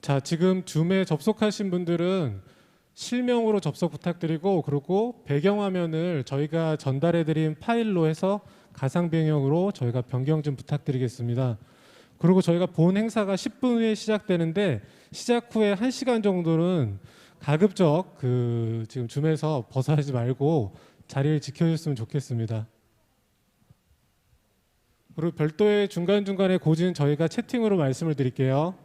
자, 지금 줌에 접속하신 분들은 실명으로 접속 부탁드리고, 그리고 배경화면을 저희가 전달해드린 파일로 해서 가상 배경으로 저희가 변경 좀 부탁드리겠습니다. 그리고 저희가 본 행사가 10분 후에 시작되는데 시작 후에 1시간 정도는 가급적 지금 줌에서 벗어나지 말고 자리를 지켜줬으면 좋겠습니다. 그리고 별도의 중간중간에 고지는 저희가 채팅으로 말씀을 드릴게요.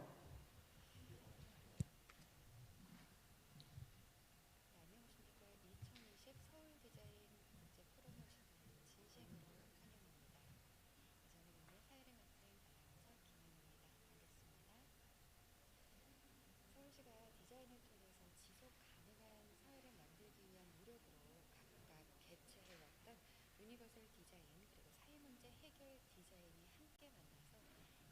유니버설 디자인 그리고 사회 문제 해결 디자인이 함께 만나서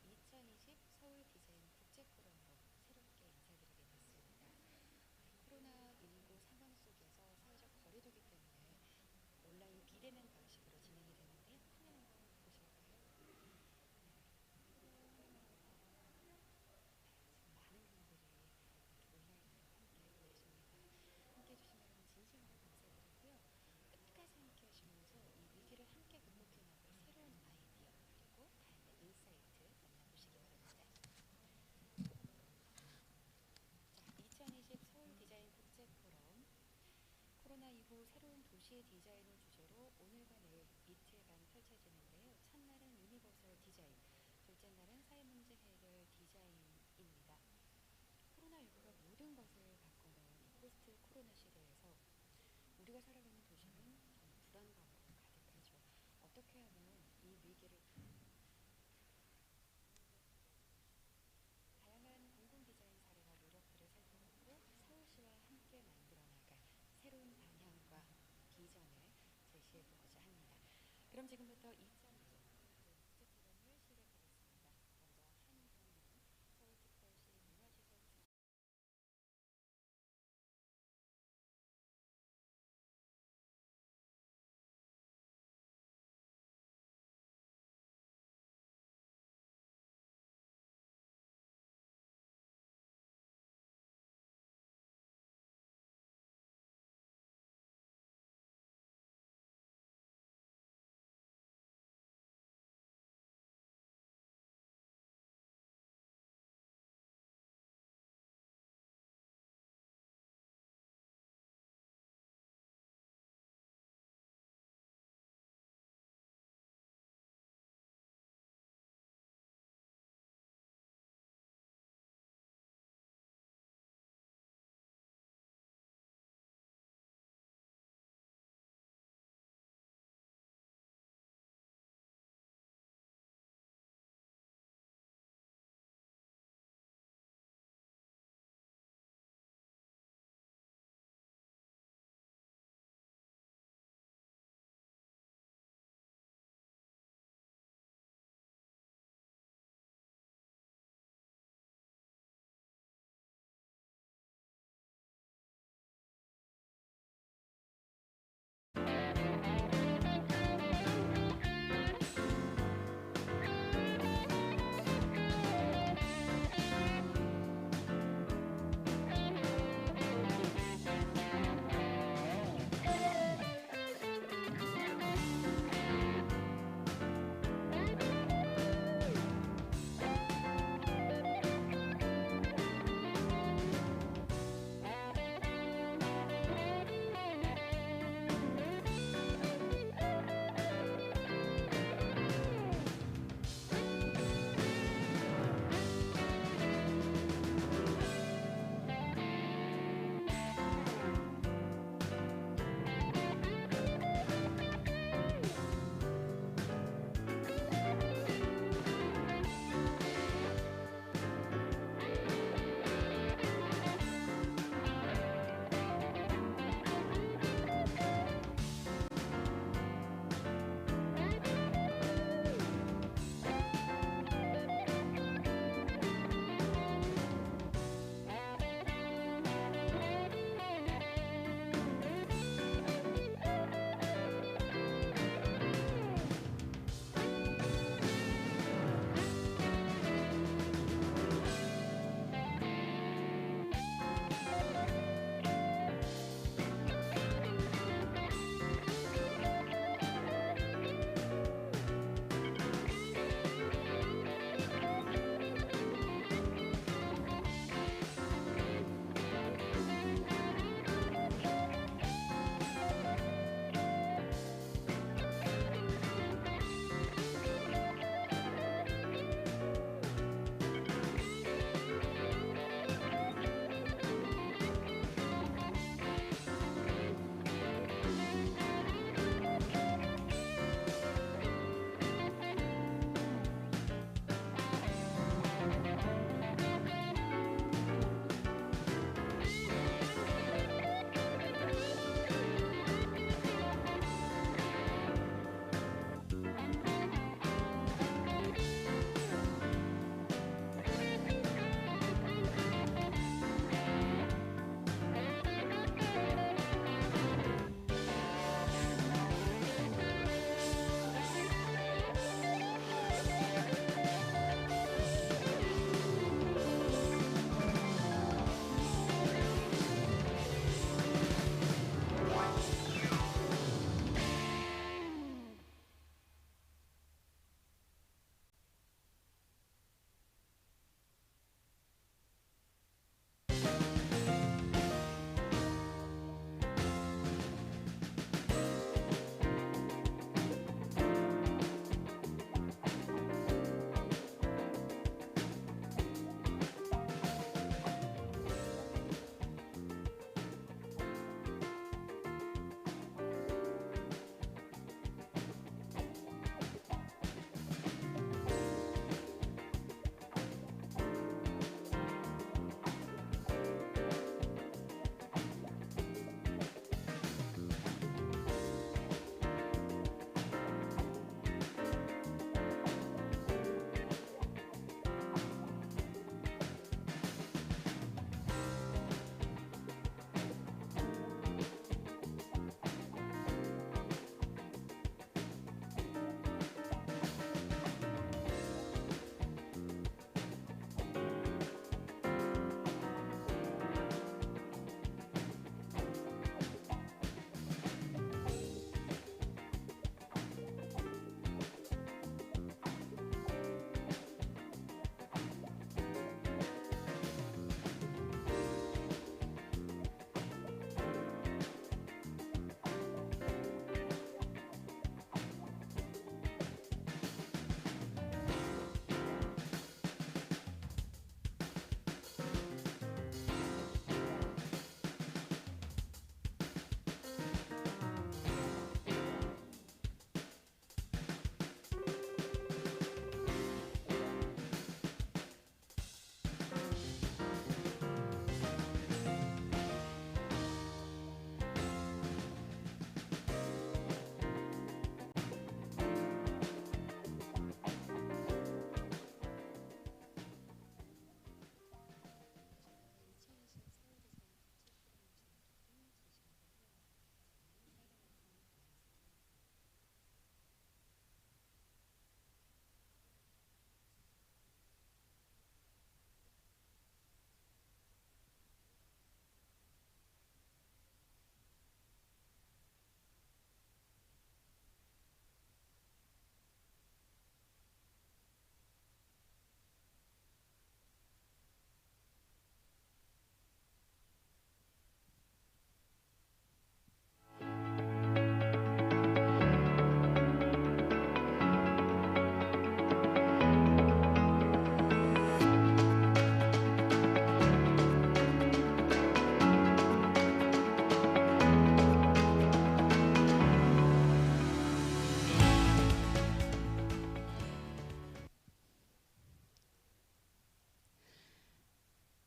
2020 서울 디자인 국제 포럼으로 새롭게 인사드리게 됐습니다. 코로나19 상황 속에서 사회적 거리두기 때문에 온라인 비대면 방식으로 진행이 되는데요. 화면 한번 보실까요? 많은 분들이 온라인으로 함께 계십니다. 함께 해주신 여러분 진심으로 감사드리고요. 끝까지 함께 하시면서 이 위기를 함께 극복해 나갈 새로운 아이디어 그리고 다양한 인사이트 만나보시기 바랍니다.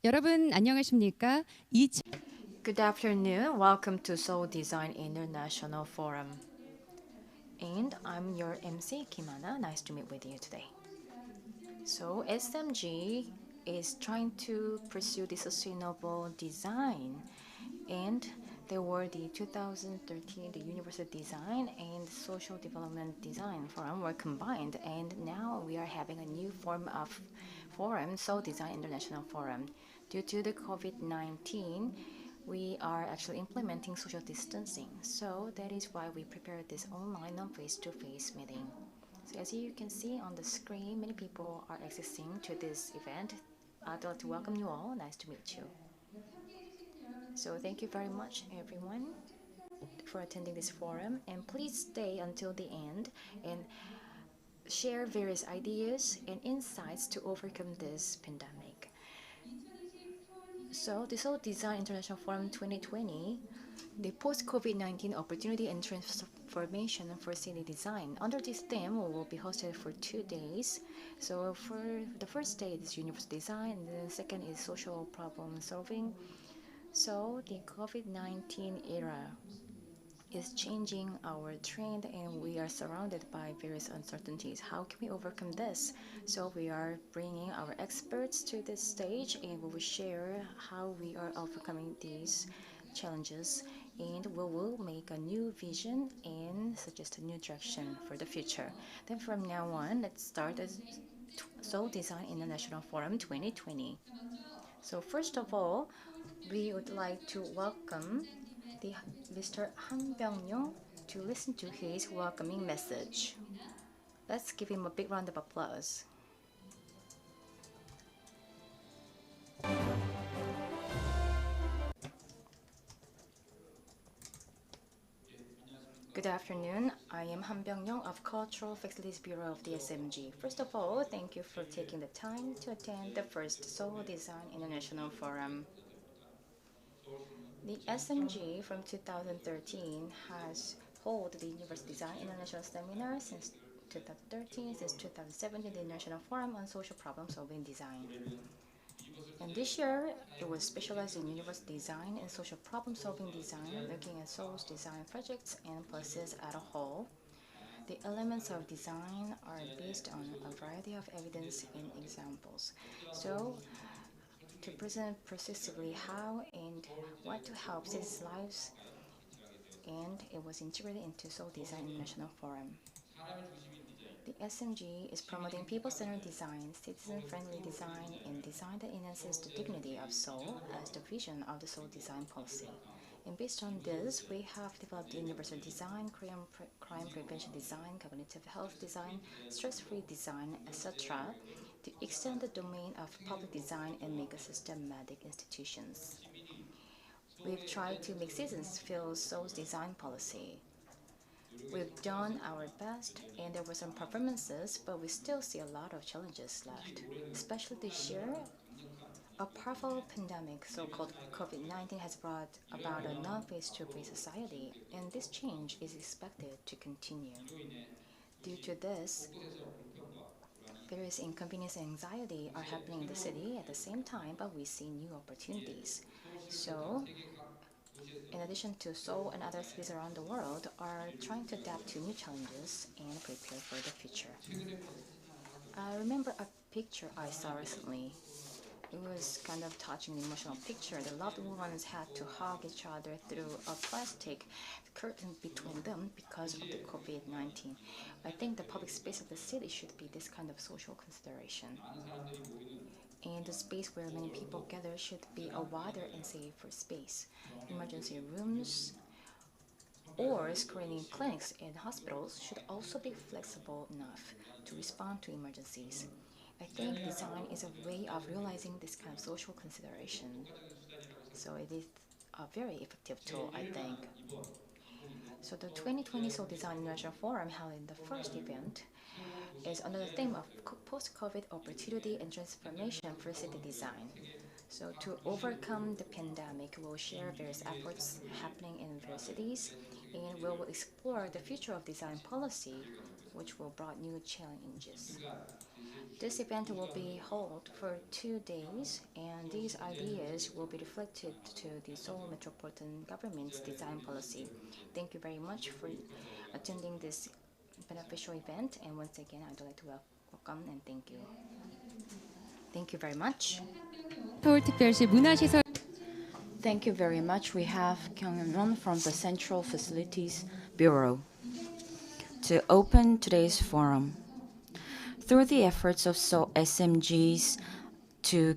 여러분 안녕하십니까? Good afternoon. Welcome to Seoul Design International Forum. And I'm your MC, Kimana. Nice to meet with you today. So SMG is trying to pursue the sustainable design. And there were the 2013, the Universal Design and Social Development Design Forum were combined. And now we are having a new form of forum, Seoul Design International Forum. Due to the COVID-19, we are actually implementing social distancing. So that is why we prepared this online and face-to-face meeting. So as you can see on the screen, many people are accessing to this event. I'd like to welcome you all. Nice to meet you. So thank you very much, everyone, for attending this forum. And please stay until the end and share various ideas and insights to overcome this pandemic. So the Seoul Design International Forum 2020, the post-COVID-19 opportunity and transformation for city design. Under this theme, we will be hosted for 2 days. So for the first day is universal design, and the second is social problem solving. So the COVID-19 era is changing our trend, and we are surrounded by various uncertainties. How can we overcome this? So we are bringing our experts to this stage, and we will share how we are overcoming these challenges, and we will make a new vision and suggest a new direction for the future. Then from now on, let's start as Seoul Design International Forum 2020. So first of all, we would like to welcome Mr. Han Byung-yong to listen to his welcoming message. Let's give him a big round of applause. Good afternoon. I am Han Byung-yong of Cultural Facilities Bureau of the SMG. First of all, thank you for taking the time to attend the first Seoul Design International Forum. The SMG from 2013 has held the Universal Design International Seminar since 2013, since 2017, the International Forum on Social Problem Solving Design. And this year, it was specialized in universal design and social problem solving design, looking at Seoul's design projects and places as a whole. The elements of design are based on a variety of evidence and examples. So, to present precisely how and what to help citizens' lives, and it was integrated into Seoul Design International Forum. The SMG is promoting people-centered design, citizen-friendly design, and design that enhances the dignity of Seoul as the vision of the Seoul design policy. And based on this, we have developed universal design, crime prevention design, cognitive health design, stress-free design, etc., to extend the domain of public design and make a systematic institutions. We've tried to make citizens feel Seoul's design policy. We've done our best, and there were some performances, but we still see a lot of challenges left. Especially this year, a powerful pandemic, so-called COVID-19, has brought about a non-face-to-face society, and this change is expected to continue. Due to this, various inconvenience and anxiety are happening in the city at the same time, but we see new opportunities. So, in addition to Seoul and other cities around the world are trying to adapt to new challenges and prepare for the future. I remember a picture I saw recently. It was kind of touching, emotional picture. The loved ones had to hug each other through a plastic curtain between them because of the COVID-19. I think the public space of the city should be this kind of social consideration. And the space where many people gather should be a wider and safer space. Emergency rooms or screening clinics and hospitals should also be flexible enough to respond to emergencies. I think design is a way of realizing this kind of social consideration. So it is a very effective tool, I think. So the 2020 Seoul Design International Forum held in the first event is under the theme of post-COVID opportunity and transformation for city design. So to overcome the pandemic, we'll share various efforts happening in various cities, and we will explore the future of design policy, which will bring new challenges. This event will be held for 2 days, and these ideas will be reflected to the Seoul Metropolitan Government's design policy. Thank you very much for attending this beneficial event, and once again, I'd like to welcome and thank you. Thank you very much. 서울특별시 문화시설 Thank you very much. We have Kyung Eun from the Central Facilities Bureau to open today's forum. Through the efforts of Seoul SMGs to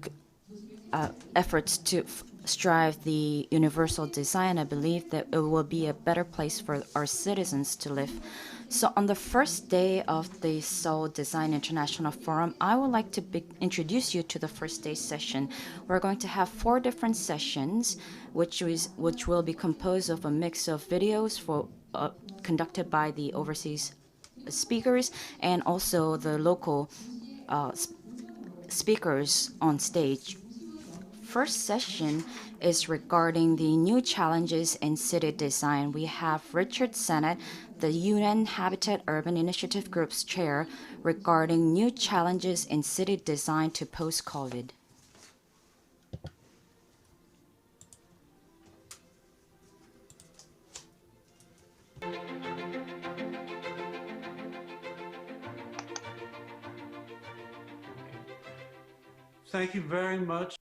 strive the universal design, I believe that it will be a better place for our citizens to live. So on the first day of the Seoul Design International Forum, I would like to introduce you to the first day session. We're going to have 4 different sessions, which will be composed of a mix of videos conducted by the overseas speakers and also the local speakers on stage. First session is regarding the new challenges in city design. We have Richard Sennett, the UN Habitat Urban Initiative Group's chair, regarding new challenges in city design to post-COVID. Thank you very much.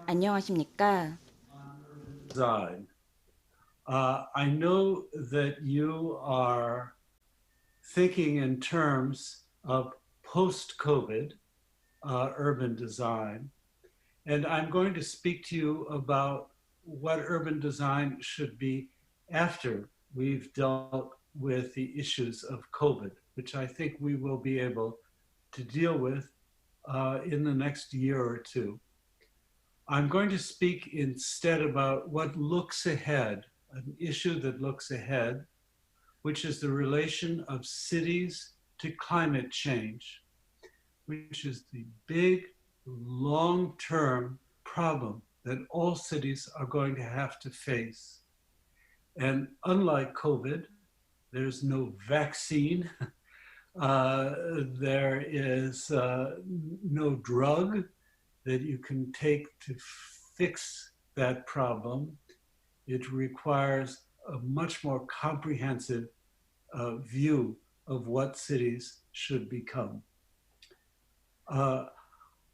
안녕하십니까? Design. I know that you are thinking in terms of post-COVID urban design, and I'm going to speak to you about what urban design should be after we've dealt with the issues of COVID, which I think we will be able to deal with in the next year or two. I'm going to speak instead about what looks ahead, an issue that looks ahead, which is the relation of cities to climate change, which is the big, long-term problem that all cities are going to have to face. And unlike COVID, there's no vaccine. There is no drug that you can take to fix that problem. It requires a much more comprehensive view of what cities should become. I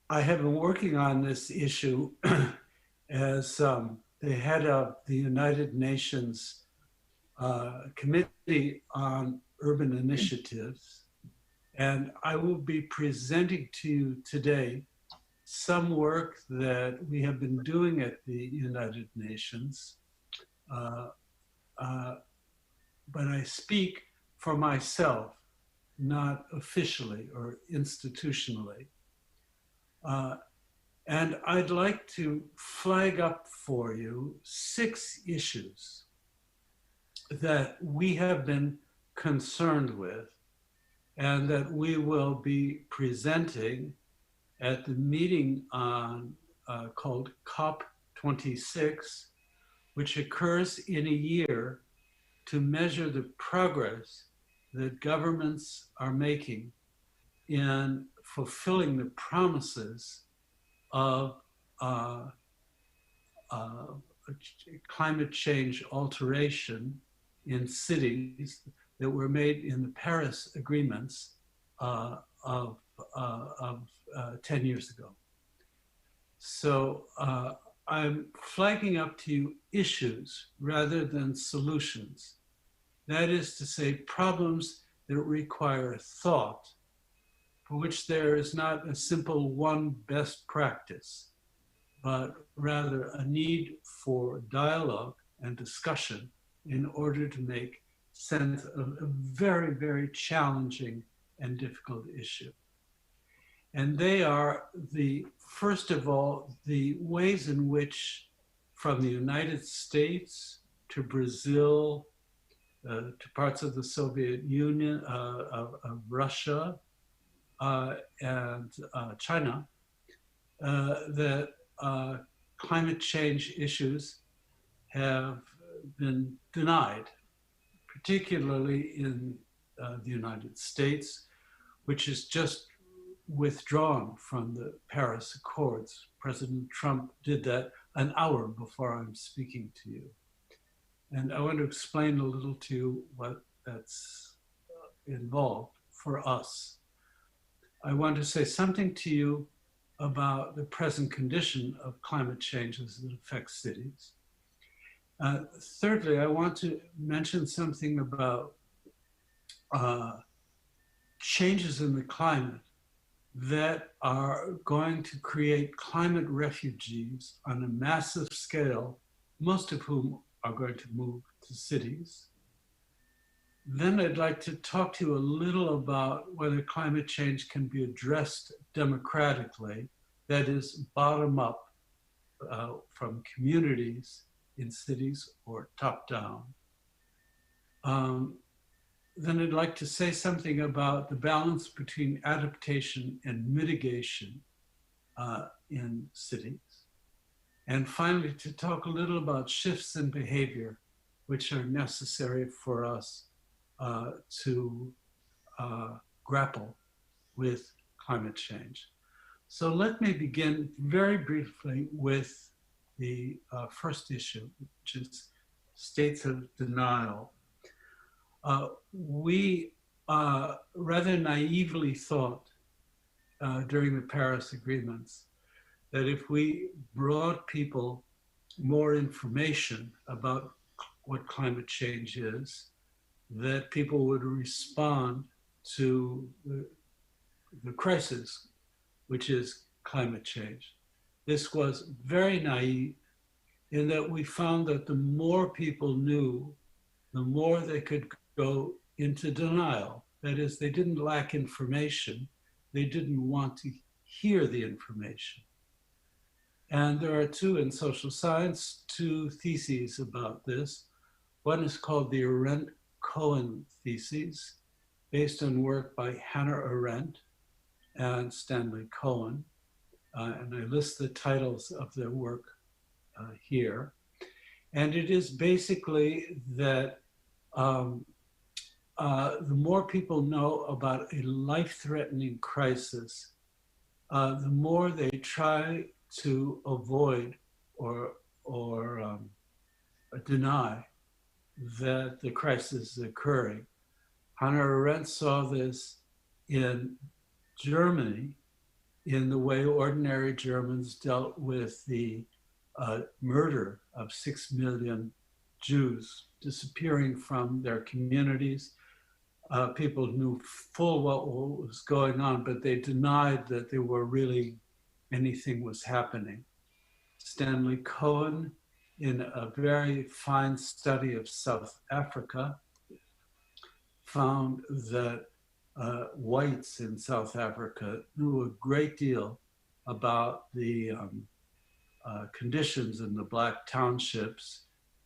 have been working on this issue as the head of the United Nations Committee on Urban Initiatives, and I will be presenting to you today some work that we have been doing at the United Nations, but I speak for myself, not officially or institutionally. And I'd like to flag up for you 6 issues that we have been concerned with and that we will be presenting at the meeting on called COP26, which occurs in a year to measure the progress that governments are making in fulfilling the promises of climate change alteration in cities that were made in the Paris agreements of 10 years ago. So I'm flagging up to you issues rather than solutions. That is to say, problems that require thought, for which there is not a simple one best practice, but rather a need for dialogue and discussion in order to make sense of a very, very challenging and difficult issue. And they are first of all, the ways in which from the United States to Brazil, to parts of the Soviet Union, of Russia, and China, that climate change issues have been denied, particularly in the United States, which is just withdrawn from the Paris Accords. President Trump did that an hour before I'm speaking to you. And I want to explain a little to you what that's involved for us. I want to say something to you about the present condition of climate change as it affects cities. Thirdly, I want to mention something about changes in the climate that are going to create climate refugees on a massive scale, most of whom are going to move to cities. Then I'd like to talk to you a little about whether climate change can be addressed democratically, that is, bottom up from communities in cities or top down. Then I'd like to say something about the balance between adaptation and mitigation in cities. And finally, to talk a little about shifts in behavior, which are necessary for us to grapple with climate change. So let me begin very briefly with the first issue, which is states of denial. We rather naively thought during the Paris agreements that if we brought people more information about what climate change is, that people would respond to the crisis, which is climate change. This was very naive in that we found that the more people knew, the more they could go into denial. That is, they didn't lack information, they didn't want to hear the information. And there are two in social science, two theses about this. One is called the Arendt-Cohen thesis, based on work by Hannah Arendt and Stanley Cohen. And I list the titles of their work here. And it is basically that the more people know about a life-threatening crisis, the more they try to avoid or deny that the crisis is occurring. Hannah Arendt saw this in Germany, in the way ordinary Germans dealt with the murder of 6 million Jews disappearing from their communities. People knew full what was going on, but they denied that there were really anything was happening. Stanley Cohen, in a very fine study of South Africa, found that whites in South Africa knew a great deal about the conditions in the Black townships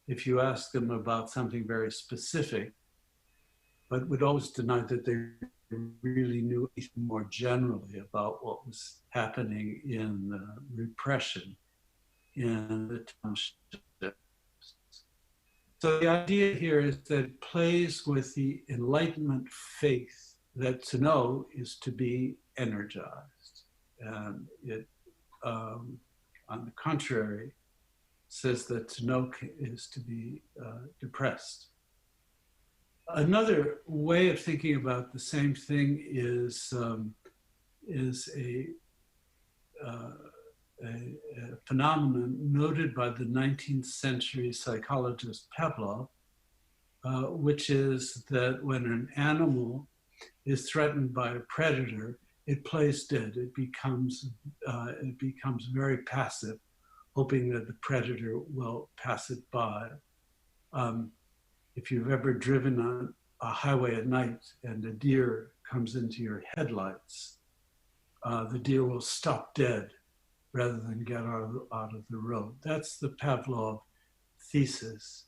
if you ask them about something very specific, but would always deny that they really knew even more generally about what was happening in the repression in the townships. So the idea here is that it plays with the Enlightenment faith that to know is to be energized. And it, on the contrary, says that to know is to be depressed. Another way of thinking about the same thing is a phenomenon noted by the 19th century psychologist Pavlov, which is that when an animal is threatened by a predator, it plays dead. It becomes very passive, hoping that the predator will pass it by. If you've ever driven on a highway at night and a deer comes into your headlights, the deer will stop dead rather than get out of the road. That's the Pavlov thesis,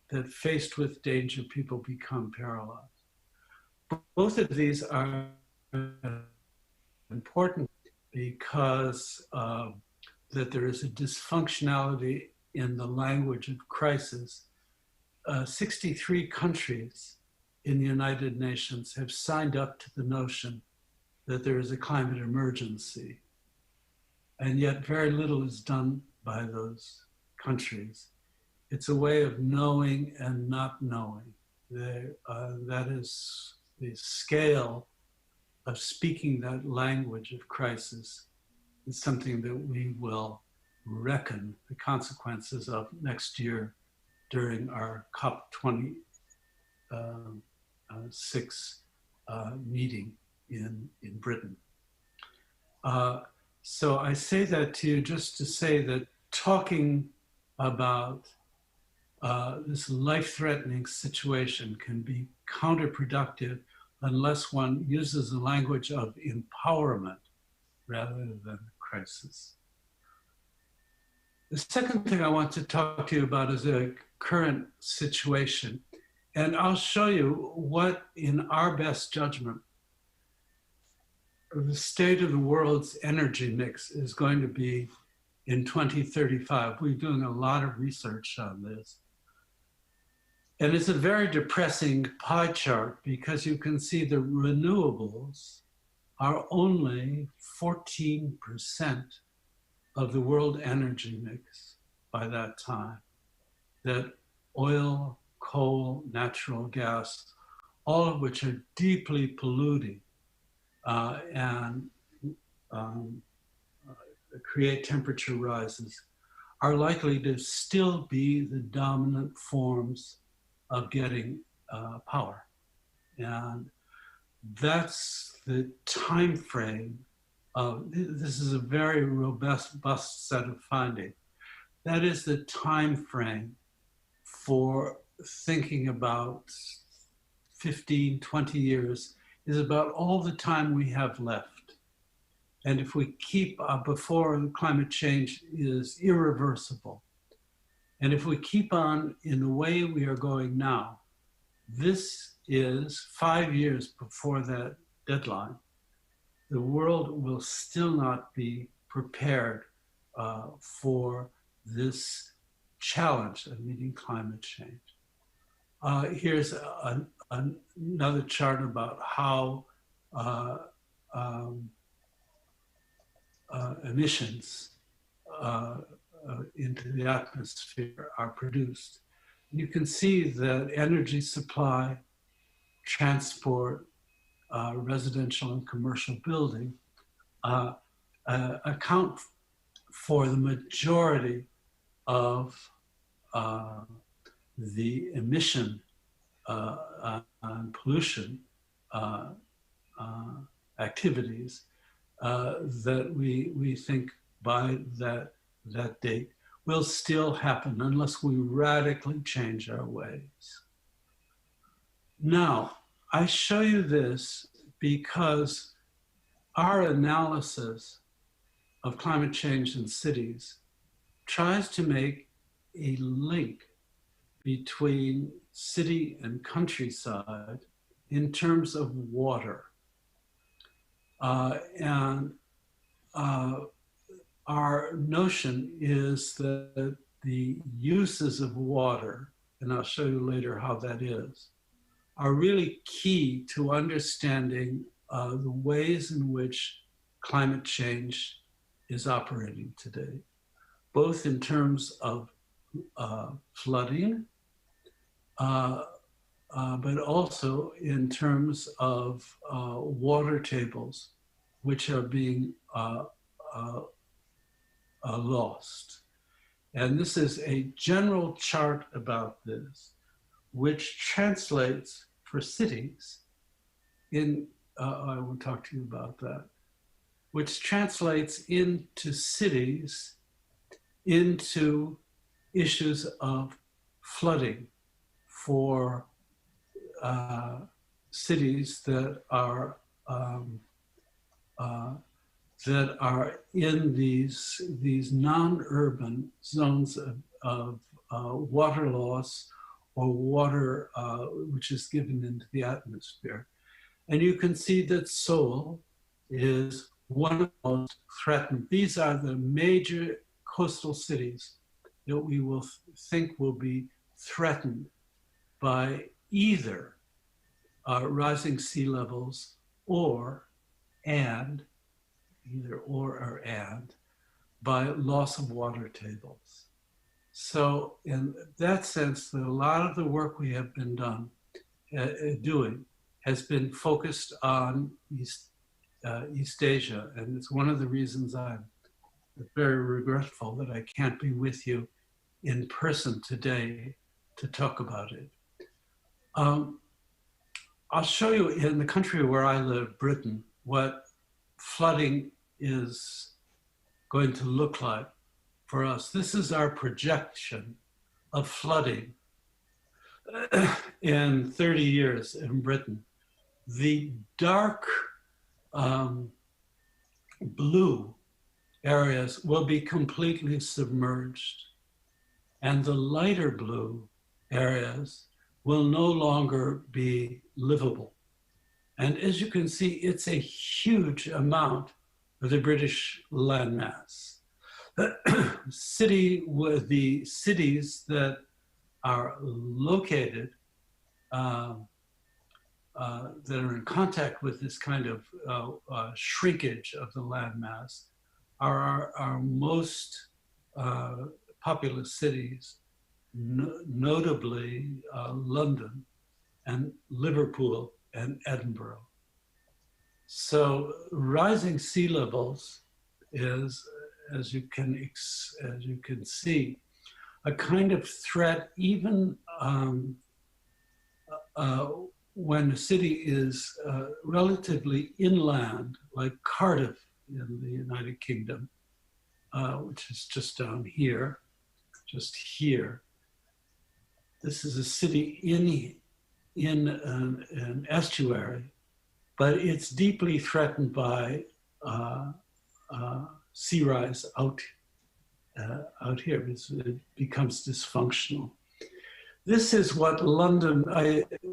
that faced with danger, people become paralyzed. Both of these are important because that there is a dysfunctionality in the language of crisis. 63 countries in the United Nations have signed up to the notion that there is a climate emergency. And yet very little is done by those countries. It's a way of knowing and not knowing. That is the scale of speaking that language of crisis is something that we will reckon the consequences of next year during our COP26 meeting in Britain. So I say that to you just to say that talking about this life-threatening situation can be counterproductive unless one uses the language of empowerment rather than crisis. The second thing I want to talk to you about is a current situation. And I'll show you what, in our best judgment, the state of the world's energy mix is going to be in 2035. We're doing a lot of research on this. And it's a very depressing pie chart because you can see the renewables are only 14% of the world energy mix by that time. That oil, coal, natural gas, all of which are deeply polluting and create temperature rises, are likely to still be the dominant forms of getting power. And that's the time frame of, this is a very robust set of findings. That is the time frame for thinking about 15, 20 years is about all the time we have left. And if we keep before climate change is irreversible, and if we keep on in the way we are going now, this is 5 years before that deadline, the world will still not be prepared for this challenge of meeting climate change. Here's another chart about how emissions into the atmosphere are produced. You can see that energy supply, transport, residential and commercial building account for the majority of the emission and pollution activities that we think by that date will still happen unless we radically change our ways. Now, I show you this because our analysis of climate change in cities tries to make a link between city and countryside in terms of water. Our notion is that the uses of water, and I'll show you later how that is, are really key to understanding the ways in which climate change is operating today, both in terms of flooding, but also in terms of water tables, which are being lost. And this is a general chart about this, which translates for cities in, I will talk to you about that, which translates into cities into issues of flooding for cities that are in these non-urban zones of water loss or water which is given into the atmosphere. And you can see that Seoul is one of the most threatened. These are the major coastal cities that we will think will be threatened by either rising sea levels and, either or and, by loss of water tables. So in that sense, a lot of the work we have been doing has been focused on East Asia. And it's one of the reasons I'm very regretful that I can't be with you in person today to talk about it. I'll show you in the country where I live, Britain, what flooding is going to look like for us. This is our projection of flooding in 30 years in Britain. The dark blue areas will be completely submerged, and the lighter blue areas will no longer be livable. And as you can see, it's a huge amount of the British landmass. The cities that are located, that are in contact with this kind of shrinkage of the landmass are our most populous cities, notably London and Liverpool and Edinburgh. So rising sea levels is, as you can see, a kind of threat even when a city is relatively inland, like Cardiff in the United Kingdom, which is just down here, just here. This is a city in an estuary, but it's deeply threatened by sea rise out here. It becomes dysfunctional. This is what London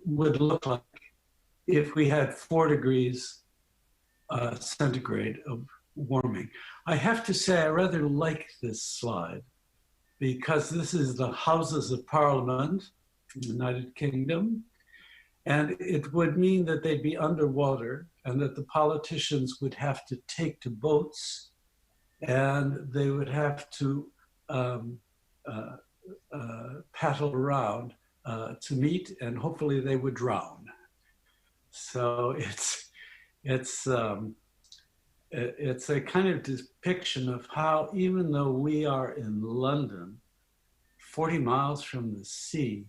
would look like if we had 4 degrees centigrade of warming. I have to say I rather like this slide because this is the Houses of Parliament in the United Kingdom, and it would mean that they'd be underwater and that the politicians would have to take to boats and they would have to paddle around to meet, and hopefully they would drown. So it's a kind of depiction of how, even though we are in London, 40 miles from the sea,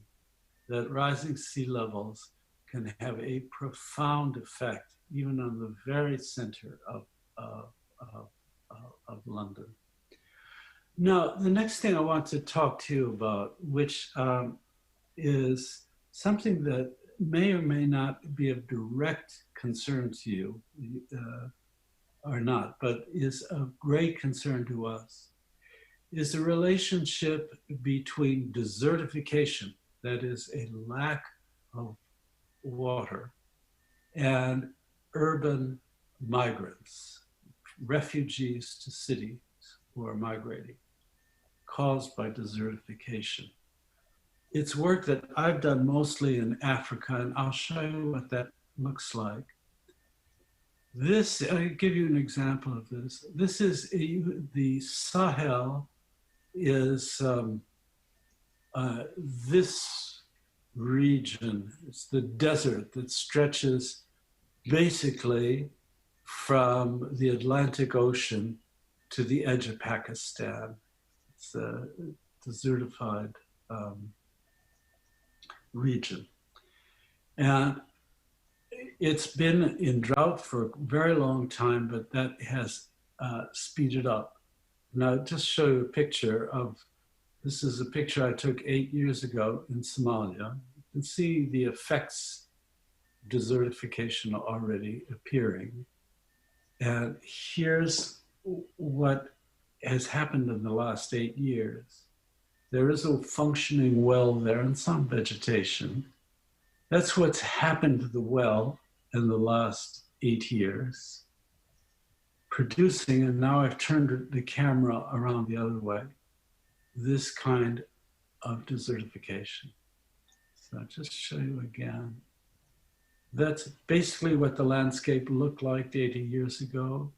that rising sea levels can have a profound effect, even on the very center of London. Now, the next thing I want to talk to you about, which is something that may or may not be of direct concern to you, or not, but is of great concern to us, is the relationship between desertification, that is a lack of water, and urban migrants, refugees to cities who are migrating, caused by desertification. It's work that I've done mostly in Africa, and I'll show you what that looks like. This, I'll give you an example of this. This is the Sahel is this region. It's the desert that stretches basically from the Atlantic Ocean to the edge of Pakistan. It's a desertified region. And it's been in drought for a very long time, but that has speeded up. Now, just show you a picture of, this is a picture I took 8 years ago in Somalia. You can see the effects of desertification already appearing. And here's what has happened in the last 8 years. There is a functioning well there and some vegetation. That's what's happened to the well in the last 8 years, producing, and now I've turned the camera around the other way, this kind of desertification. So I'll just show you again. That's basically what the landscape looked like 80 years ago.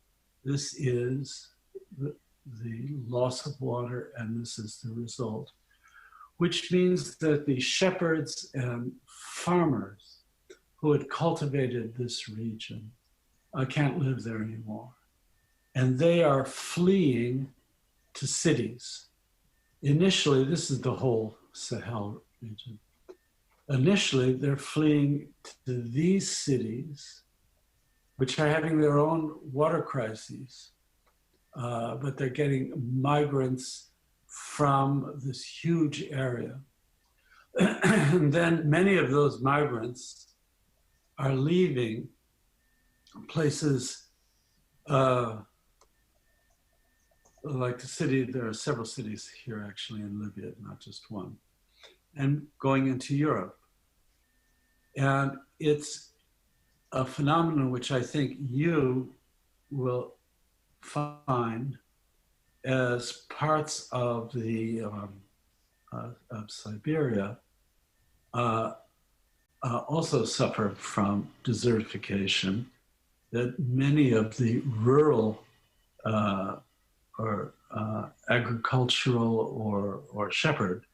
This is the loss of water, and this is the result, which means that the shepherds and farmers who had cultivated this region can't live there anymore. And they are fleeing to cities. Initially, this is the whole Sahel region. Initially, they're fleeing to these cities, which are having their own water crises, but they're getting migrants from this huge area. And then many of those migrants are leaving places like the city, there are several cities here actually in Libya, not just one, and going into Europe. And it's a phenomenon which I think you will find as parts of the of Siberia also suffer from desertification, that many of the rural or agricultural or shepherd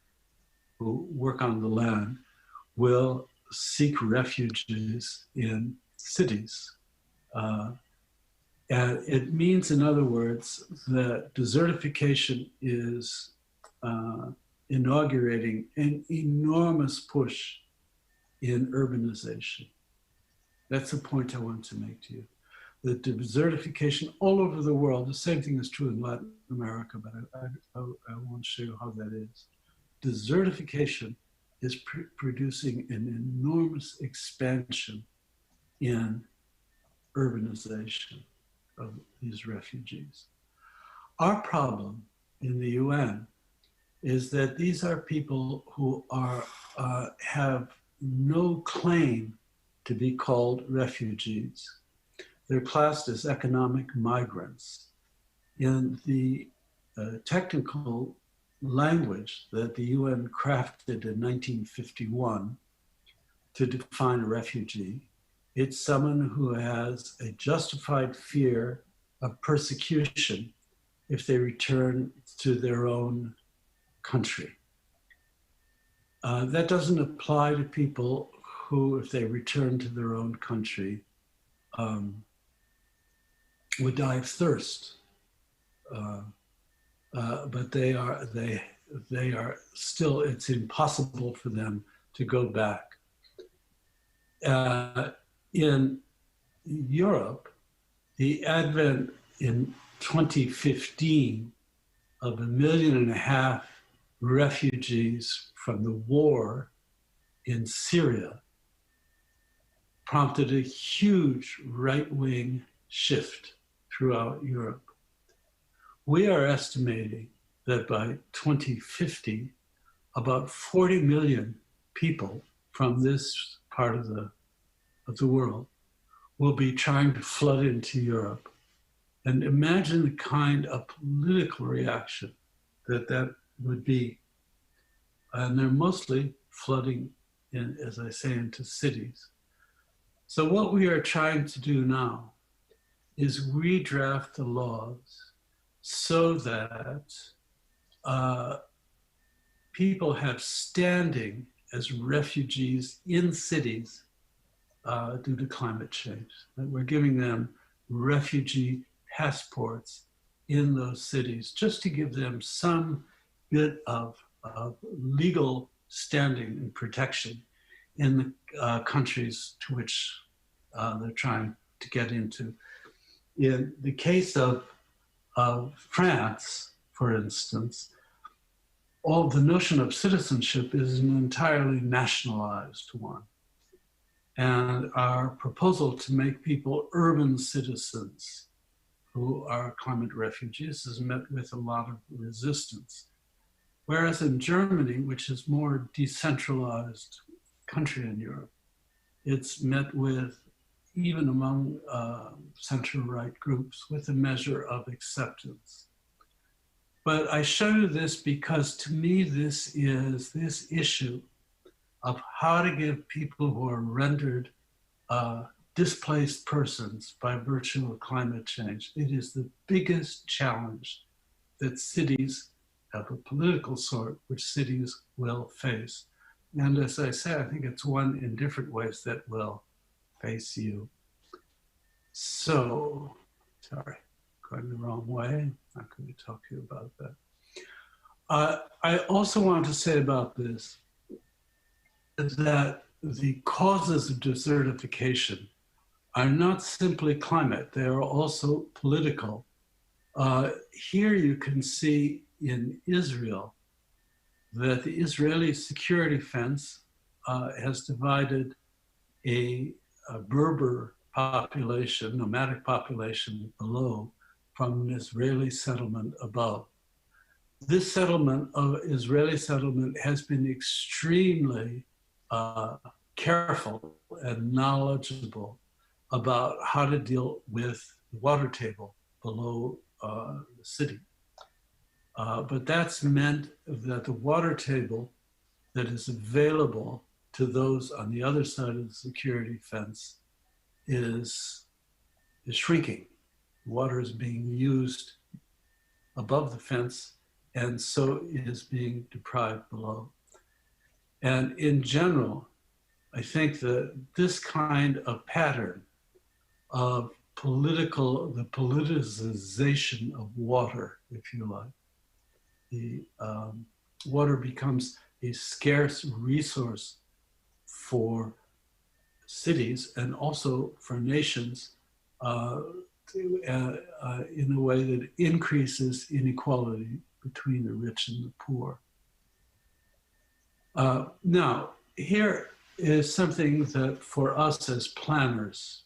who work on the land will seek refuges in cities. And it means, in other words, that desertification is inaugurating an enormous push in urbanization. That's the point I want to make to you. The desertification all over the world, the same thing is true in Latin America, but I won't show you how that is. Desertification is producing an enormous expansion in urbanization of these refugees. Our problem in the UN is that these are people who are have no claim to be called refugees. They're classed as economic migrants. In the technical language that the UN crafted in 1951 to define a refugee, it's someone who has a justified fear of persecution if they return to their own country. That doesn't apply to people who, if they return to their own country, would die of thirst. But they are still, it's impossible for them to go back. In Europe, the advent in 2015 of 1.5 million refugees from the war in Syria prompted a huge right-wing shift throughout Europe. We are estimating that by 2050, about 40 million people from this part of the world will be trying to flood into Europe. And imagine the kind of political reaction that would be. And they're mostly flooding in, as I say, into cities. So what we are trying to do now is redraft the laws so that people have standing as refugees in cities due to climate change. That we're giving them refugee passports in those cities just to give them some bit of legal standing and protection in the countries to which they're trying to get into. In the case of France, for instance, all the notion of citizenship is an entirely nationalized one. And our proposal to make people urban citizens who are climate refugees is met with a lot of resistance. Whereas in Germany, which is more decentralized country in Europe, it's met with, even among center-right groups, with a measure of acceptance. But I show you this because to me, this is this issue of how to give people who are rendered displaced persons by virtue of climate change. It is the biggest challenge that cities of a political sort, which cities will face. And as I say, I think it's one in different ways that will face you. So, sorry, going the wrong way. I'm going to talk to you about that. I also want to say about this that the causes of desertification are not simply climate, they are also political. Here you can see in Israel that the Israeli security fence has divided a Berber population, nomadic population below, from an Israeli settlement above. This settlement, Israeli settlement, has been extremely careful and knowledgeable about how to deal with the water table below the city. But that's meant that the water table that is available to those on the other side of the security fence is shrinking. Water is being used above the fence, and so it is being deprived below. And in general, I think that this kind of pattern of the politicization of water, if you like, the water becomes a scarce resource for cities and also for nations in a way that increases inequality between the rich and the poor. Now, here is something that for us as planners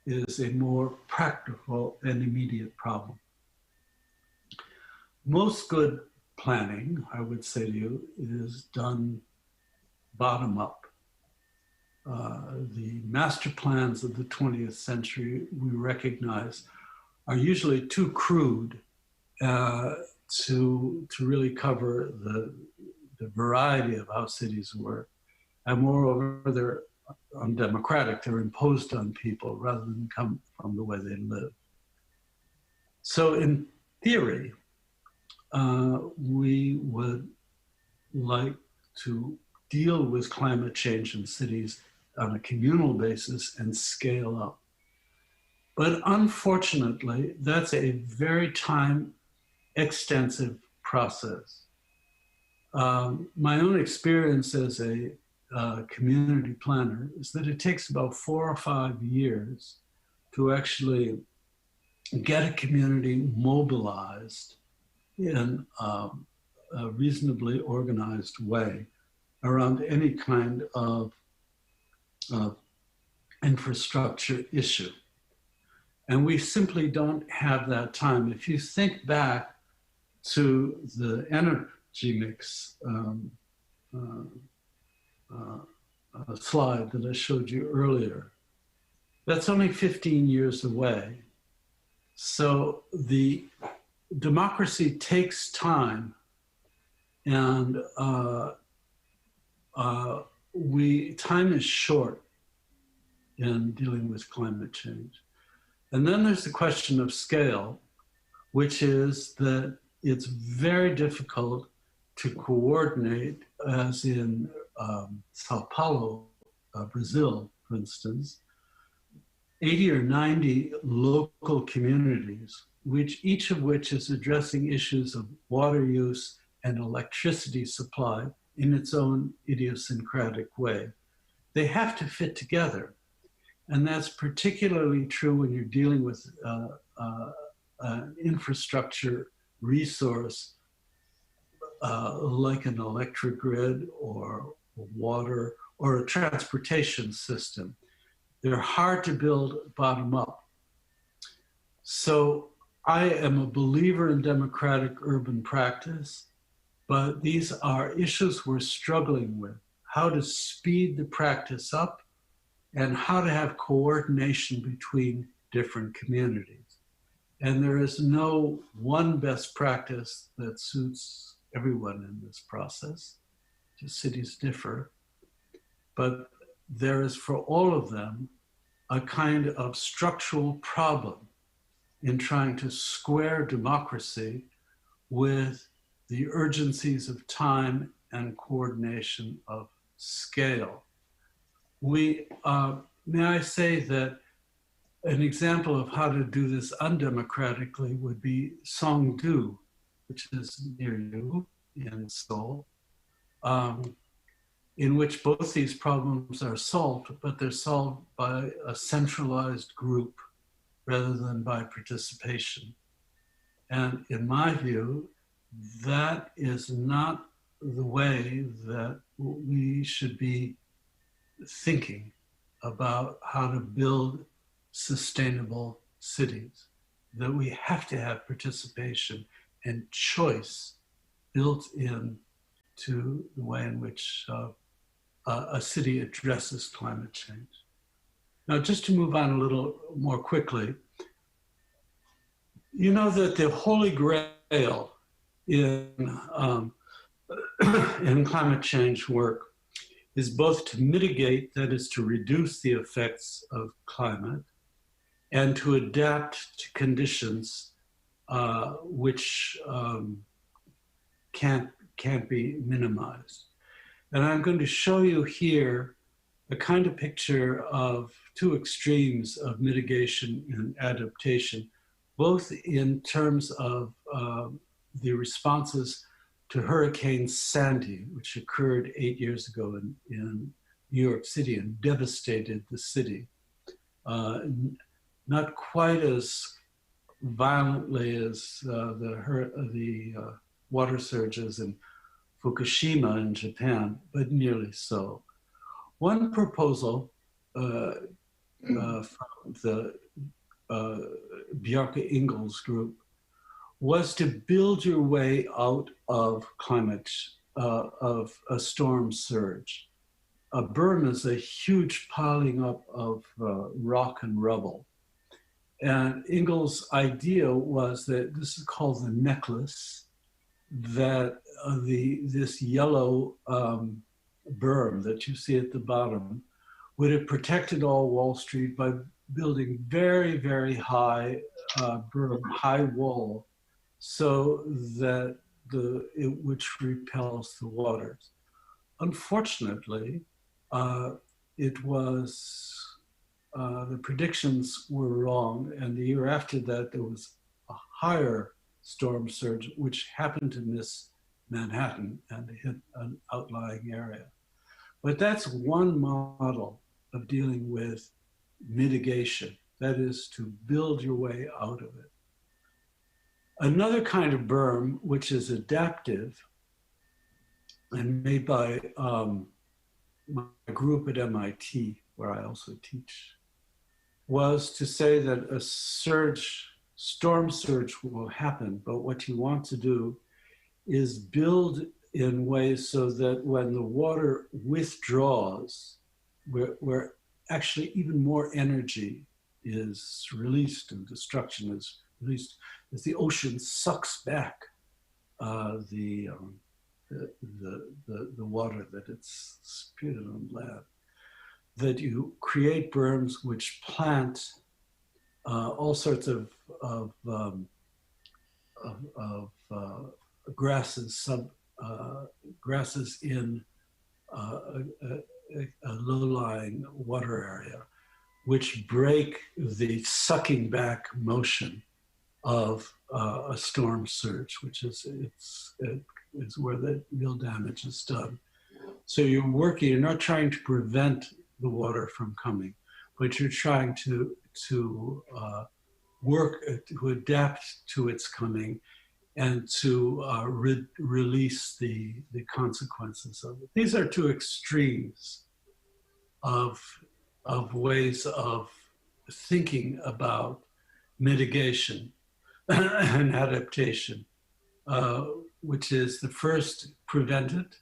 is a more practical and immediate problem. Most good planning, I would say to you, is done bottom up. The master plans of the 20th century, we recognize, are usually too crude to really cover the variety of how cities work. And moreover, they're undemocratic, they're imposed on people rather than come from the way they live. So in theory, we would like to deal with climate change in cities on a communal basis and scale up. But unfortunately, that's a very time-extensive process. My own experience as a community planner is that it takes about 4 or 5 years to actually get a community mobilized in a reasonably organized way around any kind of infrastructure issue. And we simply don't have that time. If you think back to the energy mix slide that I showed you earlier, that's only 15 years away. So the democracy takes time, and time is short in dealing with climate change. And then there's the question of scale, which is that it's very difficult to coordinate, as in Sao Paulo, Brazil, for instance, 80 or 90 local communities, each of which is addressing issues of water use and electricity supply in its own idiosyncratic way. They have to fit together. And that's particularly true when you're dealing with an infrastructure resource like an electric grid or water or a transportation system. They're hard to build bottom up. So I am a believer in democratic urban practice, but these are issues we're struggling with. How to speed the practice up and how to have coordination between different communities. And there is no one best practice that suits everyone in this process. Just cities differ. But there is for all of them a kind of structural problem in trying to square democracy with the urgencies of time and coordination of scale. May I say that an example of how to do this undemocratically would be Songdo, which is near you in Seoul, in which both these problems are solved, but they're solved by a centralized group rather than by participation. And in my view, that is not the way that we should be thinking about how to build sustainable cities, that we have to have participation and choice built in to the way in which a city addresses climate change. Now, just to move on a little more quickly, you know that the holy grail in climate change work is both to mitigate, that is to reduce the effects of climate, and to adapt to conditions which can't be minimized. And I'm going to show you here a kind of picture of two extremes of mitigation and adaptation, both in terms of the responses to Hurricane Sandy, which occurred 8 years ago in New York City and devastated the city. Not quite as violently as the water surges in Fukushima in Japan, but nearly so. One proposal from the Bjarke Ingels group was to build your way out of of a storm surge. A berm is a huge piling up of rock and rubble. And Ingels' idea was that this is called the necklace, that this yellow berm that you see at the bottom would have protected all Wall Street by building very, very high berm, high wall, so that which repels the waters. Unfortunately, the predictions were wrong, and the year after that there was a higher storm surge which happened to miss Manhattan and hit an outlying area. But that's one model of dealing with mitigation, that is to build your way out of it. Another kind of berm, which is adaptive and made by my group at MIT, where I also teach, was to say that a storm surge will happen, but what you want to do is build in ways so that when the water withdraws, where actually even more energy is released and destruction is released, as the ocean sucks back the water that it's spewed on land, that you create berms which plant all sorts of grasses, grasses in a low-lying water area, which break the sucking back motion of a storm surge, which is where the real damage is done. So you're not trying to prevent the water from coming, but you're trying to work to adapt to its coming and to release the consequences of it. These are two extremes of ways of thinking about mitigation and adaptation, which is the first, prevent it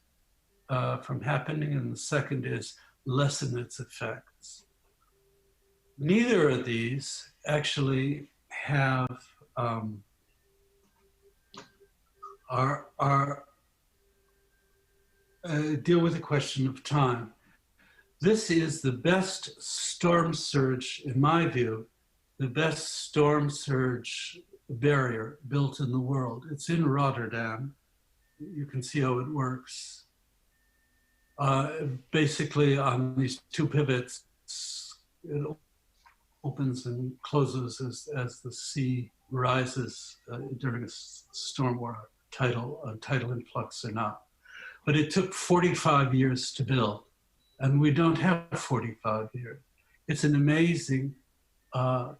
from happening, and the second is lessen its effects. Neither of these actually have deal with the question of time. This is the best storm surge, in my view, the best storm surge barrier built in the world. It's in Rotterdam. You can see how it works. Basically, on these two pivots, it opens and closes as the sea rises during a storm or a tidal influx or not. But it took 45 years to build, and we don't have 45 years. It's an amazing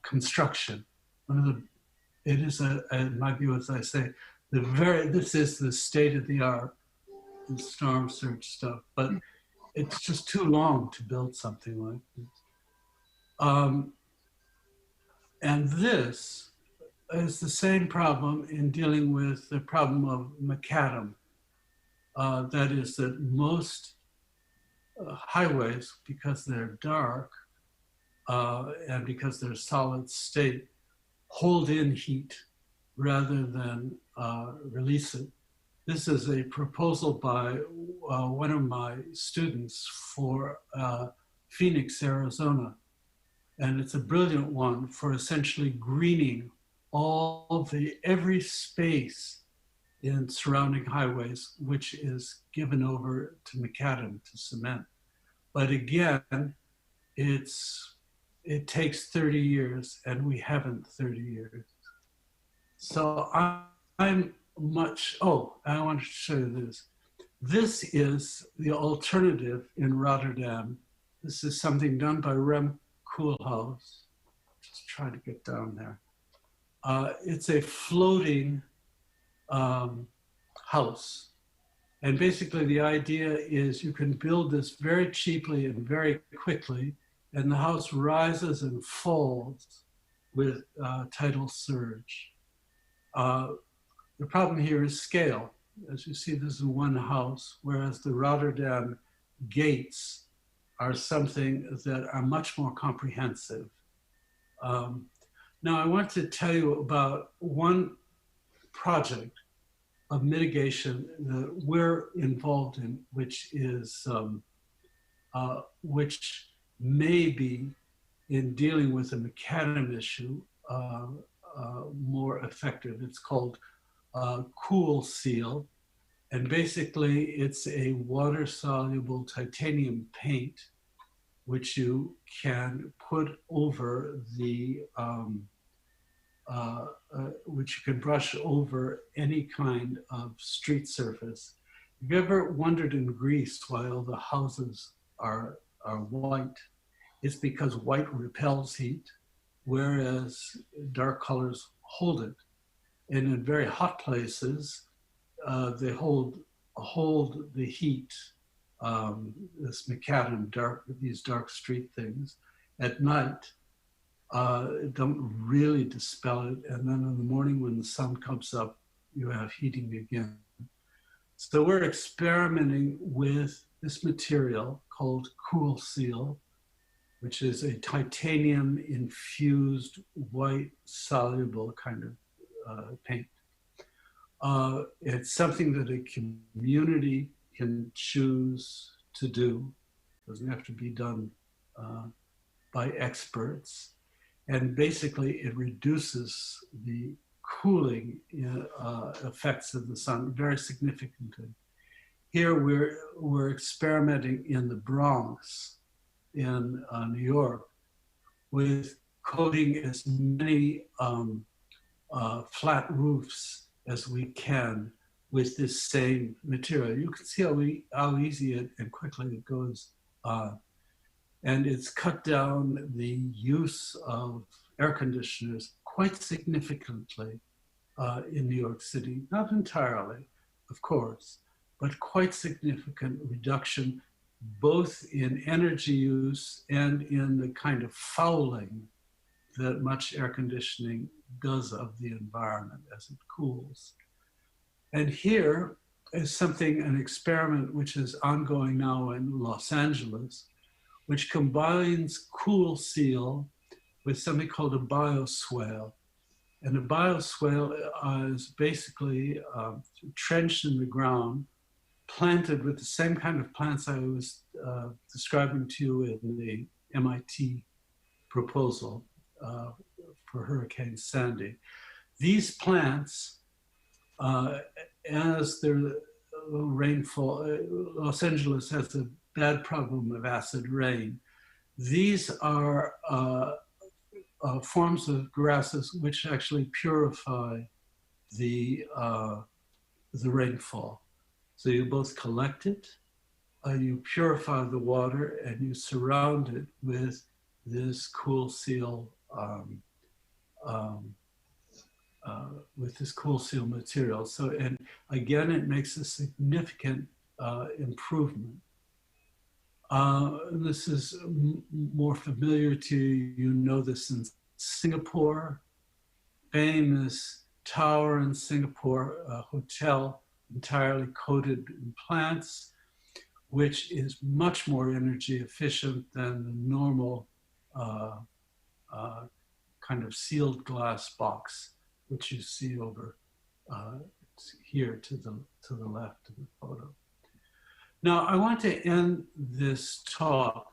construction. It is, in my view, as I say, this is the state of the art in storm surge stuff, but it's just too long to build something like this. And this is the same problem in dealing with the problem of macadam. That is that most highways, because they're dark and because they're solid state, hold in heat rather than release it. This is a proposal by one of my students for Phoenix, Arizona. And it's a brilliant one for essentially greening every space in surrounding highways, which is given over to macadam, to cement. But again, it takes 30 years, and we haven't 30 years. So I'm much, I want to show you this. This is the alternative in Rotterdam. This is something done by Rem Koolhaas. Just trying to get down there. It's a floating house. And basically the idea is you can build this very cheaply and very quickly, and the house rises and falls with tidal surge. The problem here is scale. As you see, this is one house, whereas the Rotterdam gates are something that are much more comprehensive. Now I want to tell you about one project of mitigation that we're involved in, which is, which may be in dealing with the macadam issue more effective. It's called Cool Seal. And basically it's a water-soluble titanium paint which you can put over the, which you can brush over any kind of street surface. Have you ever wondered in Greece why all the houses are white? It's because white repels heat, whereas dark colors hold it. And in very hot places, they hold the heat, this macadam, these dark street things. At night, don't really dispel it. And then in the morning when the sun comes up, you have heating again. So we're experimenting with this material called Cool Seal, which is a titanium infused white soluble kind of paint. It's something that a community can choose to do. It doesn't have to be done by experts. And basically it reduces the cooling effects of the sun very significantly. Here we're experimenting in the Bronx in New York with coating as many flat roofs as we can with this same material. You can see how easy and quickly it goes. And it's cut down the use of air conditioners quite significantly in New York City. Not entirely, of course, but quite significant reduction both in energy use and in the kind of fouling that much air conditioning does of the environment as it cools. And here is an experiment which is ongoing now in Los Angeles, which combines Cool Seal with something called a bioswale. And a bioswale is basically trenched in the ground planted with the same kind of plants I was describing to you in the MIT proposal for Hurricane Sandy. These plants, as the rainfall, Los Angeles has a bad problem of acid rain. These are forms of grasses which actually purify the rainfall. So you both collect it, you purify the water, and you surround it with this cool seal material. So, and again, it makes a significant improvement. This is more familiar to you. You know this in Singapore, famous tower in Singapore, a hotel entirely coated in plants, which is much more energy efficient than the normal kind of sealed glass box, which you see over here to the left of the photo. Now, I want to end this talk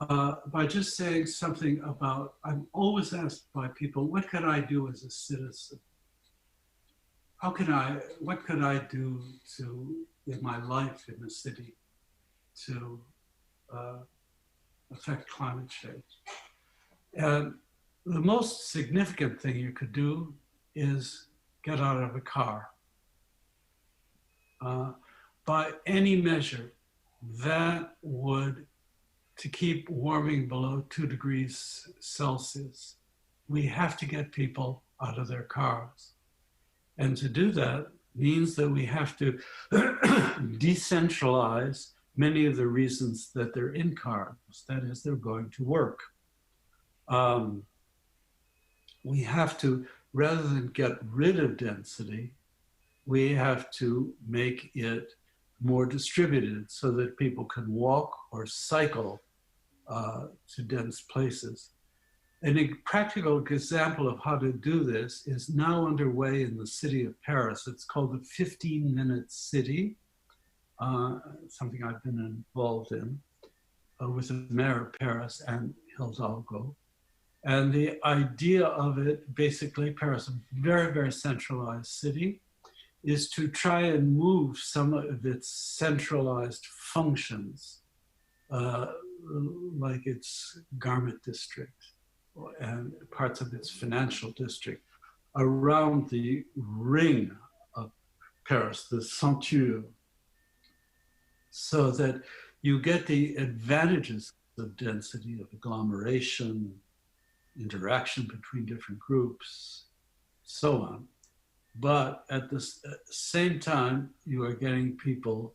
by just saying something about, I'm always asked by people, what could I do as a citizen? What could I do in my life in the city to affect climate change? And the most significant thing you could do is get out of a car. By any measure, that would, to keep warming below 2 degrees Celsius, we have to get people out of their cars. And to do that means that we have to decentralize many of the reasons that they're in cars. That is, they're going to work. We have to, rather than get rid of density, we have to make it more distributed so that people can walk or cycle to dense places. And a practical example of how to do this is now underway in the city of Paris. It's called the 15-minute city, something I've been involved in with the mayor of Paris and Hidalgo. And the idea of it, basically, Paris, a very, very centralized city, is to try and move some of its centralized functions, like its garment district and parts of its financial district, around the ring of Paris, the ceinture, so that you get the advantages of density, of agglomeration, interaction between different groups, so on. But at the same time, you are getting people,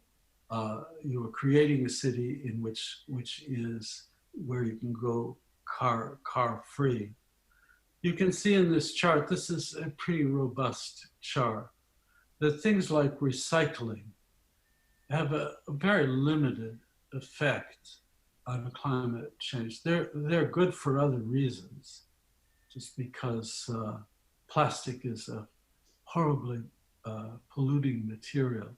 you are creating a city in which is where you can go car free. You can see in this chart, this is a pretty robust chart, that things like recycling have a very limited effect on climate change. They're good for other reasons, just because plastic is a horribly polluting material,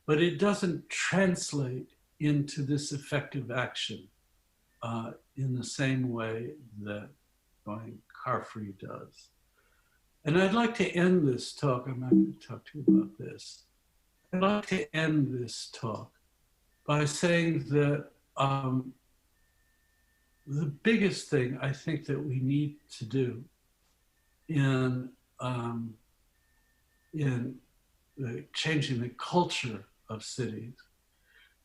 but it doesn't translate into this effective action in the same way that going car-free does. And I'd like to end this talk, I'm not going to talk to you about this. I'd like to end this talk by saying that the biggest thing I think that we need to do in changing the culture of cities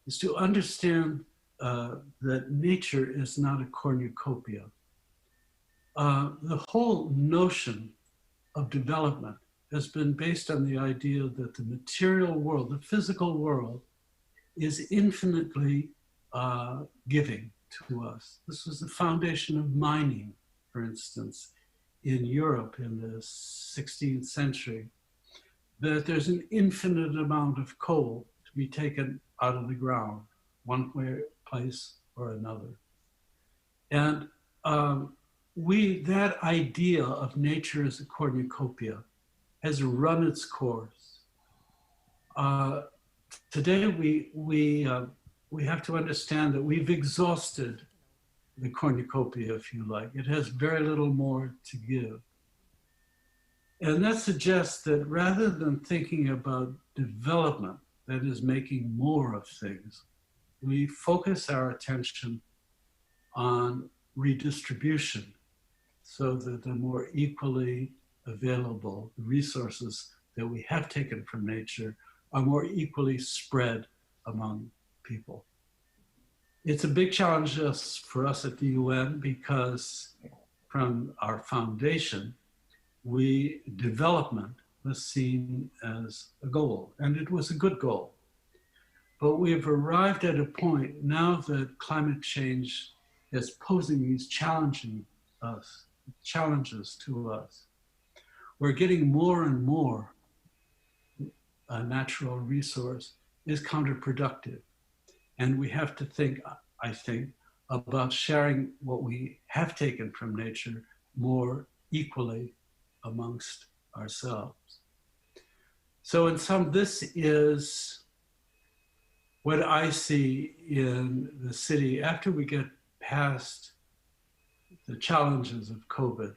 is to understand that nature is not a cornucopia. The whole notion of development has been based on the idea that the material world, the physical world, is infinitely giving to us. This was the foundation of mining, for instance, in Europe in the 16th century, that there's an infinite amount of coal to be taken out of the ground, one place or another. And that idea of nature as a cornucopia has run its course. today we have to understand that we've exhausted the cornucopia, if you like. It has very little more to give. And that suggests that rather than thinking about development, that is making more of things, we focus our attention on redistribution so that the more equally available resources that we have taken from nature are more equally spread among people. It's a big challenge for us at the UN because from our foundation, development was seen as a goal, and it was a good goal. But we've arrived at a point now that climate change is posing these challenges to us. We're getting more and more a natural resource is counterproductive. And we have to think, I think, about sharing what we have taken from nature more equally amongst ourselves. So in sum, this is what I see in the city after we get past the challenges of COVID.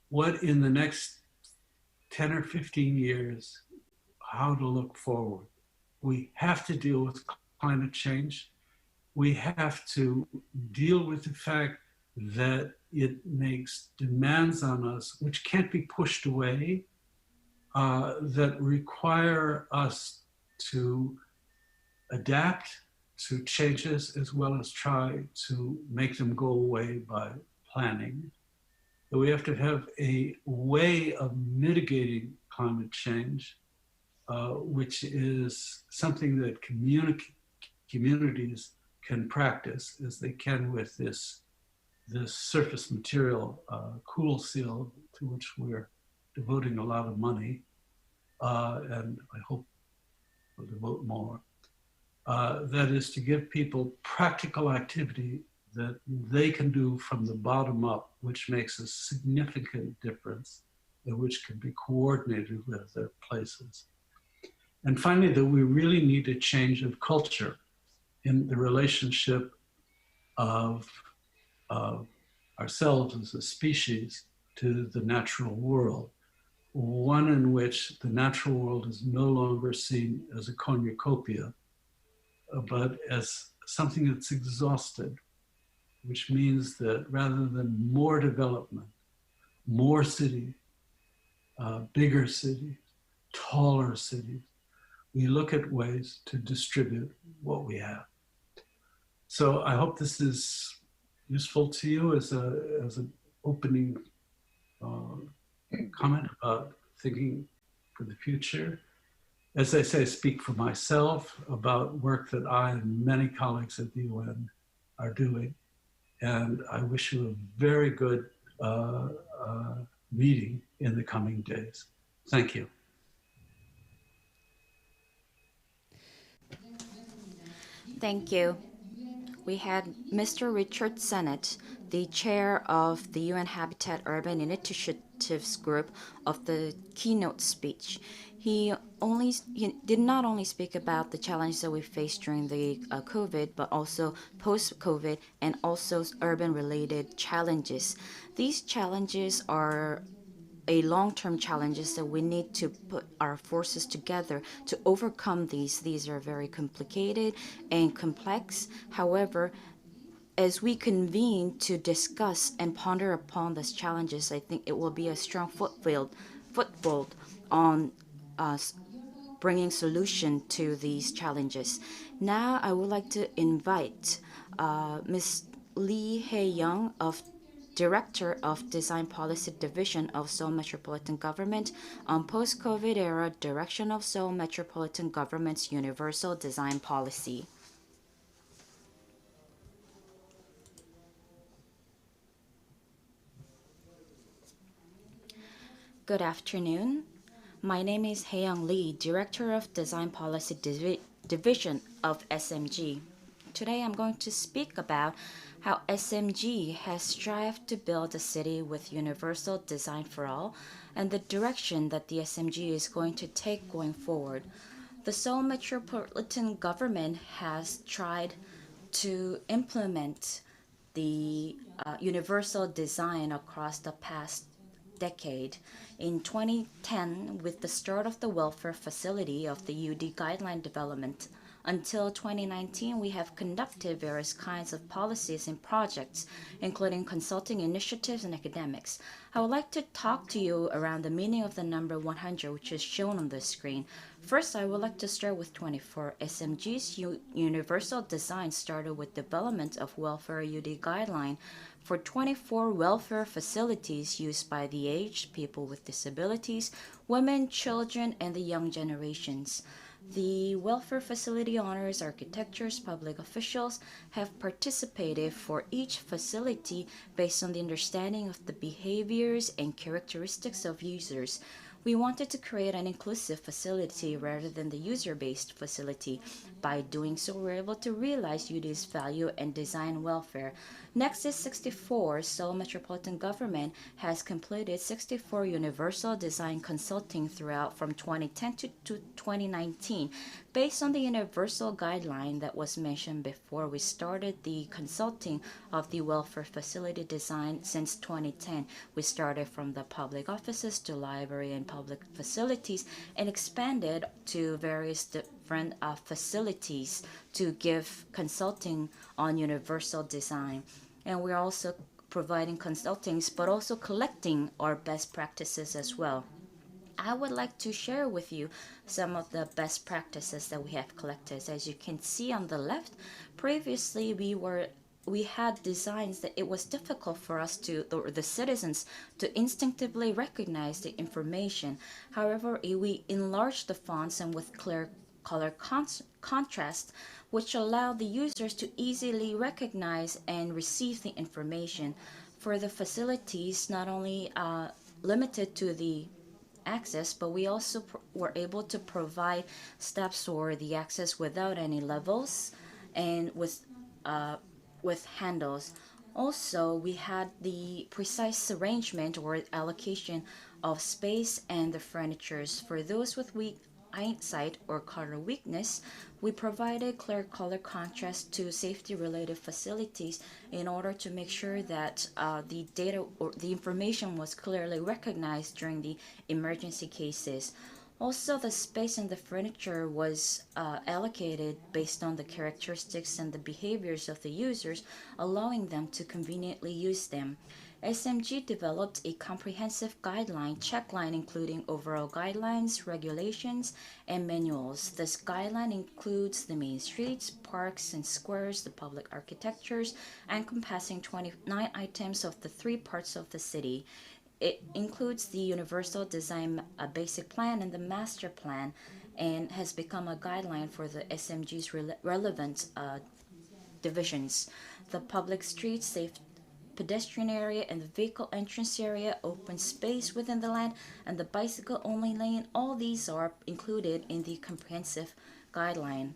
What in the next 10 or 15 years, how to look forward. We have to deal with climate change. We have to deal with the fact that it makes demands on us which can't be pushed away, that require us to adapt to changes as well as try to make them go away by planning. That we have to have a way of mitigating climate change, which is something that communities can practice as they can with this surface material, cool seal, to which we're devoting a lot of money, and I hope we'll devote more. That is to give people practical activity that they can do from the bottom up, which makes a significant difference and which can be coordinated with their places. And finally, that we really need a change of culture in the relationship of ourselves as a species to the natural world. One in which the natural world is no longer seen as a cornucopia, but as something that's exhausted, which means that rather than more development, more cities, bigger cities, taller cities, we look at ways to distribute what we have. So I hope this is useful to you as an opening comment about thinking for the future. As I say, speak for myself about work that I and many colleagues at the UN are doing. And I wish you a very good meeting in the coming days. Thank you. Thank you. We had Mr. Richard Sennett, the chair of the UN Habitat Urban Initiatives Group, of the keynote speech. He did not only speak about the challenges that we faced during the COVID, but also post-COVID and also urban-related challenges. These challenges are a long-term challenges that we need to put our forces together to overcome these. These are very complicated and complex. However, as we convene to discuss and ponder upon these challenges, I think it will be a strong foothold on bringing solution to these challenges. Now, I would like to invite Ms. Lee Hae-young, Director of Design Policy Division of Seoul Metropolitan Government, on post-COVID era direction of Seoul Metropolitan Government's Universal Design Policy. Good afternoon. My name is Hae-young Lee, Director of Design Policy Division of SMG. Today I'm going to speak about how SMG has strived to build a city with universal design for all and the direction that the SMG is going to take going forward. The Seoul Metropolitan Government has tried to implement the universal design across the past decade. In 2010, with the start of the welfare facility of the UD guideline development, until 2019, we have conducted various kinds of policies and projects, including consulting initiatives and academics. I would like to talk to you around the meaning of the number 100, which is shown on the screen. First, I would like to start with 24. SMG's universal design started with development of welfare UD guideline for 24 welfare facilities used by the aged, people with disabilities, women, children, and the young generations. The welfare facility owners, architects, public officials have participated for each facility based on the understanding of the behaviors and characteristics of users. We wanted to create an inclusive facility rather than the user-based facility. By doing so, we're able to realize UD's value and design welfare. Next is 64. Seoul Metropolitan Government has completed 64 universal design consulting throughout from 2010 to 2019. Based on the universal guideline that was mentioned before, we started the consulting of the welfare facility design since 2010. We started from the public offices to library and public facilities and expanded to various different facilities to give consulting on universal design. And we're also providing consultings, but also collecting our best practices as well. I would like to share with you some of the best practices that we have collected. As you can see on the left, previously we had designs that it was difficult for us the citizens to instinctively recognize the information. However, we enlarged the fonts and with clear color contrast, which allowed the users to easily recognize and receive the information. For the facilities, not only limited to the access, but we also were able to provide steps or the access without any levels and with handles. Also, we had the precise arrangement or allocation of space and the furnitures. For those with weak eyesight or color weakness, we provided clear color contrast to safety-related facilities in order to make sure that the data or the information was clearly recognized during the emergency cases. Also, the space and the furniture was allocated based on the characteristics and the behaviors of the users, allowing them to conveniently use them. SMG developed a comprehensive guideline checkline including overall guidelines, regulations, and manuals. This guideline includes the main streets, parks, and squares, the public architectures, encompassing 29 items of the 3 parts of the city. It includes the Universal Design Basic Plan and the Master Plan, and has become a guideline for the SMG's relevant divisions. The public streets, safe pedestrian area and the vehicle entrance area, open space within the land, and the bicycle only lane, all these are included in the comprehensive guideline.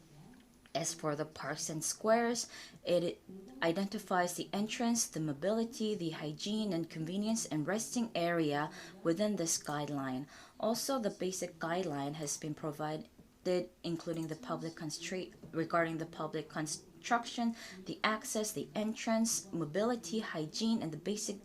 As for the parks and squares, it identifies the entrance, the mobility, the hygiene and convenience and resting area within this guideline. Also, the basic guideline has been provided including the public constraint regarding the public construction, the access, the entrance, mobility, hygiene, and the basic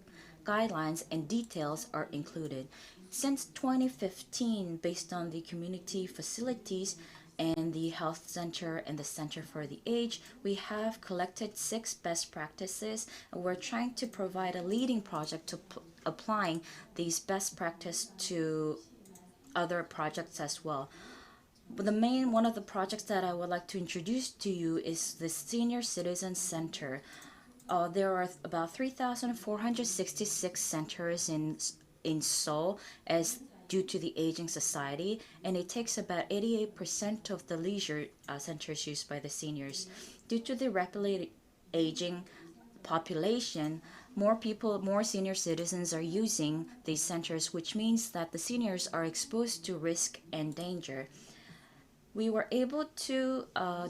guidelines and details are included. Since 2015, based on the community facilities and the health center and the center for the aged, we have collected 6 best practices, and we're trying to provide a leading project to applying these best practice to other projects as well. But one of the projects that I would like to introduce to you is the Senior Citizen Center. There are about 3,466 centers in Seoul as due to the aging society, and it takes about 88% of the leisure centers used by the seniors. Due to the rapidly aging population, more senior citizens are using these centers, which means that the seniors are exposed to risk and danger. We were able to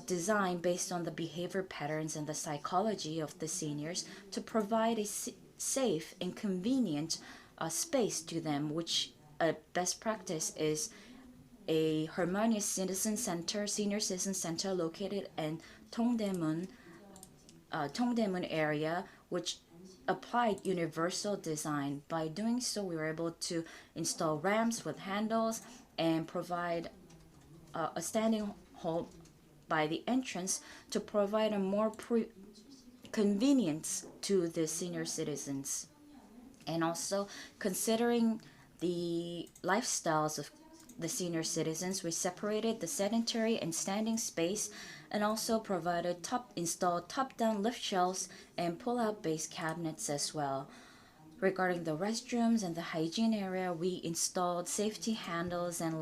design based on the behavior patterns and the psychology of the seniors to provide a safe and convenient space to them, which a best practice is a harmonious citizen center, senior citizen center located in Dongdaemun area, which applied universal design. By doing so, we were able to install ramps with handles and provide a standing hall by the entrance to provide a more convenience to the senior citizens. And also considering the lifestyles of the senior citizens, we separated the sedentary and standing space and also installed top-down lift shelves and pull-out base cabinets as well. Regarding the restrooms and the hygiene area, we installed safety handles and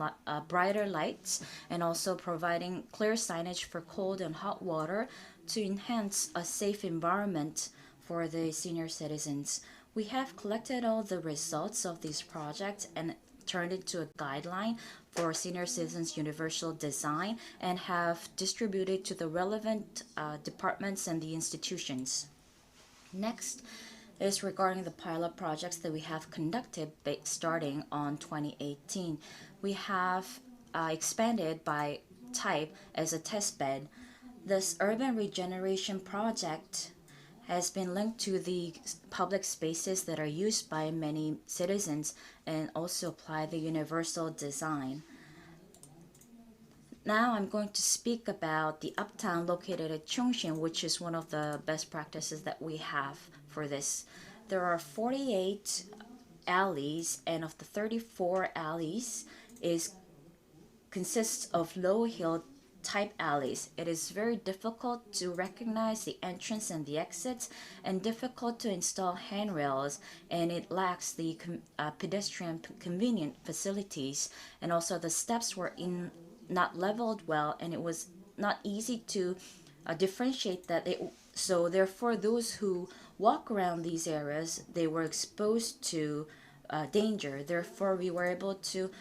brighter lights, and also providing clear signage for cold and hot water to enhance a safe environment for the senior citizens. We have collected all the results of these projects and turned into a guideline for senior citizens universal design and have distributed to the relevant departments and the institutions. Next is regarding the pilot projects that we have conducted starting on 2018. We have expanded by type as a test bed. This urban regeneration project has been linked to the public spaces that are used by many citizens and also apply the universal design. Now I'm going to speak about the uptown located at Chungshin, which is one of the best practices that we have for this. There are 48 alleys, and of the 34 alleys consists of low hill type alleys. It is very difficult to recognize the entrance and the exits and difficult to install handrails, and it lacks the pedestrian convenient facilities, and also the steps were not leveled well, and it was not easy to differentiate that. So therefore, those who walk around these areas, they were exposed to danger. Therefore, we were able to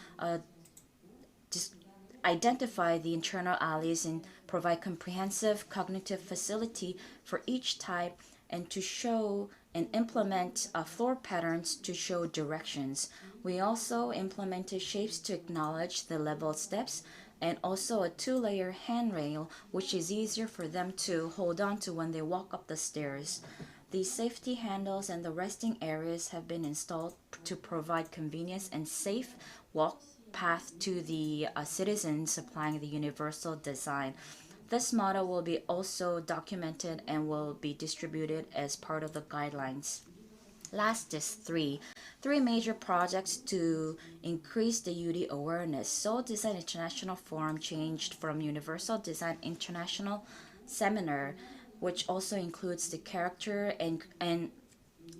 identify the internal alleys and provide comprehensive cognitive facility for each type, and to show and implement floor patterns to show directions. We also implemented shapes to acknowledge the level steps, and also a 2-layer handrail, which is easier for them to hold on to when they walk up the stairs. The safety handles and the resting areas have been installed to provide convenience and safe walk path to the citizens applying the universal design. This model will be also documented and will be distributed as part of the guidelines. Last is three major projects to increase the UD awareness. Seoul Design International Forum changed from Universal Design International Seminar, which also includes the character and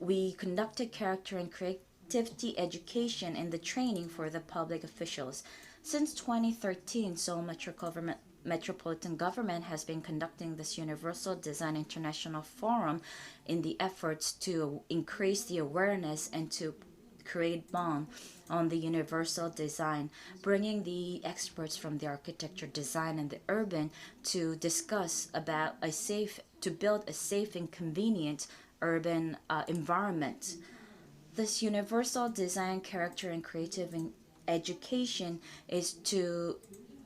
we conducted character and creativity education and the training for the public officials. Since 2013, Seoul Metropolitan Government has been conducting this Universal Design International Forum in the efforts to increase the awareness and to create bond on the universal design, bringing the experts from the architecture, design, and the urban to discuss about to build a safe and convenient urban environment. This universal design, character, and creative education is to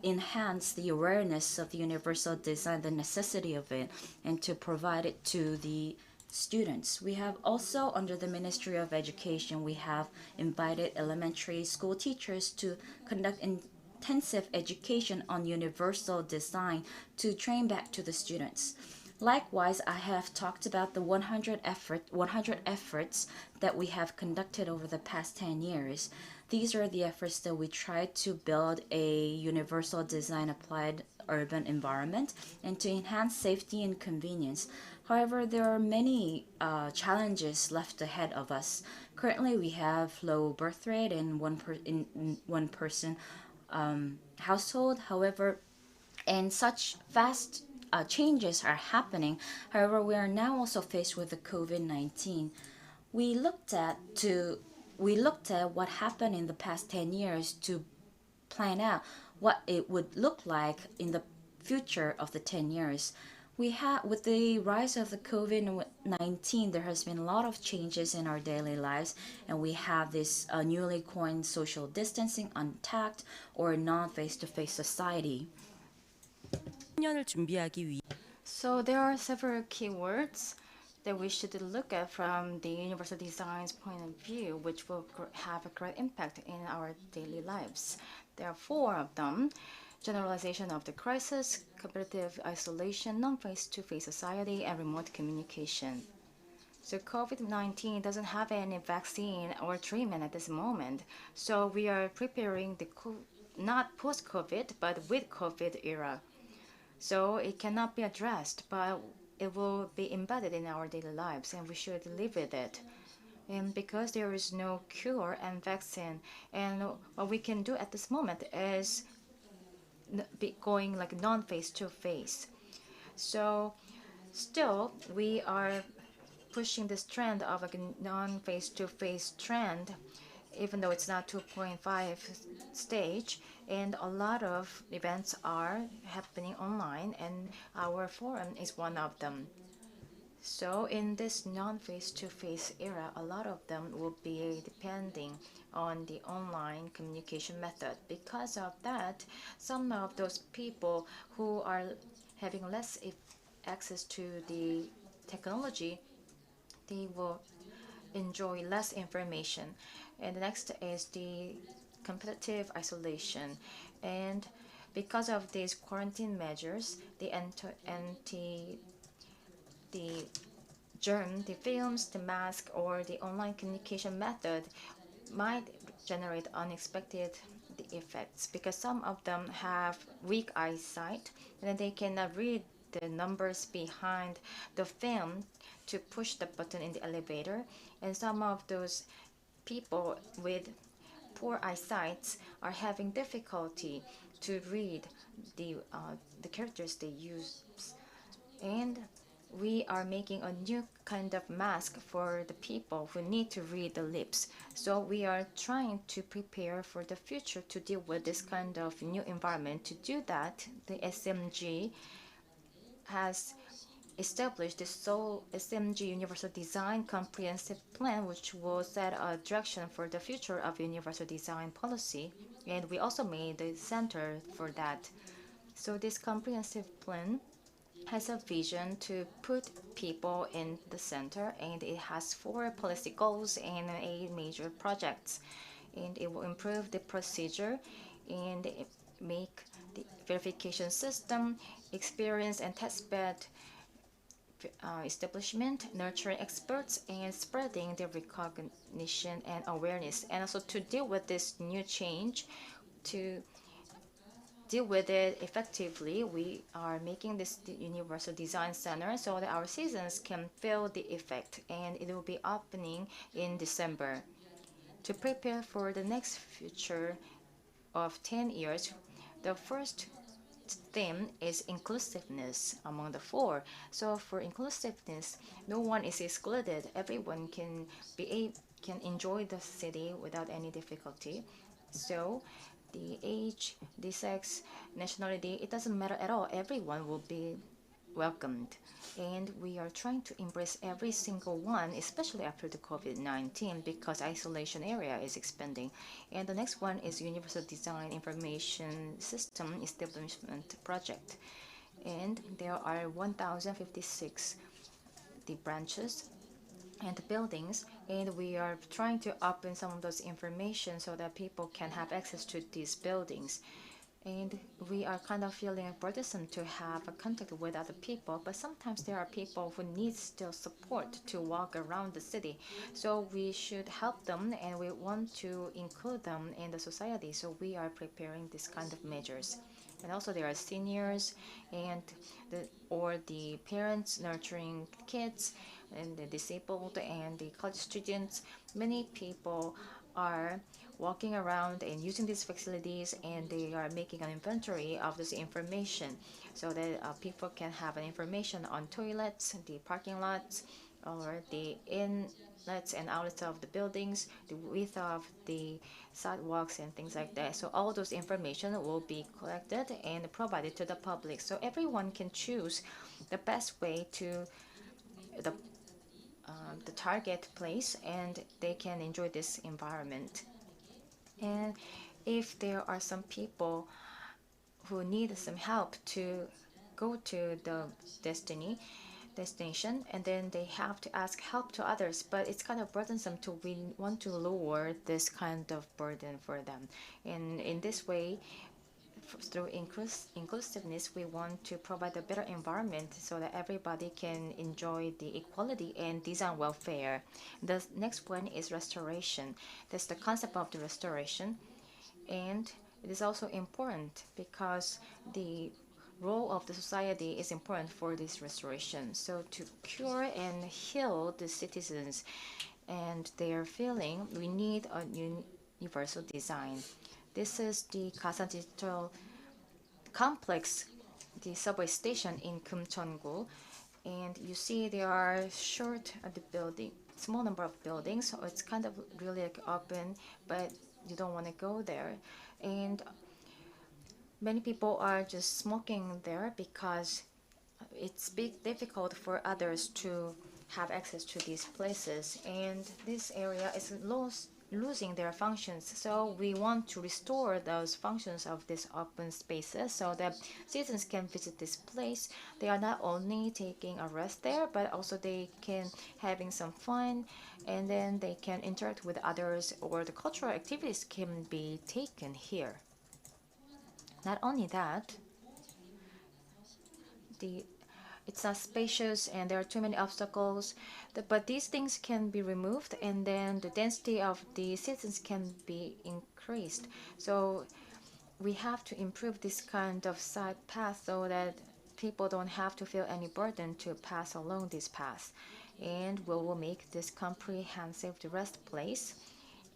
enhance the awareness of the universal design, the necessity of it, and to provide it to the students. We have also, under the Ministry of Education, we have invited elementary school teachers to conduct intensive education on universal design to train back to the students. Likewise, I have talked about the 100 efforts that we have conducted over the past 10 years. These are the efforts that we tried to build a universal design applied urban environment and to enhance safety and convenience. However, there are many challenges left ahead of us. Currently, we have low birth rate in one person household. However, and such fast changes are happening. However, we are now also faced with the COVID-19. We looked at what happened in the past 10 years to plan out what it would look like in the future of the 10 years. With the rise of the COVID-19, there has been a lot of changes in our daily lives, and we have this newly coined social distancing, untact, or non-face-to-face society. 년을 준비하기 위해 So there are several keywords that we should look at from the universal design's point of view, which will have a great impact in our daily lives. There are four of them: generalization of the crisis, competitive isolation, non-face-to-face society, and remote communication. So COVID-19 doesn't have any vaccine or treatment at this moment. So we are preparing not post-COVID, but with COVID era. So it cannot be addressed, but it will be embedded in our daily lives, and we should live with it. And because there is no cure and vaccine, and what we can do at this moment is be going like non-face-to-face. So still, we are pushing this trend of like a non-face-to-face trend, even though it's not 2.5 stage, and a lot of events are happening online, and our forum is one of them. So in this non-face-to-face era, a lot of them will be depending on the online communication method. Because of that, some of those people who are having less access to the technology, they will enjoy less information. And the next is the competitive isolation. And because of these quarantine measures, the germ, the films, the mask, or the online communication method might generate unexpected effects, because some of them have weak eyesight and they cannot read the numbers behind the film to push the button in the elevator, and some of those people with poor eyesight are having difficulty to read the characters they use. And we are making a new kind of mask for the people who need to read the lips. So we are trying to prepare for the future to deal with this kind of new environment. To do that, the SMG has established the Seoul SMG Universal Design Comprehensive Plan, which will set a direction for the future of universal design policy. And we also made the center for that. So this comprehensive plan has a vision to put people in the center, and it has 4 policy goals and 8 major projects. And it will improve the procedure and make the verification system, experience and testbed establishment, nurturing experts, and spreading the recognition and awareness. And also to deal with this new change, to deal with it effectively, we are making this Universal Design Center so that our citizens can feel the effect, and it will be opening in December. To prepare for the next future of 10 years, the first theme is inclusiveness among the 4. So for inclusiveness, no one is excluded. Everyone can enjoy the city without any difficulty. So the age, the sex, nationality, it doesn't matter at all. Everyone will be welcomed. And we are trying to embrace every single one, especially after the COVID-19, because isolation area is expanding. And the next one is Universal Design Information System Establishment Project. And there are 1,056 the branches and the buildings, and we are trying to open some of those information so that people can have access to these buildings. And we are kind of feeling burdensome to have a contact with other people, but sometimes there are people who need still support to walk around the city. So we should help them, and we want to include them in the society. So we are preparing this kind of measures. And also there are seniors and the parents nurturing kids, and the disabled and the college students. Many people are walking around and using these facilities, and they are making an inventory of this information so that people can have an information on toilets, the parking lots, or the inlets and outlets of the buildings, the width of the sidewalks and things like that. So all those information will be collected and provided to the public. So everyone can choose the best way to the the target place, and they can enjoy this environment. And if there are some people who need some help to go to the destination, and then they have to ask help to others, but it's kind of burdensome, to we want to lower this kind of burden for them. And in this way, through inclusiveness, we want to provide a better environment so that everybody can enjoy the equality and design welfare. The next one is restoration. That's the concept of the restoration. And it is also important because the role of the society is important for this restoration. So to cure and heal the citizens and their feeling, we need a universal design. This is the Kasan Digital Complex, the subway station in Kumcheongu, and you see there are short at the building, small number of buildings, so it's kind of really like open, but you don't want to go there. And many people are just smoking there because it's difficult for others to have access to these places, and this area is losing their functions. So we want to restore those functions of these open spaces so that citizens can visit this place. They are not only taking a rest there, but also they can having some fun, and then they can interact with others, or the cultural activities can be taken here. Not only that, it's not spacious and there are too many obstacles, but these things can be removed, and then the density of the citizens can be increased. So we have to improve this kind of side path so that people don't have to feel any burden to pass along this path. And we will make this comprehensive rest place.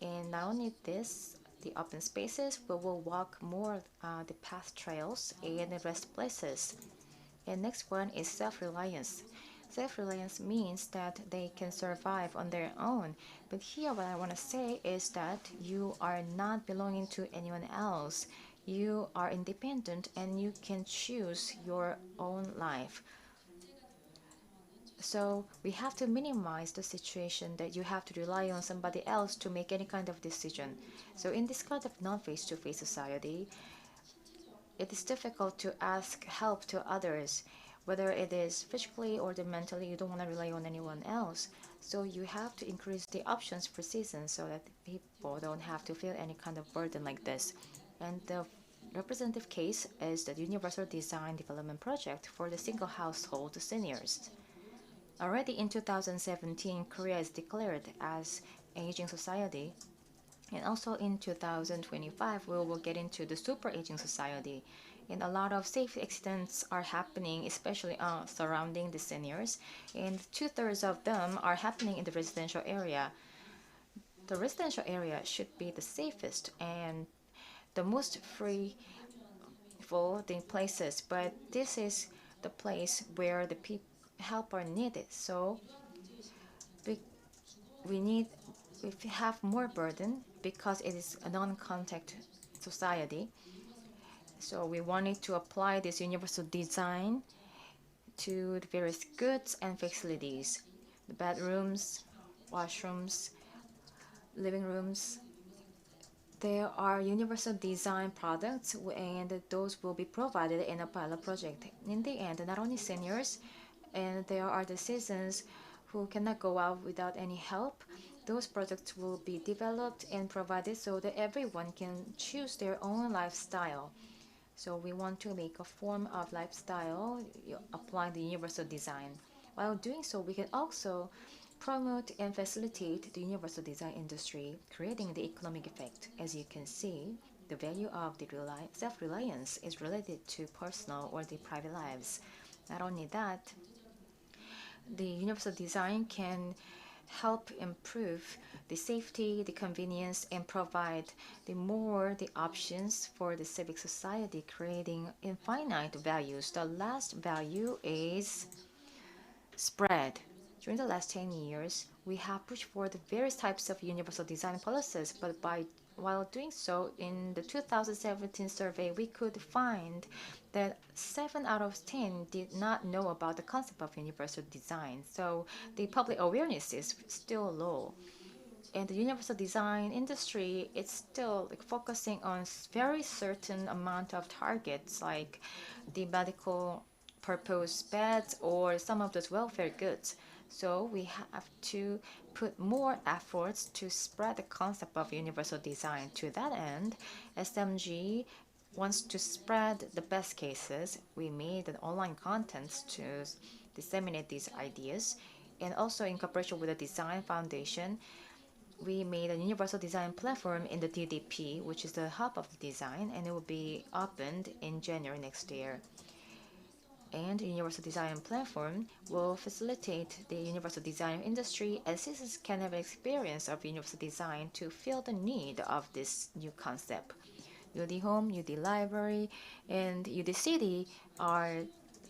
And not only this, the open spaces, we will walk more the path trails and the rest places. And next one is self-reliance. Self-reliance means that they can survive on their own. But here what I want to say is that you are not belonging to anyone else. You are independent and you can choose your own life. So we have to minimize the situation that you have to rely on somebody else to make any kind of decision. So in this kind of non-face-to-face society, it is difficult to ask help to others, whether it is physically or mentally. You don't want to rely on anyone else. So you have to increase the options for citizens so that people don't have to feel any kind of burden like this. And the representative case is the Universal Design Development Project for the single household seniors. Already in 2017, Korea is declared as an aging society. And also in 2025, we will get into the super aging society. And a lot of safety accidents are happening, especially surrounding the seniors. And 2/3 of them are happening in the residential area. The residential area should be the safest and the most free for the places. But this is the place where the help are needed. So we have more burden because it is a non-contact society. So we wanted to apply this universal design to the various goods and facilities, the bedrooms, washrooms, living rooms. There are universal design products, and those will be provided in a pilot project. In the end, not only seniors, and there are the citizens who cannot go out without any help. Those products will be developed and provided so that everyone can choose their own lifestyle. So we want to make a form of lifestyle applying the universal design. While doing so, we can also promote and facilitate the universal design industry, creating the economic effect. As you can see, the value of the self-reliance is related to personal or the private lives. Not only that, the universal design can help improve the safety, the convenience, and provide the options for the civic society, creating infinite values. The last value is spread. During the last 10 years, we have pushed for the various types of universal design policies, but while doing so, in the 2017 survey, we could find that 7 out of 10 did not know about the concept of universal design. So the public awareness is still low. And the universal design industry, it's still focusing on very certain amount of targets, like the medical purpose beds or some of those welfare goods. So we have to put more efforts to spread the concept of universal design. To that end, SMG wants to spread the best cases. We made an online contents to disseminate these ideas. And also in cooperation with the Design Foundation, we made a universal design platform in the DDP, which is the hub of the design, and it will be opened in January next year. And the universal design platform will facilitate the universal design industry as citizens can have an experience of universal design to feel the need of this new concept. UD Home, UD Library, and UD City are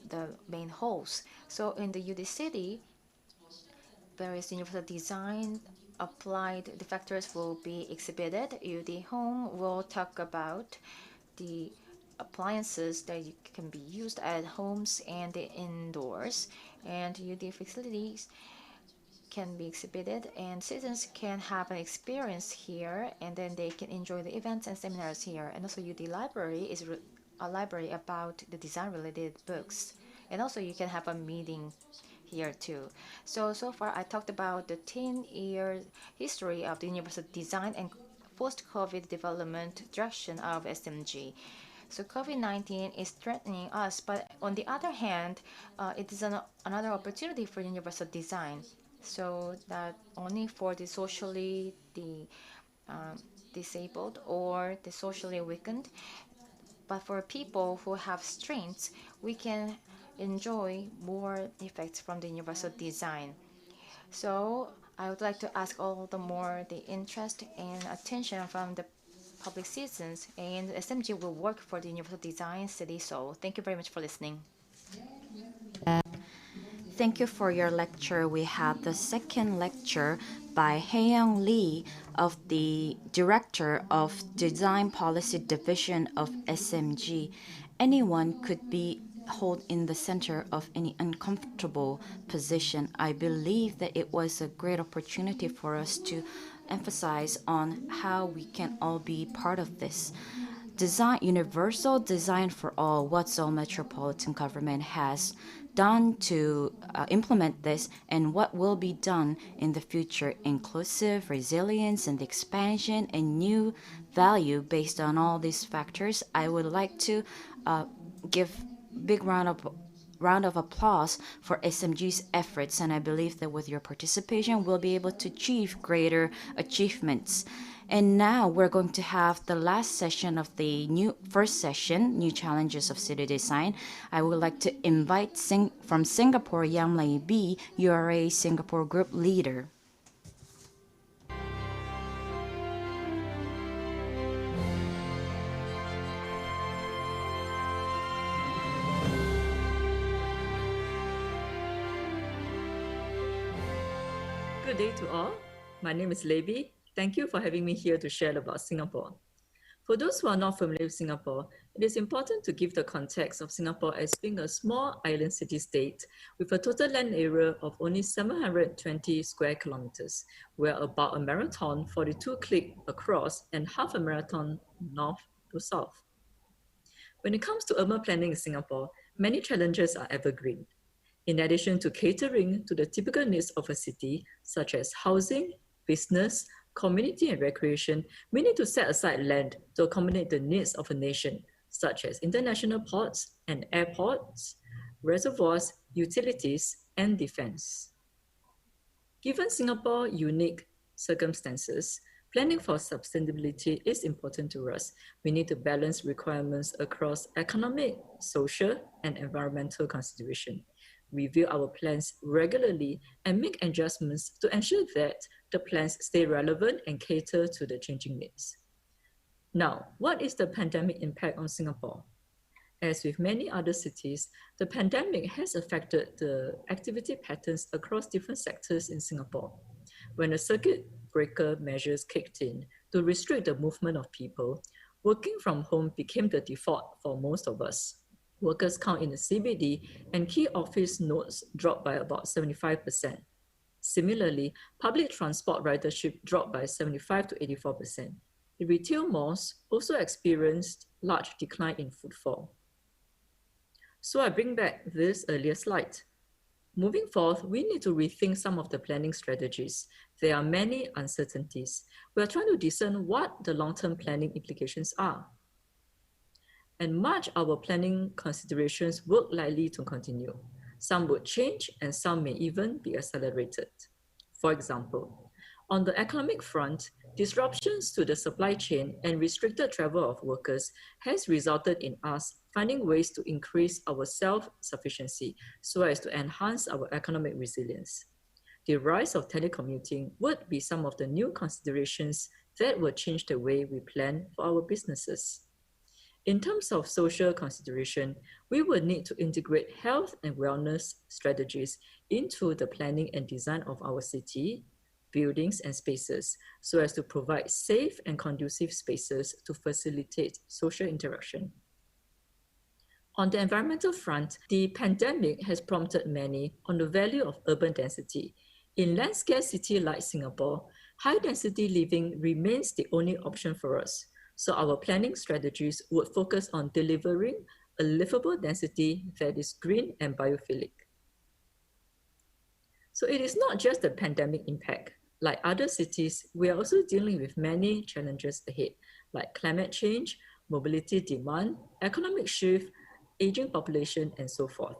the main hosts. So in the UD City, various universal design applied the factors will be exhibited. UD Home will talk about the appliances that can be used at homes and indoors, and UD facilities can be exhibited, and citizens can have an experience here, and then they can enjoy the events and seminars here. And also UD Library is a library about the design related books, and also you can have a meeting here too. So far I talked about the 10-year history of the universal design and post-COVID development direction of SMG. So COVID-19 is threatening us, but on the other hand, it is another opportunity for universal design. So that only for the socially disabled or the socially weakened, but for people who have strengths, we can enjoy more effects from the universal design. So I would like to ask all the more the interest and attention from the public citizens, and SMG will work for the universal design city Seoul. Thank you very much for listening. Thank you for your lecture. We have the second lecture by Hae-young Lee, of the Director of Design Policy Division of SMG. Anyone could be hold in the center of any uncomfortable position. I believe that it was a great opportunity for us to emphasize on how we can all be part of this. Design, universal design for all, what Seoul Metropolitan Government has done to implement this, and what will be done in the future: inclusive, resilience, and expansion, and new value based on all these factors. I would like to give big round of applause for SMG's efforts, and I believe that with your participation, we'll be able to achieve greater achievements. And now we're going to have the last session of the first session, New Challenges of City Design. I would like to invite from Singapore, Yamlei B, URA Singapore Group Leader. Good day to all. My name is Levi. Thank you for having me here to share about Singapore. For those who are not familiar with Singapore, it is important to give the context of Singapore as being a small island city-state with a total land area of only 720 square kilometers, where about a marathon 42 click across and half a marathon north to south. When it comes to urban planning in Singapore, many challenges are evergreen. In addition to catering to the typical needs of a city, such as housing, business, community, and recreation, we need to set aside land to accommodate the needs of a nation, such as international ports and airports, reservoirs, utilities, and defense. Given Singapore's unique circumstances, planning for sustainability is important to us. We need to balance requirements across economic, social, and environmental consideration. Review our plans regularly and make adjustments to ensure that the plans stay relevant and cater to the changing needs. Now, what is the pandemic impact on Singapore? As with many other cities, the pandemic has affected the activity patterns across different sectors in Singapore. When the circuit breaker measures kicked in to restrict the movement of people, working from home became the default for most of us. Workers count in the CBD and key office nodes dropped by about 75%. Similarly, public transport ridership dropped by 75 to 84%. The retail malls also experienced large decline in footfall. So I bring back this earlier slide. Moving forth, we need to rethink some of the planning strategies. There are many uncertainties. We are trying to discern what the long-term planning implications are. And much our planning considerations will likely to continue. Some would change and some may even be accelerated. For example, on the economic front, disruptions to the supply chain and restricted travel of workers has resulted in us finding ways to increase our self-sufficiency so as to enhance our economic resilience. The rise of telecommuting would be some of the new considerations that will change the way we plan for our businesses. In terms of social consideration, we will need to integrate health and wellness strategies into the planning and design of our city, buildings, and spaces so as to provide safe and conducive spaces to facilitate social interaction. On the environmental front, the pandemic has prompted many on the value of urban density. In land-scarce city like Singapore, high-density living remains the only option for us. So our planning strategies would focus on delivering a livable density that is green and biophilic. So it is not just the pandemic impact. Like other cities, we are also dealing with many challenges ahead, like climate change, mobility demand, economic shift, aging population, and so forth.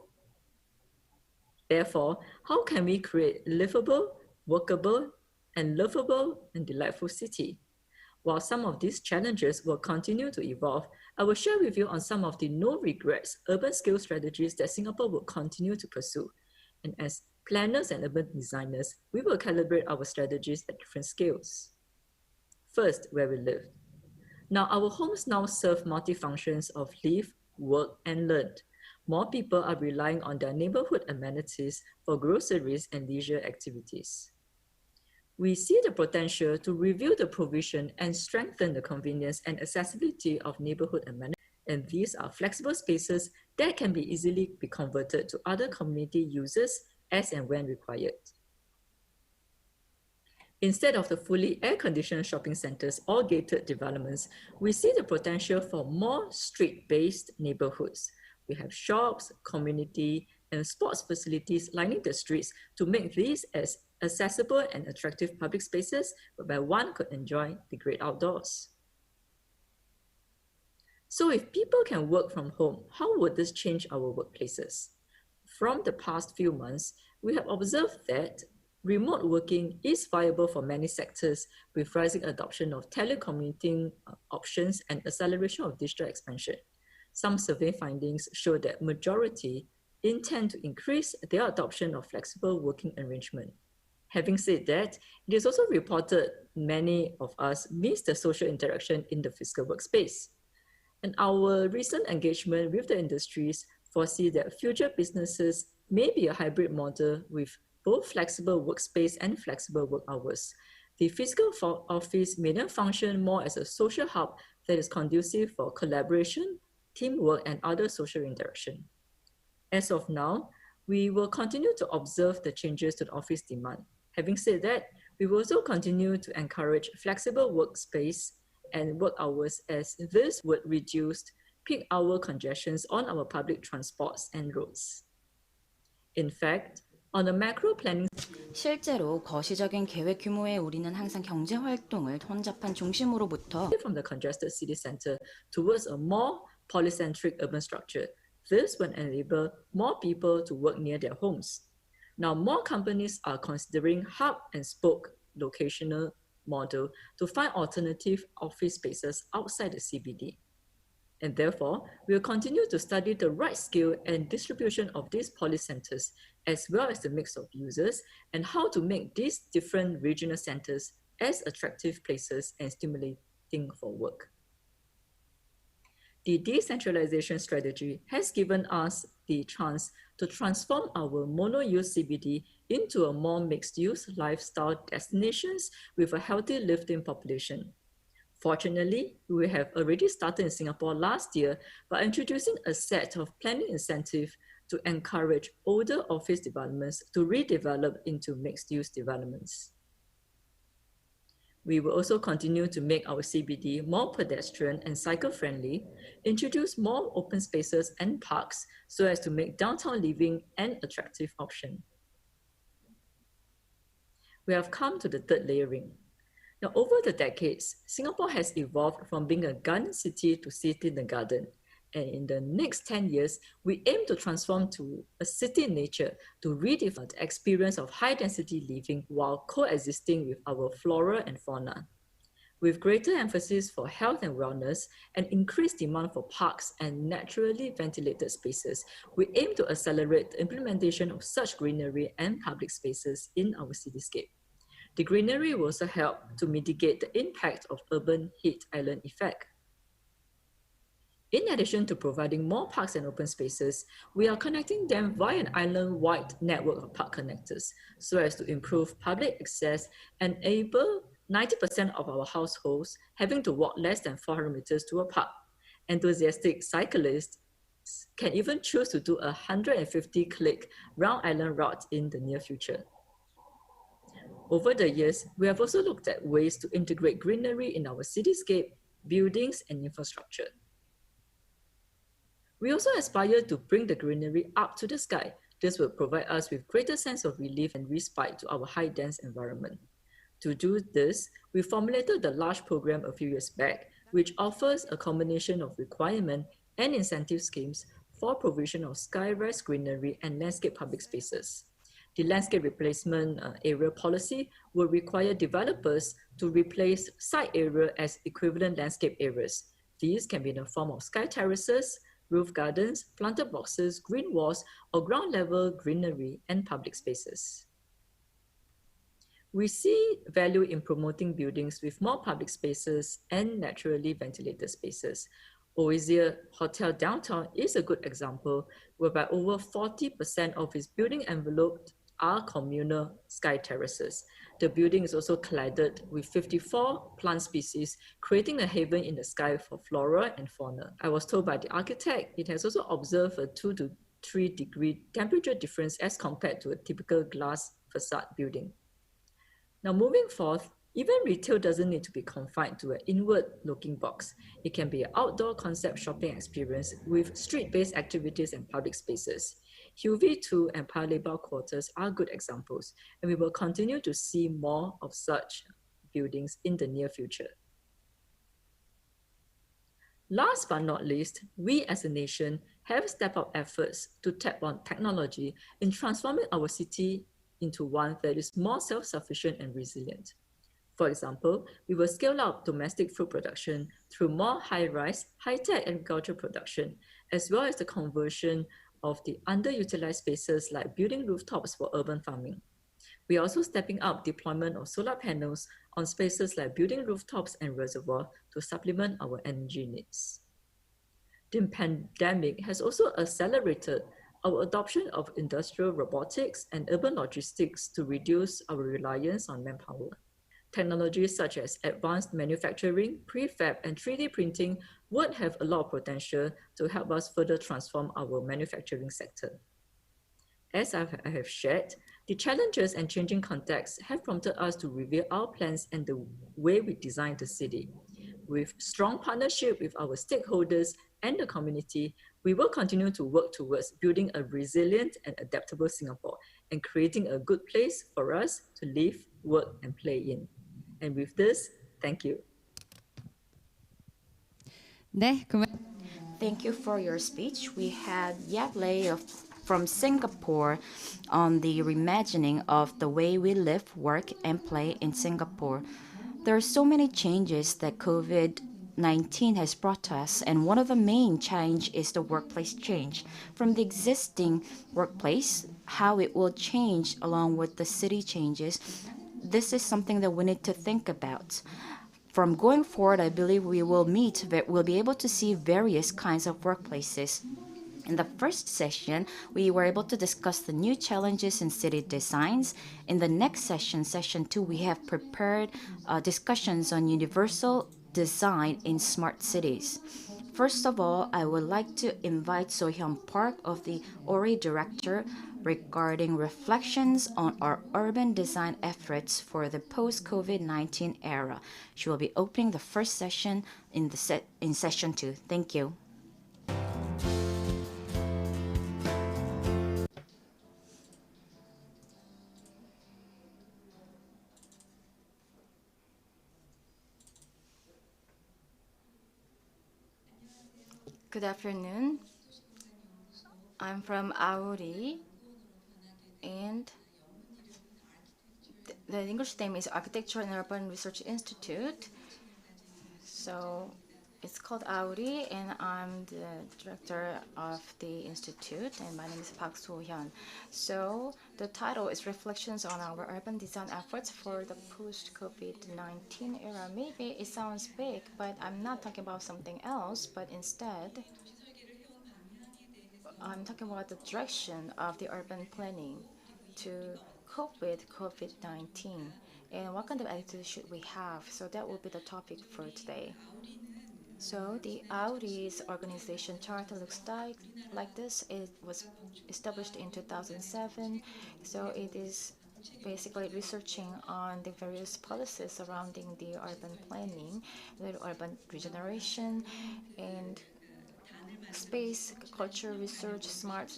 Therefore, how can we create livable, workable, and lovable and delightful city? While some of these challenges will continue to evolve, I will share with you on some of the no regrets urban scale strategies that Singapore will continue to pursue. And as planners and urban designers, we will calibrate our strategies at different scales. First, where we live. Now, our homes now serve multifunctions of live, work, and learn. More people are relying on their neighborhood amenities for groceries and leisure activities. We see the potential to review the provision and strengthen the convenience and accessibility of neighborhood amenities. And these are flexible spaces that can be easily be converted to other community uses as and when required. Instead of the fully air-conditioned shopping centers or gated developments, we see the potential for more street-based neighborhoods. We have shops, community, and sports facilities lining the streets to make these as accessible and attractive public spaces whereby one could enjoy the great outdoors. So if people can work from home, how would this change our workplaces? From the past few months, we have observed that remote working is viable for many sectors with rising adoption of telecommuting options and acceleration of digital expansion. Some survey findings show that majority intend to increase their adoption of flexible working arrangement. Having said that, it is also reported many of us miss the social interaction in the physical workspace. And our recent engagement with the industries foresee that future businesses may be a hybrid model with both flexible workspace and flexible work hours. The physical office may then function more as a social hub that is conducive for collaboration, teamwork, and other social interaction. As of now, we will continue to observe the changes to the office demand. Having said that, we will also continue to encourage flexible workspace and work hours as this would reduce peak hour congestions on our public transports and roads. In fact, on a macro planning 실제로 거시적인 계획 규모에 우리는 항상 경제 활동을 혼잡한 중심으로부터 from the congested city center towards a more polycentric urban structure. This will enable more people to work near their homes. Now, more companies are considering hub and spoke locational model to find alternative office spaces outside the CBD. And therefore, we will continue to study the right scale and distribution of these polycenters, as well as the mix of users and how to make these different regional centers as attractive places and stimulating for work. The decentralization strategy has given us the chance to transform our mono-use CBD into a more mixed-use lifestyle destinations with a healthy lived-in population. Fortunately, we have already started in Singapore last year by introducing a set of planning incentives to encourage older office developments to redevelop into mixed-use developments. We will also continue to make our CBD more pedestrian and cycle-friendly, introduce more open spaces and parks so as to make downtown living an attractive option. We have come to the third layering. Now, over the decades, Singapore has evolved from being a garden city to city in the garden. And in the next 10 years, we aim to transform to a city in nature to redefine the experience of high-density living while coexisting with our flora and fauna. With greater emphasis for health and wellness and increased demand for parks and naturally ventilated spaces, we aim to accelerate the implementation of such greenery and public spaces in our cityscape. The greenery will also help to mitigate the impact of urban heat island effect. In addition to providing more parks and open spaces, we are connecting them via an island-wide network of park connectors so as to improve public access and enable 90% of our households having to walk less than 400 meters to a park. Enthusiastic cyclists can even choose to do a 150-click round island route in the near future. Over the years, we have also looked at ways to integrate greenery in our cityscape, buildings, and infrastructure. We also aspire to bring the greenery up to the sky. This will provide us with greater sense of relief and respite to our high-dense environment. To do this, we formulated the large program a few years back, which offers a combination of requirement and incentive schemes for provision of sky-rise greenery and landscape public spaces. The landscape replacement area policy will require developers to replace site area as equivalent landscape areas. These can be in the form of sky terraces, roof gardens, planted boxes, green walls, or ground level greenery and public spaces. We see value in promoting buildings with more public spaces and naturally ventilated spaces. Oasia Hotel Downtown is a good example, whereby over 40% of its building envelope are communal sky terraces. The building is also cladded with 54 plant species, creating a haven in the sky for flora and fauna. I was told by the architect, it has also observed a 2 to 3 degree temperature difference as compared to a typical glass facade building. Now, moving forth, even retail doesn't need to be confined to an inward-looking box. It can be an outdoor concept shopping experience with street-based activities and public spaces. Huvie 2 and Paya Lebar quarters are good examples, and we will continue to see more of such buildings in the near future. Last but not least, we as a nation have stepped up efforts to tap on technology in transforming our city into one that is more self-sufficient and resilient. For example, we will scale up domestic food production through more high-rise, high-tech agriculture production, as well as the conversion of the underutilized spaces like building rooftops for urban farming. We are also stepping up deployment of solar panels on spaces like building rooftops and reservoir to supplement our energy needs. The pandemic has also accelerated our adoption of industrial robotics and urban logistics to reduce our reliance on manpower. Technologies such as advanced manufacturing, prefab, and 3D printing would have a lot of potential to help us further transform our manufacturing sector. As I have shared, the challenges and changing contexts have prompted us to review our plans and the way we design the city. With strong partnership with our stakeholders and the community, we will continue to work towards building a resilient and adaptable Singapore and creating a good place for us to live, work, and play in. And with this, thank you. 네, Thank you for your speech. We had Yap Lei from Singapore on the reimagining of the way we live, work, and play in Singapore. There are so many changes that COVID-19 has brought us, and one of the main change is the workplace change. From the existing workplace, how it will change along with the city changes, this is something that we need to think about. from going forward, I believe we'll be able to see various kinds of workplaces. In the first session, we were able to discuss the new challenges in city designs. In the next session, session 2, we have prepared discussions on universal design in smart cities. First of all, I would like to invite So-hyun Park of the ORI Director regarding reflections on our urban design efforts for the post-COVID-19 era. She will be opening the first session in session 2. Thank you. Good afternoon. I'm from Auri, and the English name is Architecture and Urban Research Institute. So it's called Auri, and I'm the director of the institute, and my name is Park So-hyun. So the title is Reflections on Our Urban Design Efforts for the Post-COVID-19 Era. Maybe it sounds big, but I'm not talking about something else, but instead I'm talking about the direction of the urban planning to cope with COVID-19 and what kind of attitude should we have. So that will be the topic for today. So the Audi's organization chart looks like this. It was established in 2007. So it is basically researching on the various policies surrounding the urban planning, the urban regeneration, and space, culture research, smart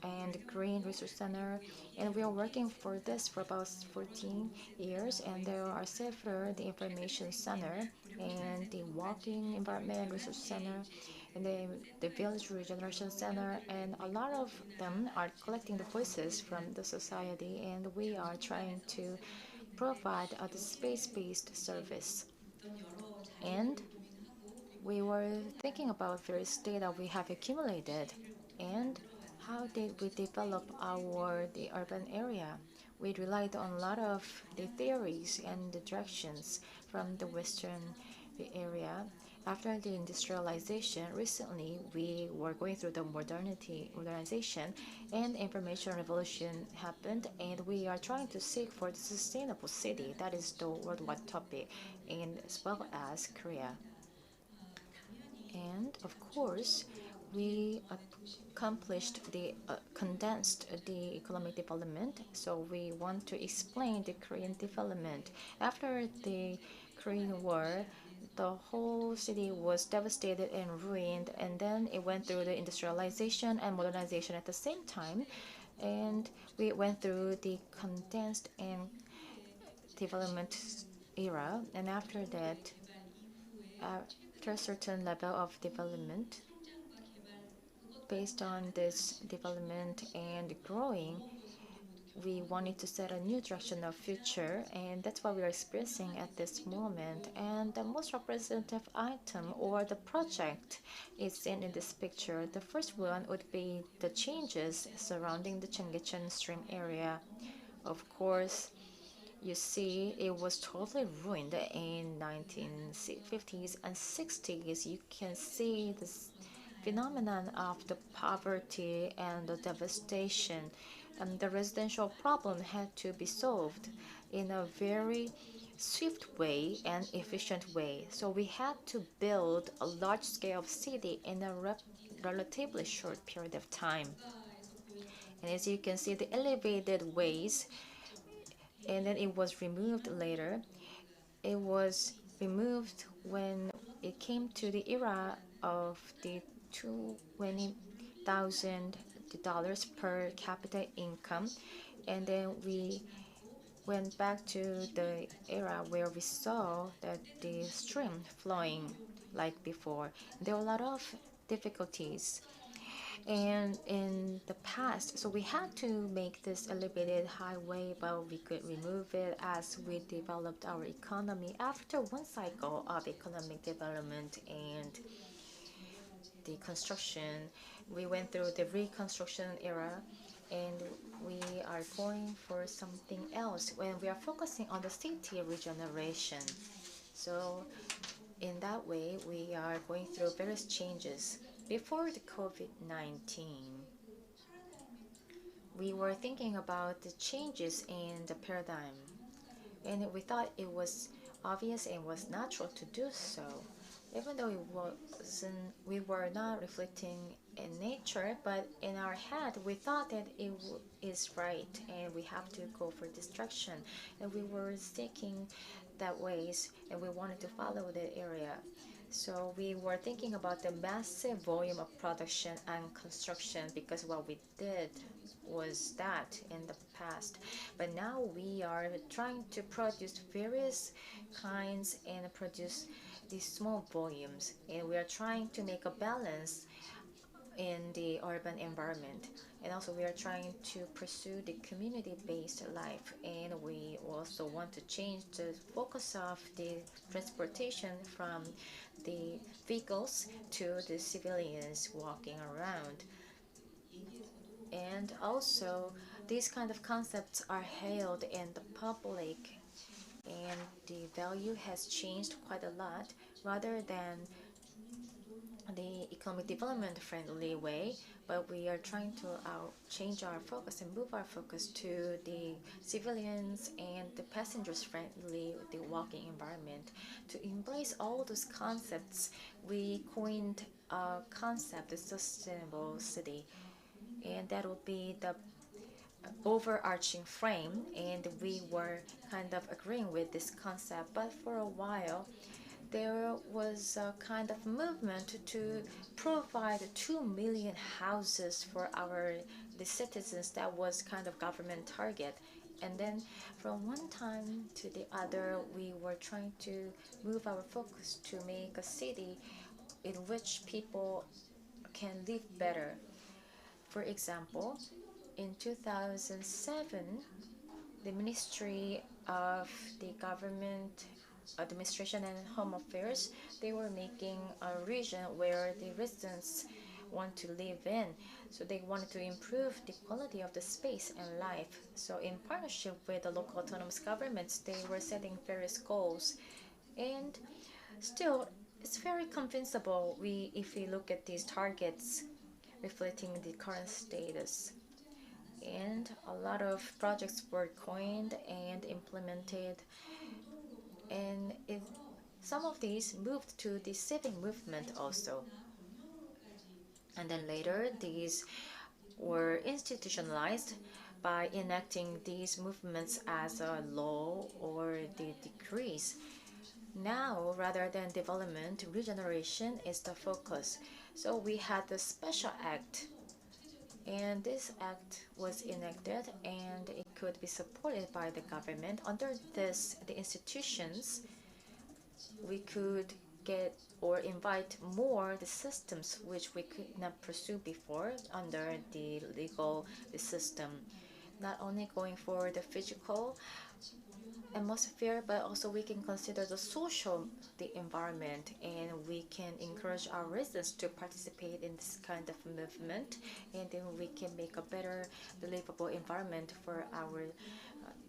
and green research center, and we are working for this for about 14 years. And there are several, the information center and the walking environment research center and the village regeneration center, and a lot of them are collecting the voices from the society, and we are trying to provide the space-based service. And we were thinking about various data we have accumulated and how did we develop the urban area. We relied on a lot of the theories and the directions from the Western area. After the industrialization, recently we were going through the modernization, and information revolution happened, and we are trying to seek for the sustainable city. That is the worldwide topic, and as well as Korea. And of course, we condensed the economic development. So we want to explain the Korean development. After the Korean War, the whole city was devastated and ruined, and then it went through the industrialization and modernization at the same time. And we went through the condensed and development era, and after that, after a certain level of development, based on this development and growing, we wanted to set a new direction of future, and that's what we are experiencing at this moment. And the most representative item or the project is seen in this picture. The first one would be the changes surrounding the Cheonggyecheon stream area. Of course, you see, it was totally ruined in 1950s and 60s. You can see this phenomenon of the poverty and the devastation. And the residential problem had to be solved in a very swift way and efficient way. So we had to build a large-scale city in a relatively short period of time. And as you can see, the elevated ways, and then it was removed later. It was removed when it came to the era of the $20,000 per capita income, and then we went back to the era where we saw that the stream flowing like before. There were a lot of difficulties and in the past, so we had to make this elevated highway, but we could remove it as we developed our economy. After one cycle of economic development and the construction, we went through the reconstruction era, and we are going for something else when we are focusing on the city regeneration. So in that way, we are going through various changes. Before the COVID-19, we were thinking about the changes in the paradigm, and we thought it was obvious and was natural to do so. Even though we were not reflecting in nature, but in our head, we thought that it is right, and we have to go for destruction. And we were seeking that ways, and we wanted to follow that area. So we were thinking about the massive volume of production and construction, because what we did was that in the past. But now we are trying to produce various kinds and produce these small volumes, and we are trying to make a balance in the urban environment. And also we are trying to pursue the community-based life, and we also want to change the focus of the transportation from the vehicles to the civilians walking around. And also these kind of concepts are hailed in the public, and the value has changed quite a lot. Rather than the economic development friendly way, but we are trying to change our focus and move our focus to the civilians and the passengers friendly, the walking environment. To embrace all those concepts, we coined a concept, the sustainable city, and that will be the overarching frame, and we were kind of agreeing with this concept. But for a while, there was a kind of movement to provide 2 million houses for the citizens. That was kind of government target. And then from one time to the other, we were trying to move our focus to make a city in which people can live better. For example, in 2007, the Ministry of the Government Administration and Home Affairs, they were making a region where the residents want to live in. So they wanted to improve the quality of the space and life. So in partnership with the local autonomous governments, they were setting various goals. And still, it's very convincible if we look at these targets reflecting the current status. And a lot of projects were coined and implemented, and some of these moved to the civic movement also. And then later, these were institutionalized by enacting these movements as a law or the decrees. Now, rather than development, regeneration is the focus. So we had the special act, and this act was enacted, and it could be supported by the government. Under this, the institutions, we could get or invite more the systems which we could not pursue before under the legal system. Not only going for the physical atmosphere, but also we can consider the social, the environment, and we can encourage our residents to participate in this kind of movement, and then we can make a better livable environment for our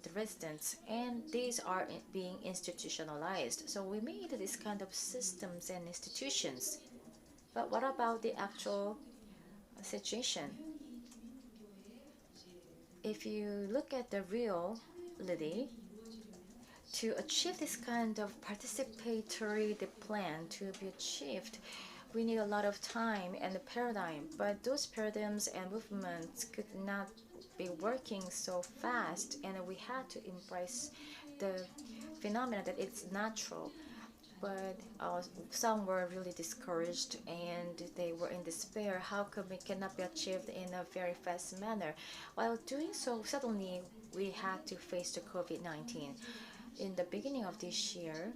the residents. And these are being institutionalized. So we made this kind of systems and institutions. But what about the actual situation? If you look at the reality, to achieve this kind of participatory plan to be achieved, we need a lot of time and a paradigm. But those paradigms and movements could not be working so fast, and we had to embrace the phenomena that it's natural. But some were really discouraged, and they were in despair. How come it cannot be achieved in a very fast manner? While doing so, suddenly we had to face the COVID-19. In the beginning of this year,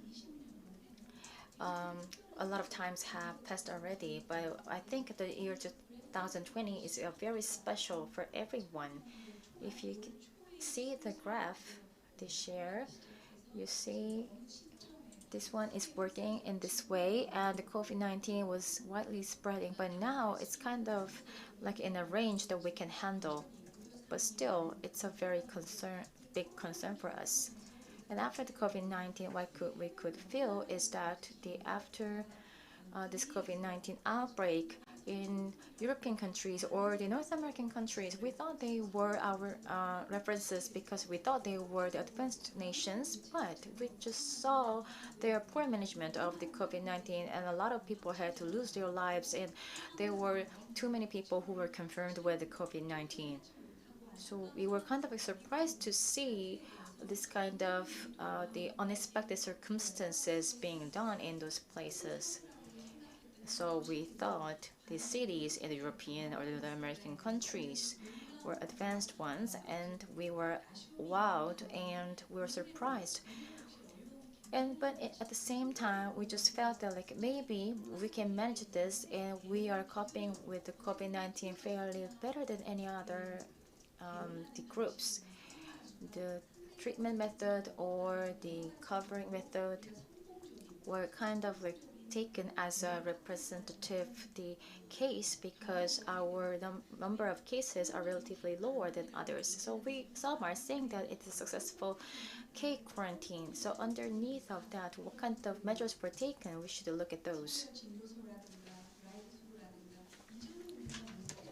a lot of times have passed already, but I think the year 2020 is very special for everyone. If you see the graph this year, you see this one is working in this way, and the COVID-19 was widely spreading, but now it's kind of like in a range that we can handle. But still, it's a very big concern for us. And after the COVID-19, what we could feel is that after this COVID-19 outbreak in European countries or the North American countries, we thought they were our references because we thought they were the advanced nations, but we just saw their poor management of the COVID-19, and a lot of people had to lose their lives, and there were too many people who were confirmed with the COVID-19. So we were kind of surprised to see this kind of the unexpected circumstances being done in those places. So we thought the cities in the European or the American countries were advanced ones, and we were wowed and we were surprised. But at the same time, we just felt that like maybe we can manage this, and we are coping with the COVID-19 fairly better than any other the groups. The treatment method or the covering method were kind of like taken as a representative the case because our number of cases are relatively lower than others. So some are saying that it's a successful K quarantine. So underneath of that, what kind of measures were taken? We should look at those.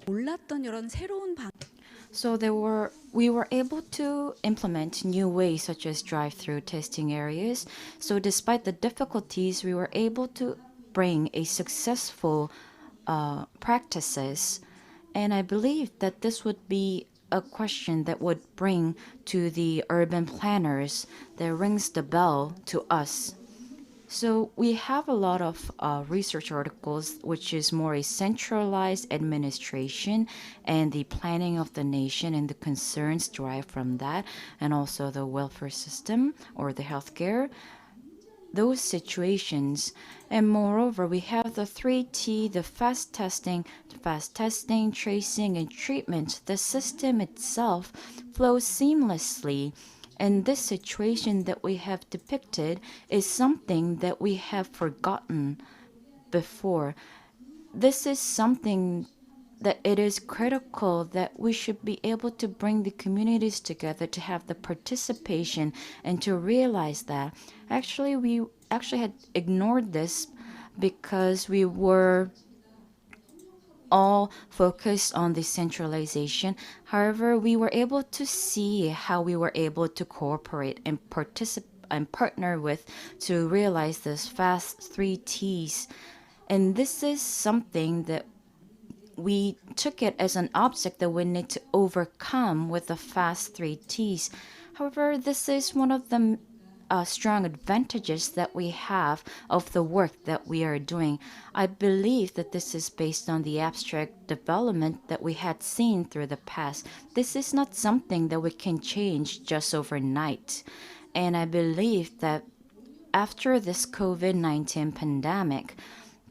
몰랐던 이런 새로운 So we were able to implement new ways such as drive-through testing areas. So despite the difficulties, we were able to bring a successful practices. And I believe that this would be a question that would bring to the urban planners that rings the bell to us. So we have a lot of research articles, which is more a centralized administration and the planning of the nation and the concerns derived from that, and also the welfare system or the healthcare, those situations. And moreover, we have the 3T, the fast testing, tracing, and treatment. The system itself flows seamlessly. And this situation that we have depicted is something that we have forgotten before. This is something that it is critical that we should be able to bring the communities together to have the participation and to realize that we actually had ignored this because we were all focused on the centralization. However, we were able to see how we were able to cooperate and participate and partner with to realize this fast 3Ts. And this is something that we took it as an object that we need to overcome with the fast 3Ts. However, this is one of the strong advantages that we have of the work that we are doing. I believe that this is based on the abstract development that we had seen through the past. This is not something that we can change just overnight. And I believe that after this COVID-19 pandemic,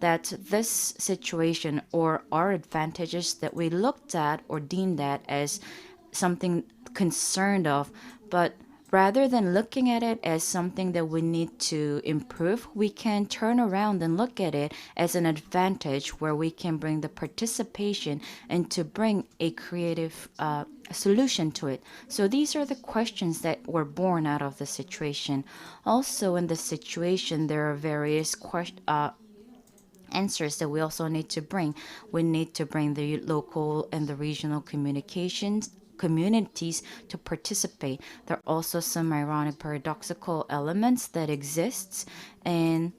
that this situation or our advantages that we looked at or deemed that as something concerned of, but rather than looking at it as something that we need to improve, we can turn around and look at it as an advantage where we can bring the participation and to bring a creative solution to it. So these are the questions that were born out of the situation. Also in the situation, there are various answers that we also need to bring. We need to bring the local and the regional communities to participate. There are also some ironic paradoxical elements that exists, and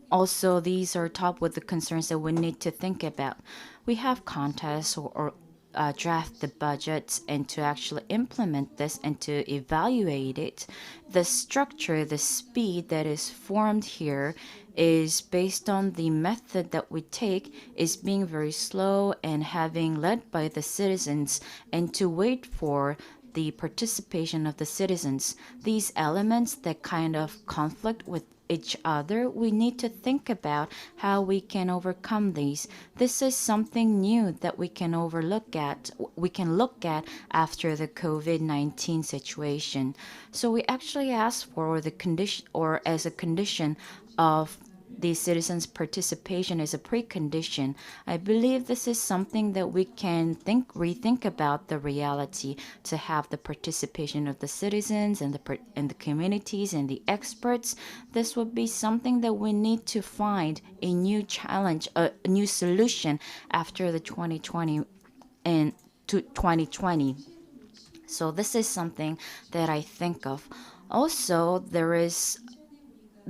also these are topped with the concerns that we need to think about. We have contests or draft the budgets and to actually implement this and to evaluate it. The structure, the speed that is formed here is based on the method that we take is being very slow and having led by the citizens and to wait for the participation of the citizens. These elements that kind of conflict with each other, we need to think about how we can overcome these. This is something new that we can look at after the COVID-19 situation. So we actually asked for the condition or as a condition of the citizens' participation is a precondition. I believe this is something that we can rethink about the reality, to have the participation of the citizens and the communities and the experts. This would be something that we need to find a new challenge, a new solution after the 2020 and to 2020. So this is something that I think of. Also, there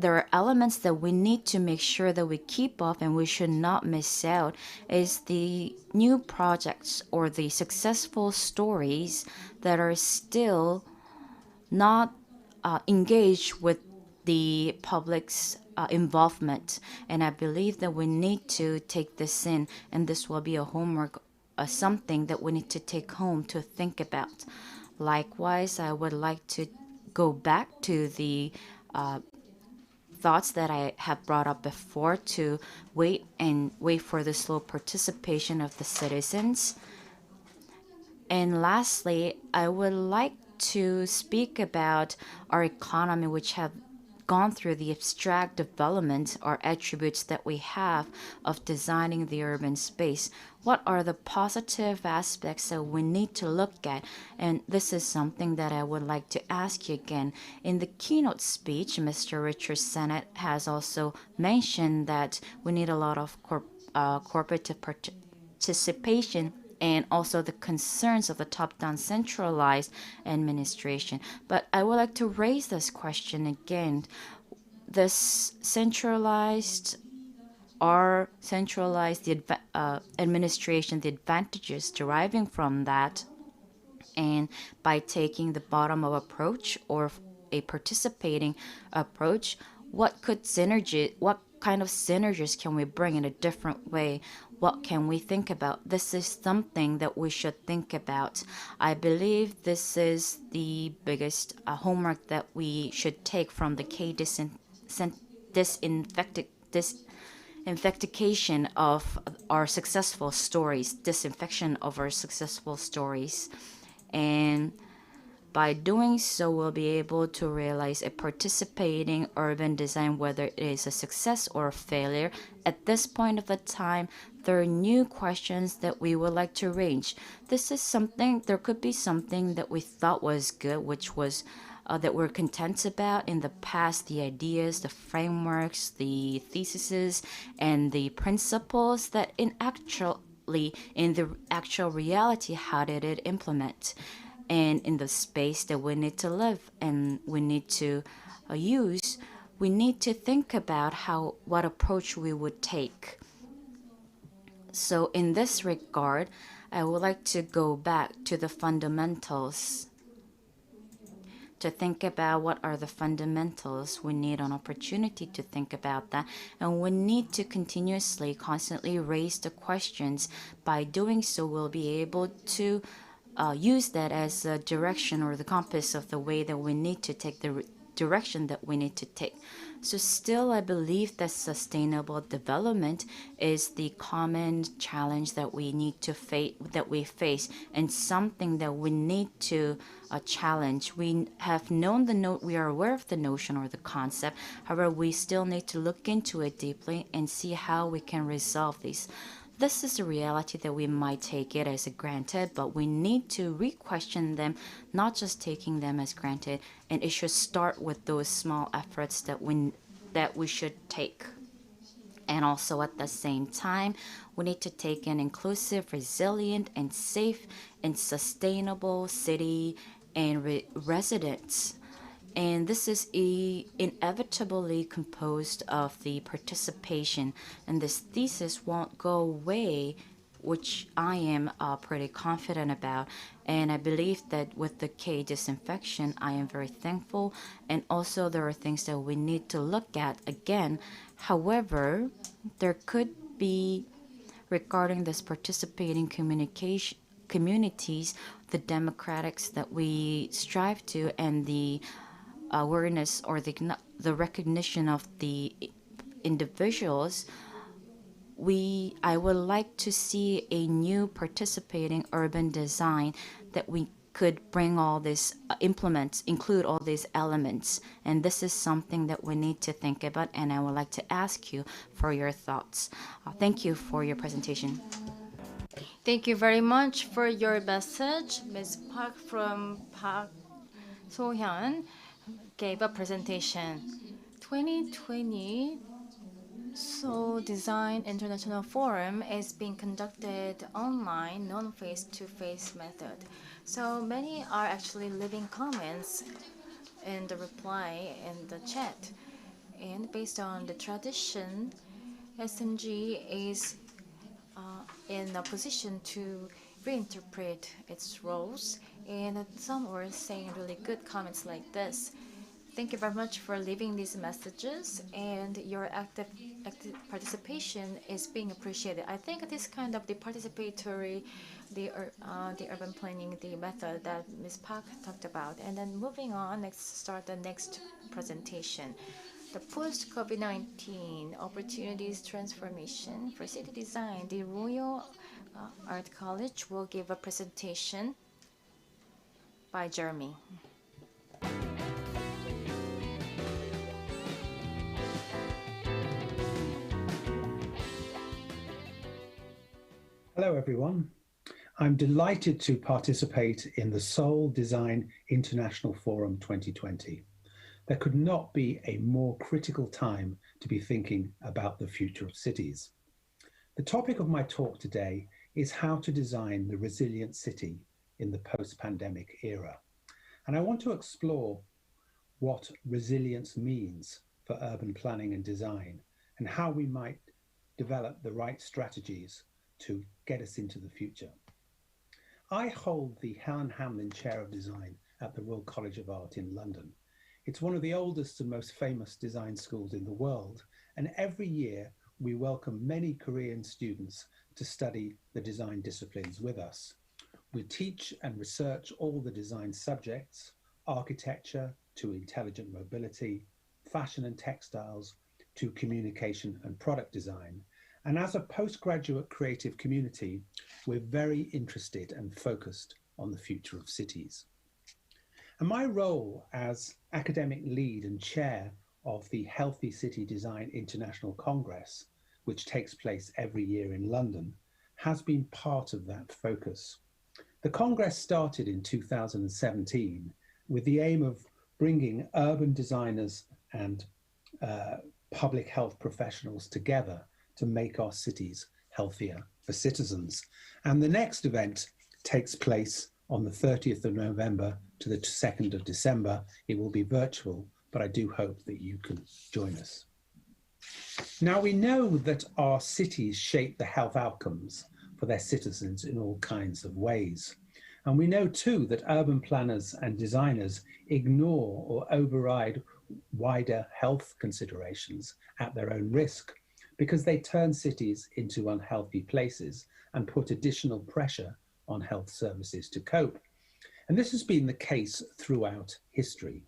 are elements that we need to make sure that we keep up and we should not miss out, is the new projects or the successful stories that are still not engaged with the public's involvement. And I believe that we need to take this in, and this will be a homework, something that we need to take home to think about. Likewise, I would like to go back to the thoughts that I have brought up before, to wait for the slow participation of the citizens. And lastly, I would like to speak about our economy, which have gone through the abstract development or attributes that we have of designing the urban space. What are the positive aspects that we need to look at? And this is something that I would like to ask you again. In the keynote speech, Mr. Richard Sennett has also mentioned that we need a lot of corporate participation, and also the concerns of the top-down centralized administration. But I would like to raise this question again. This centralized administration, the advantages deriving from that, and by taking the bottom-up approach or a participating approach, what kind of synergies can we bring in a different way? What can we think about? This is something that we should think about. I believe this is the biggest homework that we should take from the disinfection of our successful stories, disinfection of our successful stories. And by doing so, we'll be able to realize a participating urban design, whether it is a success or a failure. At this point of the time, there are new questions that we would like to raise. There could be something that we thought was good, which was that we're content about in the past, the ideas, the frameworks, the theses, and the principles that in the actual reality, how did it implement? And in the space that we need to live and we need to use, we need to think about what approach we would take. So in this regard, I would like to go back to the fundamentals, to think about what are the fundamentals. We need an opportunity to think about that, and we need to constantly raise the questions. By doing so, we'll be able to use that as a direction or the compass of the way that we need to take, the direction that we need to take. So still, I believe that sustainable development is the common challenge that we need to face, and something that we need to challenge. We have we are aware of the notion or the concept. However, we still need to look into it deeply and see how we can resolve these. This is a reality that we might take it as a granted, but we need to re-question them, not just taking them as granted. And it should start with those small efforts that we should take. And also at the same time, we need to take an inclusive, resilient, and safe and sustainable city and residents. And this is inevitably composed of the participation. And this thesis won't go away, which I am pretty confident about. And I believe that with the K disinfection, I am very thankful. And also there are things that we need to look at again. However, there could be, regarding this participating communities, the democratics that we strive to, and the awareness or the recognition of the individuals, I would like to see a new participating urban design that we could bring all this, include all these elements. And this is something that we need to think about, and I would like to ask you for your thoughts. Thank you for your presentation. Thank you very much for your message. Ms. Park from Park So-hyun gave a presentation. 2020 Seoul Design International Forum is being conducted online, non-face-to-face method. So many are actually leaving comments in the reply in the chat. And based on the tradition, SMG is in a position to reinterpret its roles, and some were saying really good comments like this. Thank you very much for leaving these messages, and your active participation is being appreciated. I think this kind of the participatory, the urban planning, the method that Ms. Park talked about. And then moving on, let's start the next presentation. The post-COVID-19 opportunities transformation for city design. The Royal Art College will give a presentation by Jeremy. Hello, everyone. I'm delighted to participate in the Seoul Design International Forum 2020. There could not be a more critical time to be thinking about the future of cities. The topic of my talk today is how to design the resilient city in the post-pandemic era. And I want to explore what resilience means for urban planning and design, and how we might develop the right strategies to get us into the future. I hold the Helen Hamlin Chair of Design at the Royal College of Art in London. It's one of the oldest and most famous design schools in the world, and every year we welcome many Korean students to study the design disciplines with us. We teach and research all the design subjects, architecture to intelligent mobility, fashion and textiles to communication and product design. And as a postgraduate creative community, we're very interested and focused on the future of cities. And my role as academic lead and chair of the Healthy City Design International Congress, which takes place every year in London, has been part of that focus. The Congress started in 2017 with the aim of bringing urban designers and public health professionals together to make our cities healthier for citizens. And the next event takes place on the 30th of November to the 2nd of December. It will be virtual, but I do hope that you can join us. Now, we know that our cities shape the health outcomes for their citizens in all kinds of ways. And we know too that urban planners and designers ignore or override wider health considerations at their own risk, because they turn cities into unhealthy places and put additional pressure on health services to cope. And this has been the case throughout history.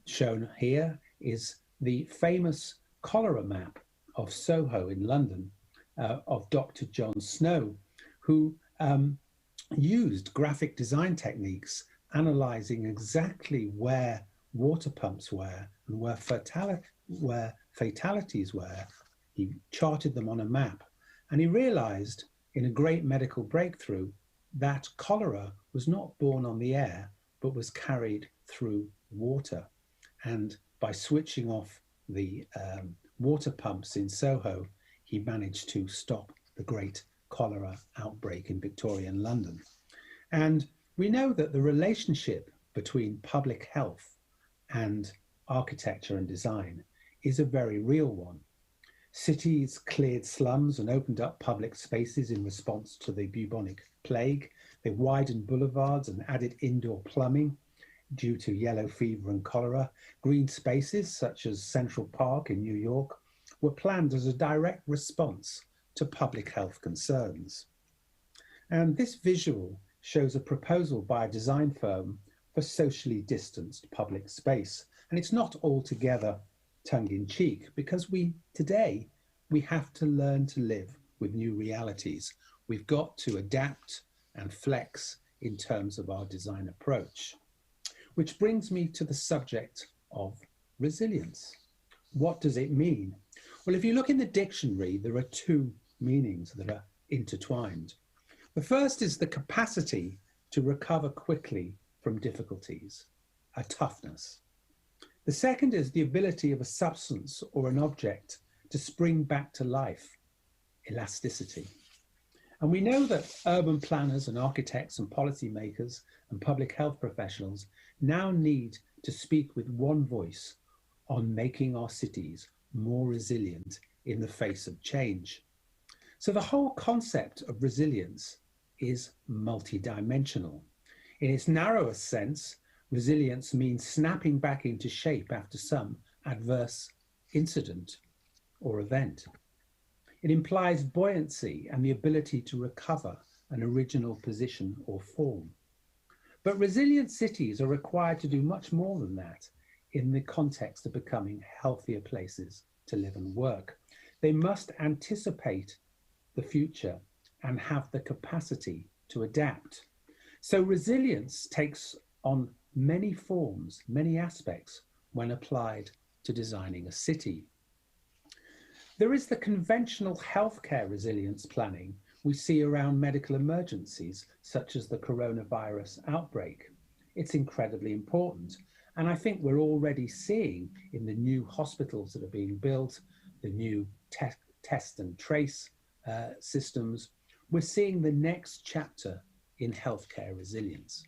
Shown here is the famous cholera map of Soho in London of Dr. John Snow, who used graphic design techniques analyzing exactly where water pumps were and where fatalities were. He charted them on a map, and he realized in a great medical breakthrough that cholera was not born on the air, but was carried through water. And by switching off the water pumps in Soho, he managed to stop the great cholera outbreak in Victorian London. And we know that the relationship between public health and architecture and design is a very real one. Cities cleared slums and opened up public spaces in response to the bubonic plague. They widened boulevards and added indoor plumbing due to yellow fever and cholera. Green spaces such as Central Park in New York were planned as a direct response to public health concerns. And this visual shows a proposal by a design firm for socially distanced public space. And it's not altogether tongue-in-cheek, because today we have to learn to live with new realities. We've got to adapt and flex in terms of our design approach. Which brings me to the subject of resilience. What does it mean? Well, if you look in the dictionary, there are two meanings that are intertwined. The first is the capacity to recover quickly from difficulties, a toughness. The second is the ability of a substance or an object to spring back to life, elasticity. And we know that urban planners and architects and policymakers and public health professionals now need to speak with one voice on making our cities more resilient in the face of change. So the whole concept of resilience is multidimensional. In its narrowest sense, resilience means snapping back into shape after some adverse incident or event. It implies buoyancy and the ability to recover an original position or form. But resilient cities are required to do much more than that in the context of becoming healthier places to live and work. They must anticipate the future and have the capacity to adapt. So resilience takes on many forms, many aspects when applied to designing a city. There is the conventional healthcare resilience planning we see around medical emergencies, such as the coronavirus outbreak. It's incredibly important. And I think we're already seeing in the new hospitals that are being built, the new test and trace systems, we're seeing the next chapter in healthcare resilience.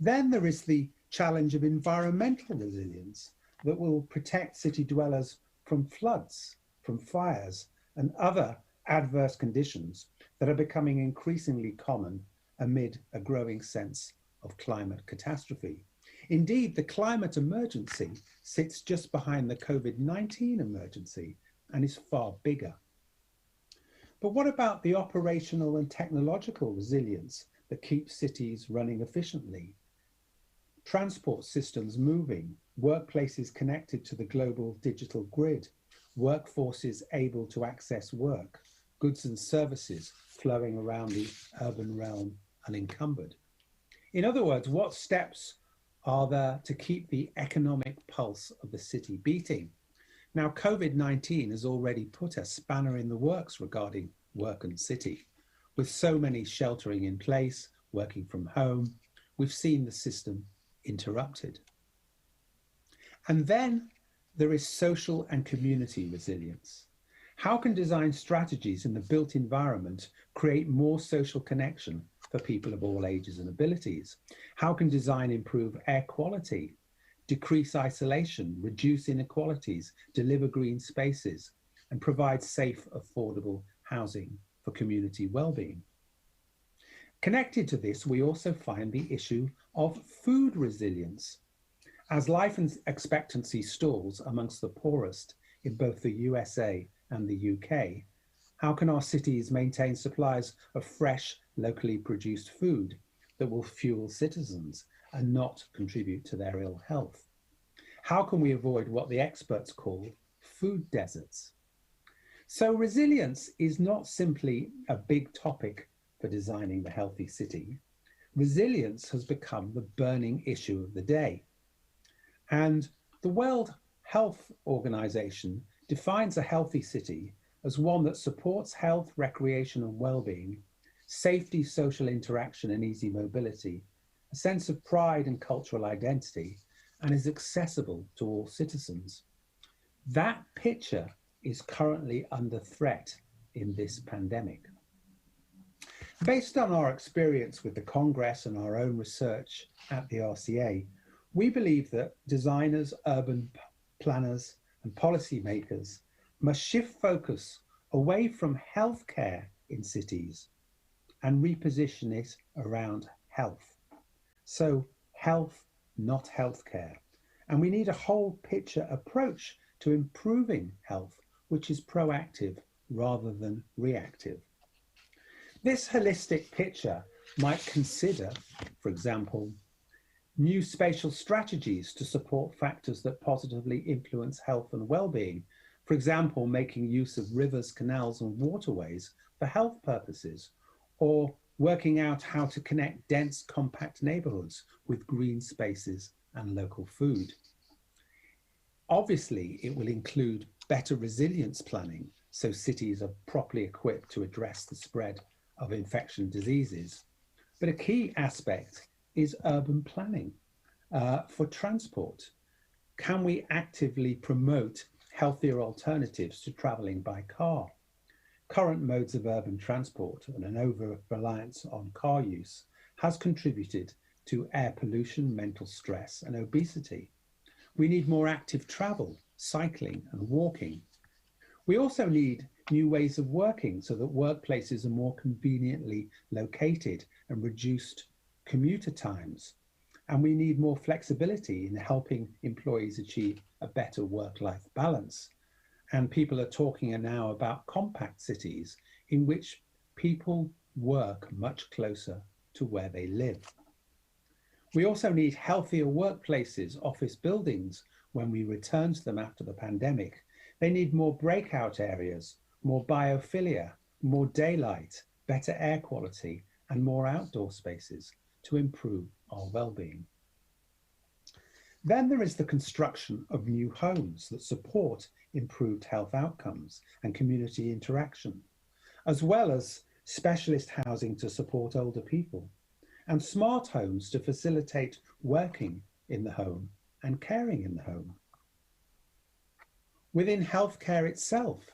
Then there is the challenge of environmental resilience that will protect city dwellers from floods, from fires, and other adverse conditions that are becoming increasingly common amid a growing sense of climate catastrophe. Indeed, the climate emergency sits just behind the COVID-19 emergency and is far bigger. But what about the operational and technological resilience that keeps cities running efficiently? Transport systems moving, workplaces connected to the global digital grid, workforces able to access work, goods and services flowing around the urban realm unencumbered. In other words, what steps are there to keep the economic pulse of the city beating? Now, COVID-19 has already put a spanner in the works regarding work and city. With so many sheltering in place, working from home, we've seen the system interrupted. And then there is social and community resilience. How can design strategies in the built environment create more social connection for people of all ages and abilities? How can design improve air quality, decrease isolation, reduce inequalities, deliver green spaces, and provide safe, affordable housing for community well-being? Connected to this, we also find the issue of food resilience. As life expectancy stalls amongst the poorest in both the USA and the UK, how can our cities maintain supplies of fresh, locally produced food that will fuel citizens and not contribute to their ill health? How can we avoid what the experts call food deserts? So resilience is not simply a big topic for designing the healthy city. Resilience has become the burning issue of the day. And the World Health Organization defines a healthy city as one that supports health, recreation, and well-being, safety, social interaction, and easy mobility, a sense of pride and cultural identity, and is accessible to all citizens. That picture is currently under threat in this pandemic. Based on our experience with the Congress and our own research at the RCA, we believe that designers, urban planners, and policymakers must shift focus away from healthcare in cities and reposition it around health. So health, not healthcare. And we need a whole picture approach to improving health, which is proactive rather than reactive. This holistic picture might consider, for example, new spatial strategies to support factors that positively influence health and well-being. For example, making use of rivers, canals, and waterways for health purposes, or working out how to connect dense, compact neighborhoods with green spaces and local food. Obviously, it will include better resilience planning so cities are properly equipped to address the spread of infection diseases. But a key aspect is urban planning for transport. Can we actively promote healthier alternatives to traveling by car? Current modes of urban transport and an over-reliance on car use has contributed to air pollution, mental stress, and obesity. We need more active travel, cycling, and walking. We also need new ways of working so that workplaces are more conveniently located and reduced commuter times. And we need more flexibility in helping employees achieve a better work-life balance. And people are talking now about compact cities in which people work much closer to where they live. We also need healthier workplaces, office buildings, when we return to them after the pandemic. They need more breakout areas, more biophilia, more daylight, better air quality, and more outdoor spaces to improve our well-being. Then there is the construction of new homes that support improved health outcomes and community interaction, as well as specialist housing to support older people, and smart homes to facilitate working in the home and caring in the home. Within healthcare itself,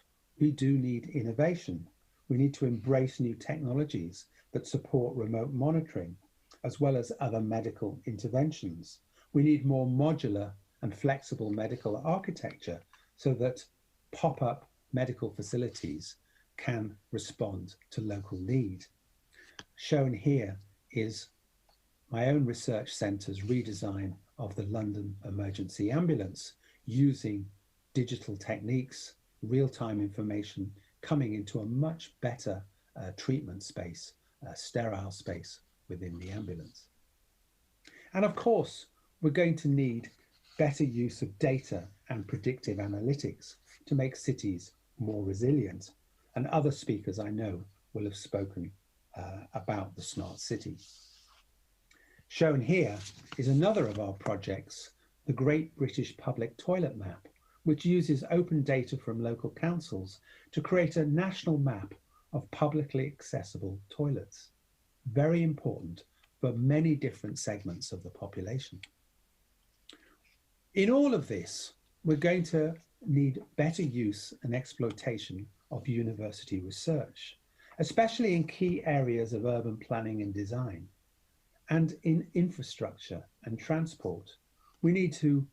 we do need innovation. We need to embrace new technologies that support remote monitoring, as well as other medical interventions. We need more modular and flexible medical architecture so that pop-up medical facilities can respond to local need. Shown here is my own research centre's redesign of the London emergency ambulance using digital techniques, real-time information coming into a much better treatment space, sterile space within the ambulance. And of course, we're going to need better use of data and predictive analytics to make cities more resilient. And other speakers I know will have spoken about the smart city. Shown here is another of our projects, the Great British Public Toilet Map, which uses open data from local councils to create a national map of publicly accessible toilets. Very important for many different segments of the population. In all of this, we're going to need better use and exploitation of university research, especially in key areas of urban planning and design, and in infrastructure and transport. We need to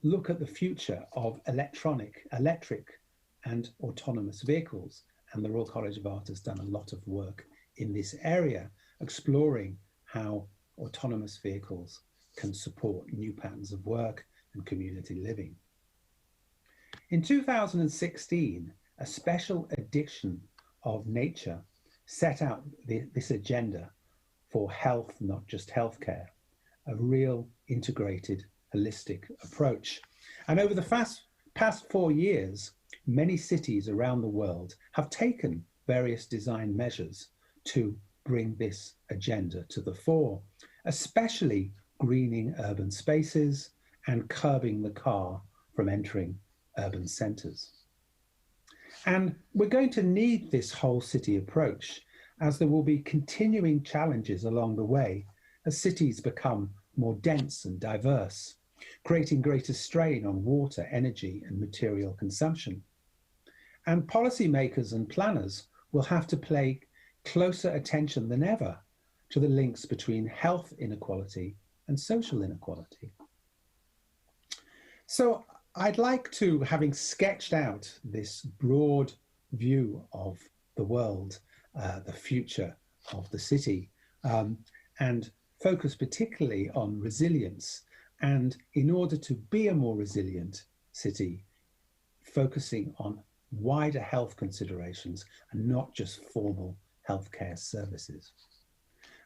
look at the future of electric and autonomous vehicles, and the Royal College of Art has done a lot of work in this area, exploring how autonomous vehicles can support new patterns of work and community living. In 2016, a special edition of Nature set out this agenda for health, not just healthcare, a real integrated, holistic approach. And over the past 4 years, many cities around the world have taken various design measures to bring this agenda to the fore, especially greening urban spaces and curbing the car from entering urban centres. And we're going to need this whole city approach, as there will be continuing challenges along the way as cities become more dense and diverse, creating greater strain on water, energy, and material consumption. And policymakers and planners will have to pay closer attention than ever to the links between health inequality and social inequality. So I'd like to, having sketched out this broad view of the world, the future of the city, and focus particularly on resilience, and in order to be a more resilient city, focusing on wider health considerations and not just formal healthcare services.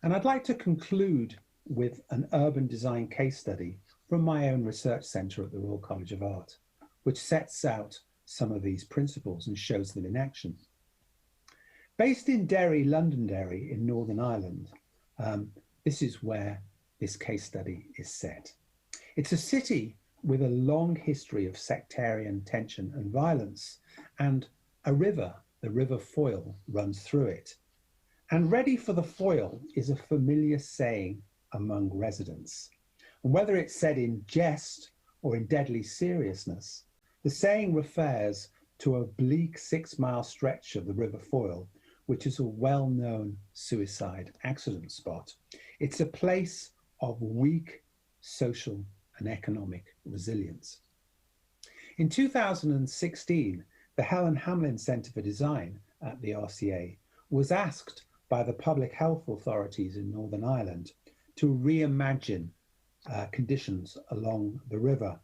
And I'd like to conclude with an urban design case study from my own research centre at the Royal College of Art, which sets out some of these principles and shows them in action. Based in Derry, Londonderry in Northern Ireland, this is where this case study is set. It's a city with a long history of sectarian tension and violence, and a river, the River Foyle, runs through it. And ready for the foil is a familiar saying among residents. And whether it's said in jest or in deadly seriousness, the saying refers to a bleak 6-mile stretch of the River Foyle, which is a well-known suicide accident spot. It's a place of weak social and economic resilience. In 2016, the Helen Hamlin Centre for Design at the RCA was asked by the public health authorities in Northern Ireland to reimagine conditions along the river.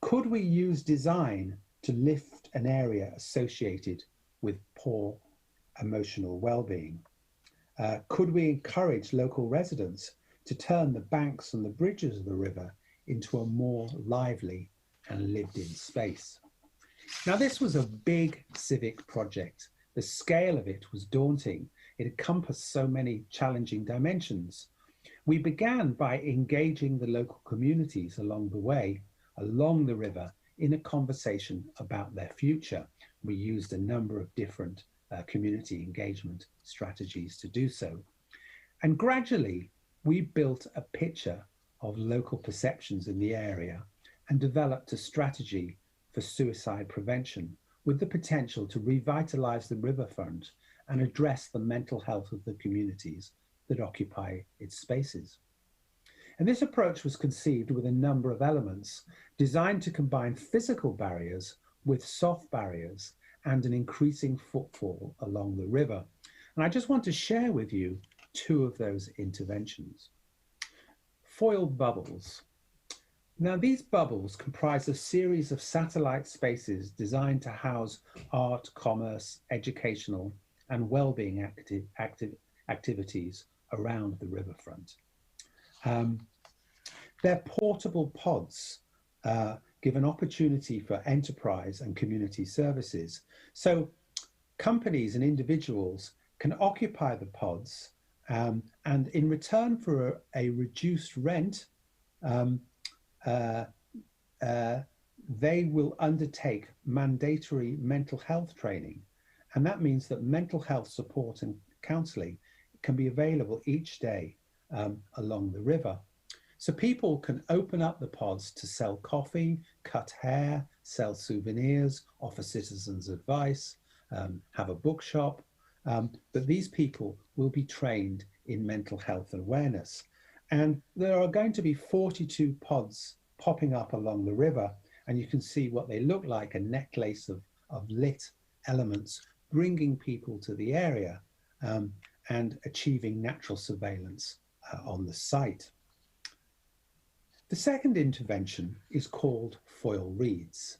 Could we use design to lift an area associated with poor emotional well-being? Could we encourage local residents to turn the banks and the bridges of the river into a more lively and lived-in space? Now, this was a big civic project. The scale of it was daunting. It encompassed so many challenging dimensions. We began by engaging the local communities along the way, along the river, in a conversation about their future. We used a number of different community engagement strategies to do so. And gradually, we built a picture of local perceptions in the area and developed a strategy for suicide prevention with the potential to revitalize the riverfront and address the mental health of the communities that occupy its spaces. And this approach was conceived with a number of elements designed to combine physical barriers with soft barriers and an increasing footfall along the river. And I just want to share with you two of those interventions. Foil bubbles. Now, these bubbles comprise a series of satellite spaces designed to house art, commerce, educational, and well-being activities around the riverfront. They're portable pods, give an opportunity for enterprise and community services. So companies and individuals can occupy the pods, and in return for a reduced rent, they will undertake mandatory mental health training. And that means that mental health support and counselling can be available each day along the river. So people can open up the pods to sell coffee, cut hair, sell souvenirs, offer citizens advice, have a bookshop. But these people will be trained in mental health awareness. And there are going to be 42 pods popping up along the river, and you can see what they look like, a necklace of lit elements, bringing people to the area and achieving natural surveillance on the site. The second intervention is called Foil Reads.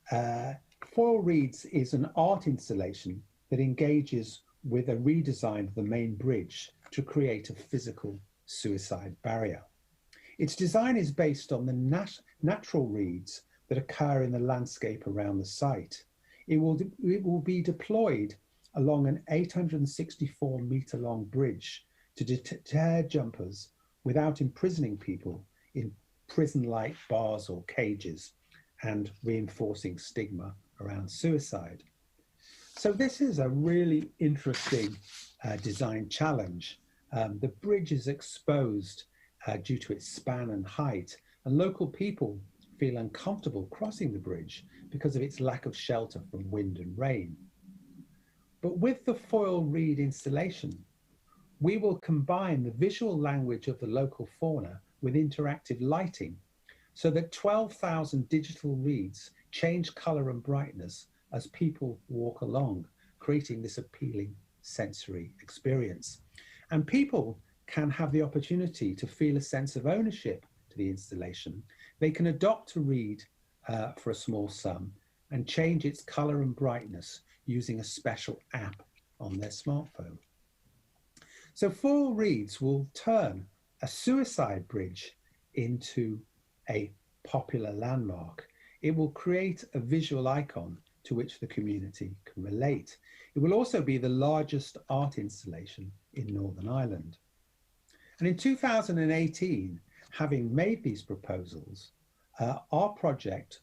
Foil Reads is an art installation that engages with a redesign of the main bridge to create a physical suicide barrier. Its design is based on the natural reeds that occur in the landscape around the site. It will be deployed along an 864-metre-long bridge to deter jumpers without imprisoning people in prison-like bars or cages and reinforcing stigma around suicide. So this is a really interesting design challenge. The bridge is exposed due to its span and height, and local people feel uncomfortable crossing the bridge because of its lack of shelter from wind and rain. But with the foil reed installation, we will combine the visual language of the local fauna with interactive lighting so that 12,000 digital reeds change colour and brightness as people walk along, creating this appealing sensory experience. And people can have the opportunity to feel a sense of ownership to the installation. They can adopt a reed for a small sum and change its colour and brightness using a special app on their smartphone. So Foil Reads will turn a suicide bridge into a popular landmark. It will create a visual icon to which the community can relate. It will also be the largest art installation in Northern Ireland. And in 2018, having made these proposals, our project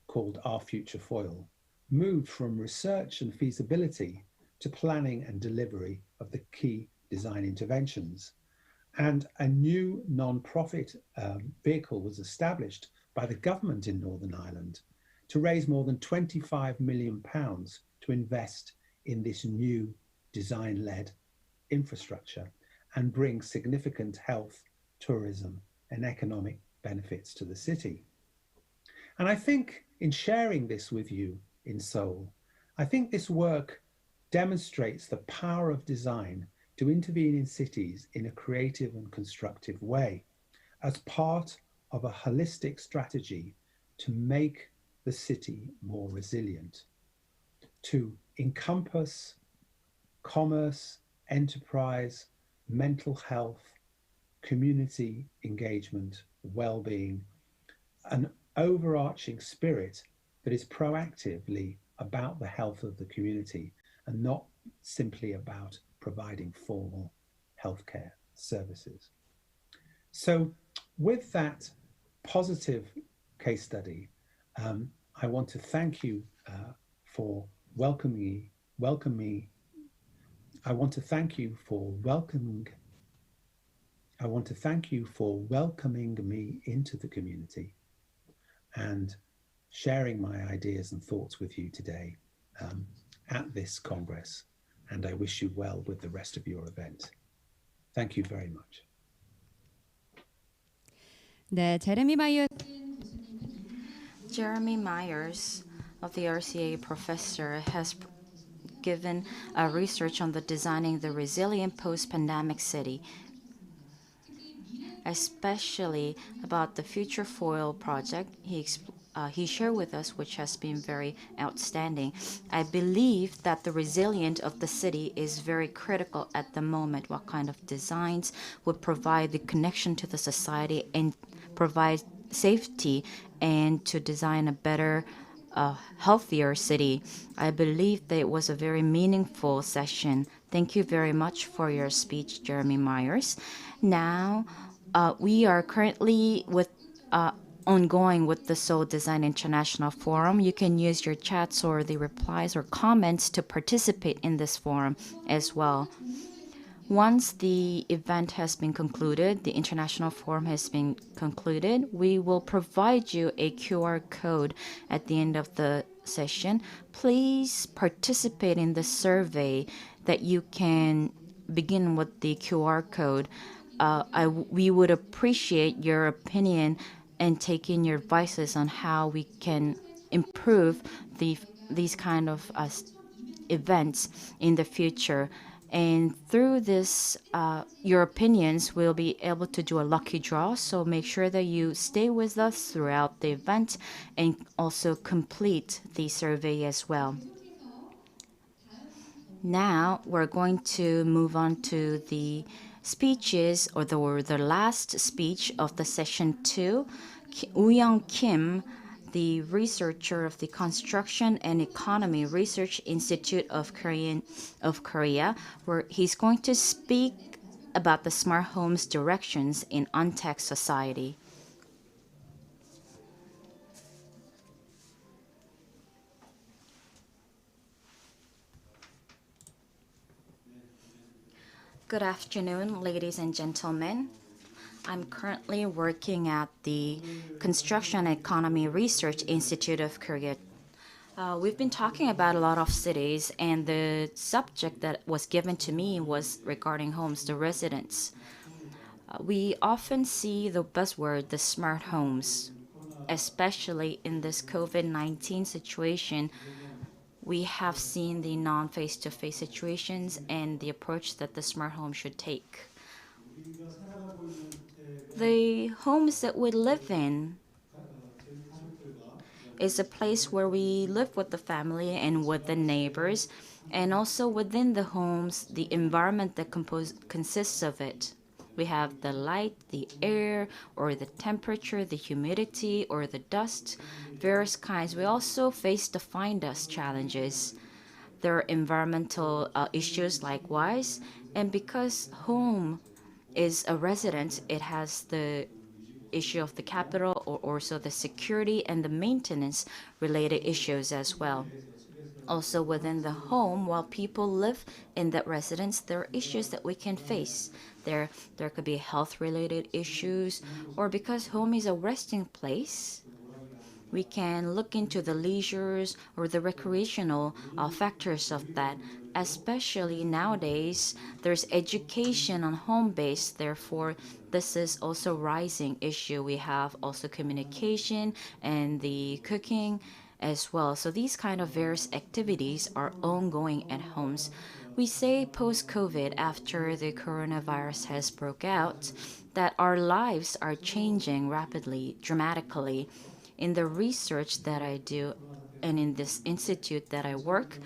called Our Future Foyle moved from research and feasibility to planning and delivery of the key design interventions. And a new non-profit vehicle was established by the government in Northern Ireland to raise more than £25 million to invest in this new design-led infrastructure and bring significant health, tourism, and economic benefits to the city. And I think in sharing this with you in Seoul, I think this work demonstrates the power of design to intervene in cities in a creative and constructive way as part of a holistic strategy to make the city more resilient, to encompass commerce, enterprise, mental health, community engagement, well-being, an overarching spirit that is proactively about the health of the community and not simply about providing formal healthcare services. So with that positive case study, I want to thank you for welcoming me into the community and sharing my ideas and thoughts with you today at this Congress. And I wish you well with the rest of your event. Thank you very much. 네, Jeremy Myers of the RCA professor has given a research on the designing the resilient post-pandemic city, especially about the Future Foyle project. He shared with us, which has been very outstanding. I believe that the resilience of the city is very critical at the moment. What kind of designs would provide the connection to the society and provide safety and to design a better, healthier city. I believe that it was a very meaningful session. Thank you very much for your speech, Jeremy Myers. Now, we are currently ongoing with the Seoul Design International Forum. You can use your chats or the replies or comments to participate in this forum as well. Once the event has been concluded, the international forum has been concluded, we will provide you a QR code at the end of the session. Please participate in the survey that you can begin with the QR code. We would appreciate your opinion and taking your advices on how we can improve these kind of events in the future. And through this, your opinions will be able to do a lucky draw. So make sure that you stay with us throughout the event and also complete the survey as well. Now we're going to move on to the speeches, or the last speech of the session 2. Woo-young Kim, the researcher of the Construction and Economy Research Institute of Korea, where he's going to speak about the smart homes directions in untech society. Good afternoon, ladies and gentlemen. I'm currently working at the Construction and Economy Research Institute of Korea. We've been talking about a lot of cities, and the subject that was given to me was regarding homes, the residents. We often see the buzzword, the smart homes, especially in this COVID-19 situation. We have seen the non-face-to-face situations and the approach that the smart home should take. The homes that we live in is a place where we live with the family and with the neighbors, and also within the homes, the environment that consists of it. We have the light, the air, or the temperature, the humidity, or the dust, various kinds. We also face the fine dust challenges. There are environmental issues likewise. And because home is a residence, it has the issue of the capital or also the security and the maintenance related issues as well. Also within the home, while people live in that residence, there are issues that we can face. There could be health related issues, or because home is a resting place, we can look into the leisures or the recreational factors of that. Especially nowadays, there's education on home base. Therefore, this is also rising issue. We have also communication and the cooking as well. So these kind of various activities are ongoing at homes. We say post-COVID, after the coronavirus has broke out, that our lives are changing rapidly, dramatically. In the research that I do and in this institute that I work,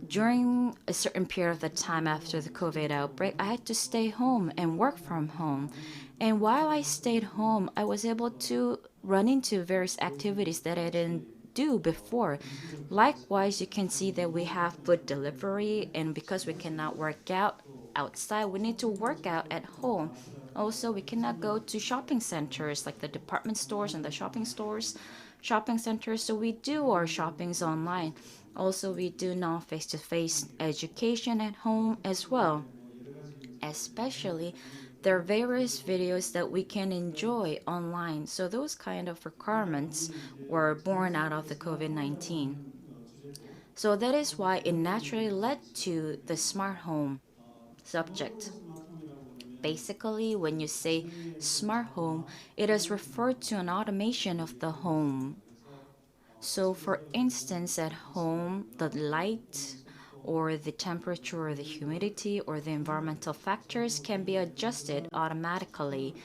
during a certain period of the time after the COVID outbreak, I had to stay home and work from home. And while I stayed home, I was able to run into various activities that I didn't do before. Likewise, you can see that we have food delivery, and because we cannot work out outside, we need to work out at home. Also, we cannot go to shopping centers like the department stores and the shopping centers, so we do our shoppings online. Also, we do non-face-to-face education at home as well. Especially, there are various videos that we can enjoy online. So those kind of requirements were born out of the COVID-19. So that is why it naturally led to the smart home subject. Basically, when you say smart home, it is referred to an automation of the home. So for instance, at home, the light or the temperature or the humidity or the environmental factors can be adjusted automatically.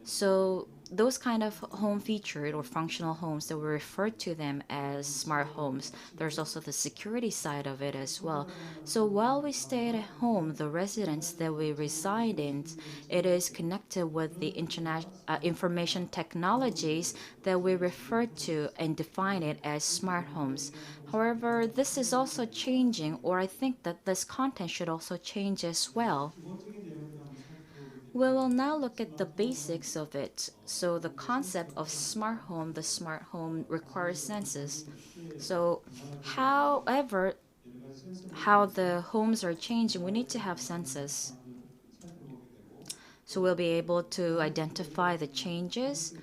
So those kind of home featured or functional homes that we refer to them as smart homes. There's also the security side of it as well. So while we stay at home, the residence that we reside in, it is connected with the information technologies that we refer to and define it as smart homes. However, this is also changing, or I think that this content should also change as well. We will now look at the basics of it. So the concept of the smart home requires senses. So however, how the homes are changing, we need to have senses. So we'll be able to identify the changes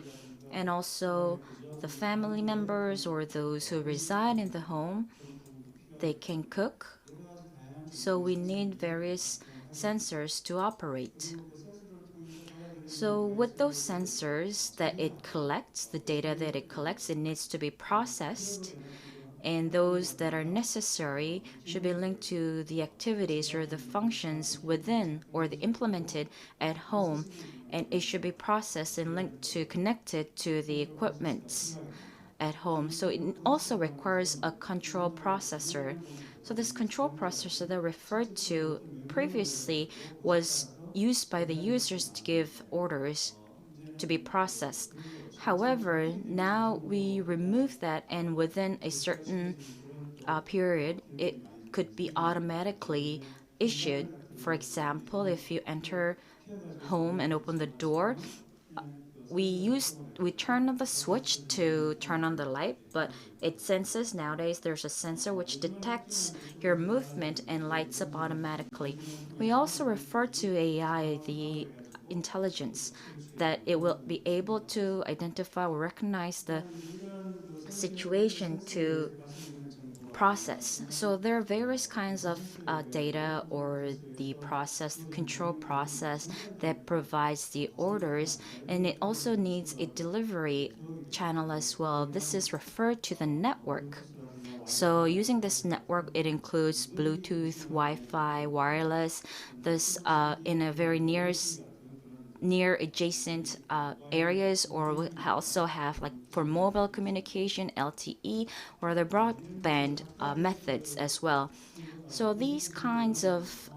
and also the family members or those who reside in the home, they can cook. So we need various sensors to operate. So with those sensors that it collects, the data that it collects, it needs to be processed. And those that are necessary should be linked to the activities or the functions within or the implemented at home. And it should be processed and linked to connected to the equipment at home. So it also requires a control processor. So this control processor that I referred to previously was used by the users to give orders to be processed. However, now we remove that, and within a certain period, it could be automatically issued. For example, if you enter home and open the door, we turn on the switch to turn on the light, but it senses nowadays there's a sensor which detects your movement and lights up automatically. We also refer to AI, the intelligence, that it will be able to identify or recognize the situation to process. So there are various kinds of data or the process, the control process that provides the orders, and it also needs a delivery channel as well. This is referred to the network. So using this network, it includes Bluetooth, Wi-Fi, wireless, this in a very near adjacent areas, or we also have like for mobile communication, LTE, or the broadband methods as well. So these kinds of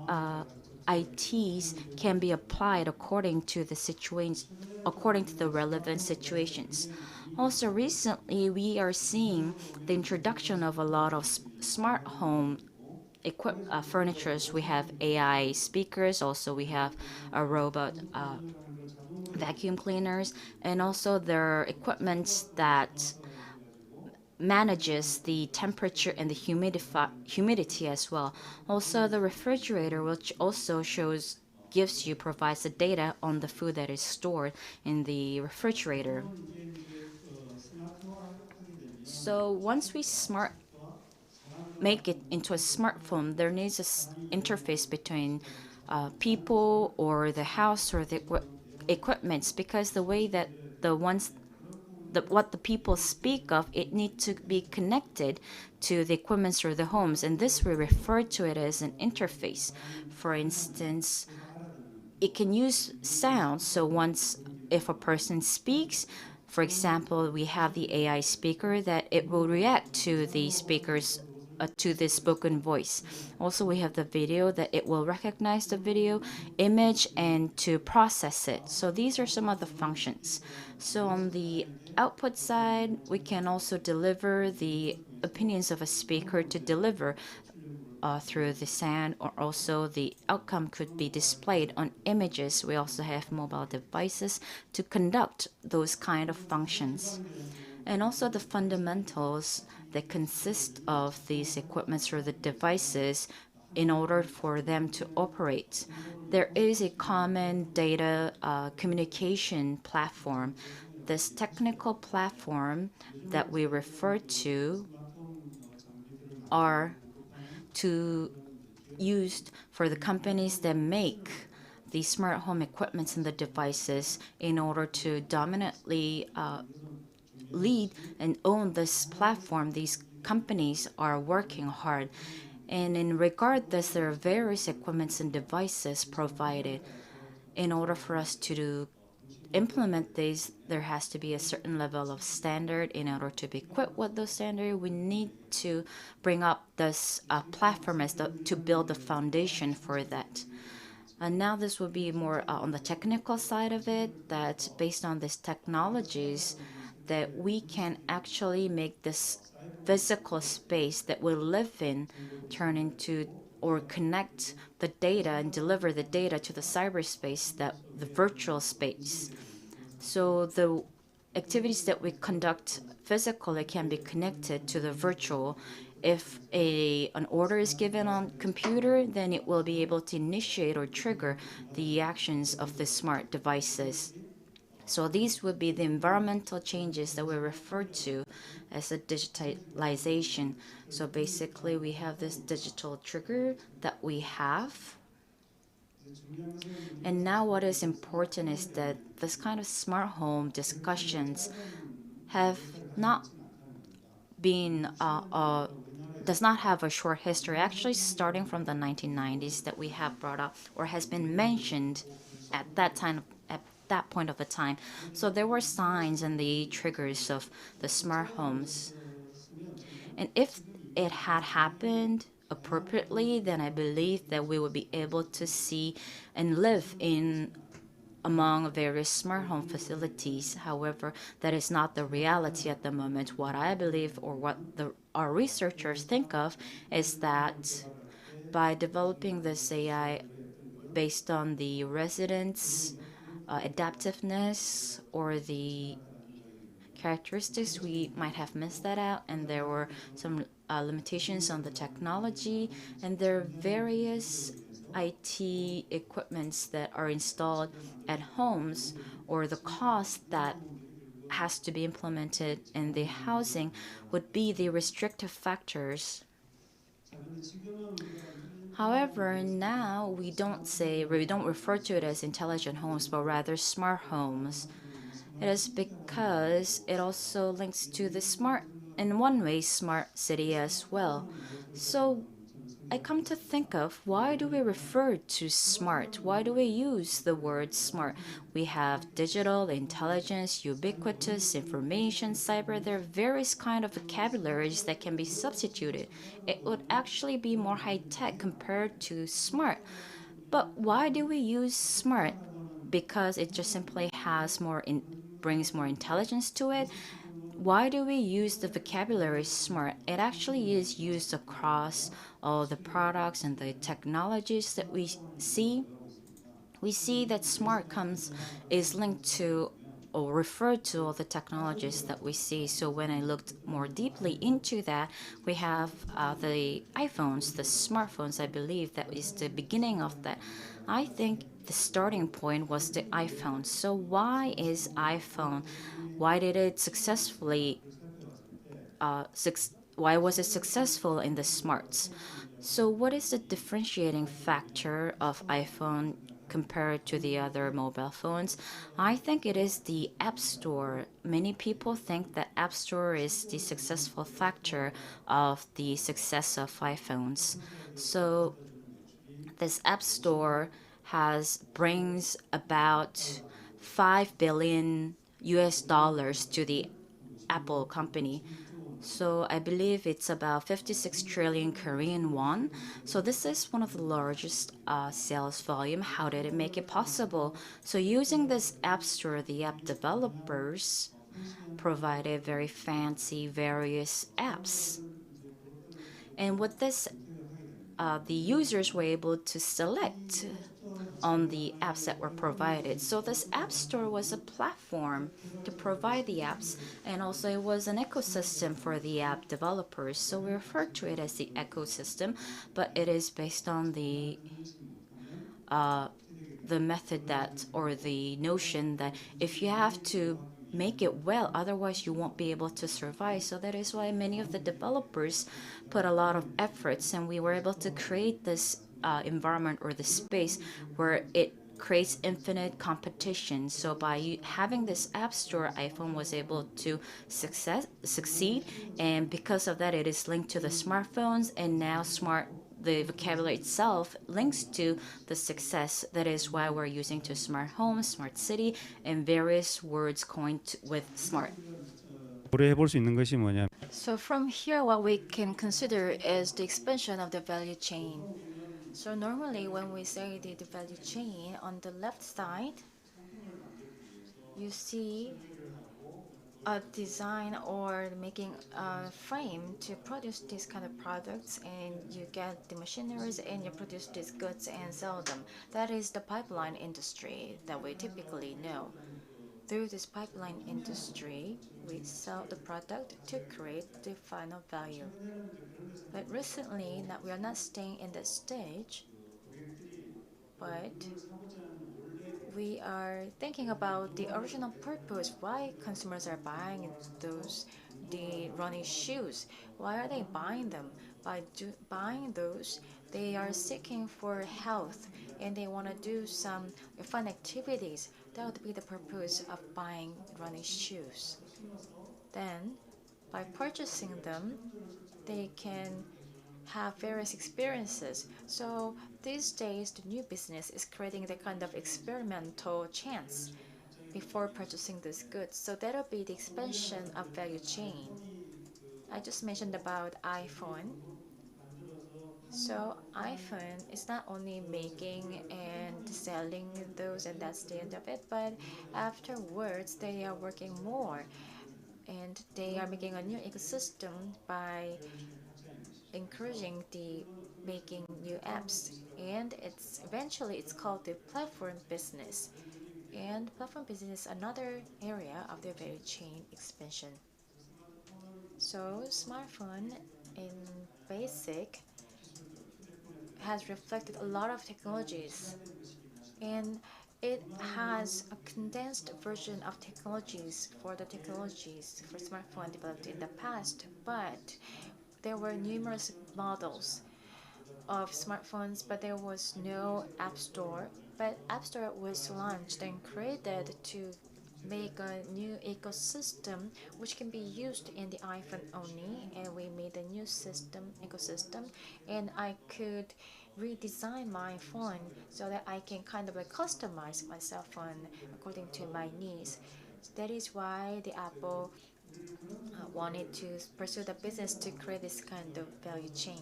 ITs can be applied according to the situation, according to the relevant situations. Also, recently we are seeing the introduction of a lot of smart home furnitures. We have AI speakers. Also, we have a robot vacuum cleaners, and also there are equipments that manages the temperature and the humidity as well. Also, the refrigerator, which also provides the data on the food that is stored in the refrigerator. So once we make it into a smartphone, there needs an interface between people or the house or the equipments, because the way that what the people speak of, it needs to be connected to the equipments or the homes, and this we refer to it as an interface. For instance, it can use sound. So if a person speaks, for example, we have the AI speaker that it will react to the speakers to the spoken voice. Also, we have the video that it will recognize the video image and to process it. So these are some of the functions. So on the output side, we can also deliver the opinions of a speaker to deliver through the sound, or also the outcome could be displayed on images. We also have mobile devices to conduct those kind of functions. And also the fundamentals that consist of these equipments or the devices in order for them to operate. There is a common data communication platform. This technical platform that we refer to are used for the companies that make the smart home equipments and the devices in order to dominantly lead and own this platform. These companies are working hard. And in regard this, there are various equipments and devices provided. In order for us to implement these, there has to be a certain level of standard. In order to be equipped with those standards, we need to bring up this platform to build the foundation for that. And now this will be more on the technical side of it, that based on these technologies, that we can actually make this physical space that we live in turn into or connect the data and deliver the data to the cyberspace, the virtual space. So the activities that we conduct physically can be connected to the virtual. If an order is given on computer, then it will be able to initiate or trigger the actions of the smart devices. So these would be the environmental changes that we refer to as a digitalization. So basically, we have this digital trigger that we have. And now what is important is that this kind of smart home discussions have not been does not have a short history. Actually, starting from the 1990s, that we have brought up or has been mentioned at that time, at that point of the time. So there were signs and the triggers of the smart homes. And if it had happened appropriately, then I believe that we would be able to see and live among various smart home facilities. However, that is not the reality at the moment. What I believe, or what our researchers think of, is that by developing this AI based on the residents' adaptiveness or the characteristics, we might have missed that out, and there were some limitations on the technology, and there are various IT equipments that are installed at homes, or the cost that has to be implemented in the housing would be the restrictive factors. However, now we don't refer to it as intelligent homes, but rather smart homes. It is because it also links to the in one way, smart city as well. So I come to think of, why do we refer to smart? Why do we use the word smart? We have digital, intelligence, ubiquitous, information, cyber. There are various kind of vocabularies that can be substituted. It would actually be more high-tech compared to smart. But why do we use smart? Because it just simply has brings more intelligence to it. Why do we use the vocabulary smart? It actually is used across all the products and the technologies that we see. We see that smart is linked to or referred to all the technologies that we see. So when I looked more deeply into that, we have the iPhones, the smartphones. I believe that is the beginning of that. I think the starting point was the iPhone. So why is iPhone? Why did it successfully? Why was it successful in the smarts? So what is the differentiating factor of iPhone compared to the other mobile phones? I think it is the App Store. Many people think that App Store is the successful factor of the success of iPhones. So this App Store brings about 5 billion US dollars to the Apple company. So I believe it's about 56 trillion Korean won. So this is one of the largest sales volume. How did it make it possible? So using this app store, the app developers provided very fancy various apps. And with this, the users were able to select on the apps that were provided. So this app store was a platform to provide the apps, and also it was an ecosystem for the app developers. So we refer to it as the ecosystem, but it is based on the method that, or the notion that if you have to make it well, otherwise you won't be able to survive. So that is why many of the developers put a lot of efforts, and we were able to create this environment or the space where it creates infinite competition. So by having this app store, iPhone was able to succeed, and because of that, it is linked to the smartphones, and now the vocabulary itself links to the success. That is why we're using to smart home, smart city, and various words coined with smart. 고려해볼 수 있는 것이 뭐냐? So from here, what we can consider is the expansion of the value chain. So normally when we say the value chain, on the left side, you see a design or making a frame to produce these kind of products, and you get the machineries and you produce these goods and sell them. That is the pipeline industry that we typically know. Through this pipeline industry, we sell the product to create the final value. But recently, we are not staying in that stage, but we are thinking about the original purpose, why consumers are buying the running shoes. Why are they buying them? By buying those, they are seeking for health and they want to do some fun activities. That would be the purpose of buying running shoes. Then, by purchasing them, they can have various experiences. So these days, the new business is creating the kind of experimental chance before purchasing these goods. So that'll be the expansion of value chain. I just mentioned about iPhone. So iPhone is not only making and selling those, and that's the end of it, but afterwards they are working more, and they are making a new ecosystem by encouraging the making new apps, and it's called the platform business. And platform business is another area of the value chain expansion. So smartphone in basic has reflected a lot of technologies, and it has a condensed version of technologies for smartphone developed in the past, but there were numerous models of smartphones, but there was no app store. But app store was launched and created to make a new ecosystem which can be used in the iPhone only, and we made a new ecosystem, and I could redesign my phone so that I can kind of like customize my cell phone according to my needs. That is why the Apple wanted to pursue the business to create this kind of value chain.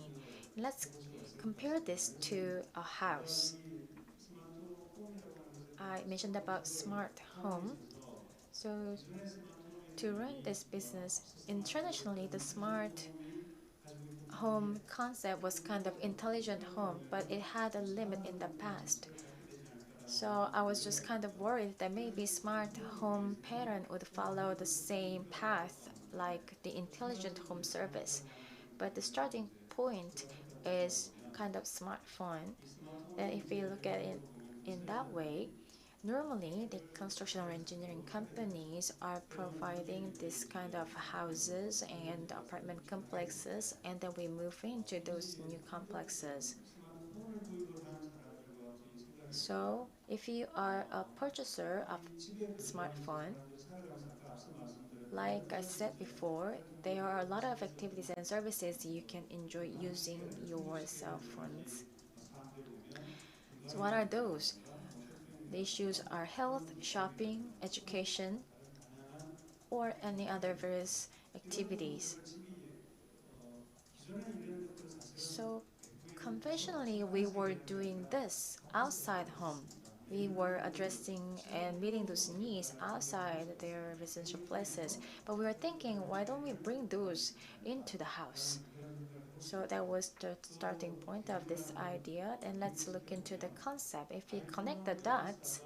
Let's compare this to a house. I mentioned about smart home. So to run this business, internationally, the smart home concept was kind of intelligent home, but it had a limit in the past. So I was just kind of worried that maybe smart home pattern would follow the same path like the intelligent home service. But the starting point is kind of smartphone. And if we look at it in that way, normally the construction or engineering companies are providing this kind of houses and apartment complexes, and then we move into those new complexes. So if you are a purchaser of smartphone, like I said before, there are a lot of activities and services you can enjoy using your cell phones. So what are those? The issues are health, shopping, education, or any other various activities. So conventionally, we were doing this outside home. We were addressing and meeting those needs outside their residential places. But we were thinking, why don't we bring those into the house? So that was the starting point of this idea. And let's look into the concept. If we connect the dots,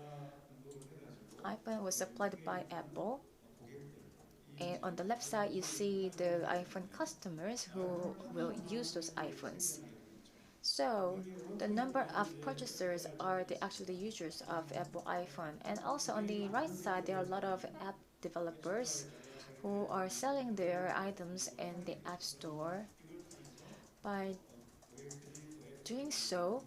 iPhone was supplied by Apple. And on the left side, you see the iPhone customers who will use those iPhones. So the number of purchasers are the actual users of Apple iPhone. And also on the right side, there are a lot of app developers who are selling their items in the App Store. By doing so,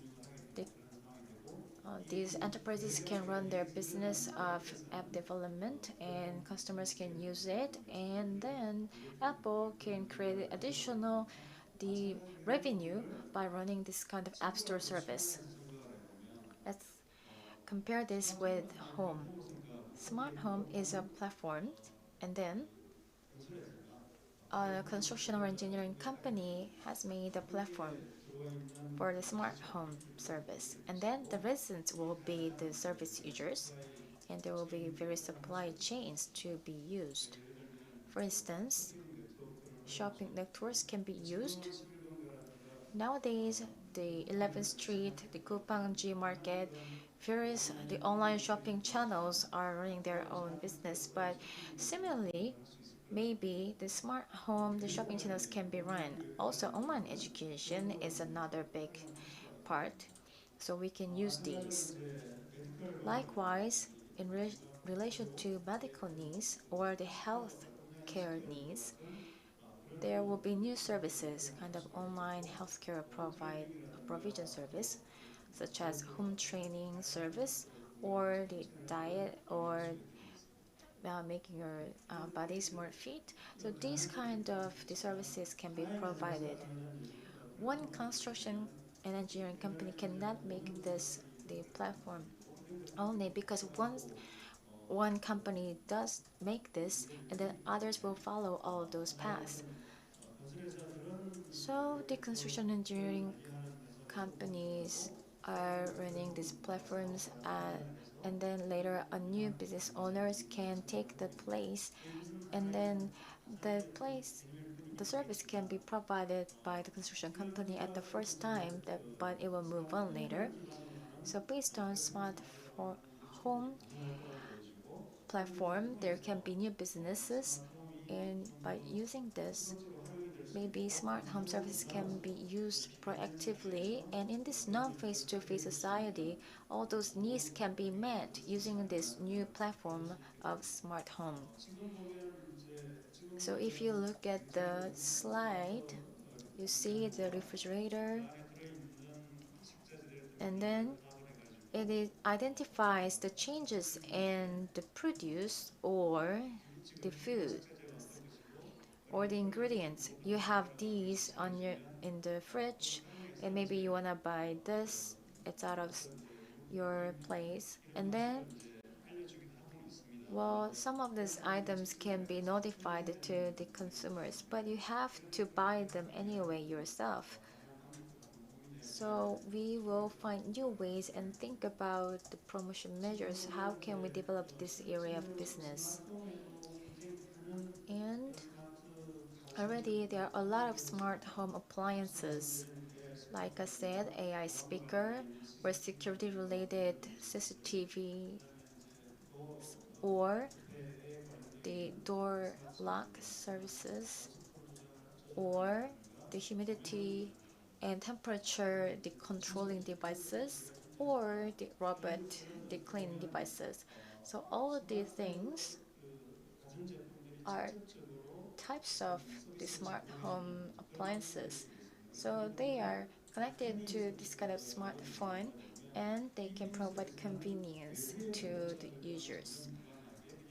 these enterprises can run their business of app development and customers can use it, and then Apple can create additional the revenue by running this kind of app store service. Let's compare this with home. Smart home is a platform, and then a construction or engineering company has made a platform for the smart home service. And then the residents will be the service users, and there will be various supply chains to be used. For instance, shopping networks can be used. Nowadays, the 11th Street, the Kupangji Market, the online shopping channels are running their own business. But similarly, maybe the smart home, the shopping channels can be run. Also, online education is another big part, so we can use these. Likewise, in relation to medical needs or the health care needs, there will be new services, kind of online healthcare provision service, such as home training service or the diet or making your bodies more fit. So these kind of the services can be provided. One construction and engineering company cannot make this the platform only because once one company does make this, and then others will follow all those paths. So the construction engineering companies are running these platforms, and then later a new business owners can take the place, and then the service can be provided by the construction company at the first time, but it will move on later. So based on smart home platform, there can be new businesses, and by using this, maybe smart home services can be used proactively, and in this non-face-to-face society, all those needs can be met using this new platform of smart home. So if you look at the slide, you see the refrigerator, and then it identifies the changes in the produce or the food or the ingredients. You have these in the fridge, and maybe you wanna buy this. It's out of your place, and then some of these items can be notified to the consumers, but you have to buy them anyway yourself. So we will find new ways and think about the promotion measures. How can we develop this area of business? And already there are a lot of smart home appliances. Like I said, AI speaker or security related CCTV or the door lock services or the humidity and temperature the controlling devices or the robot the cleaning devices. So all of these things are types of the smart home appliances. So they are connected to this kind of smartphone and they can provide convenience to the users.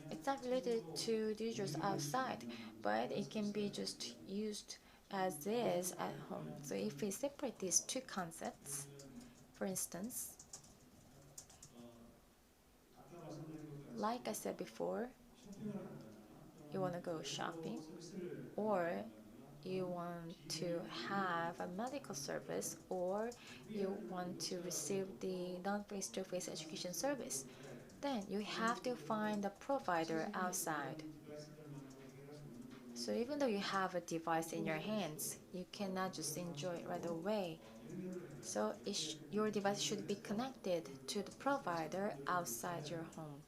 It's not related to the users outside, but it can be just used as is at home. So if we separate these two concepts, for instance, like I said before, you want to go shopping or you want to have a medical service or you want to receive the non-face-to-face education service, then you have to find a provider outside. So even though you have a device in your hands, you cannot just enjoy it right away. So your device should be connected to the provider outside your home.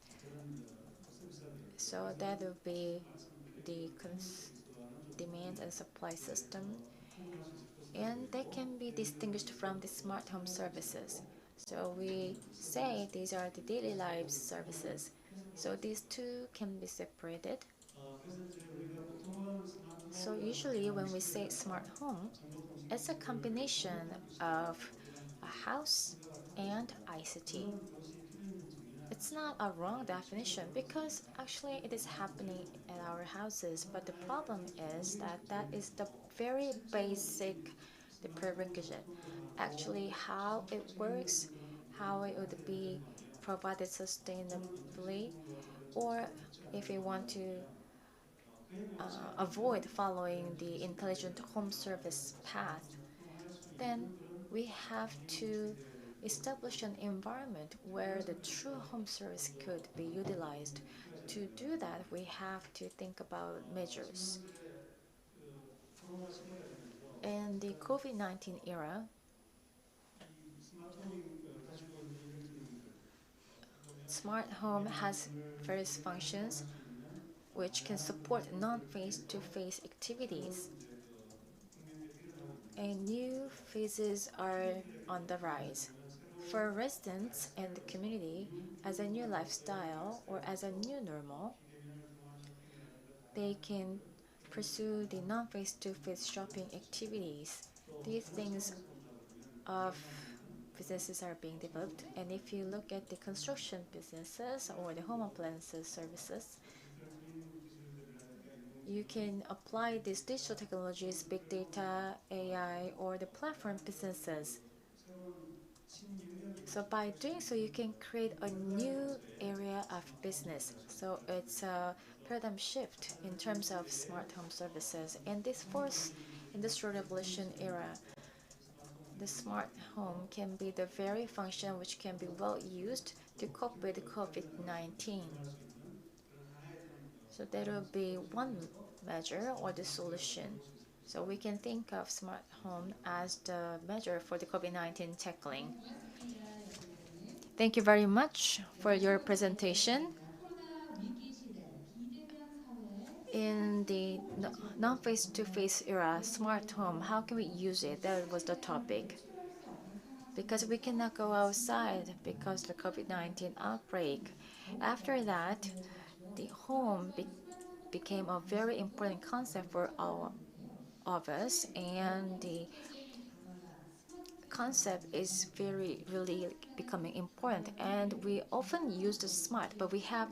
So that will be the demand and supply system, and they can be distinguished from the smart home services. So we say these are the daily lives services. So these two can be separated. So usually when we say smart home, it's a combination of a house and ICT. It's not a wrong definition because actually it is happening at our houses, but the problem is that that is the very basic the prerequisite. Actually how it works, how it would be provided sustainably, or if you want to avoid following the intelligent home service path, then we have to establish an environment where the true home service could be utilized. To do that, we have to think about measures. In the COVID-19 era, smart home has various functions which can support non-face-to-face activities. And new phases are on the rise. For residents and the community, as a new lifestyle or as a new normal, they can pursue the non-face-to-face shopping activities. These things of businesses are being developed, and if you look at the construction businesses or the home appliances services, you can apply these digital technologies, big data, AI, or the platform businesses. So by doing so, you can create a new area of business. So it's a paradigm shift in terms of smart home services. In this fourth industrial revolution era, the smart home can be the very function which can be well used to cope with COVID-19. So that will be one measure or the solution. So we can think of smart home as the measure for the COVID-19 tackling. Thank you very much for your presentation. In the non-face-to-face era, smart home, how can we use it? That was the topic. Because we cannot go outside because of the COVID-19 outbreak. After that, the home became a very important concept for all of us, and the concept is really becoming important, and we often use the smart, but we have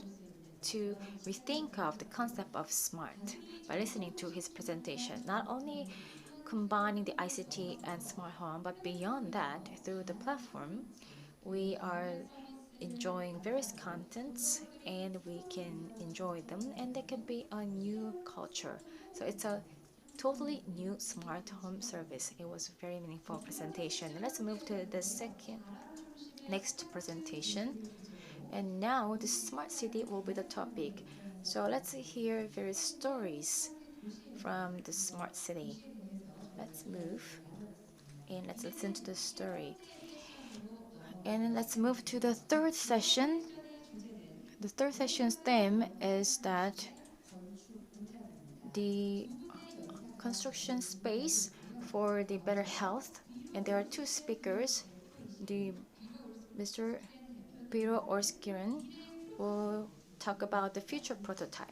to rethink of the concept of smart by listening to his presentation, not only combining the ICT and smart home, but beyond that, through the platform, we are enjoying various contents and we can enjoy them, and there can be a new culture. So it's a totally new smart home service. It was a very meaningful presentation. Let's move to the next presentation. And now the smart city will be the topic. So let's hear various stories from the smart city. Let's move and let's listen to the story. And let's move to the third session. The third session's theme is that the construction space for the better health. And there are two speakers. Mr. Piro Orskiren will talk about the future prototype.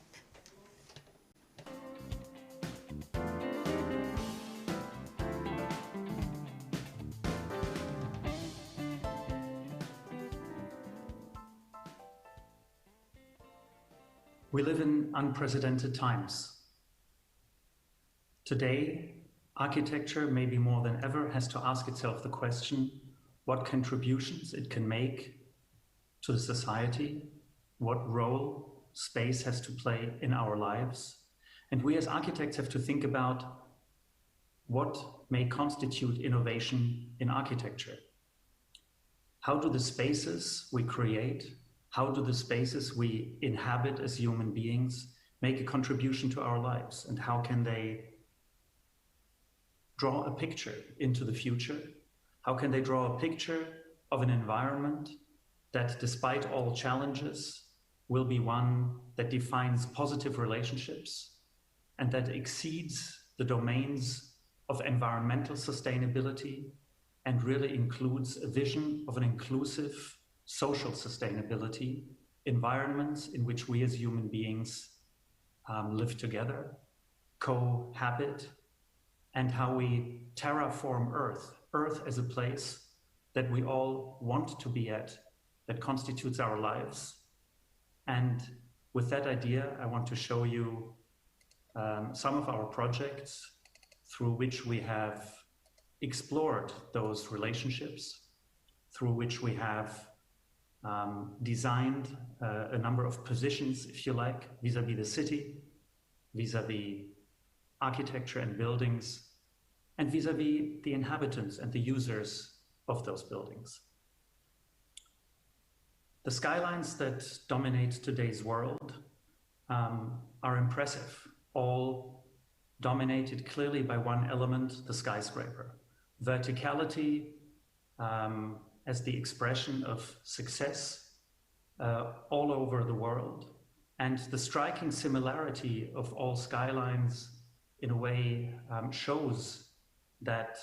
We live in unprecedented times. Today, architecture, maybe more than ever, has to ask itself the question, what contributions it can make to the society, what role space has to play in our lives. And we as architects have to think about what may constitute innovation in architecture. How do the spaces we create, how do the spaces we inhabit as human beings make a contribution to our lives? And how can they draw a picture into the future? How can they draw a picture of an environment that, despite all challenges, will be one that defines positive relationships and that exceeds the domains of environmental sustainability and really includes a vision of an inclusive social sustainability, environments in which we as human beings live together, cohabit, and how we terraform Earth as a place that we all want to be at, that constitutes our lives. And with that idea, I want to show you some of our projects through which we have explored those relationships, through which we have designed a number of positions, if you like, vis-a-vis the city, vis-a-vis architecture and buildings, and vis-a-vis the inhabitants and the users of those buildings. The skylines that dominate today's world are impressive, all dominated clearly by one element, the skyscraper. Verticality as the expression of success all over the world, and the striking similarity of all skylines in a way shows that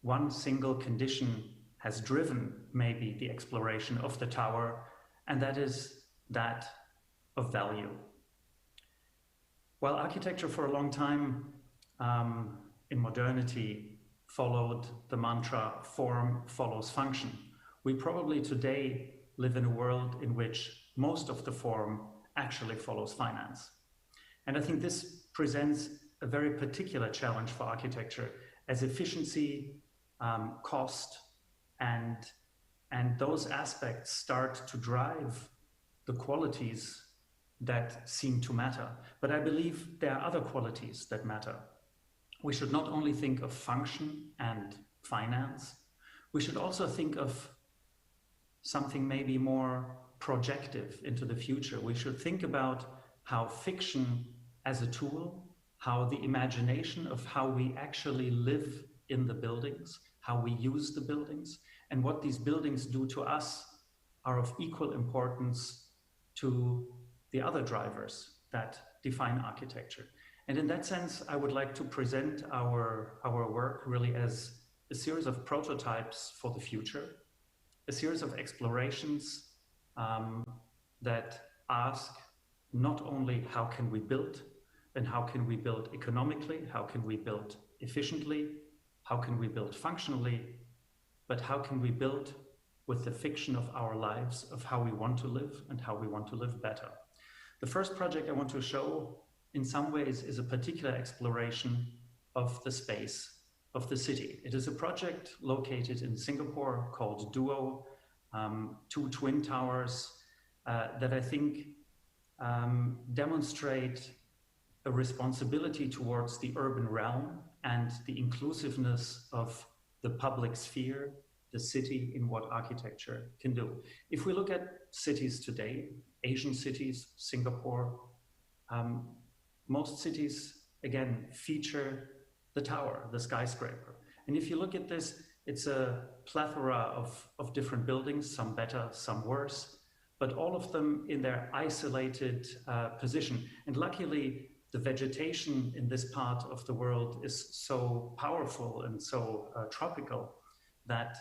one single condition has driven maybe the exploration of the tower, and that is that of value. While architecture for a long time in modernity followed the mantra form follows function, we probably today live in a world in which most of the form actually follows finance. And I think this presents a very particular challenge for architecture, as efficiency, cost, and those aspects start to drive the qualities that seem to matter. But I believe there are other qualities that matter. We should not only think of function and finance, we should also think of something maybe more projective into the future. We should think about how fiction as a tool, how the imagination of how we actually live in the buildings, how we use the buildings, and what these buildings do to us are of equal importance to the other drivers that define architecture. And in that sense, I would like to present our work really as a series of prototypes for the future, a series of explorations that ask not only how can we build, and how can we build economically, how can we build efficiently, how can we build functionally, but how can we build with the fiction of our lives, of how we want to live and how we want to live better. The first project I want to show in some ways is a particular exploration of the space of the city. It is a project located in Singapore called Duo, two twin towers that I think demonstrate a responsibility towards the urban realm and the inclusiveness of the public sphere, the city, in what architecture can do. If we look at cities today, Asian cities, Singapore, most cities, again, feature the tower, the skyscraper. And if you look at this, it's a plethora of different buildings, some better, some worse, but all of them in their isolated position. And luckily, the vegetation in this part of the world is so powerful and so tropical that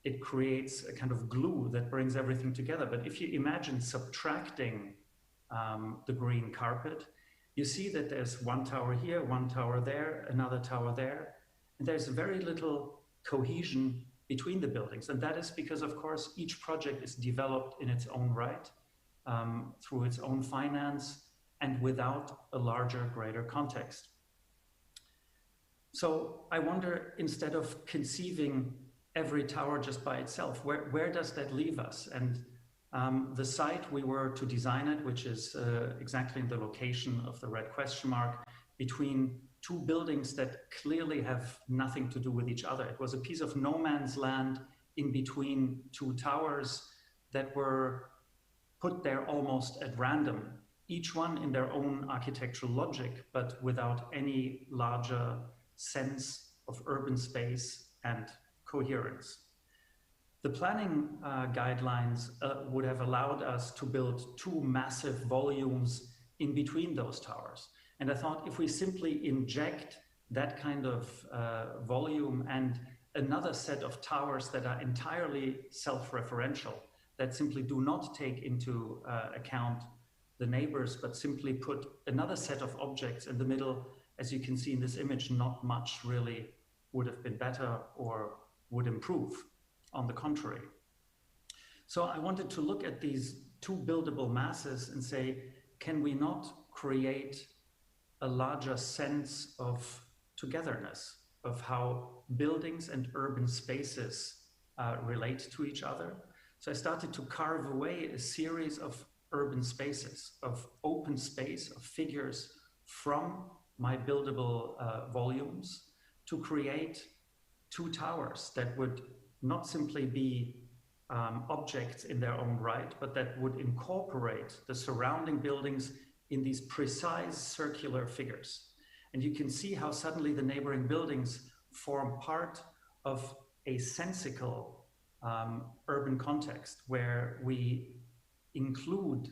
it creates a kind of glue that brings everything together. But if you imagine subtracting the green carpet, you see that there's one tower here, one tower there, another tower there, and there's very little cohesion between the buildings. And that is because, of course, each project is developed in its own right, through its own finance, and without a larger, greater context. So I wonder, instead of conceiving every tower just by itself, where does that leave us? And the site we were to design it, which is exactly in the location of the red question mark, between two buildings that clearly have nothing to do with each other. It was a piece of no man's land in between two towers that were put there almost at random, each one in their own architectural logic, but without any larger sense of urban space and coherence. The planning guidelines would have allowed us to build two massive volumes in between those towers. And I thought, if we simply inject that kind of volume and another set of towers that are entirely self-referential, that simply do not take into account the neighbors, but simply put another set of objects in the middle, as you can see in this image, not much really would have been better or would improve. On the contrary. So I wanted to look at these two buildable masses and say, can we not create a larger sense of togetherness, of how buildings and urban spaces relate to each other? So I started to carve away a series of urban spaces, of open space, of figures from my buildable volumes to create two towers that would not simply be objects in their own right, but that would incorporate the surrounding buildings in these precise circular figures. And you can see how suddenly the neighboring buildings form part of a sensical urban context where we include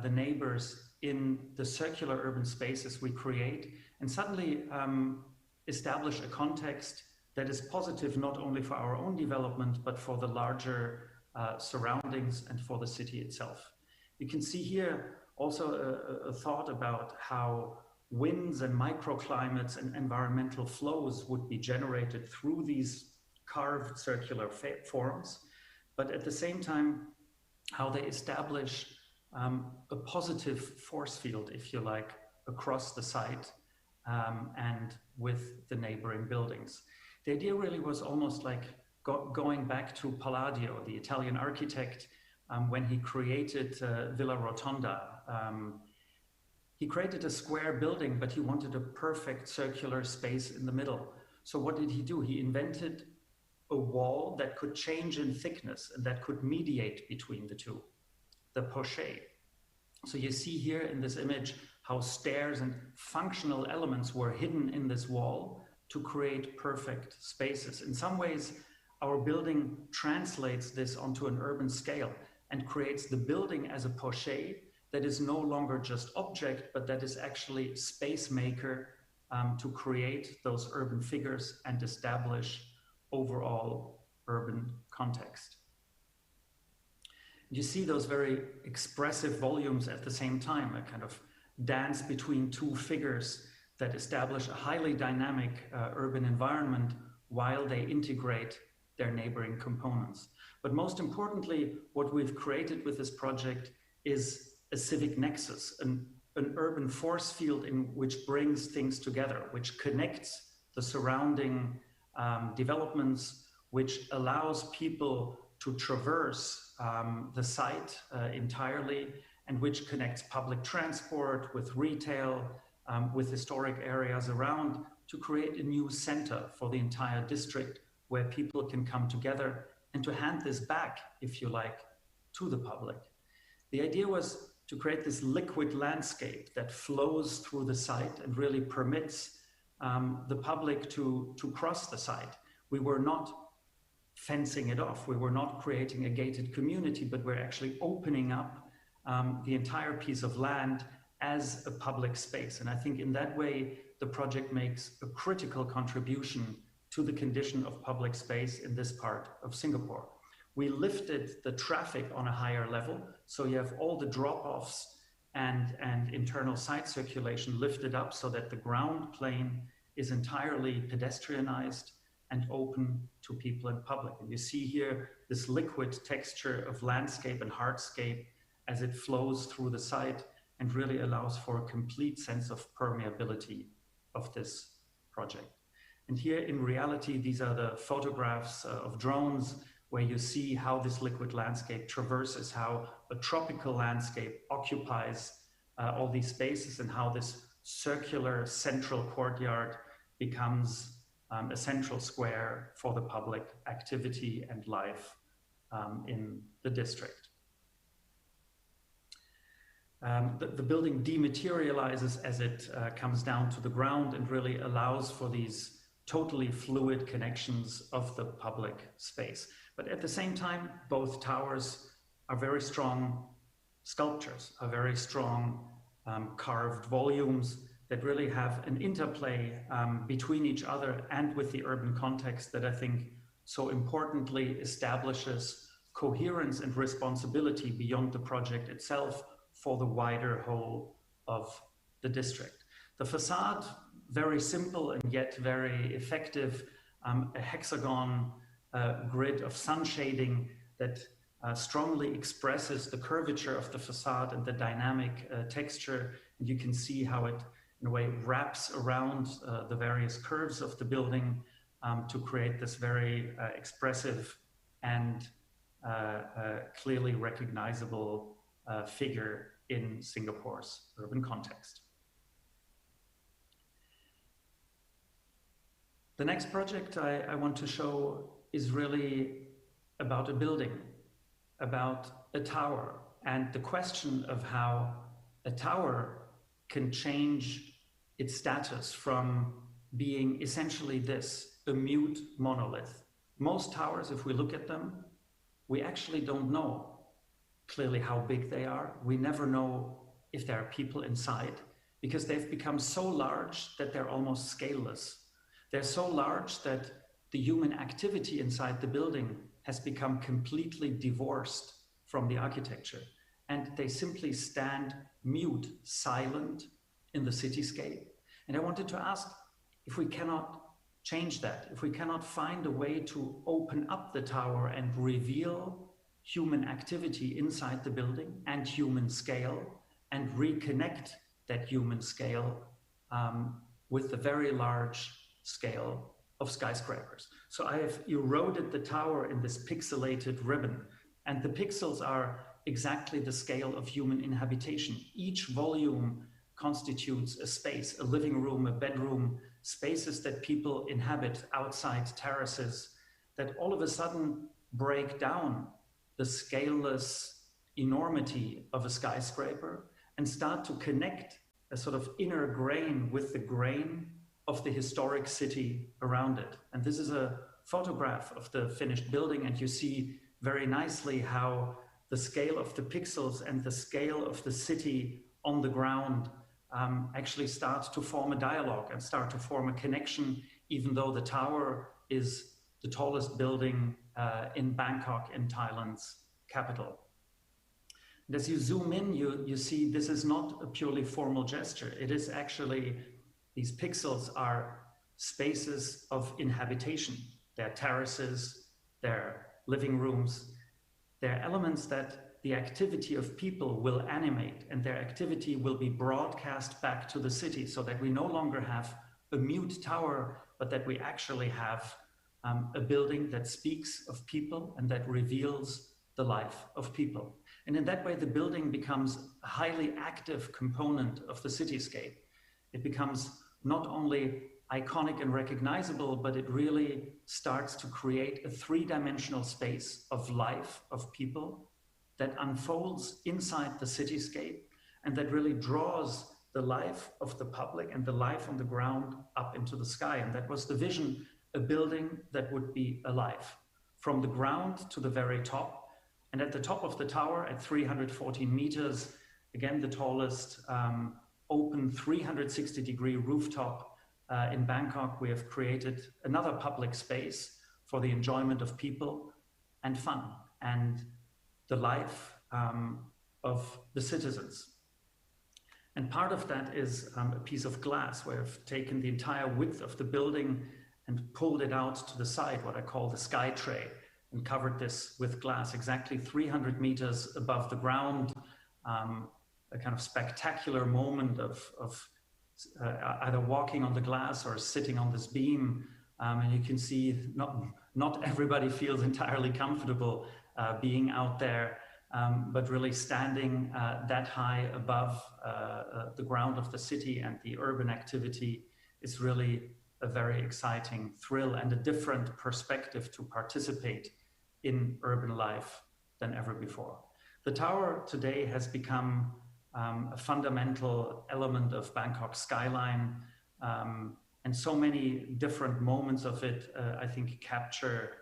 the neighbors in the circular urban spaces we create, and suddenly establish a context that is positive not only for our own development, but for the larger surroundings and for the city itself. You can see here also a thought about how winds and microclimates and environmental flows would be generated through these carved circular forms, but at the same time, how they establish a positive force field, if you like, across the site and with the neighboring buildings. The idea really was almost like going back to Palladio, the Italian architect, when he created Villa Rotonda. He created a square building, but he wanted a perfect circular space in the middle. So what did he do? He invented a wall that could change in thickness and that could mediate between the two, the pochette. So you see here in this image how stairs and functional elements were hidden in this wall to create perfect spaces. In some ways, our building translates this onto an urban scale and creates the building as a pochette that is no longer just object, but that is actually space maker to create those urban figures and establish overall urban context. You see those very expressive volumes at the same time, a kind of dance between two figures that establish a highly dynamic urban environment while they integrate their neighboring components. But most importantly, what we've created with this project is a civic nexus, an urban force field in which brings things together, which connects the surrounding developments, which allows people to traverse the site entirely, and which connects public transport with retail, with historic areas around to create a new center for the entire district where people can come together and to hand this back, if you like, to the public. The idea was to create this liquid landscape that flows through the site and really permits the public to cross the site. We were not fencing it off. We were not creating a gated community, but we're actually opening up the entire piece of land as a public space. And I think in that way, the project makes a critical contribution to the condition of public space in this part of Singapore. We lifted the traffic on a higher level, so you have all the drop-offs and internal site circulation lifted up so that the ground plane is entirely pedestrianized and open to people in public. And you see here this liquid texture of landscape and hardscape as it flows through the site and really allows for a complete sense of permeability of this project. And here in reality, these are the photographs of drones where you see how this liquid landscape traverses, how a tropical landscape occupies all these spaces and how this circular central courtyard becomes a central square for the public activity and life in the district. The building dematerializes as it comes down to the ground and really allows for these totally fluid connections of the public space. But at the same time, both towers are very strong sculptures, are very strong carved volumes that really have an interplay between each other and with the urban context that I think so importantly establishes coherence and responsibility beyond the project itself for the wider whole of the district. The facade, very simple and yet very effective, a hexagon grid of sun shading that strongly expresses the curvature of the facade and the dynamic texture. And you can see how it, in a way, wraps around the various curves of the building to create this very expressive and clearly recognizable figure in Singapore's urban context. The next project I want to show is really about a building, about a tower, and the question of how a tower can change its status from being essentially this, a mute monolith. Most towers, if we look at them, we actually don't know clearly how big they are. We never know if there are people inside because they've become so large that they're almost scaleless. They're so large that the human activity inside the building has become completely divorced from the architecture. And they simply stand mute, silent in the cityscape. And I wanted to ask if we cannot change that, if we cannot find a way to open up the tower and reveal human activity inside the building and human scale and reconnect that human scale with the very large scale of skyscrapers. So I have eroded the tower in this pixelated ribbon, and the pixels are exactly the scale of human inhabitation. Each volume constitutes a space, a living room, a bedroom, spaces that people inhabit outside terraces that all of a sudden break down the scaleless enormity of a skyscraper and start to connect a sort of inner grain with the grain of the historic city around it. And this is a photograph of the finished building, and you see very nicely how the scale of the pixels and the scale of the city on the ground actually start to form a dialogue and start to form a connection, even though the tower is the tallest building in Bangkok, in Thailand's capital. And as you zoom in, you see this is not a purely formal gesture. It is actually, these pixels are spaces of inhabitation. They're terraces, they're living rooms, they're elements that the activity of people will animate, and their activity will be broadcast back to the city so that we no longer have a mute tower, but that we actually have a building that speaks of people and that reveals the life of people. And in that way, the building becomes a highly active component of the cityscape. It becomes not only iconic and recognizable, but it really starts to create a three-dimensional space of life, of people, that unfolds inside the cityscape and that really draws the life of the public and the life on the ground up into the sky. And that was the vision, a building that would be alive, from the ground to the very top. And at the top of the tower, at 314 meters, again, the tallest open 360-degree rooftop in Bangkok, we have created another public space for the enjoyment of people and fun and the life of the citizens. And part of that is a piece of glass where I've taken the entire width of the building and pulled it out to the side, what I call the sky tray, and covered this with glass exactly 300 meters above the ground. A kind of spectacular moment of either walking on the glass or sitting on this beam. And you can see not everybody feels entirely comfortable being out there, but really standing that high above the ground of the city and the urban activity is really a very exciting thrill and a different perspective to participate in urban life than ever before. The tower today has become a fundamental element of Bangkok's skyline, and so many different moments of it, I think, capture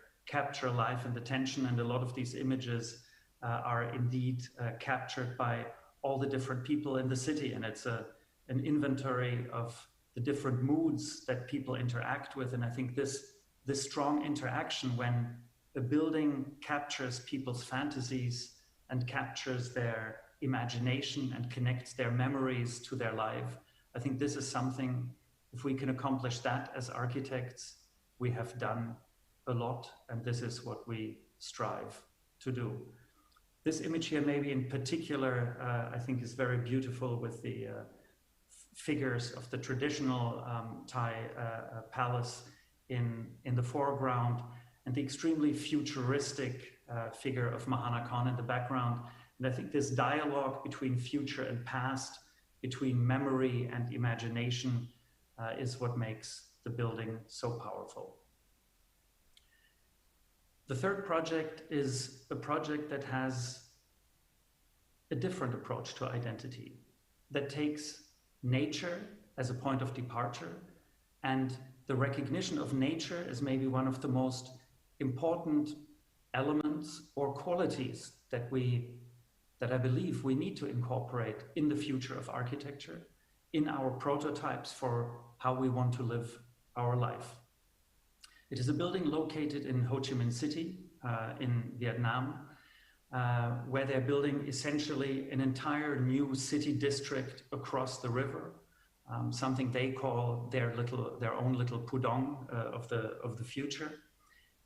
life and attention, and a lot of these images are indeed captured by all the different people in the city, and it's an inventory of the different moods that people interact with. And I think this strong interaction, when a building captures people's fantasies and captures their imagination and connects their memories to their life, I think this is something, if we can accomplish that as architects, we have done a lot, and this is what we strive to do. This image here, maybe in particular, I think is very beautiful, with the figures of the traditional Thai palace in the foreground, and the extremely futuristic figure of Mahana Khan in the background. And I think this dialogue between future and past, between memory and imagination, is what makes the building so powerful. The third project is a project that has a different approach to identity, that takes nature as a point of departure, and the recognition of nature as maybe one of the most important elements or qualities that I believe we need to incorporate in the future of architecture, in our prototypes for how we want to live our life. It is a building located in Ho Chi Minh City in Vietnam, where they're building essentially an entire new city district across the river, something they call their own little Pudong of the future.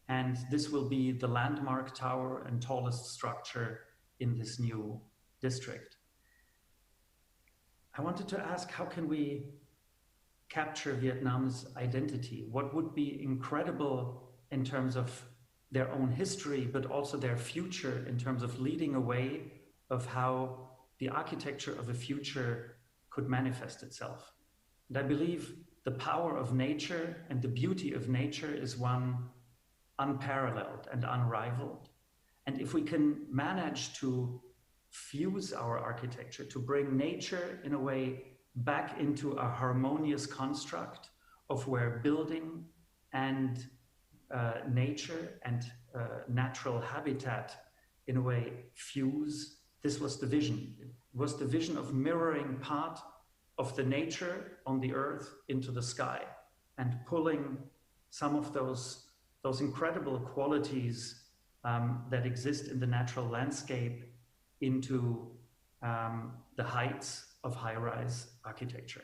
And this will be the landmark tower and tallest structure in this new district. I wanted to ask, how can we capture Vietnam's identity? What would be incredible in terms of their own history, but also their future in terms of leading a way of how the architecture of a future could manifest itself? And I believe the power of nature and the beauty of nature is one unparalleled and unrivaled. And if we can manage to fuse our architecture, to bring nature in a way back into a harmonious construct of where building and nature and natural habitat in a way fuse, this was the vision. It was the vision of mirroring part of the nature on the earth into the sky and pulling some of those incredible qualities that exist in the natural landscape into the heights of high-rise architecture.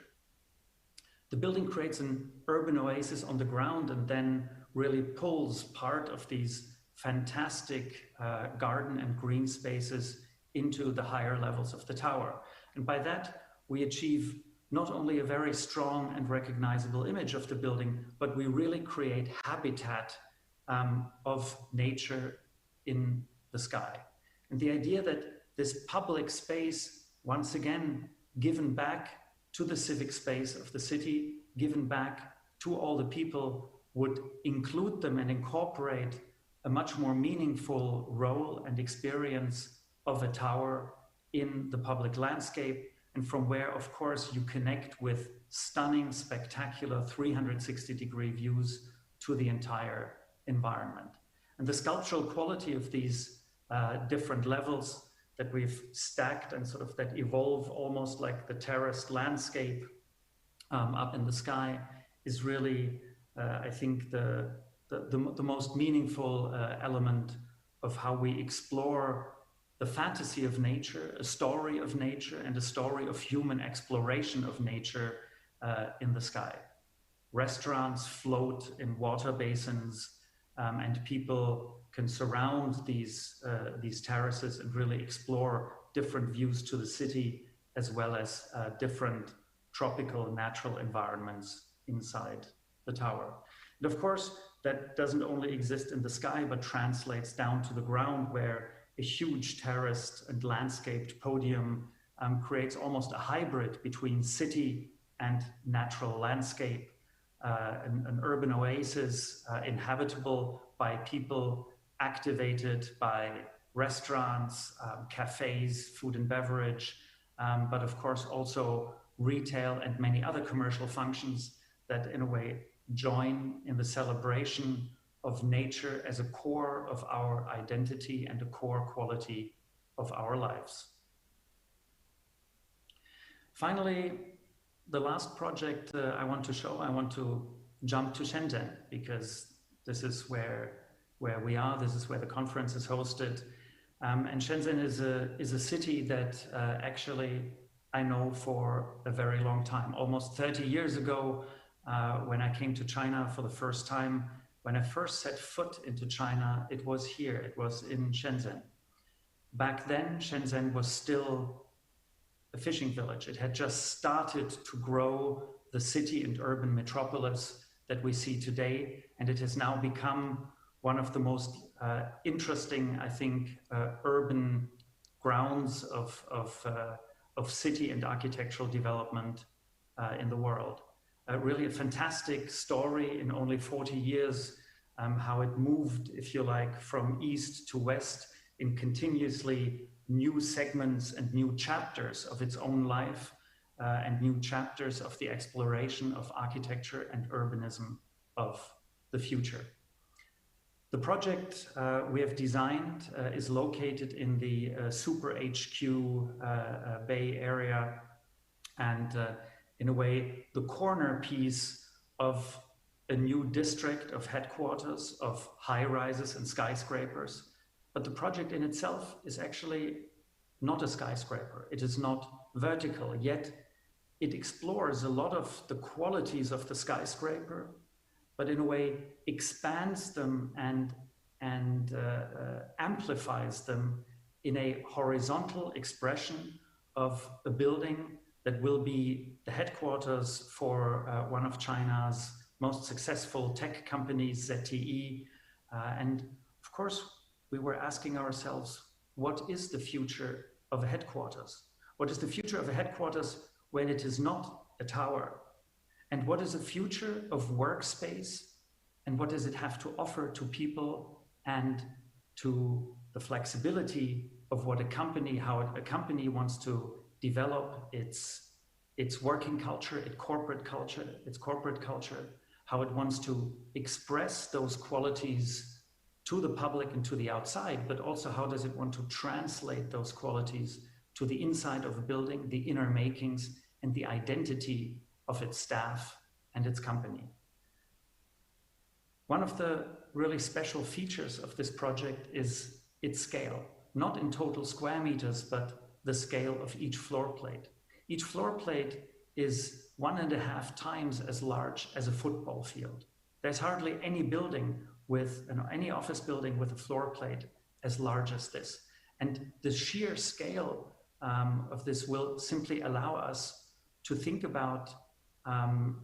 The building creates an urban oasis on the ground and then really pulls part of these fantastic garden and green spaces into the higher levels of the tower. And by that, we achieve not only a very strong and recognizable image of the building, but we really create habitat of nature in the sky. And the idea that this public space, once again, given back to the civic space of the city, given back to all the people, would include them and incorporate a much more meaningful role and experience of a tower in the public landscape, and from where, of course, you connect with stunning, spectacular 360-degree views to the entire environment. And the sculptural quality of these different levels that we've stacked and sort of that evolve almost like the terraced landscape up in the sky is really, I think, the most meaningful element of how we explore the fantasy of nature, a story of nature, and a story of human exploration of nature in the sky. Restaurants float in water basins, and people can surround these terraces and really explore different views to the city, as well as different tropical natural environments inside the tower. And of course, that doesn't only exist in the sky, but translates down to the ground, where a huge terraced and landscaped podium creates almost a hybrid between city and natural landscape, an urban oasis inhabitable by people, activated by restaurants, cafes, food and beverage, but of course also retail and many other commercial functions that in a way join in the celebration of nature as a core of our identity and a core quality of our lives. Finally, the last project I want to show, I want to jump to Shenzhen, because this is where we are, this is where the conference is hosted. And Shenzhen is a city that actually I know for a very long time. Almost 30 years ago, when I came to China for the first time, when I first set foot into China, it was here, it was in Shenzhen. Back then, Shenzhen was still a fishing village. It had just started to grow the city and urban metropolis that we see today, and it has now become one of the most interesting, I think, urban grounds of city and architectural development in the world. Really a fantastic story in only 40 years, how it moved, if you like, from east to west in continuously new segments and new chapters of its own life, and new chapters of the exploration of architecture and urbanism of the future. The project we have designed is located in the Super HQ Bay Area, and in a way, the corner piece of a new district of headquarters of high-rises and skyscrapers. But the project in itself is actually not a skyscraper. It is not vertical, yet it explores a lot of the qualities of the skyscraper, but in a way expands them and amplifies them in a horizontal expression of a building that will be the headquarters for one of China's most successful tech companies, ZTE. And of course, we were asking ourselves, what is the future of a headquarters? What is the future of a headquarters when it is not a tower? And what is the future of workspace? And what does it have to offer to people and to the flexibility of what a company, how a company wants to develop its working culture, its corporate culture, how it wants to express those qualities to the public and to the outside, but also how does it want to translate those qualities to the inside of a building, the inner makings, and the identity of its staff and its company. One of the really special features of this project is its scale, not in total square meters, but the scale of each floor plate. Each floor plate is 1.5 times as large as a football field. There's hardly any building with, any office building with a floor plate as large as this. And the sheer scale of this will simply allow us to think about the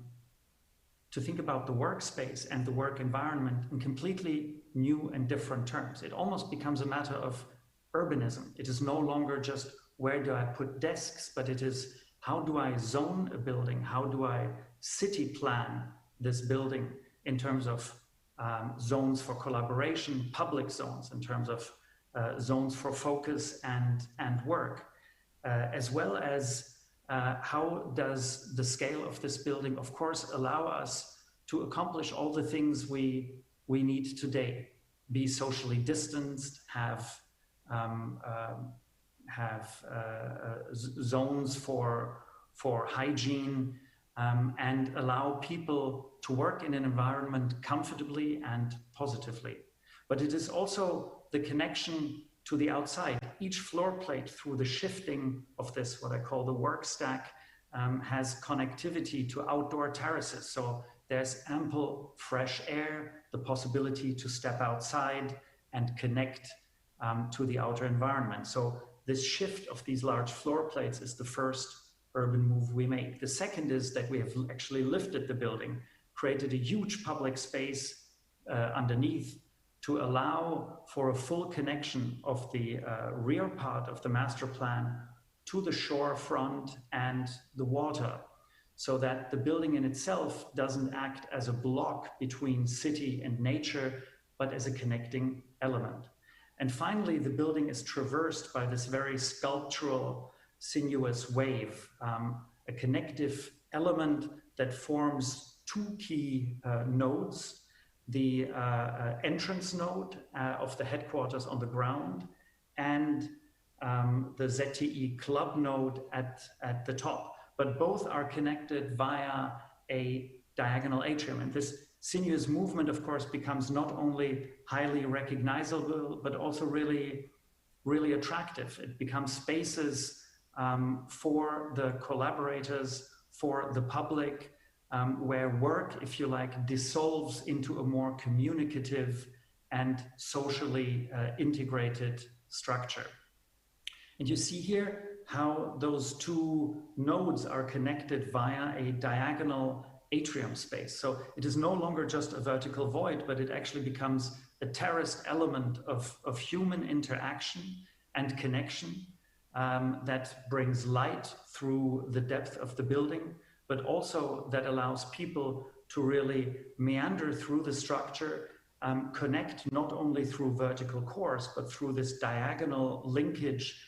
workspace and the work environment in completely new and different terms. It almost becomes a matter of urbanism. It is no longer just where do I put desks, but it is how do I zone a building? How do I city plan this building in terms of zones for collaboration, public zones, in terms of zones for focus and work, as well as how does the scale of this building, of course, allow us to accomplish all the things we need today, be socially distanced, have zones for hygiene, and allow people to work in an environment comfortably and positively. But it is also the connection to the outside. Each floor plate, through the shifting of this, what I call the work stack, has connectivity to outdoor terraces. So there's ample fresh air, the possibility to step outside and connect to the outer environment. So this shift of these large floor plates is the first urban move we make. The second is that we have actually lifted the building, created a huge public space underneath to allow for a full connection of the rear part of the master plan to the shore front and the water, so that the building in itself doesn't act as a block between city and nature, but as a connecting element. And finally, the building is traversed by this very sculptural, sinuous wave, a connective element that forms two key nodes, the entrance node of the headquarters on the ground and the ZTE club node at the top. But both are connected via a diagonal atrium. And this sinuous movement, of course, becomes not only highly recognizable, but also really, really attractive. It becomes spaces for the collaborators, for the public, where work, if you like, dissolves into a more communicative and socially integrated structure. And you see here how those two nodes are connected via a diagonal atrium space. So it is no longer just a vertical void, but it actually becomes a terraced element of human interaction and connection that brings light through the depth of the building, but also that allows people to really meander through the structure, connect not only through vertical cores, but through this diagonal linkage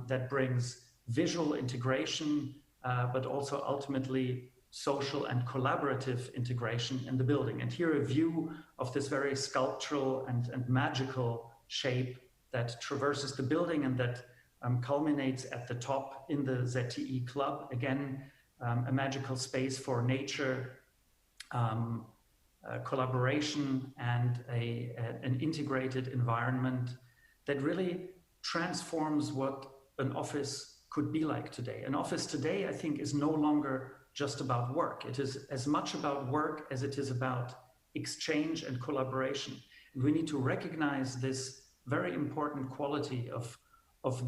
that brings visual integration, but also ultimately social and collaborative integration in the building. And here a view of this very sculptural and magical shape that traverses the building and that culminates at the top in the ZTE club. Again, a magical space for nature, collaboration, and an integrated environment that really transforms what an office could be like today. An office today, I think, is no longer just about work. It is as much about work as it is about exchange and collaboration. And we need to recognize this very important quality of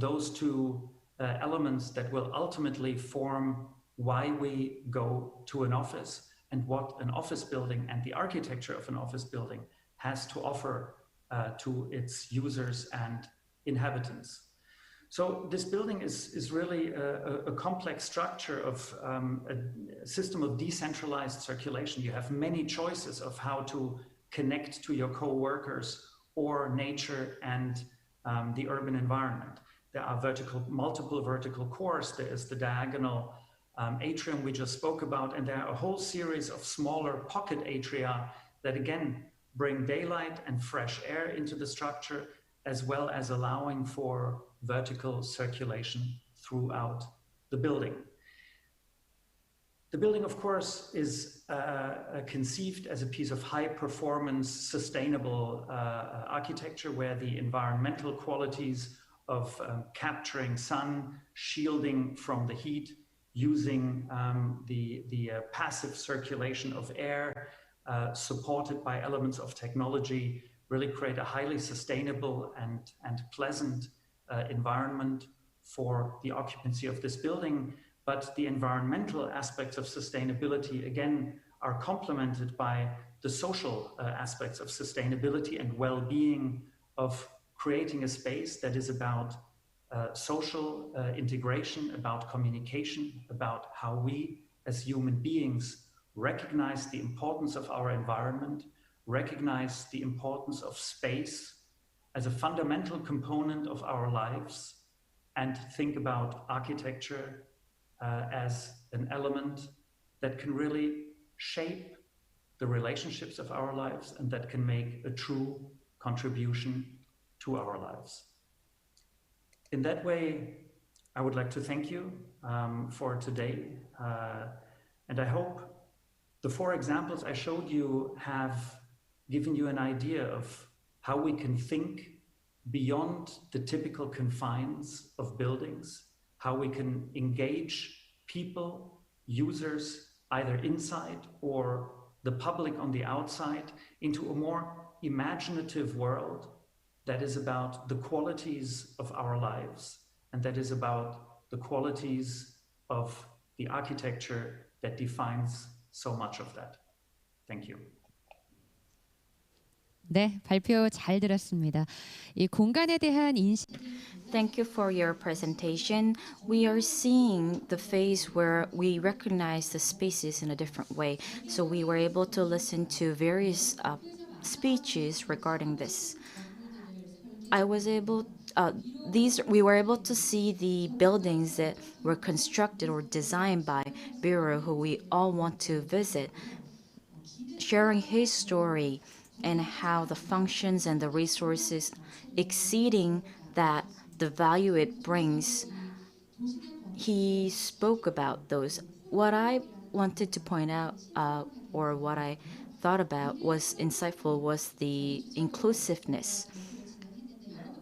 those two elements that will ultimately form why we go to an office and what an office building and the architecture of an office building has to offer to its users and inhabitants. So this building is really a complex structure of a system of decentralized circulation. You have many choices of how to connect to your co-workers or nature and the urban environment. There are multiple vertical cores. There is the diagonal atrium we just spoke about, and there are a whole series of smaller pocket atria that again bring daylight and fresh air into the structure, as well as allowing for vertical circulation throughout the building. The building, of course, is conceived as a piece of high-performance, sustainable architecture where the environmental qualities of capturing sun, shielding from the heat, using the passive circulation of air, supported by elements of technology, really create a highly sustainable and pleasant environment for the occupancy of this building. But the environmental aspects of sustainability, again, are complemented by the social aspects of sustainability and well-being, of creating a space that is about social integration, about communication, about how we as human beings recognize the importance of our environment, recognize the importance of space as a fundamental component of our lives, and think about architecture as an element that can really shape the relationships of our lives and that can make a true contribution to our lives. In that way, I would like to thank you for today. And I hope the 4 examples I showed you have given you an idea of how we can think beyond the typical confines of buildings, how we can engage people, users, either inside or the public on the outside, into a more imaginative world that is about the qualities of our lives and that is about the qualities of the architecture that defines so much of that. Thank you. 네, 발표 잘 들었습니다. 이 공간에 대한 인식 Thank you for your presentation. We are seeing the phase where we recognize the spaces in a different way. So we were able to listen to various speeches regarding this. We were able to see the buildings that were constructed or designed by Bureau, who we all want to visit, sharing his story and how the functions and the resources exceeding that the value it brings. He spoke about those. What I wanted to point out, or what I thought about was insightful, was the inclusiveness.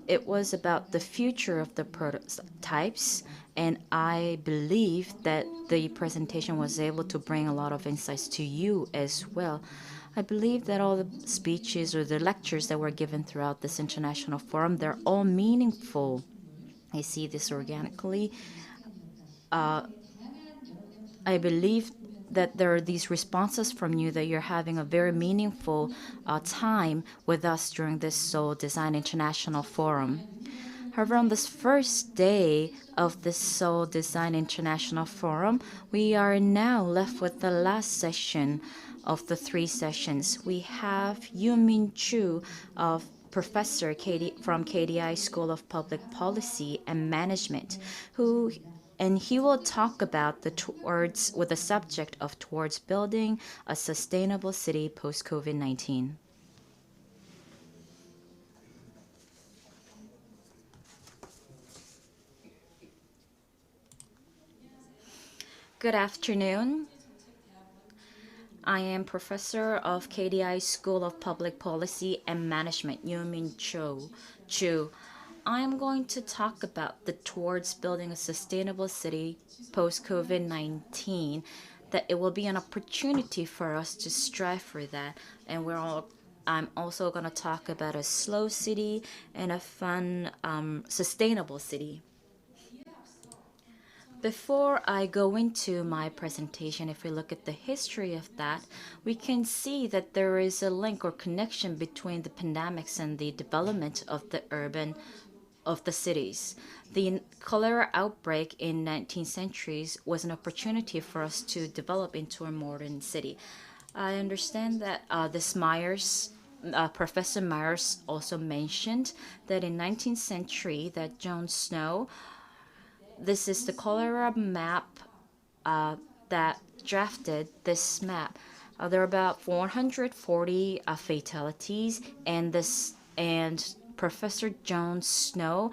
It was about the future of the prototypes, and I believe that the presentation was able to bring a lot of insights to you as well. I believe that all the speeches or the lectures that were given throughout this international forum, they're all meaningful. I see this organically. I believe that there are these responses from you that you're having a very meaningful time with us during this Seoul Design International Forum. However, on this first day of this Seoul Design International Forum, we are now left with the last session of the 3 sessions. We have Yoo-Min Chu, professor from KDI School of Public Policy and Management, and he will talk about with the subject of towards building a sustainable city post-COVID-19. Good afternoon. I am professor of KDI School of Public Policy and Management, Yoo-Min Chu. I am going to talk about the towards building a sustainable city post-COVID-19, that it will be an opportunity for us to strive for that. And I'm also going to talk about a slow city and a fun, sustainable city. Before I go into my presentation, if we look at the history of that, we can see that there is a link or connection between the pandemics and the development of the cities. The cholera outbreak in 19th centuries was an opportunity for us to develop into a modern city. I understand that Professor Myers also mentioned that in 19th century that John Snow, this is the cholera map that drafted this map. There are about 440 fatalities, and Professor John Snow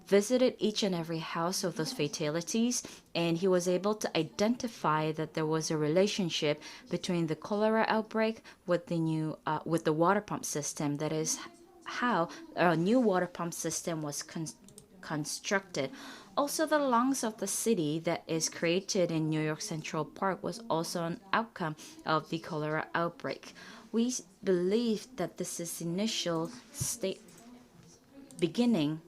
visited each and every house of those fatalities, and he was able to identify that there was a relationship between the cholera outbreak with the water pump system. That is how a new water pump system was constructed. Also, the lungs of the city that is created in New York Central Park was also an outcome of the cholera outbreak. We believe that this is the initial beginning,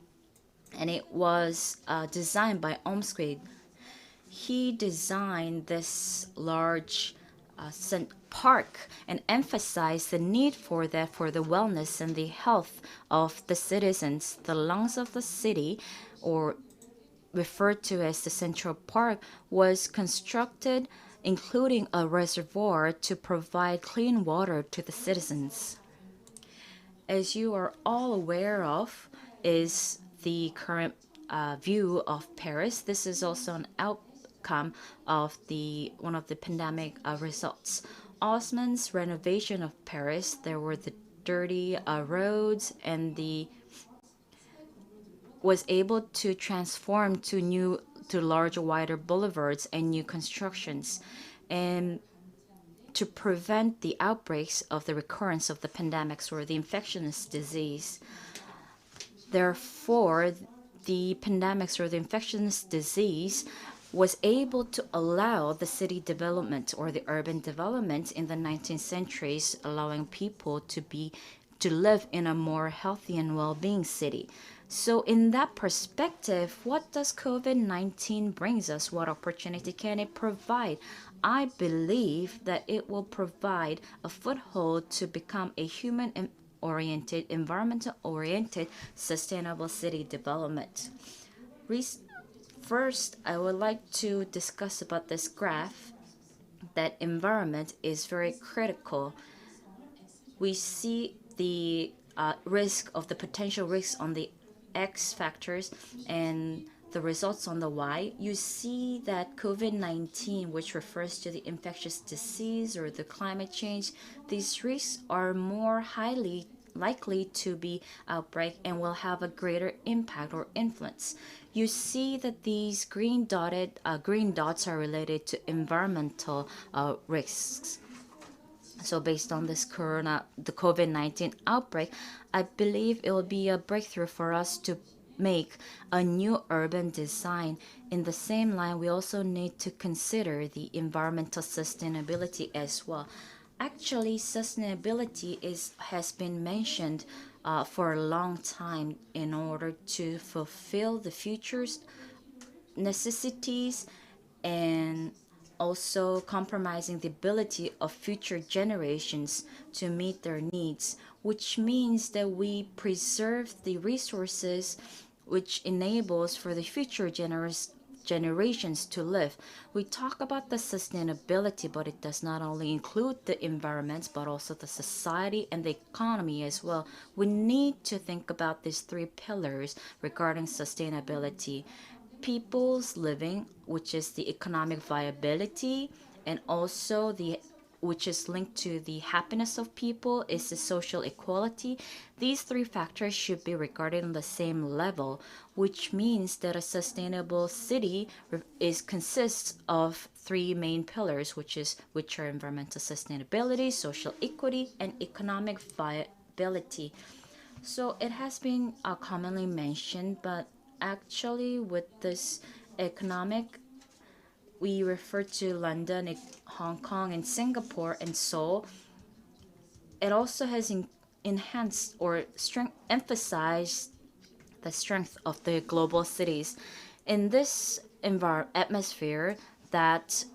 and it was designed by Omsquid. He designed this large park and emphasize the need for that for the wellness and the health of the citizens. The lungs of the city, or referred to as the Central Park, was constructed including a reservoir to provide clean water to the citizens. As you are all aware of, is the current view of Paris. This is also an outcome of one of the pandemic results. Haussmann's renovation of Paris, there were the dirty roads, and was able to transform to larger, wider boulevards and new constructions, and to prevent the outbreaks of the recurrence of the pandemics or the infectious disease. Therefore, the pandemics or the infectious disease was able to allow the city development or the urban development in the 19th centuries, allowing people to live in a more healthy and well-being city. So in that perspective, what does COVID-19 brings us? What opportunity can it provide? I believe that it will provide a foothold to become a human-oriented, environmental-oriented, sustainable city development. First, I would like to discuss about this graph that environment is very critical. We see the risk of the potential risks on the X factors and the results on the Y. You see that COVID-19, which refers to the infectious disease or the climate change, these risks are more highly likely to be outbreak and will have a greater impact or influence. You see that these green dots are related to environmental risks. So based on this the COVID-19 outbreak, I believe it will be a breakthrough for us to make a new urban design. In the same line, we also need to consider the environmental sustainability as well. Actually, sustainability has been mentioned for a long time in order to fulfill the future's necessities and also compromising the ability of future generations to meet their needs, which means that we preserve the resources which enables for the future generations to live. We talk about the sustainability, but it does not only include the environment, but also the society and the economy as well. We need to think about these three pillars regarding sustainability. People's living, which is the economic viability, and also which is linked to the happiness of people, is the social equality. These three factors should be regarded on the same level, which means that a sustainable city consists of three main pillars, which are environmental sustainability, social equity, and economic viability. So it has been commonly mentioned, but actually with this economic, we refer to London, Hong Kong, and Singapore, and Seoul. It also has enhanced or emphasized the strength of the global cities. In this atmosphere, that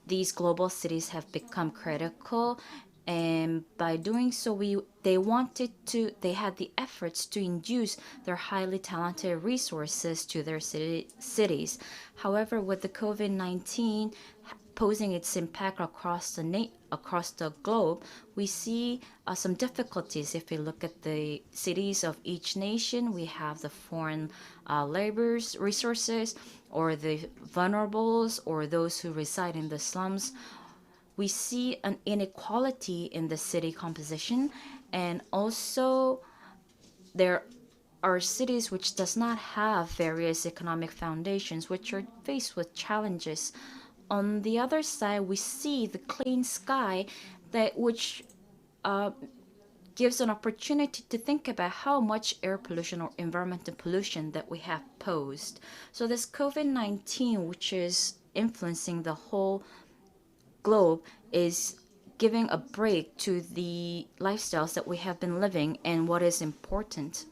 these global cities have become critical, and by doing so, they had the efforts to induce their highly talented resources to their cities. However, with the COVID-19 posing its impact across the globe, we see some difficulties. If we look at the cities of each nation, we have the foreign labor resources, or the vulnerables, or those who reside in the slums. We see an inequality in the city composition, and also there are cities which does not have various economic foundations, which are faced with challenges. On the other side, we see the clean sky, which gives an opportunity to think about how much air pollution or environmental pollution that we have posed. So this COVID-19, which is influencing the whole globe, is giving a break to the lifestyles that we have been living and what is important,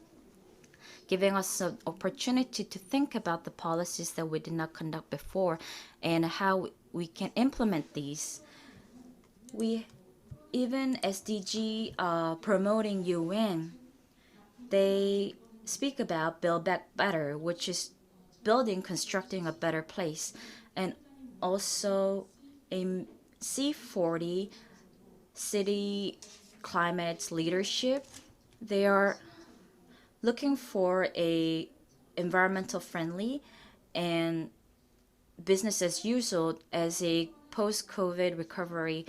giving us an opportunity to think about the policies that we did not conduct before and how we can implement these. We even SDG promoting UN, they speak about Build Back Better, which is building, constructing a better place, and also a C40 city climate leadership. They are looking for a environmental friendly and business as usual as a post-COVID recovery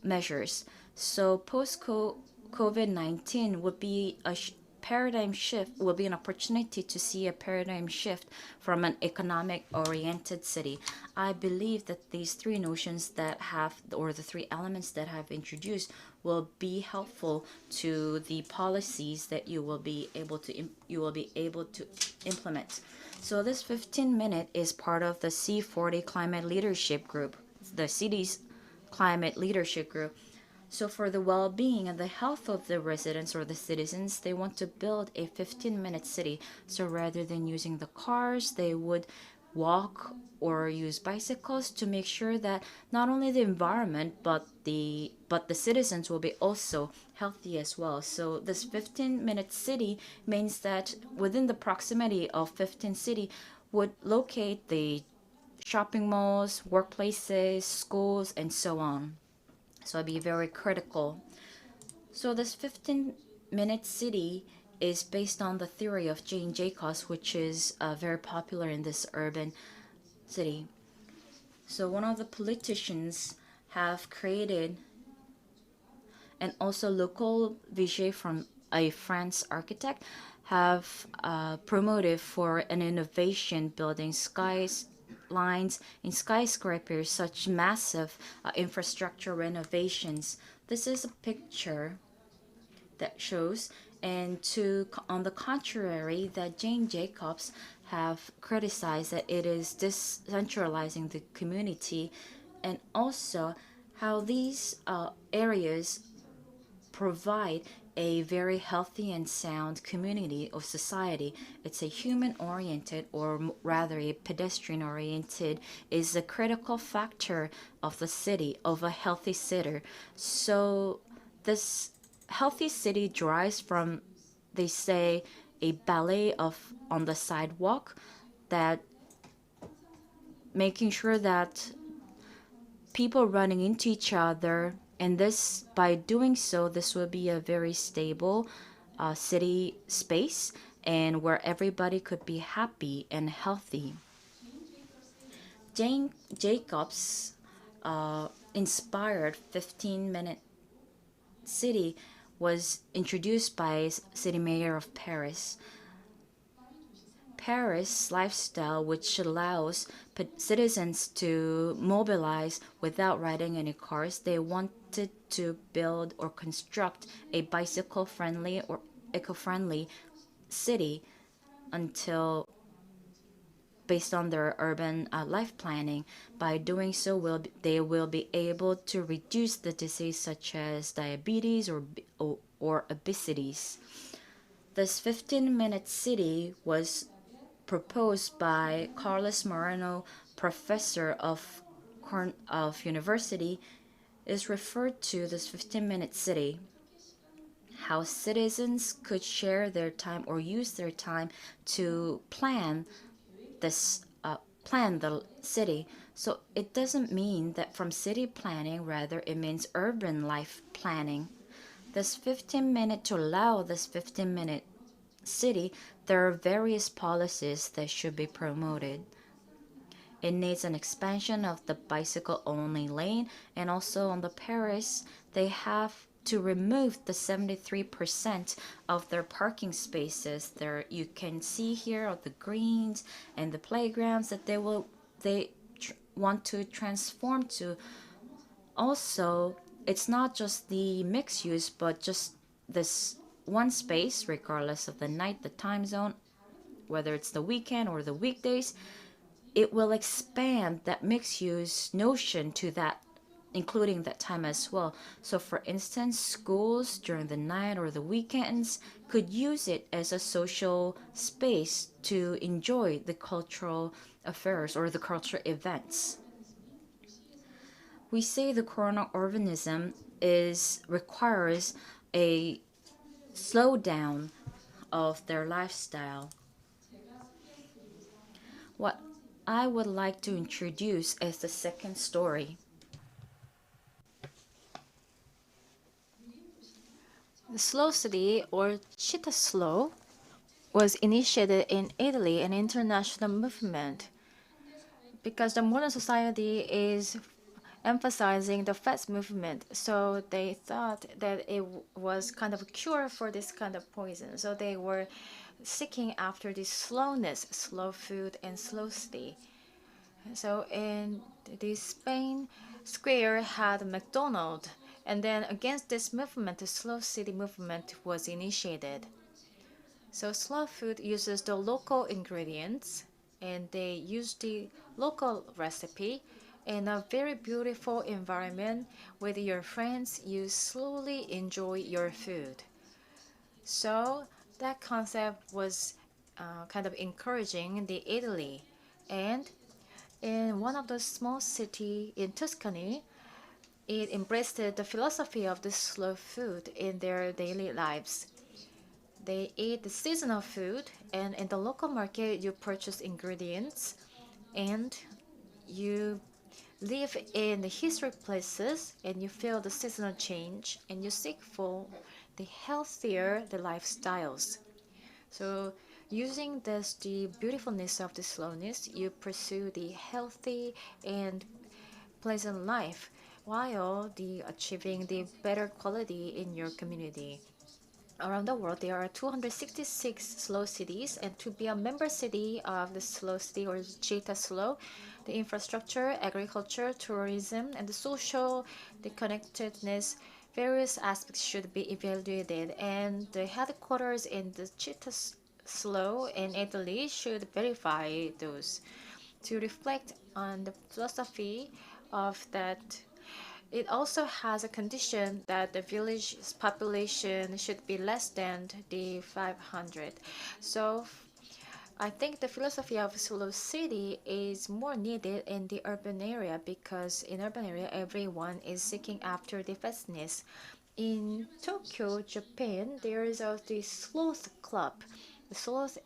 measures. So post-COVID-19 would be a paradigm shift, will be an opportunity to see a paradigm shift from an economic-oriented city. I believe that these three notions that have, or the three elements that have introduced, will be helpful to the policies that you will be able to implement. So this 15-minute is part of the C40 Climate Leadership Group, the city's climate leadership group. So for the well-being and the health of the residents or the citizens, they want to build a 15-minute city. So rather than using the cars, they would walk or use bicycles to make sure that not only the environment but the citizens will be also healthy as well. So this 15-minute city means that within the proximity of 15 city would locate the shopping malls, workplaces, schools, and so on. So it'd be very critical. So this 15-minute city is based on the theory of Jane Jacobs, which is very popular in this urban city. So one of the politicians have created, and also local Vigée from a French architect have promoted for an innovation building lines in skyscrapers, such massive infrastructure renovations. This is a picture that shows, and on the contrary, that Jane Jacobs have criticized that it is decentralizing the community, and also how these areas provide a very healthy and sound community or society. It's a human-oriented, or rather a pedestrian-oriented, is a critical factor of the city, of a healthy city. So this healthy city derives from, they say, a ballet on the sidewalk, that making sure that people running into each other, and this, by doing so, this will be a very stable city space, and where everybody could be happy and healthy. Jane Jacobs inspired 15-minute city was introduced by City Mayor of Paris. Paris lifestyle, which allows citizens to mobilize without riding any cars. They wanted to build or construct a bicycle-friendly or eco-friendly city until, based on their urban life planning. By doing so, they will be able to reduce the disease such as diabetes or obesities. This 15-minute city was proposed by Carlos Moreno, professor of university, is referred to this 15-minute city. How citizens could share their time or use their time to plan the city. So it doesn't mean that from city planning, rather it means urban life planning. This 15-minute, to allow this 15-minute city, there are various policies that should be promoted. It needs an expansion of the bicycle-only lane, and also on the Paris, they have to remove the 73% of their parking spaces. There, you can see here of the greens and the playgrounds that they want to transform to. Also, it's not just the mixed use, but just this one space, regardless of the night, the time zone, whether it's the weekend or the weekdays. It will expand that mixed use notion to that, including that time as well. So for instance, schools during the night or the weekends could use it as a social space to enjoy the cultural affairs or the cultural events. We say the corona urbanism requires a slowdown of their lifestyle. What I would like to introduce is the second story. The slow city, or Città Slow, was initiated in Italy, an international movement, because the modern society is emphasizing the fast movement. So they thought that it was kind of a cure for this kind of poison. So they were seeking after this slowness, slow food and slow city. So in the Spain square had a McDonald's, and then against this movement, the slow city movement was initiated. So slow food uses the local ingredients, and they use the local recipe in a very beautiful environment with your friends. You slowly enjoy your food. So that concept was kind of encouraging the Italy. And in one of the small city in Tuscany, it embraced the philosophy of the slow food in their daily lives. They eat the seasonal food, and in the local market, you purchase ingredients, and you live in the historic places, and you feel the seasonal change, and you seek for the healthier the lifestyles. So using this, the beautifulness of the slowness, you pursue the healthy and pleasant life while achieving the better quality in your community. Around the world, there are 266 slow cities, and to be a member city of the slow city, or Città Slow, the infrastructure, agriculture, tourism, and the social, the connectedness, various aspects should be evaluated, and the headquarters in the Città Slow in Italy should verify those to reflect on the philosophy of that. It also has a condition that the village's population should be less than the 500. So I think the philosophy of slow city is more needed in the urban area, because in urban area everyone is seeking after the fastness. In Tokyo, Japan, there is the sloth club. The sloths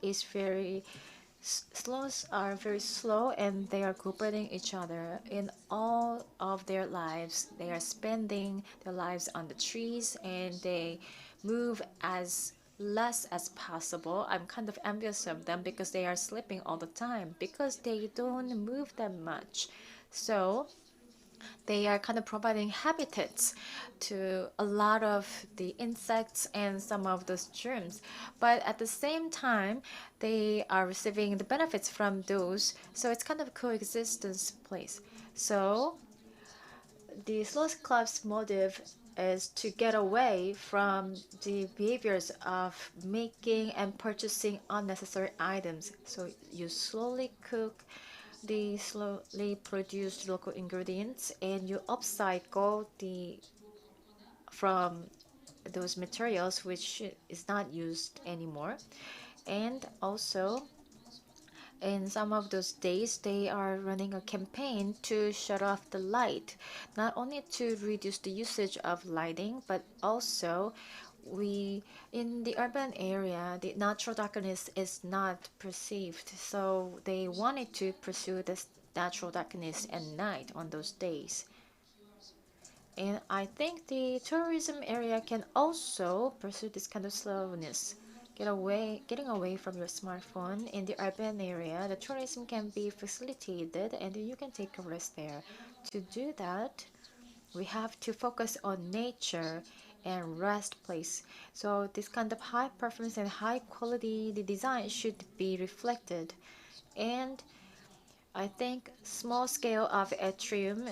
are very slow, and they are cooperating each other in all of their lives. They are spending their lives on the trees, and they move as less as possible. I'm kind of envious of them because they are sleeping all the time, because they don't move that much. So they are kind of providing habitats to a lot of the insects and some of those germs. But at the same time, they are receiving the benefits from those. So it's kind of a coexistence place. So the Sloth Club's motive is to get away from the behaviors of making and purchasing unnecessary items. So you slowly cook the slowly produced local ingredients, and you upcycle from those materials which is not used anymore. And also in some of those days, they are running a campaign to shut off the light, not only to reduce the usage of lighting, but also in the urban area, the natural darkness is not perceived. So they wanted to pursue this natural darkness at night on those days. And I think the tourism area can also pursue this kind of slowness. Getting away from your smartphone in the urban area, the tourism can be facilitated, and you can take a rest there. To do that, we have to focus on nature and rest place. So this kind of high performance and high quality the design should be reflected. And I think small scale of atrium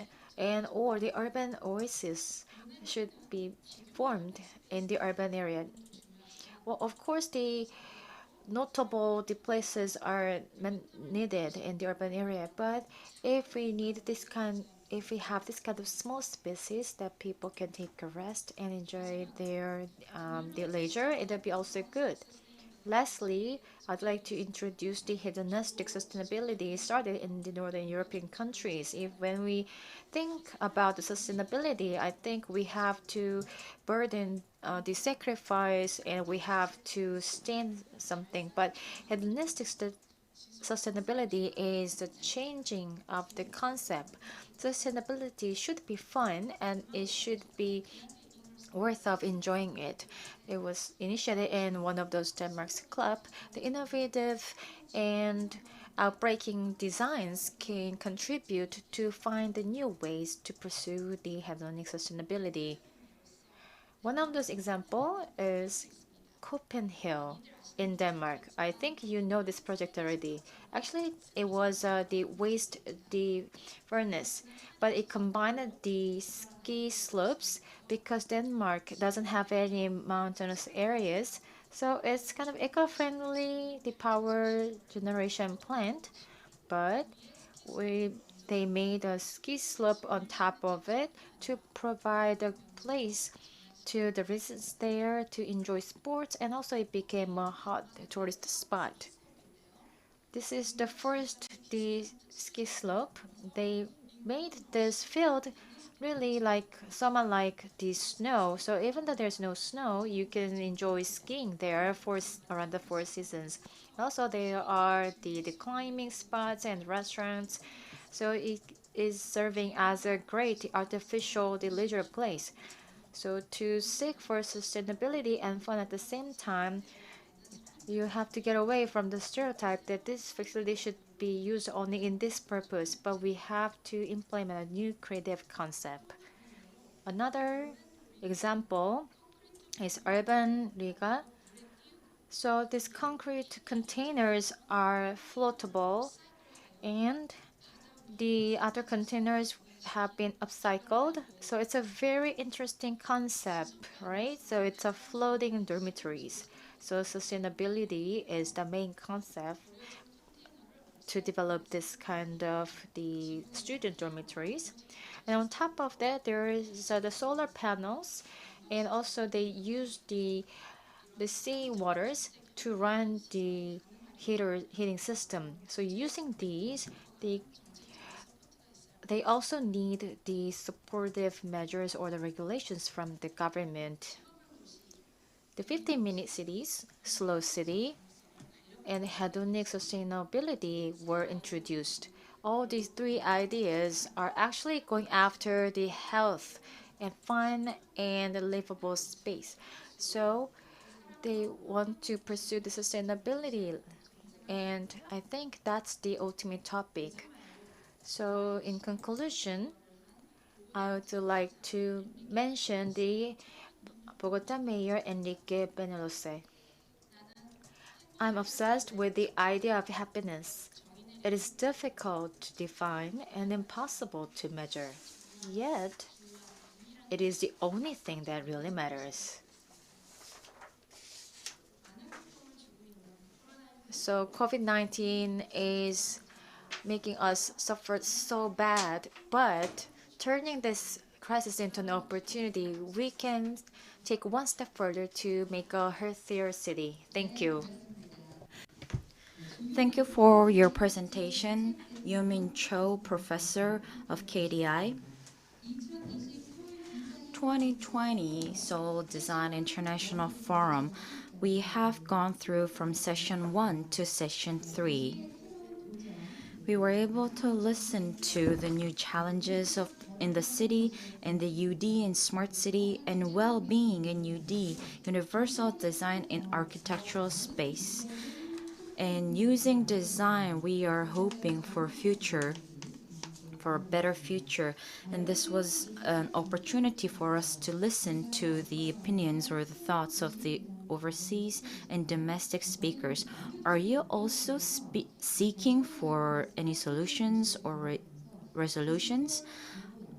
or the urban oasis should be formed in the urban area. Well, of course, the places are needed in the urban area, but if we have this kind of small spaces that people can take a rest and enjoy their leisure, it'll be also good. Lastly, I'd like to introduce the hedonistic sustainability started in the Northern European countries. When we think about the sustainability, I think we have to burden the sacrifice and we have to stand something. But hedonistic sustainability is the changing of the concept. Sustainability should be fun and it should be worth of enjoying it. It was initiated in one of those Denmark's club. The innovative and outbreaking designs can contribute to find the new ways to pursue the hedonic sustainability. One of those examples is Copenhagen in Denmark. I think you know this project already. Actually, it was the furnace, but it combined the ski slopes because Denmark doesn't have any mountainous areas. So it's kind of eco-friendly, the power generation plant, but they made a ski slope on top of it to provide a place to the residents there to enjoy sports, and also it became a hot tourist spot. This is the first ski slope. They made this field really like someone like the snow. So even though there's no snow, you can enjoy skiing there for around the 4 seasons. Also, there are the climbing spots and restaurants. So it is serving as a great artificial leisure place. So to seek for sustainability and fun at the same time, you have to get away from the stereotype that this facility should be used only in this purpose, but we have to implement a new creative concept. Another example is urban Riga. So these concrete containers are floatable and the other containers have been upcycled. So it's a very interesting concept, right? So it's a floating dormitories. So sustainability is the main concept to develop this kind of the student dormitories. And on top of that, there is the solar panels, and also they use the sea waters to run the heating system. So using these, they also need the supportive measures or the regulations from the government. The 15-minute cities, slow city, and hedonic sustainability were introduced. All these three ideas are actually going after the health and fun and livable space. So they want to pursue the sustainability, and I think that's the ultimate topic. So in conclusion, I would like to mention the Bogota Mayor Enrique Peñalosa. I'm obsessed with the idea of happiness. It is difficult to define and impossible to measure. Yet, it is the only thing that really matters. So COVID-19 is making us suffer so bad, but turning this crisis into an opportunity, we can take one step further to make a healthier city. Thank you. Thank you for your presentation, Yumin Cho, Professor of KDI. 2020 Seoul Design International Forum. We have gone through from session 1 to session 3. We were able to listen to the new challenges in the city and the UD in smart city and well-being in UD, universal design in architectural space. And using design, we are hoping for a better future. And this was an opportunity for us to listen to the opinions or the thoughts of the overseas and domestic speakers. Are you also seeking for any solutions or resolutions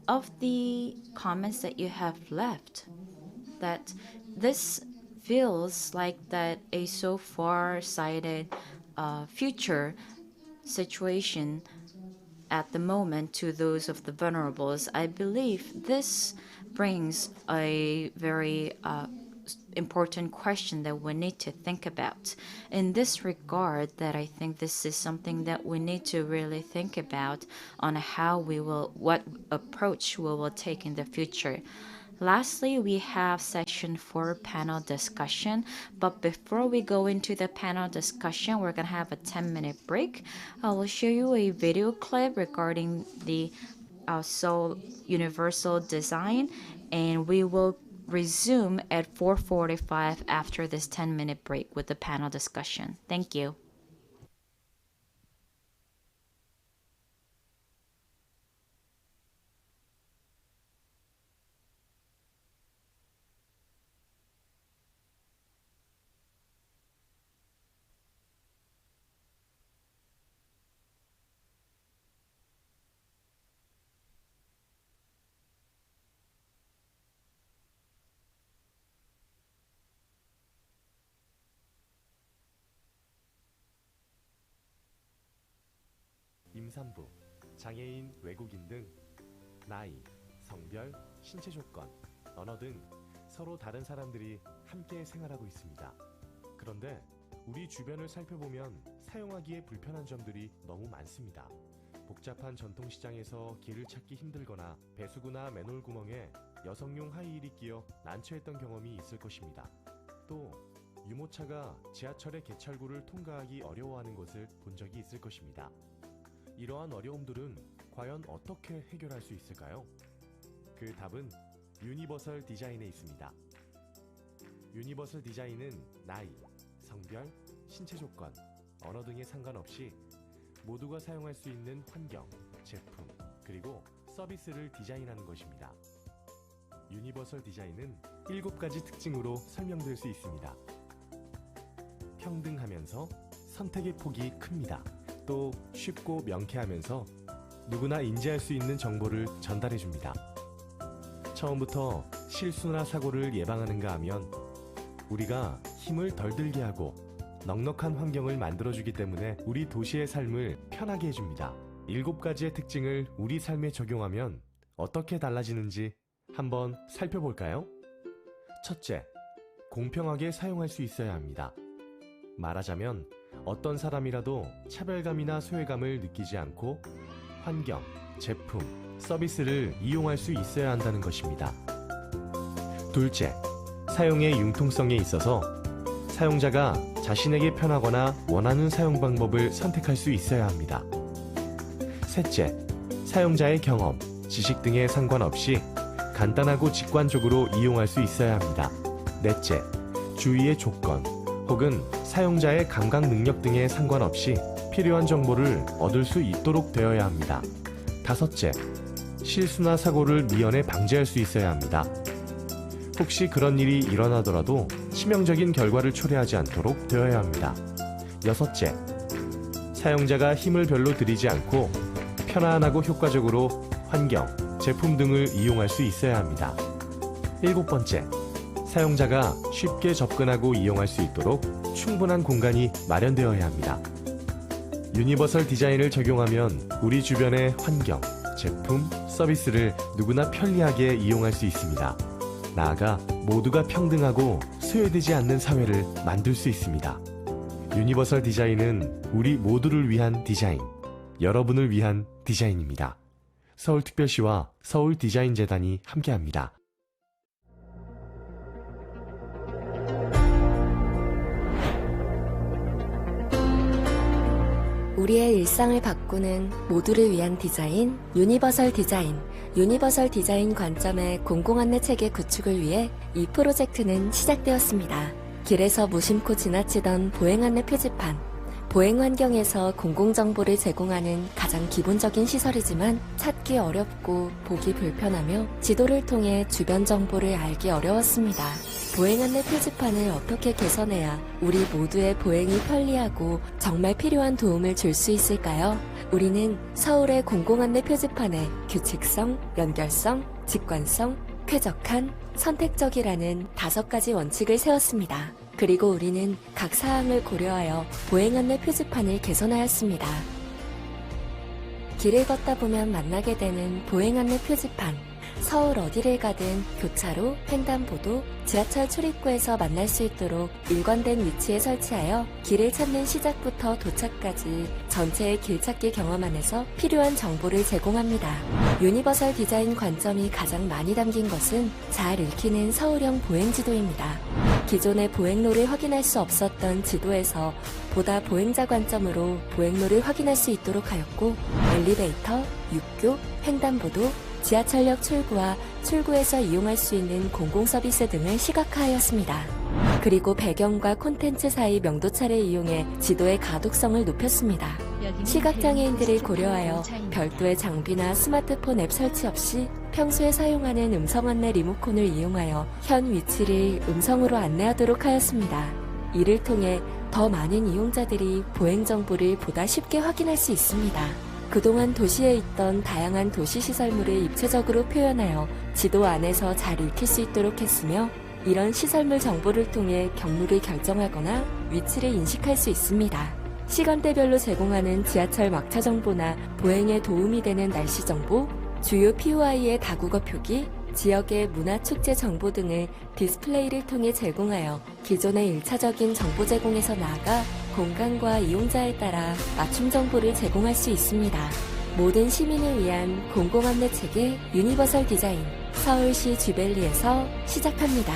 of the comments that you have left? That this feels like that a so far-sighted future situation at the moment to those of the vulnerables. I believe this brings a very important question that we need to think about. In this regard, that I think this is something that we need to really think about on what approach we will take in the future. Lastly, we have section 4 panel discussion. But before we go into the panel discussion, we're going to have a 10-minute break. I will show you a video clip regarding the Seoul Universal design, and we will resume at 4:45 after this 10-minute break with the panel discussion. Thank you. 임산부, 장애인, 외국인 등 나이, 성별, 신체 조건, 언어 등 서로 다른 사람들이 함께 생활하고 있습니다. 그런데 우리 주변을 살펴보면 사용하기에 불편한 점들이 너무 많습니다. 복잡한 전통시장에서 길을 찾기 힘들거나 배수구나 맨홀 구멍에 여성용 하이힐이 끼어 난처했던 경험이 있을 것입니다. 또 유모차가 지하철의 개찰구를 통과하기 어려워하는 것을 본 적이 있을 것입니다. 이러한 어려움들은 과연 어떻게 해결할 수 있을까요? 그 답은 유니버설 디자인에 있습니다. 유니버설 디자인은 나이, 성별, 신체 조건, 언어 등에 상관없이 모두가 사용할 수 있는 환경, 제품, 그리고 서비스를 디자인하는 것입니다. 유니버설 디자인은 7가지 특징으로 설명될 수 있습니다. 평등하면서 선택의 폭이 큽니다. 또 쉽고 명쾌하면서 누구나 인지할 수 있는 정보를 전달해줍니다. 처음부터 실수나 사고를 예방하는가 하면 우리가 힘을 덜 들게 하고 넉넉한 환경을 만들어주기 때문에 우리 도시의 삶을 편하게 해줍니다. 7가지의 특징을 우리 삶에 적용하면 어떻게 달라지는지 한번 살펴볼까요? 첫째, 공평하게 사용할 수 있어야 합니다. 말하자면 어떤 사람이라도 차별감이나 소외감을 느끼지 않고 환경, 제품, 서비스를 이용할 수 있어야 한다는 것입니다. 둘째, 사용의 융통성에 있어서 사용자가 자신에게 편하거나 원하는 사용 방법을 선택할 수 있어야 합니다. 셋째, 사용자의 경험, 지식 등에 상관없이 간단하고 직관적으로 이용할 수 있어야 합니다. 넷째, 주의의 조건 혹은 사용자의 감각 능력 등에 상관없이 필요한 정보를 얻을 수 있도록 되어야 합니다. 다섯째, 실수나 사고를 미연에 방지할 수 있어야 합니다. 혹시 그런 일이 일어나더라도 치명적인 결과를 초래하지 않도록 되어야 합니다. 여섯째, 사용자가 힘을 별로 들이지 않고 편안하고 효과적으로 환경, 제품 등을 이용할 수 있어야 합니다. 7번째, 사용자가 쉽게 접근하고 이용할 수 있도록 충분한 공간이 마련되어야 합니다. 유니버설 디자인을 적용하면 우리 주변의 환경, 제품, 서비스를 누구나 편리하게 이용할 수 있습니다. 나아가 모두가 평등하고 소외되지 않는 사회를 만들 수 있습니다. 유니버설 디자인은 우리 모두를 위한 디자인, 여러분을 위한 디자인입니다. 서울특별시와 서울디자인재단이 함께합니다. 우리의 일상을 바꾸는 모두를 위한 디자인, 유니버설 디자인. 유니버설 디자인 관점의 공공안내 체계 구축을 위해 이 프로젝트는 시작되었습니다. 길에서 무심코 지나치던 보행안내 표지판. 보행 환경에서 공공정보를 제공하는 가장 기본적인 시설이지만 찾기 어렵고 보기 불편하며 지도를 통해 주변 정보를 알기 어려웠습니다. 보행안내 표지판을 어떻게 개선해야 우리 모두의 보행이 편리하고 정말 필요한 도움을 줄 수 있을까요? 우리는 서울의 공공안내 표지판에 규칙성, 연결성, 직관성, 쾌적한, 선택적이라는 5가지 원칙을 세웠습니다. 그리고 우리는 각 사항을 고려하여 보행안내 표지판을 개선하였습니다. 길을 걷다 보면 만나게 되는 보행안내 표지판. 서울 어디를 가든 교차로, 횡단보도, 지하철 출입구에서 만날 수 있도록 일관된 위치에 설치하여 길을 찾는 시작부터 도착까지 전체의 길찾기 경험 안에서 필요한 정보를 제공합니다. 유니버설 디자인 관점이 가장 많이 담긴 것은 잘 읽히는 서울형 보행지도입니다. 기존의 보행로를 확인할 수 없었던 지도에서 보다 보행자 관점으로 보행로를 확인할 수 있도록 하였고, 엘리베이터, 육교, 횡단보도, 지하철역 출구와 출구에서 이용할 수 있는 공공서비스 등을 시각화하였습니다. 그리고 배경과 콘텐츠 사이 명도차를 이용해 지도의 가독성을 높였습니다. 시각장애인들을 고려하여 별도의 장비나 스마트폰 앱 설치 없이 평소에 사용하는 음성 안내 리모컨을 이용하여 현 위치를 음성으로 안내하도록 하였습니다. 이를 통해 더 많은 이용자들이 보행 정보를 보다 쉽게 확인할 수 있습니다. 그동안 도시에 있던 다양한 도시시설물을 입체적으로 표현하여 지도 안에서 잘 읽힐 수 있도록 했으며, 이런 시설물 정보를 통해 경로를 결정하거나 위치를 인식할 수 있습니다. 시간대별로 제공하는 지하철 막차 정보나 보행에 도움이 되는 날씨 정보, 주요 POI의 다국어 표기, 지역의 문화축제 정보 등을 디스플레이를 통해 제공하여 기존의 1차적인 정보 제공에서 나아가 공간과 이용자에 따라 맞춤 정보를 제공할 수 있습니다. 모든 시민을 위한 공공안내 체계 유니버설 디자인, 서울시 쥐벨리에서 시작합니다.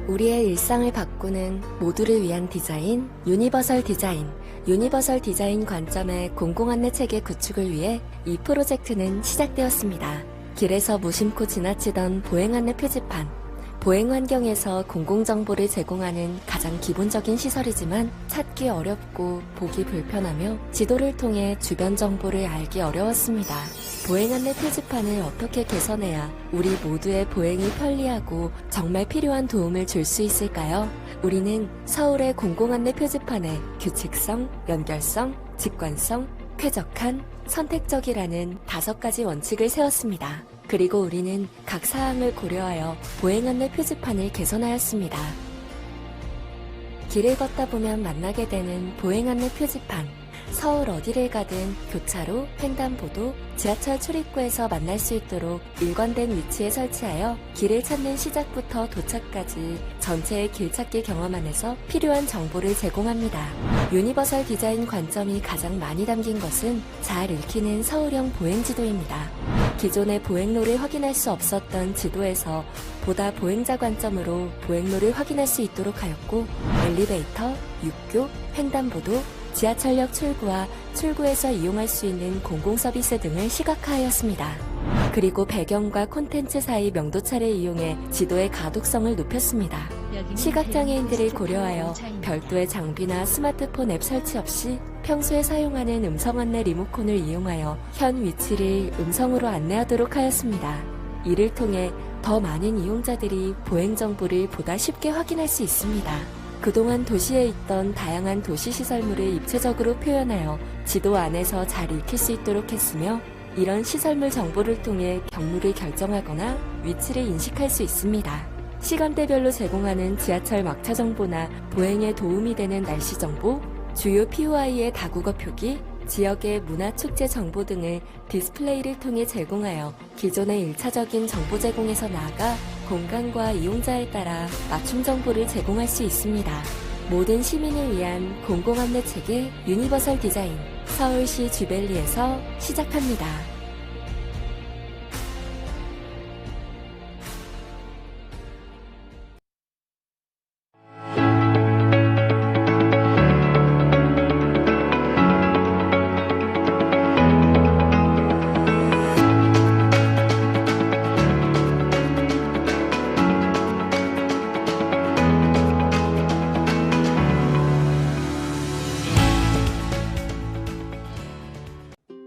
우리의 일상을 바꾸는 모두를 위한 디자인, 유니버설 디자인, 유니버설 디자인 관점의 공공안내 체계 구축을 위해 이 프로젝트는 시작되었습니다. 길에서 무심코 지나치던 보행안내 표지판, 보행 환경에서 공공정보를 제공하는 가장 기본적인 시설이지만 찾기 어렵고 보기 불편하며 지도를 통해 주변 정보를 알기 어려웠습니다. 보행안내 표지판을 어떻게 개선해야 우리 모두의 보행이 편리하고 정말 필요한 도움을 줄 수 있을까요? 우리는 서울의 공공안내 표지판에 규칙성, 연결성, 직관성, 쾌적한, 선택적이라는 5가지 원칙을 세웠습니다. 그리고 우리는 각 사항을 고려하여 보행안내 표지판을 개선하였습니다. 길을 걷다 보면 만나게 되는 보행안내 표지판, 서울 어디를 가든 교차로, 횡단보도, 지하철 출입구에서 만날 수 있도록 일관된 위치에 설치하여 길을 찾는 시작부터 도착까지 전체의 길찾기 경험 안에서 필요한 정보를 제공합니다. 유니버설 디자인 관점이 가장 많이 담긴 것은 잘 읽히는 서울형 보행지도입니다. 기존의 보행로를 확인할 수 없었던 지도에서 보다 보행자 관점으로 보행로를 확인할 수 있도록 하였고, 엘리베이터, 육교, 횡단보도, 지하철역 출구와 출구에서 이용할 수 있는 공공서비스 등을 시각화하였습니다. 그리고 배경과 콘텐츠 사이 명도차를 이용해 지도의 가독성을 높였습니다. 시각장애인들을 고려하여 별도의 장비나 스마트폰 앱 설치 없이 평소에 사용하는 음성 안내 리모컨을 이용하여 현 위치를 음성으로 안내하도록 하였습니다. 이를 통해 더 많은 이용자들이 보행 정보를 보다 쉽게 확인할 수 있습니다. 그동안 도시에 있던 다양한 도시시설물을 입체적으로 표현하여 지도 안에서 잘 읽힐 수 있도록 했으며, 이런 시설물 정보를 통해 경로를 결정하거나 위치를 인식할 수 있습니다. 시간대별로 제공하는 지하철 막차 정보나 보행에 도움이 되는 날씨 정보, 주요 POI의 다국어 표기, 지역의 문화축제 정보 등을 디스플레이를 통해 제공하여 기존의 1차적인 정보 제공에서 나아가 공간과 이용자에 따라 맞춤 정보를 제공할 수 있습니다. 모든 시민을 위한 공공안내 체계 유니버설 디자인, 서울시 쥐벨리에서 시작합니다.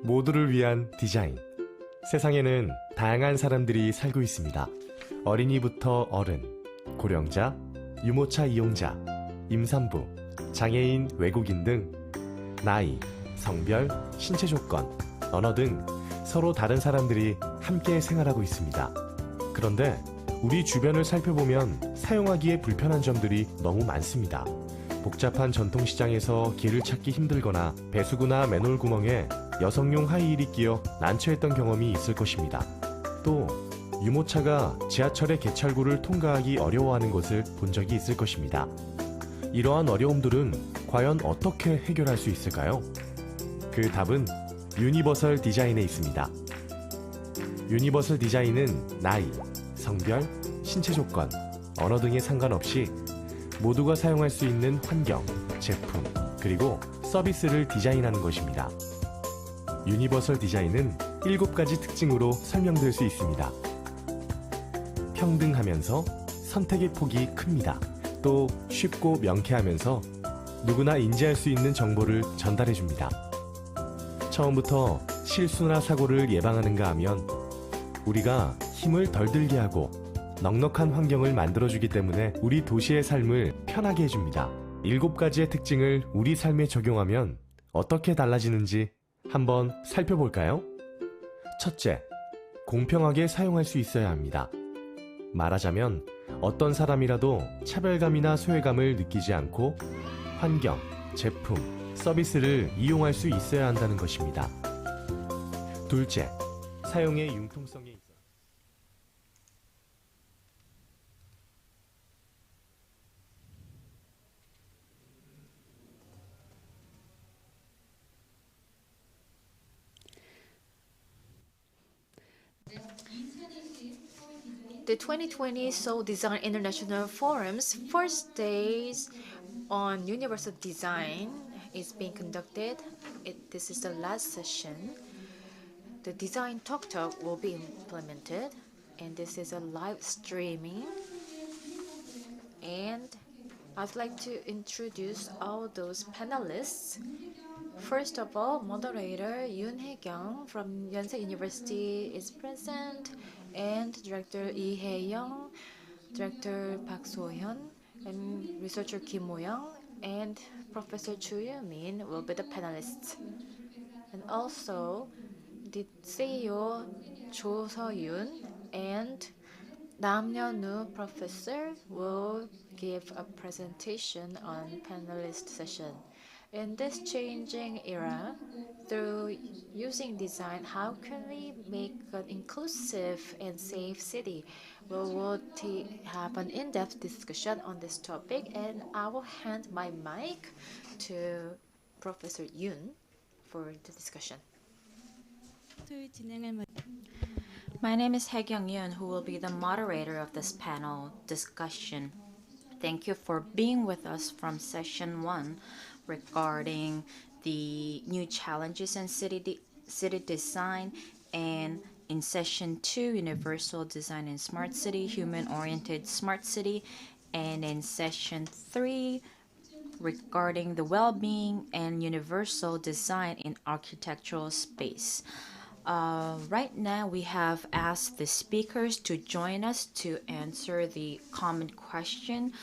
모두를 위한 디자인. 세상에는 다양한 사람들이 살고 있습니다. 어린이부터 어른, 고령자, 유모차 이용자, 임산부, 장애인, 외국인 등 나이, 성별, 신체 조건, 언어 등 서로 다른 사람들이 함께 생활하고 있습니다. 그런데 우리 주변을 살펴보면 사용하기에 불편한 점들이 너무 많습니다. 복잡한 전통시장에서 길을 찾기 힘들거나 배수구나 맨홀 구멍에 여성용 하이힐이 끼어 난처했던 경험이 있을 것입니다. 또 유모차가 지하철의 개찰구를 통과하기 어려워하는 것을 본 적이 있을 것입니다. 이러한 어려움들은 과연 어떻게 해결할 수 있을까요? 그 답은 유니버설 디자인에 있습니다. 유니버설 디자인은 나이, 성별, 신체 조건, 언어 등에 상관없이 모두가 사용할 수 있는 환경, 제품, 그리고 서비스를 디자인하는 것입니다. 유니버설 디자인은 7가지 특징으로 설명될 수 있습니다. 평등하면서 선택의 폭이 큽니다. 또 쉽고 명쾌하면서 누구나 인지할 수 있는 정보를 전달해 줍니다. 처음부터 실수나 사고를 예방하는가 하면 우리가 힘을 덜 들게 하고 넉넉한 환경을 만들어주기 때문에 우리 도시의 삶을 편하게 해줍니다. 7가지의 특징을 우리 삶에 적용하면 어떻게 달라지는지 한번 살펴볼까요? 첫째, 공평하게 사용할 수 있어야 합니다. 말하자면 어떤 사람이라도 차별감이나 소외감을 느끼지 않고 환경, 제품, 서비스를 이용할 수 있어야 한다는 것입니다. 둘째, 사용의 융통성에 있어 The 2020 Seoul Design International Forum's first days on universal design is being conducted. This is the last session. The design talk will be implemented, and this is a live streaming. And I'd like to introduce all those panelists. First of all, moderator Yoon Hae-kyung from Yonsei University is present, and Director Lee Hae-young, Director Park So-hyun, and researcher Kim Mo-young, and Professor Chu Yoo-min will be the panelists. And also, the CEO Jo So-yoon and Nam Yeon-woo professor will give a presentation on panelist session. In this changing era, through using design, how can we make an inclusive and safe city? We will have an in-depth discussion on this topic, and I will hand my mic to Professor Yoon for the discussion. My name is Hae-kyung Yoon, who will be the moderator of this panel discussion. Thank you for being with us from session 1 regarding the new challenges in city design, and in session 2, universal design in smart city, human-oriented smart city, and in session 3, regarding the well-being and universal design in architectural space. Right now, we have asked the speakers to join us to answer the common question,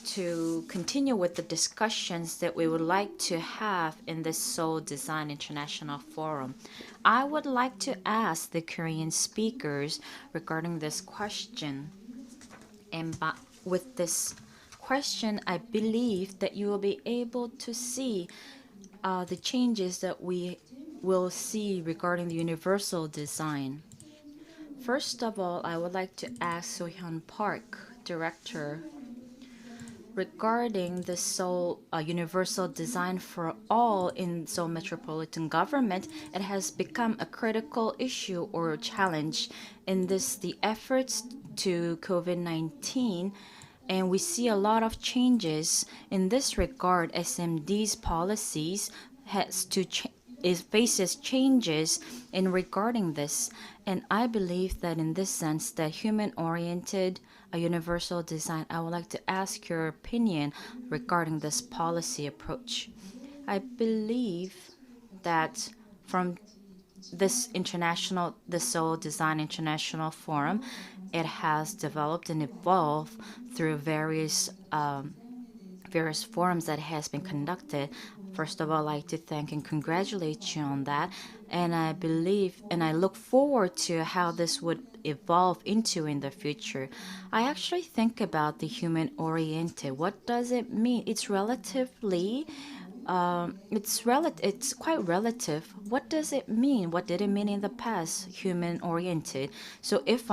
to continue with the discussions that we would like to have in this Seoul Design International Forum. I would like to ask the Korean speakers regarding this question. And with this question, I believe that you will be able to see the changes that we will see regarding the universal design. First of all, I would like to ask So-hyun Park, Director, regarding the Seoul universal design for all in Seoul Metropolitan Government. It has become a critical issue or challenge in the efforts to COVID-19, and we see a lot of changes in this regard. SMD's policies faces changes in regarding this, and I believe that in this sense, that human-oriented a universal design, I would like to ask your opinion regarding this policy approach. I believe that from the Seoul Design International Forum, it has developed and evolved through various various forums that has been conducted. First of all, I'd like to thank and congratulate you on that. And I believe and I look forward to how this would evolve into in the future. I actually think about the human-oriented. What does it mean? It's relatively it's quite relative. What does it mean? What did it mean in the past? Human oriented. So if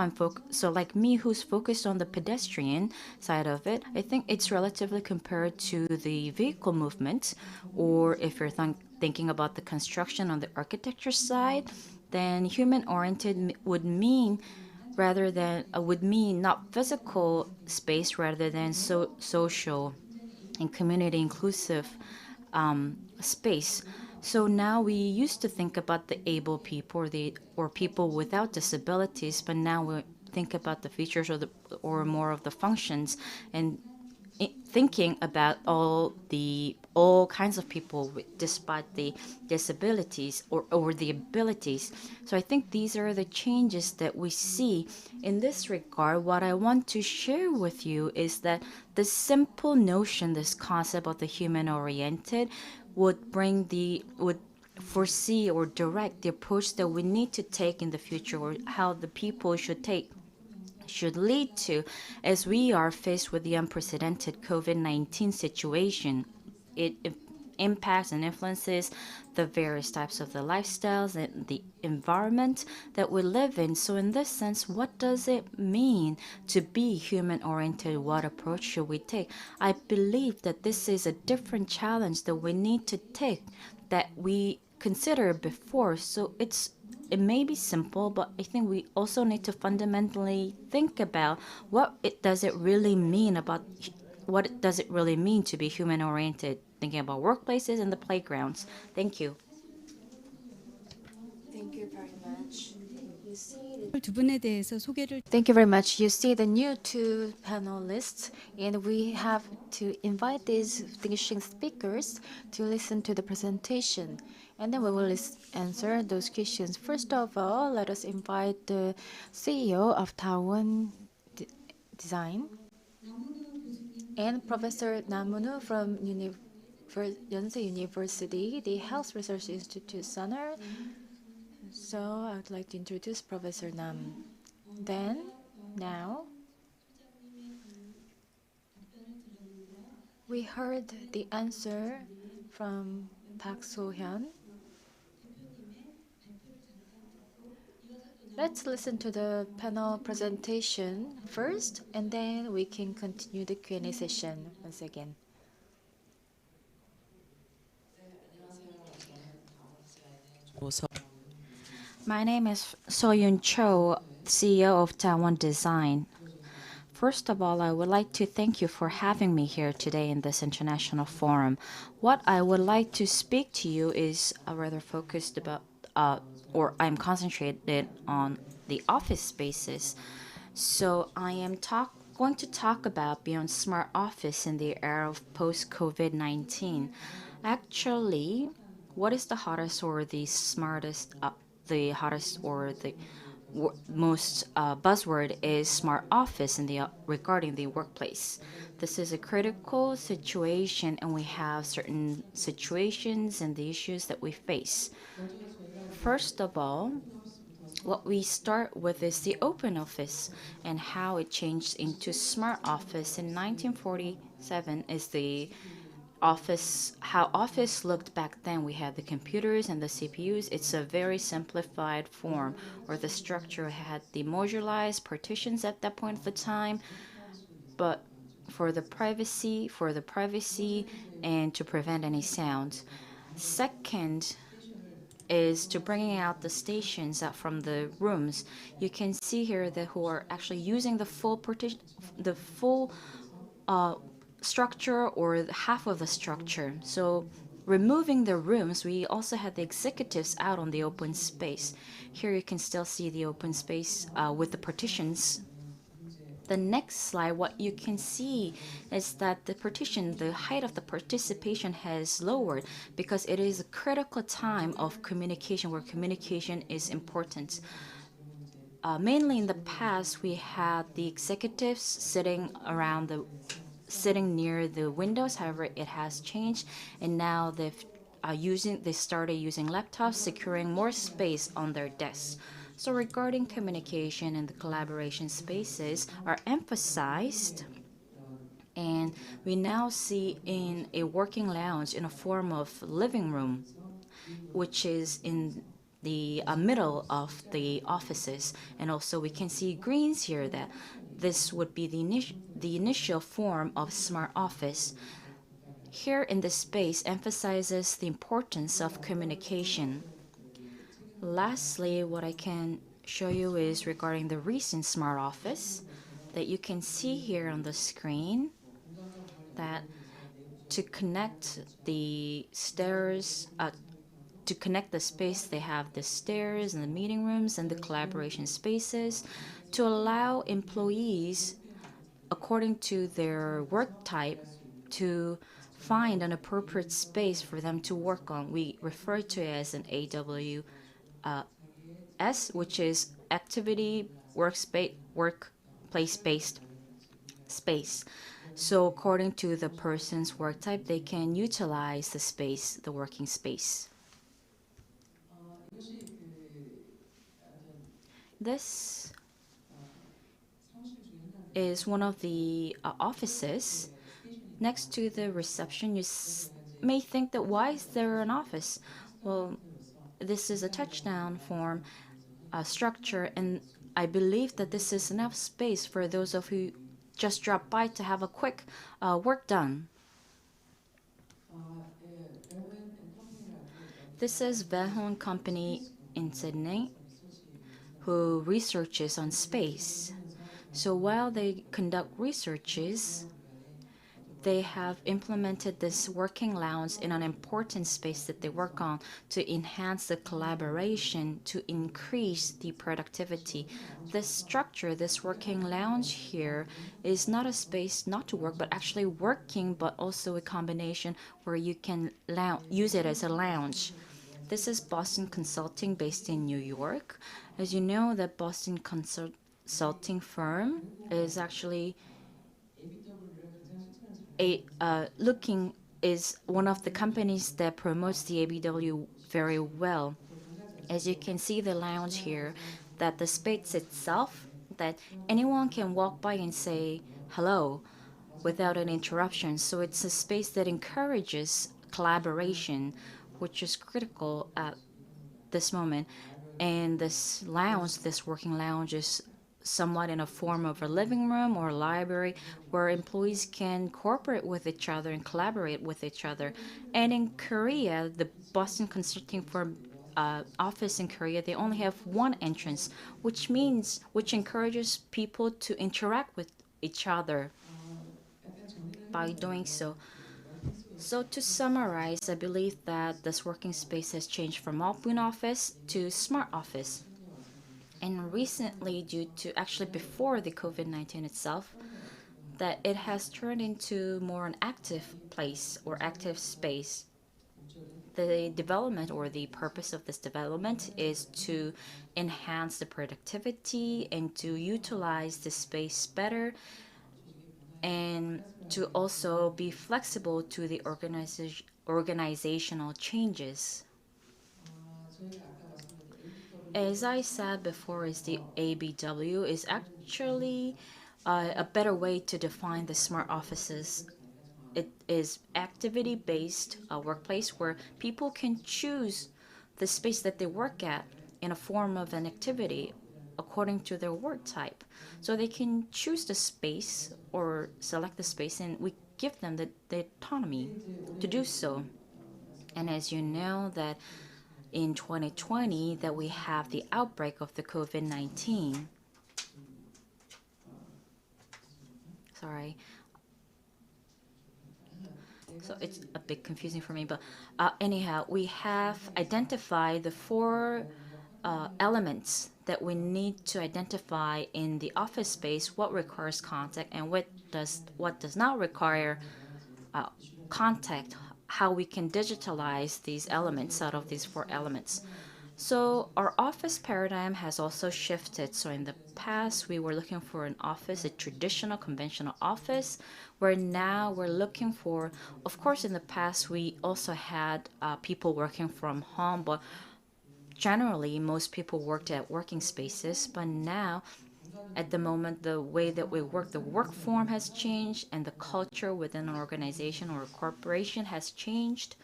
so like me, who's focused on the pedestrian side of it, I think it's relatively compared to the vehicle movement. Or if you're thinking about the construction on the architecture side, then human oriented would mean not physical space rather than social and community inclusive space. So now we used to think about the able people or people without disabilities, but now we think about the features or more of the functions, and thinking about all kinds of people despite the disabilities or the abilities. So I think these are the changes that we see in this regard. What I want to share with you is that the simple notion, this concept of the human-oriented, would foresee or direct the approach that we need to take in the future, or how the people should lead to as we are faced with the unprecedented COVID-19 situation. It impacts and influences the various types of the lifestyles and the environment that we live in. So in this sense, what does it mean to be human-oriented? What approach should we take? I believe that this is a different challenge that we need to take that we considered before. So it may be simple, but I think we also need to fundamentally think about what does it really mean to be human-oriented, thinking about workplaces and the playgrounds. Thank you. Thank you very much. 두 분에 대해서 소개를 Thank you very much. You see the new two panelists, and we have to invite these distinguished speakers to listen to the presentation. And then we will answer those questions. First of all, let us invite the CEO of Taiwan Design and Professor Namunu from Yonsei University, the Health Research Institute Center. So I would like to introduce Professor Nam. Now, we heard the answer from Park So-hyun. Let's listen to the panel presentation first, and then we can continue the Q&A session once again. My name is So-Yun Cho, CEO of Taiwan Design. First of all, I would like to thank you for having me here today in this international forum. What I would like to speak to you is rather focused about, or I'm concentrated on the office spaces. So I am going to talk about beyond smart office in the era of post-COVID-19. Actually, what is the hottest or the smartest, the hottest or the most buzzword is smart office regarding the workplace. This is a critical situation, and we have certain situations and the issues that we face. First of all, what we start with is the open office and how it changed into smart office. In 1947 is the how office looked back then. We had the computers and the CPUs. It's a very simplified form, or the structure had the modularized partitions at that point of the time, but for the privacy and to prevent any sound. Second is to bringing out the stations out from the rooms. You can see here that who are actually using the full structure or half of the structure. So removing the rooms, we also had the executives out on the open space. Here you can still see the open space with the partitions. The next slide, what you can see is that the height of the participation has lowered because it is a critical time of communication where communication is important. Mainly in the past, we had the executives sitting around the sitting near the windows. However, it has changed, and now they started using laptops, securing more space on their desks. So regarding communication and the collaboration spaces are emphasized, and we now see in a working lounge in a form of living room, which is in the middle of the offices. And also we can see greens here that this would be the initial form of smart office. Here in this space emphasizes the importance of communication. Lastly, what I can show you is regarding the recent smart office that you can see here on the screen, that to connect the stairs, to connect the space, they have the stairs and the meeting rooms and the collaboration spaces to allow employees, according to their work type, to find an appropriate space for them to work on. We refer to it as an AWS, which is Activity Workplace-Based Space. So according to the person's work type, they can utilize the space, the working space. This is one of the offices. Next to the reception, you may think that why is there an office? Well, this is a touchdown form structure, and I believe that this is enough space for those of you who just dropped by to have a quick work done. This is ㅍHoon Company in Sydney, who researches on space. So while they conduct researches, they have implemented this working lounge in an important space that they work on to enhance the collaboration, to increase the productivity. This structure, this working lounge here, is not a space not to work, but actually working, but also a combination where you can use it as a lounge. This is Boston Consulting based in New York. As you know, the Boston Consulting firm is actually is one of the companies that promotes the ABW very well. As you can see the lounge here, that the space itself, that anyone can walk by and say hello without an interruption. So it's a space that encourages collaboration, which is critical at this moment. And this lounge, this working lounge, is somewhat in a form of a living room or a library where employees can cooperate with each other and collaborate with each other. And in Korea, the Boston Consulting Firm office in Korea, they only have one entrance, which encourages people to interact with each other by doing so. So to summarize, I believe that this working space has changed from open office to smart office. And recently, due to actually before the COVID-19 itself, that it has turned into more an active place or active space. The development or the purpose of this development is to enhance the productivity and to utilize the space better, and to also be flexible to the organizational changes. As I said before, is the ABW is actually a better way to define the smart offices. It is activity-based workplace where people can choose the space that they work at in a form of an activity according to their work type. So they can choose the space or select the space, and we give them the autonomy to do so. And as you know, that in 2020 that we have the outbreak of the COVID-19. Sorry. So it's a bit confusing for me, but anyhow, we have identified the four elements that we need to identify in the office space: what requires contact and what does not require contact, how we can digitalize these elements out of these four elements. So our office paradigm has also shifted. So in the past, we were looking for an office, a traditional, conventional office, where now we're looking for, of course, in the past, we also had people working from home, but generally, most people worked at working spaces. But now, at the moment, the way that we work, the work form has changed, and the culture within an organization or a corporation has changed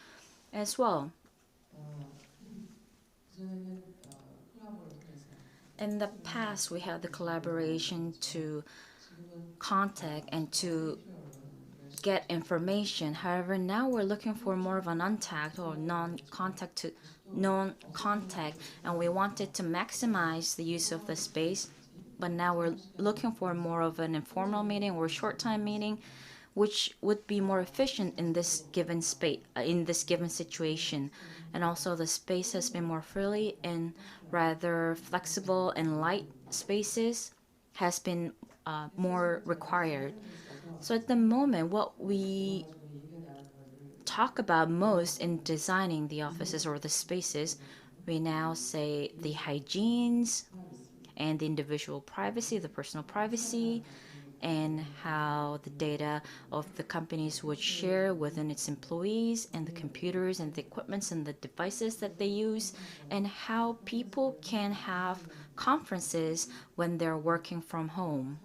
as well. In the past, we had the collaboration to contact and to get information. However, now we're looking for more of an untagged or non-contact to non-contact, and we wanted to maximize the use of the space. But now we're looking for more of an informal meeting or short-time meeting, which would be more efficient in this given space, in this given situation. And also the space has been more freely and rather flexible, and light spaces has been more required. So at the moment, what we talk about most in designing the offices or the spaces, we now say the hygienes and the individual privacy, the personal privacy, and how the data of the companies would share within its employees, and the computers and the equipments and the devices that they use, and how people can have conferences when they're working from home,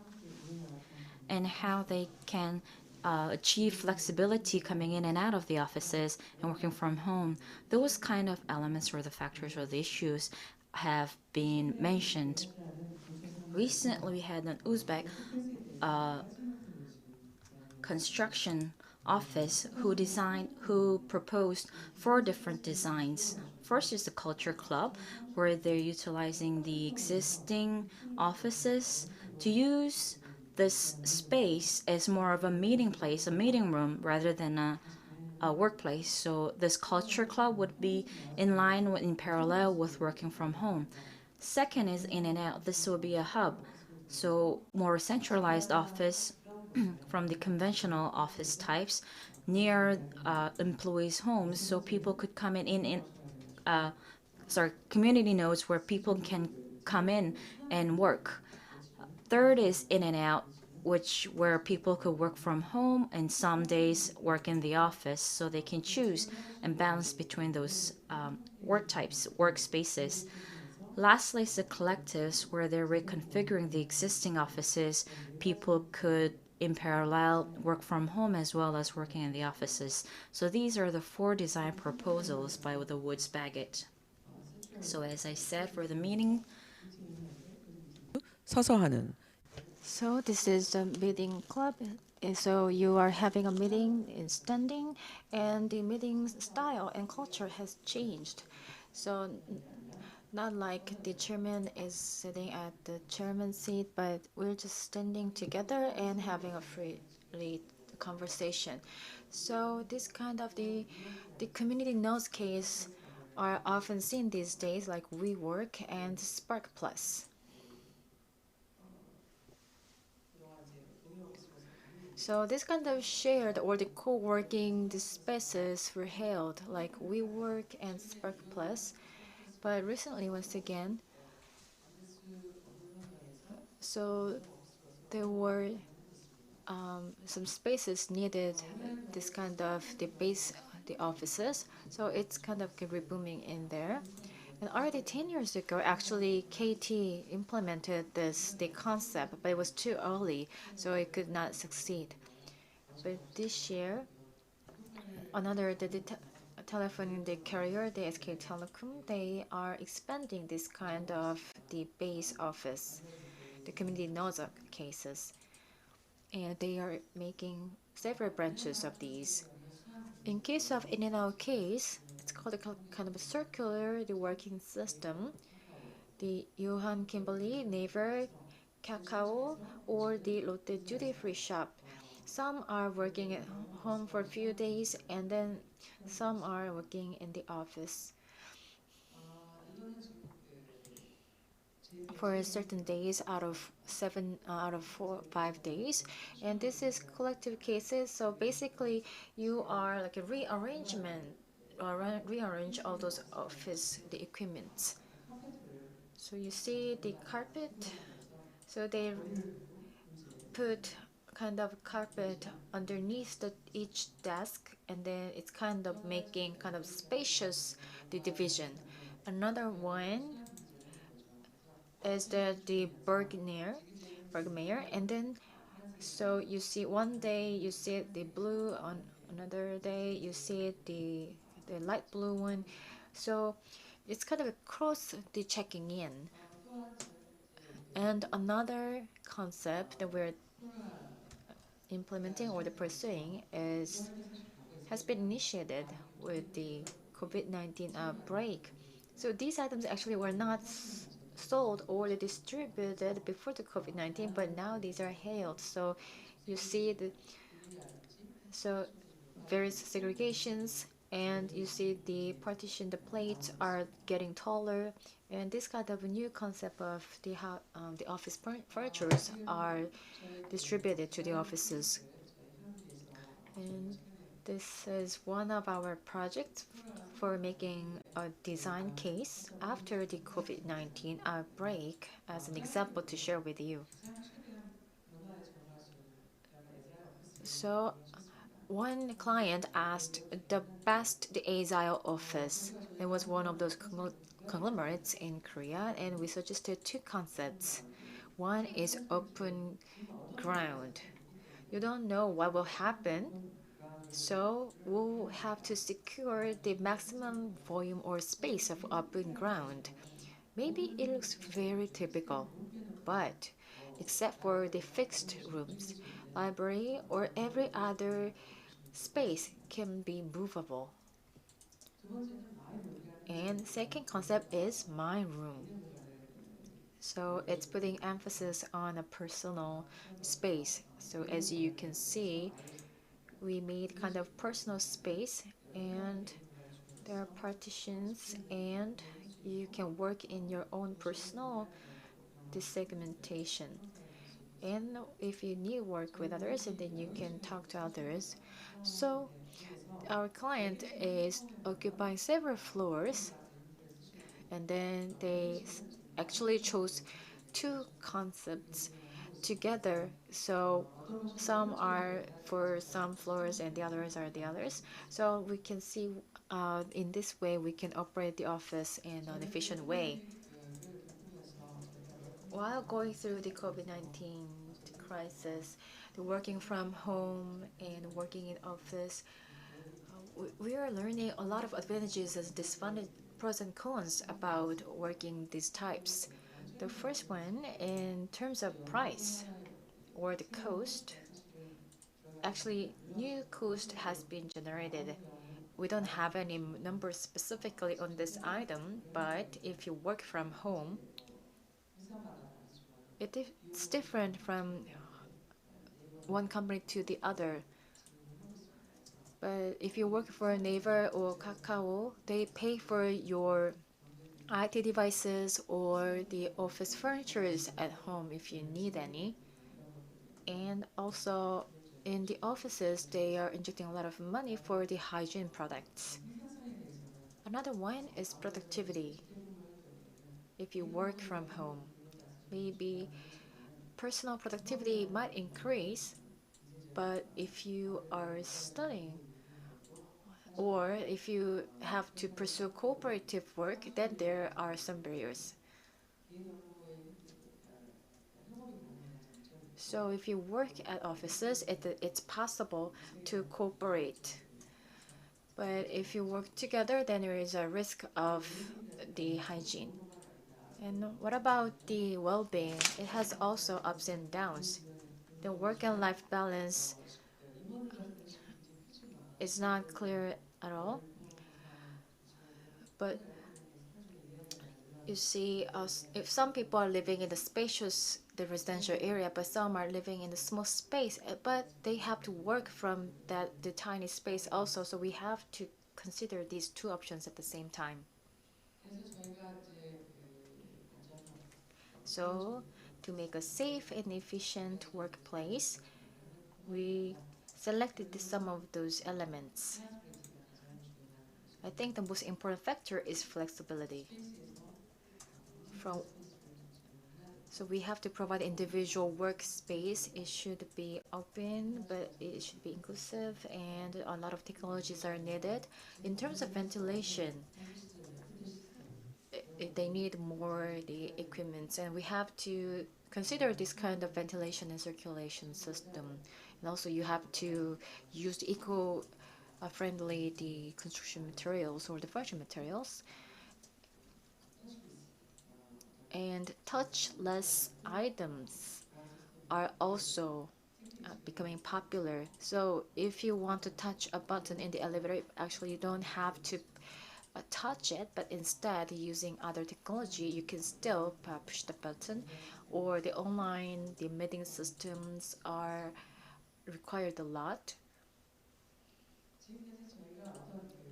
and how they can achieve flexibility coming in and out of the offices and working from home. Those kind of elements or the factors or the issues have been mentioned. Recently, we had an Uzbek construction office who proposed 4 different designs. First is the culture club, where they're utilizing the existing offices to use this space as more of a meeting place, a meeting room, rather than a workplace. So this culture club would be in line in parallel with working from home. Second is in and out. This will be a hub, so more centralized office from the conventional office types near employees' homes, so people could come in community nodes where people can come in and work. Third is in and out, where people could work from home and some days work in the office, so they can choose and balance between those work types, workspaces. Lastly is the collectives, where they're reconfiguring the existing offices. People could, in parallel, work from home as well as working in the offices. So these are the 4 design proposals by the Woods Bagot. So as I said, for the meeting, 서서 하는. So this is the meeting club. So you are having a meeting in standing, and the meeting style and culture has changed. So not like the chairman is sitting at the chairman seat, but we're just standing together and having a freely conversation. So this kind of the community notes case are often seen these days, like WeWork and Spark Plus. So this kind of shared or the co-working spaces were held like WeWork and Spark Plus. But recently, once again, so there were some spaces needed, this kind of the offices. So it's kind of rebooming in there. And already 10 years ago, actually, KT implemented the concept, but it was too early, so it could not succeed. But this year, the telephone carrier, the SK Telecom, they are expanding this kind of the base office, the community nodes cases, and they are making several branches of these. In case of in-and-out case, it's called a kind of a circular the working system. The Johan Kimberly, Naver, Kakao, or the Lotte duty-free shop. Some are working at home for a few days, and then some are working in the office for certain days out of 5 days. And this is collective cases. So basically, you are like a rearrange all those office the equipment. So you see the carpet. So they put kind of carpet underneath each desk, and then it's kind of making kind of spacious the division. Another one is the Bergmayer, and then so you see one day you see the blue, on another day you see the light blue one. So it's kind of a cross the checking in. And another concept that we're implementing or the pursuing has been initiated with the COVID-19 outbreak. So these items actually were not sold or distributed before the COVID-19, but now these are hailed. So you see various segregations, and you see the partition, the plates are getting taller, and this kind of new concept of the office furnitures are distributed to the offices. And this is one of our projects for making a design case after the COVID-19 outbreak as an example to share with you. So one client asked the best agile office. It was one of those conglomerates in Korea, and we suggested two concepts. One is open ground. You don't know what will happen, so we'll have to secure the maximum volume or space of open ground. Maybe it looks very typical, but except for the fixed rooms, library or every other space can be movable. And second concept is my room. So it's putting emphasis on a personal space. So as you can see, we made kind of personal space, and there are partitions, and you can work in your own personal desegmentation. And if you need work with others, and then you can talk to others. So our client is occupying several floors, and then they actually chose two concepts together. So some are for some floors and the others are the others. So we can see in this way we can operate the office in an efficient way. While going through the COVID-19 crisis, the working from home and working in office, we are learning a lot of advantages and disadvantages, pros and cons about working these types. The first one, in terms of price or the cost, actually new cost has been generated. We don't have any numbers specifically on this item, but if you work from home, it's different from one company to the other. But if you work for Naver or Kakao, they pay for your IT devices or the office furnitures at home if you need any. And also in the offices, they are injecting a lot of money for the hygiene products. Another one is productivity. If you work from home, maybe personal productivity might increase, but if you are studying or if you have to pursue cooperative work, then there are some barriers. So if you work at offices, it's possible to cooperate. But if you work together, then there is a risk of the hygiene. And what about the well-being? It has also ups and downs. The work and life balance is not clear at all. But you see, if some people are living in the residential area, but some are living in the small space, but they have to work from the tiny space also. So we have to consider these two options at the same time. So to make a safe and efficient workplace, we selected some of those elements. I think the most important factor is flexibility. from. So we have to provide individual workspace. It should be open, but it should be inclusive, and a lot of technologies are needed. In terms of ventilation, they need more the equipment, and we have to consider this kind of ventilation and circulation system. And also you have to use the eco-friendly the construction materials or the furniture materials. And touchless items are also becoming popular. So if you want to touch a button in the elevator, actually you don't have to touch it, but instead using other technology, you can still push the button, or the online, the meeting systems are required a lot.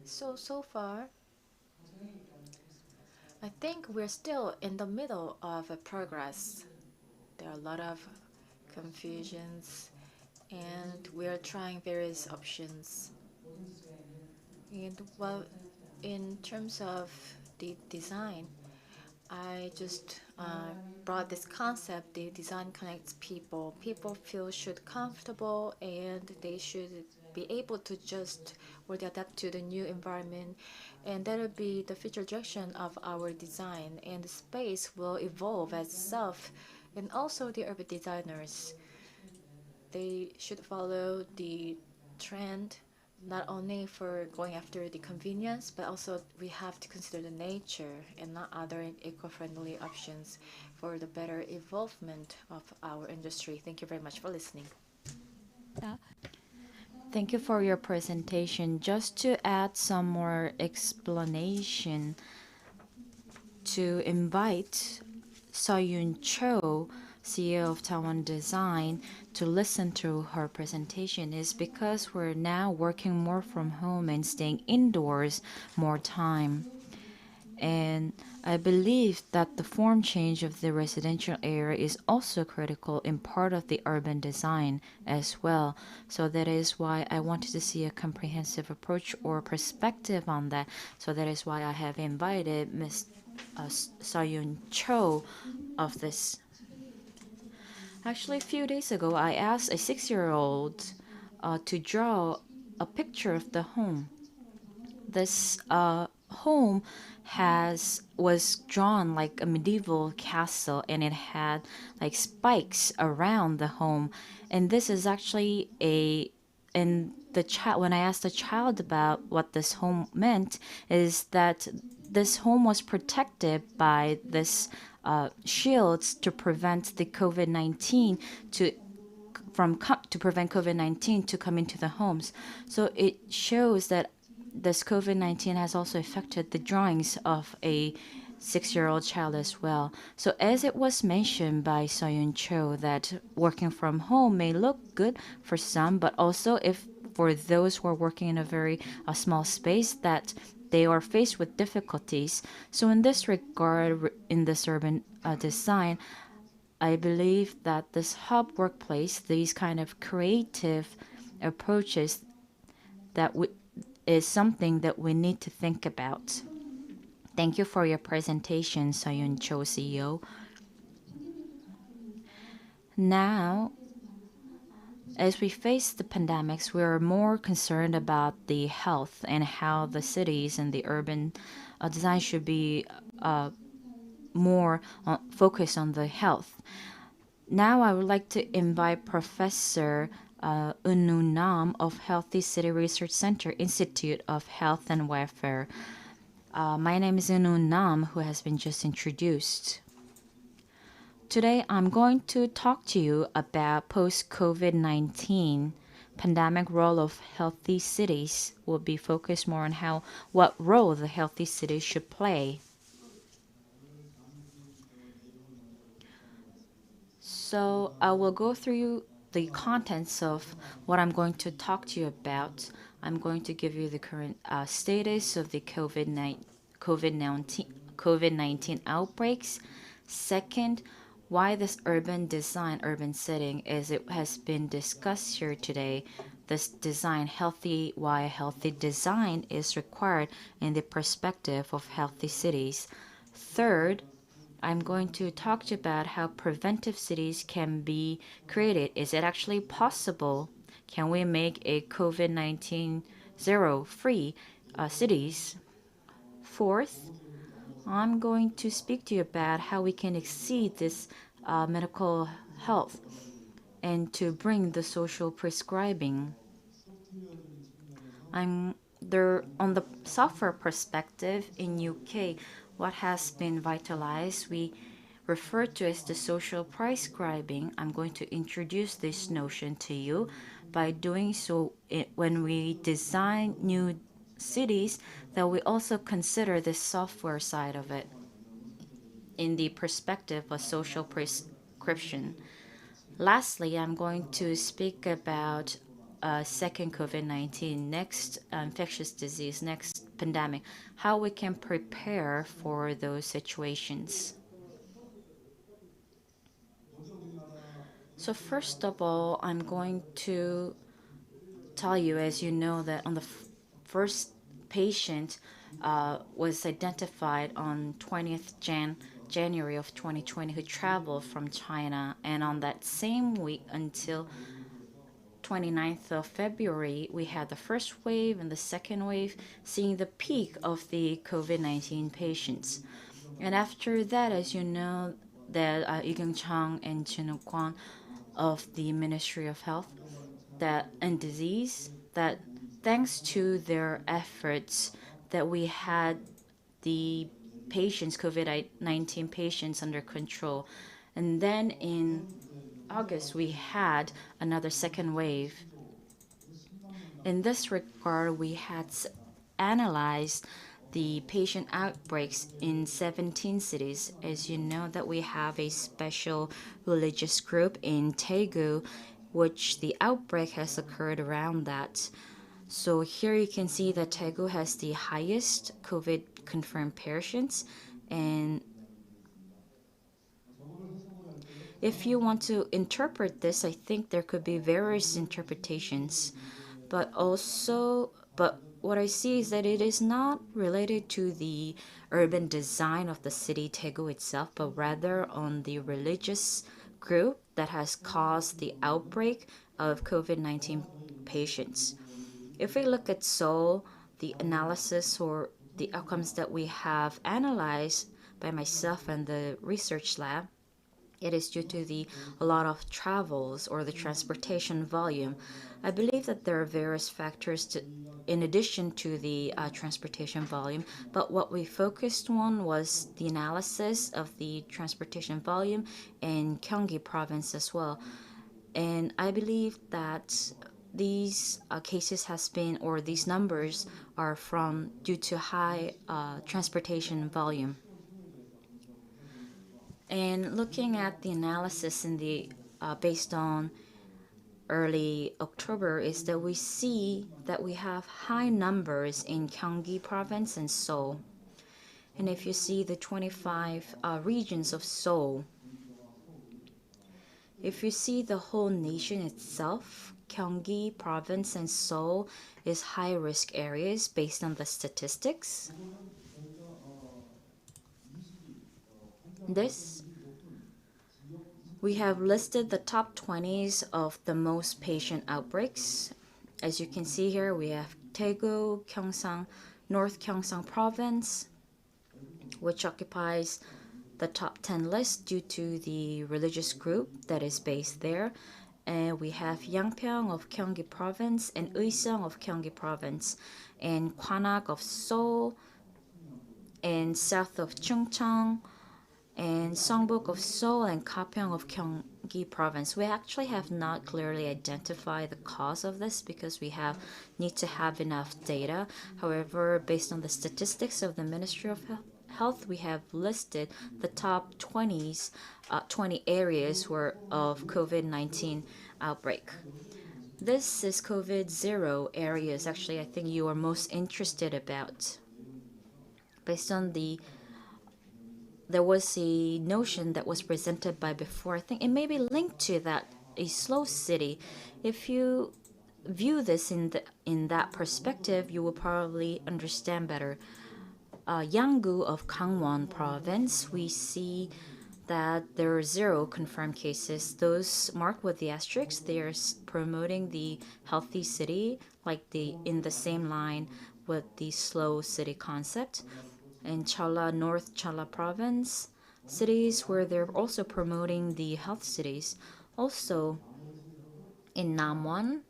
So far, I think we're still in the middle of a progress. There are a lot of confusions, and we're trying various options. And well, in terms of the design, I just brought this concept. The design connects people. People should comfortable, and they should be able to adjust or to adapt to the new environment, and that will be the future direction of our design. And the space will evolve as itself. And also the urban designers, they should follow the trend, not only for going after the convenience, but also we have to consider the nature and not other eco-friendly options for the better evolvement of our industry. Thank you very much for listening. Thank you for your presentation. Just to add some more explanation, to invite Seoyun Cho, CEO of Taiwan Design, to listen to her presentation is because we're now working more from home and staying indoors more time. And I believe that the form change of the residential area is also critical in part of the urban design as well. So that is why I wanted to see a comprehensive approach or perspective on that. So that is why I have invited Ms. Seoyun Cho of this. Actually, a few days ago, I asked a 6-year-old to draw a picture of the home. This home was drawn like a medieval castle, and it had like spikes around the home. And this is actually when I asked the child about what this home meant, is that this home was protected by this shields to prevent the COVID-19 to prevent COVID-19 to come into the homes. So it shows that this COVID-19 has also affected the drawings of a 6-year-old child as well. So as it was mentioned by Seoyun Cho, that working from home may look good for some, but also if for those who are working in a very small space, that they are faced with difficulties. So in this regard, in this urban design, I believe that this hub workplace, these kind of creative approaches, that is something that we need to think about. Thank you for your presentation, Seoyun Cho, CEO. Now, as we face the pandemics, we are more concerned about the health and how the cities and the urban design should be more focused on the health. Now I would like to invite Professor Eun-Woo Nam of Healthy City Research Center, Institute of Health and Welfare. My name is Eun-Woo Nam, who has been just introduced. Today I'm going to talk to you about post-COVID-19 pandemic role of healthy cities. Will be focused more on what role the healthy cities should play. So I will go through the contents of what I'm going to talk to you about. I'm going to give you the current status of the COVID-19 outbreaks. Second, why this urban design, urban setting, as it has been discussed here today, this design, why healthy design is required in the perspective of healthy cities. Third, I'm going to talk to you about how preventive cities can be created. Is it actually possible? Can we make a COVID-19 zero-free cities? Fourth, I'm going to speak to you about how we can exceed this medical health and to bring the social prescribing. I'm there on the software perspective in UK. What has been vitalized, we refer to as the social prescribing. I'm going to introduce this notion to you. By doing so, when we design new cities, that we also consider the software side of it in the perspective of social prescription. Lastly, I'm going to speak about second COVID-19, next infectious disease, next pandemic, how we can prepare for those situations. So first of all, I'm going to tell you, as you know, that on the first patient was identified on 20th January of 2020 who traveled from China, and on that same week until 29th of February, we had the first wave and the second wave, seeing the peak of the COVID-19 patients. And after that, as you know, that Lee Kyung-chang and Jin Kwon of the Ministry of Health and Disease, that thanks to their efforts, that we had the patients, COVID-19 patients, under control. And then in August, we had another second wave. In this regard, we had analyzed the patient outbreaks in 17 cities. As you know, that we have a special religious group in Daegu, which the outbreak has occurred around that. So here you can see that Daegu has the highest COVID confirmed patients, and if you want to interpret this, I think there could be various interpretations, but what I see is that it is not related to the urban design of the city Daegu itself, but rather on the religious group that has caused the outbreak of COVID-19 patients. If we look at Seoul, the analysis or the outcomes that we have analyzed by myself and the research lab, it is due to a lot of travels or the transportation volume. I believe that there are various factors in addition to the transportation volume, but what we focused on was the analysis of the transportation volume in Gyeonggi province as well. And I believe that these cases these numbers are due to high transportation volume. And looking at the analysis based on early October, is that we see that we have high numbers in Gyeonggi province and Seoul. And if you see the 25 regions of Seoul, if you see the whole nation itself, Gyeonggi province and Seoul is high-risk areas based on the statistics. We have listed the top 20s of the most patient outbreaks. As you can see here, we have Daegu, Gyeongsang, North Gyeongsang province, which occupies the top 10 list due to the religious group that is based there. And we have Yangpyeong of Gyeonggi province and Uiseong of Gyeonggi province, and Gwanak of Seoul, and south of Chungcheong, and Songbuk of Seoul, and Gapyeong of Gyeonggi province. We actually have not clearly identified the cause of this because we need to have enough data. However, based on the statistics of the Ministry of Health, we have listed the top 20 areas of COVID-19 outbreak. This is COVID zero areas. Actually, I think you are most interested about. Based on there was a notion that was presented by before. I think it may be linked to a slow city. If you view this in that perspective, you will probably understand better. Yanggu of Gangwon province, we see that there are 0 confirmed cases. Those marked with the asterisk, they are promoting the healthy city, like in the same line with the slow city concept. In Cholla, North Cholla province, cities where they're also promoting the health cities. Also, in Namwon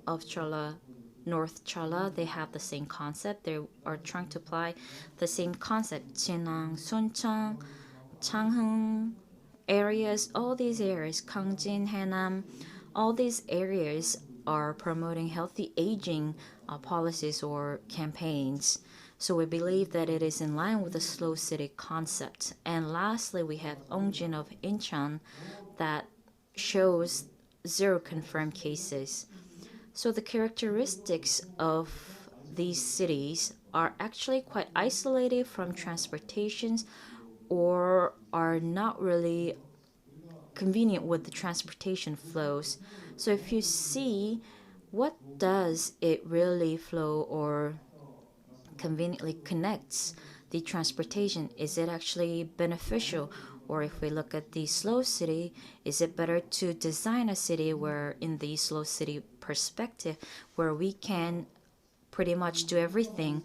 of Cholla, North Cholla, they have the same concept. They are trying to apply the same concept. Jinang, Suncheon, Changhung areas, all these areas, Gangjin, Haenam, all these areas are promoting healthy aging policies or campaigns. So we believe that it is in line with the slow city concept. And lastly, we have Ongjin of Incheon that shows 0 confirmed cases. So the characteristics of these cities are actually quite isolated from transportations or are not really convenient with the transportation flows. So if you see what does it really flow or conveniently connects the transportation, is it actually beneficial? Or if we look at the slow city, is it better to design a city where in the slow city perspective where we can pretty much do everything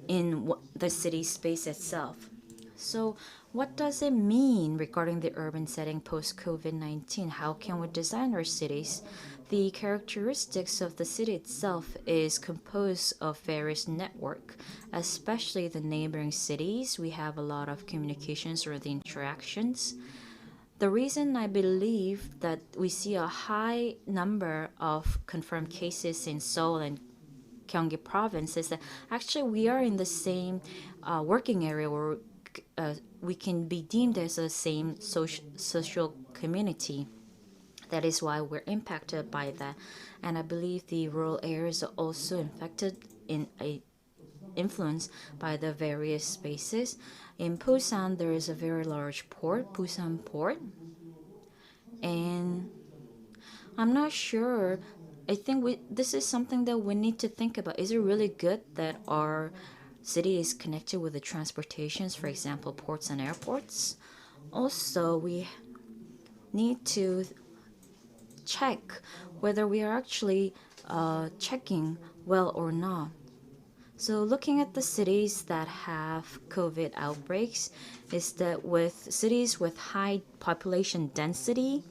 in the city space itself? So what does it mean regarding the urban setting post-COVID-19? How can we design our cities? The characteristics of the city itself is composed of various networks, especially the neighboring cities. We have a lot of communications or the interactions. The reason I believe that we see a high number of confirmed cases in Seoul and Gyeonggi province is that actually we are in the same working area where we can be deemed as the same social community. That is why we're impacted by that. And I believe the rural areas are also influenced by the various spaces. In Busan, there is a very large port, Busan Port. And I'm not sure. I think this is something that we need to think about. Is it really good that our city is connected with the transportations, for example, ports and airports? Also, we need to check whether we are actually checking well or not. So looking at the cities that have COVID outbreaks is that with cities with high population density,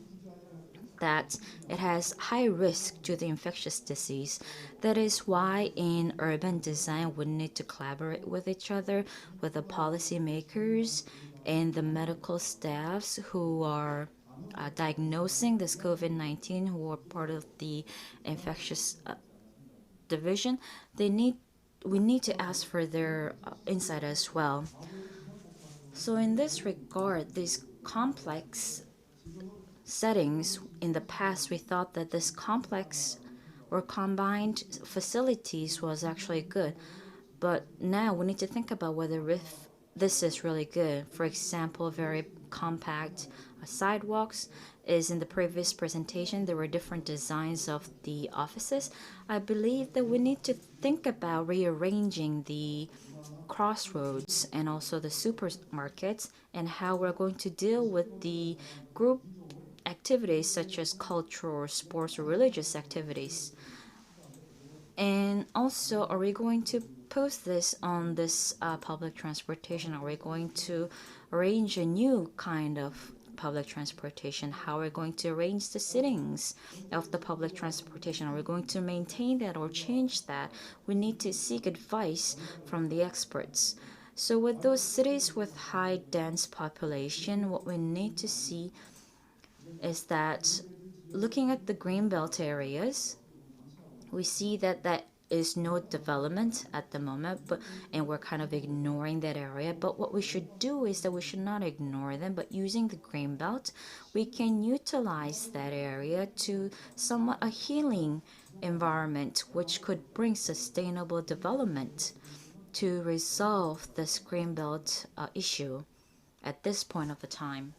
that it has high risk to the infectious disease. That is why in urban design we need to collaborate with each other, with the policymakers and the medical staffs who are diagnosing this COVID-19, who are part of the infectious division. We need to ask for their insight as well. So in this regard, these complex settings, in the past we thought that this complex or combined facilities was actually good, but now we need to think about whether this is really good. For example, very compact sidewalks. Is in the previous presentation there were different designs of the offices. I believe that we need to think about rearranging the crossroads and also the supermarkets and how we're going to deal with the group activities such as cultural, sports, or religious activities. And also, are we going to post this on this public transportation? Are we going to arrange a new kind of public transportation? How are we going to arrange the sittings of the public transportation? Are we going to maintain that or change that? We need to seek advice from the experts. So with those cities with high dense population, what we need to see is that looking at the greenbelt areas, we see that is no development at the moment, and we're kind of ignoring that area. But what we should do is that we should not ignore them, but using the greenbelt, we can utilize that area to somewhat a healing environment, which could bring sustainable development to resolve this greenbelt issue at this point of the time.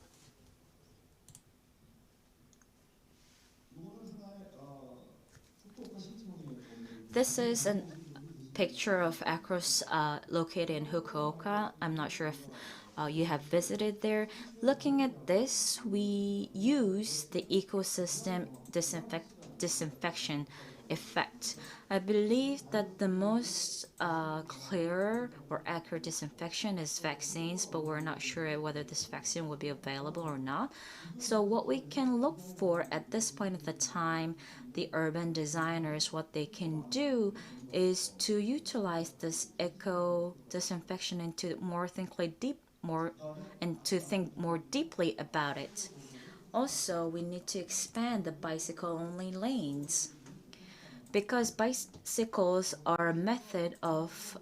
This is picture of acros located in Fukuoka. I'm not sure if you have visited there. Looking at this, we use the ecosystem disinfection effect. I believe that the most clear or accurate disinfection is vaccines, but we're not sure whether this vaccine will be available or not. So what we can look for at this point of the time, the urban designers, what they can do is to utilize this eco disinfection and to think more deeply about it. Also, we need to expand the bicycle-only lanes, because bicycles are a method of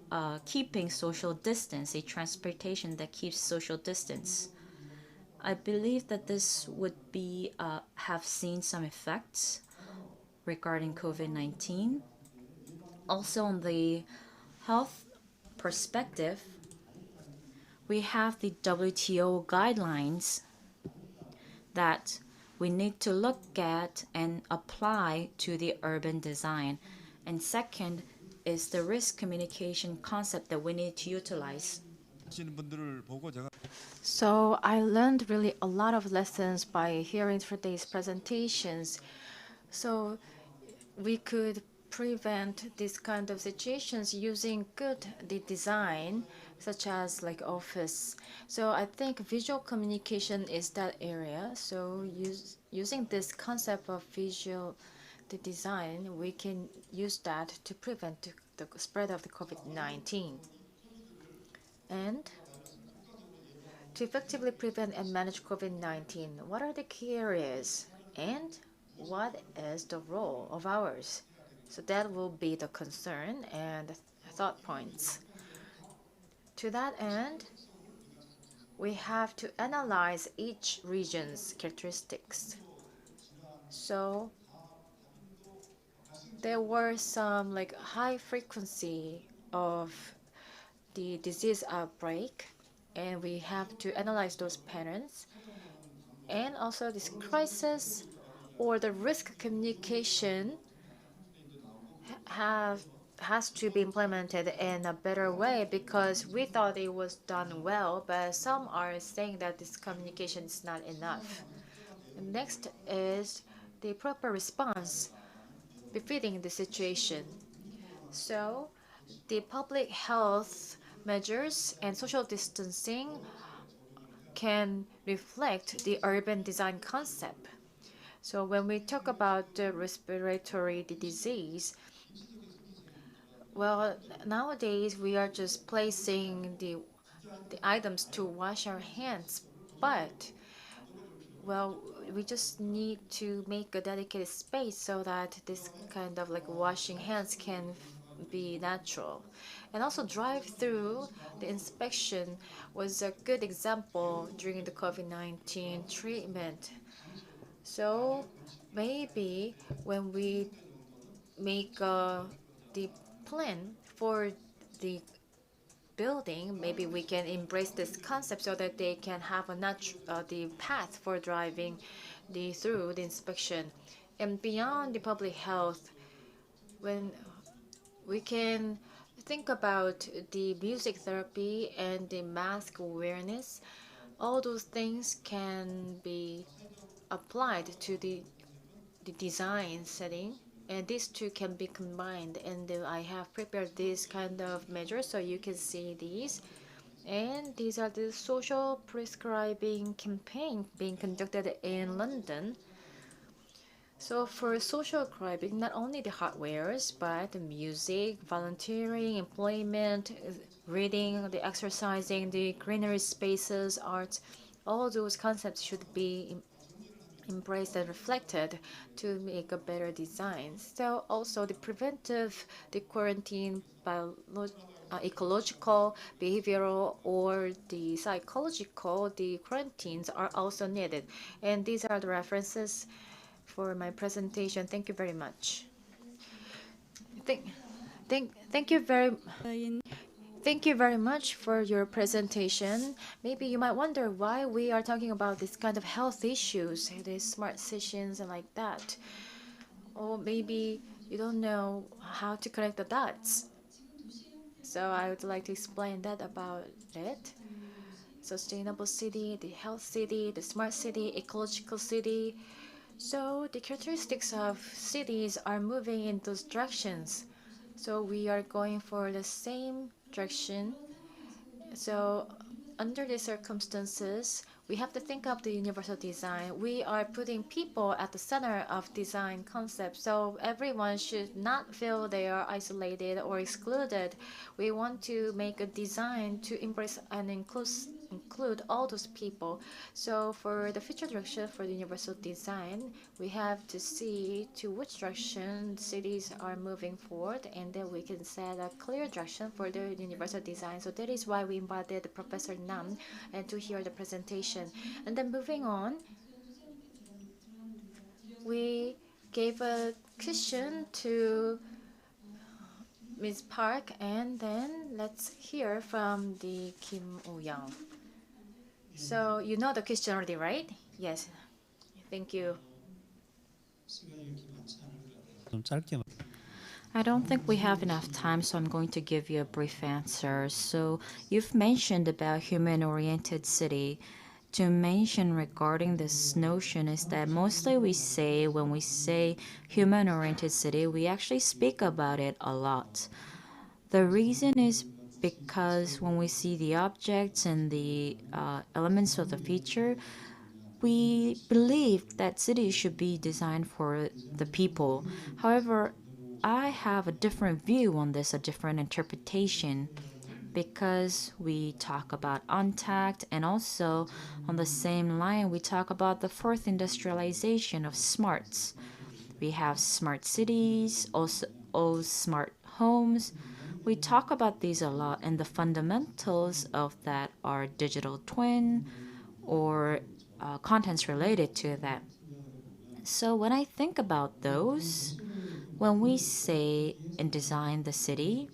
keeping social distance, a transportation that keeps social distance. I believe that this would be have seen some effects regarding COVID-19. Also, on the health perspective, we have the WTO guidelines that we need to look at and apply to the urban design. And second is the risk communication concept that we need to utilize. So I learned really a lot of lessons by hearing today's presentations. So we could prevent this kind of situations using good design, such as like office. So I think visual communication is that area. So using this concept of visual design, we can use that to prevent the spread of the COVID-19. And to effectively prevent and manage COVID-19, what are the key areas and what is the role of ours? So that will be the concern and thought points. To that end, we have to analyze each region's characteristics. So there were some like high frequency of the disease outbreak, and we have to analyze those patterns. And also this crisis or the risk communication has to be implemented in a better way, because we thought it was done well, but some are saying that this communication is not enough. And next is the proper response befitting the situation. So the public health measures and social distancing can reflect the urban design concept. So when we talk about the respiratory disease, well, nowadays we are just placing the items to wash our hands, but well, we just need to make a dedicated space so that this kind of like washing hands can be natural. And also drive-through, the inspection was a good example during the COVID-19 treatment. So maybe when we make the plan for the building, maybe we can embrace this concept so that they can have the path for driving through the inspection. And beyond the public health, when we can think about the music therapy and the mask awareness, all those things can be applied to the design setting, and these two can be combined. And I have prepared this kind of measures so you can see these. And these are the social prescribing campaign being conducted in London. So for social prescribing, not only the hardwares, but the music, volunteering, employment, reading, the exercising, the greenery spaces, arts, all those concepts should be embraced and reflected to make a better design. So also the preventive, the quarantine, ecological, behavioral, or the psychological, the quarantines are also needed. And these are the references for my presentation. Thank you very much. Thank you very much for your presentation. Maybe you might wonder why we are talking about this kind of health issues, these smart sessions and like that. Or maybe you don't know how to connect the dots. So I would like to explain that about it. Sustainable city, the health city, the smart city, ecological city. So the characteristics of cities are moving in those directions. So we are going for the same direction. So under these circumstances, we have to think of the universal design. We are putting people at the center of design concept. So everyone should not feel they are isolated or excluded. We want to make a design to embrace and include all those people. So for the future direction for the universal design, we have to see to which direction cities are moving forward, and then we can set a clear direction for the universal design. So that is why we invited Professor Nam and to hear the presentation. And then moving on, we gave a question to Ms. Park, and then let's hear from the Kim Oh-young. So you know the question already, right? Yes. Thank you. I don't think we have enough time, so I'm going to give you a brief answer. So you've mentioned about human-oriented city. To mention regarding this notion is that mostly we say, when we say human-oriented city, we actually speak about it a lot. The reason is because when we see the objects and the elements of the feature, we believe that cities should be designed for the people. However, I have a different view on this, a different interpretation, because we talk about untact, and also on the same line we talk about the fourth industrialization of smarts. We have smart cities, also smart homes. We talk about these a lot, and the fundamentals of that are digital twin or contents related to that. So when I think about those, when we say and design the city,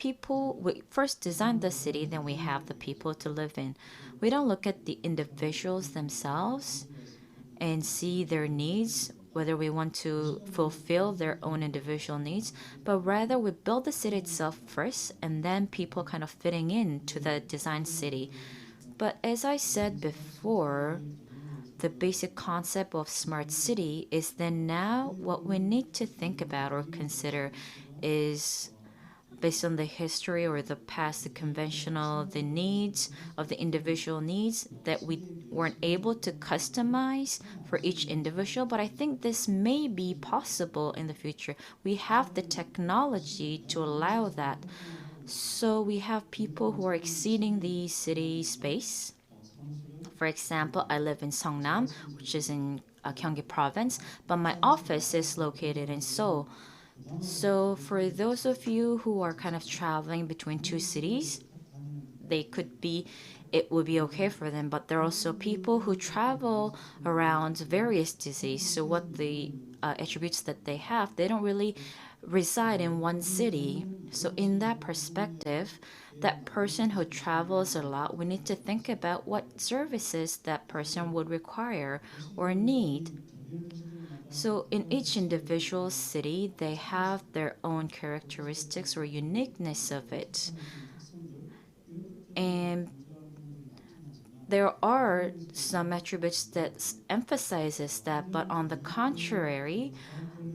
we first design the city, then we have the people to live in. We don't look at the individuals themselves and see their needs, whether we want to fulfill their own individual needs, but rather we build the city itself first, and then people kind of fitting in to the design city. But as I said before, the basic concept of smart city is then now what we need to think about or consider is based on the history or the past, the conventional, the needs of the individual needs that we weren't able to customize for each individual. But I think this may be possible in the future. We have the technology to allow that. So we have people who are exceeding the city space. For example, I live in Seongnam, which is in Gyeonggi province, but my office is located in Seoul. So for those of you who are kind of traveling between two cities, it would be okay for them, but there are also people who travel around various cities. So what the attributes that they have, they don't really reside in one city. So in that perspective, that person who travels a lot, we need to think about what services that person would require or need. So in each individual city, they have their own characteristics or uniqueness of it. And there are some attributes that emphasizes that, but on the contrary,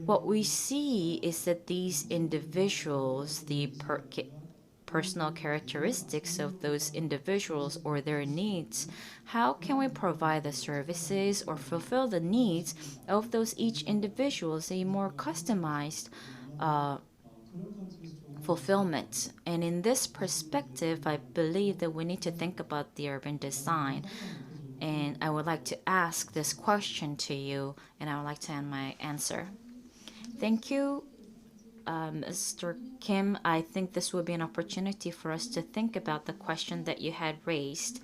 what we see is that these individuals, the personal characteristics of those individuals or their needs, how can we provide the services or fulfill the needs of those each individuals a more customized fulfillment? And in this perspective, I believe that we need to think about the urban design. And I would like to ask this question to you, and I would like to end my answer. Thank you, Mr. Kim. I think this will be an opportunity for us to think about the question that you had raised.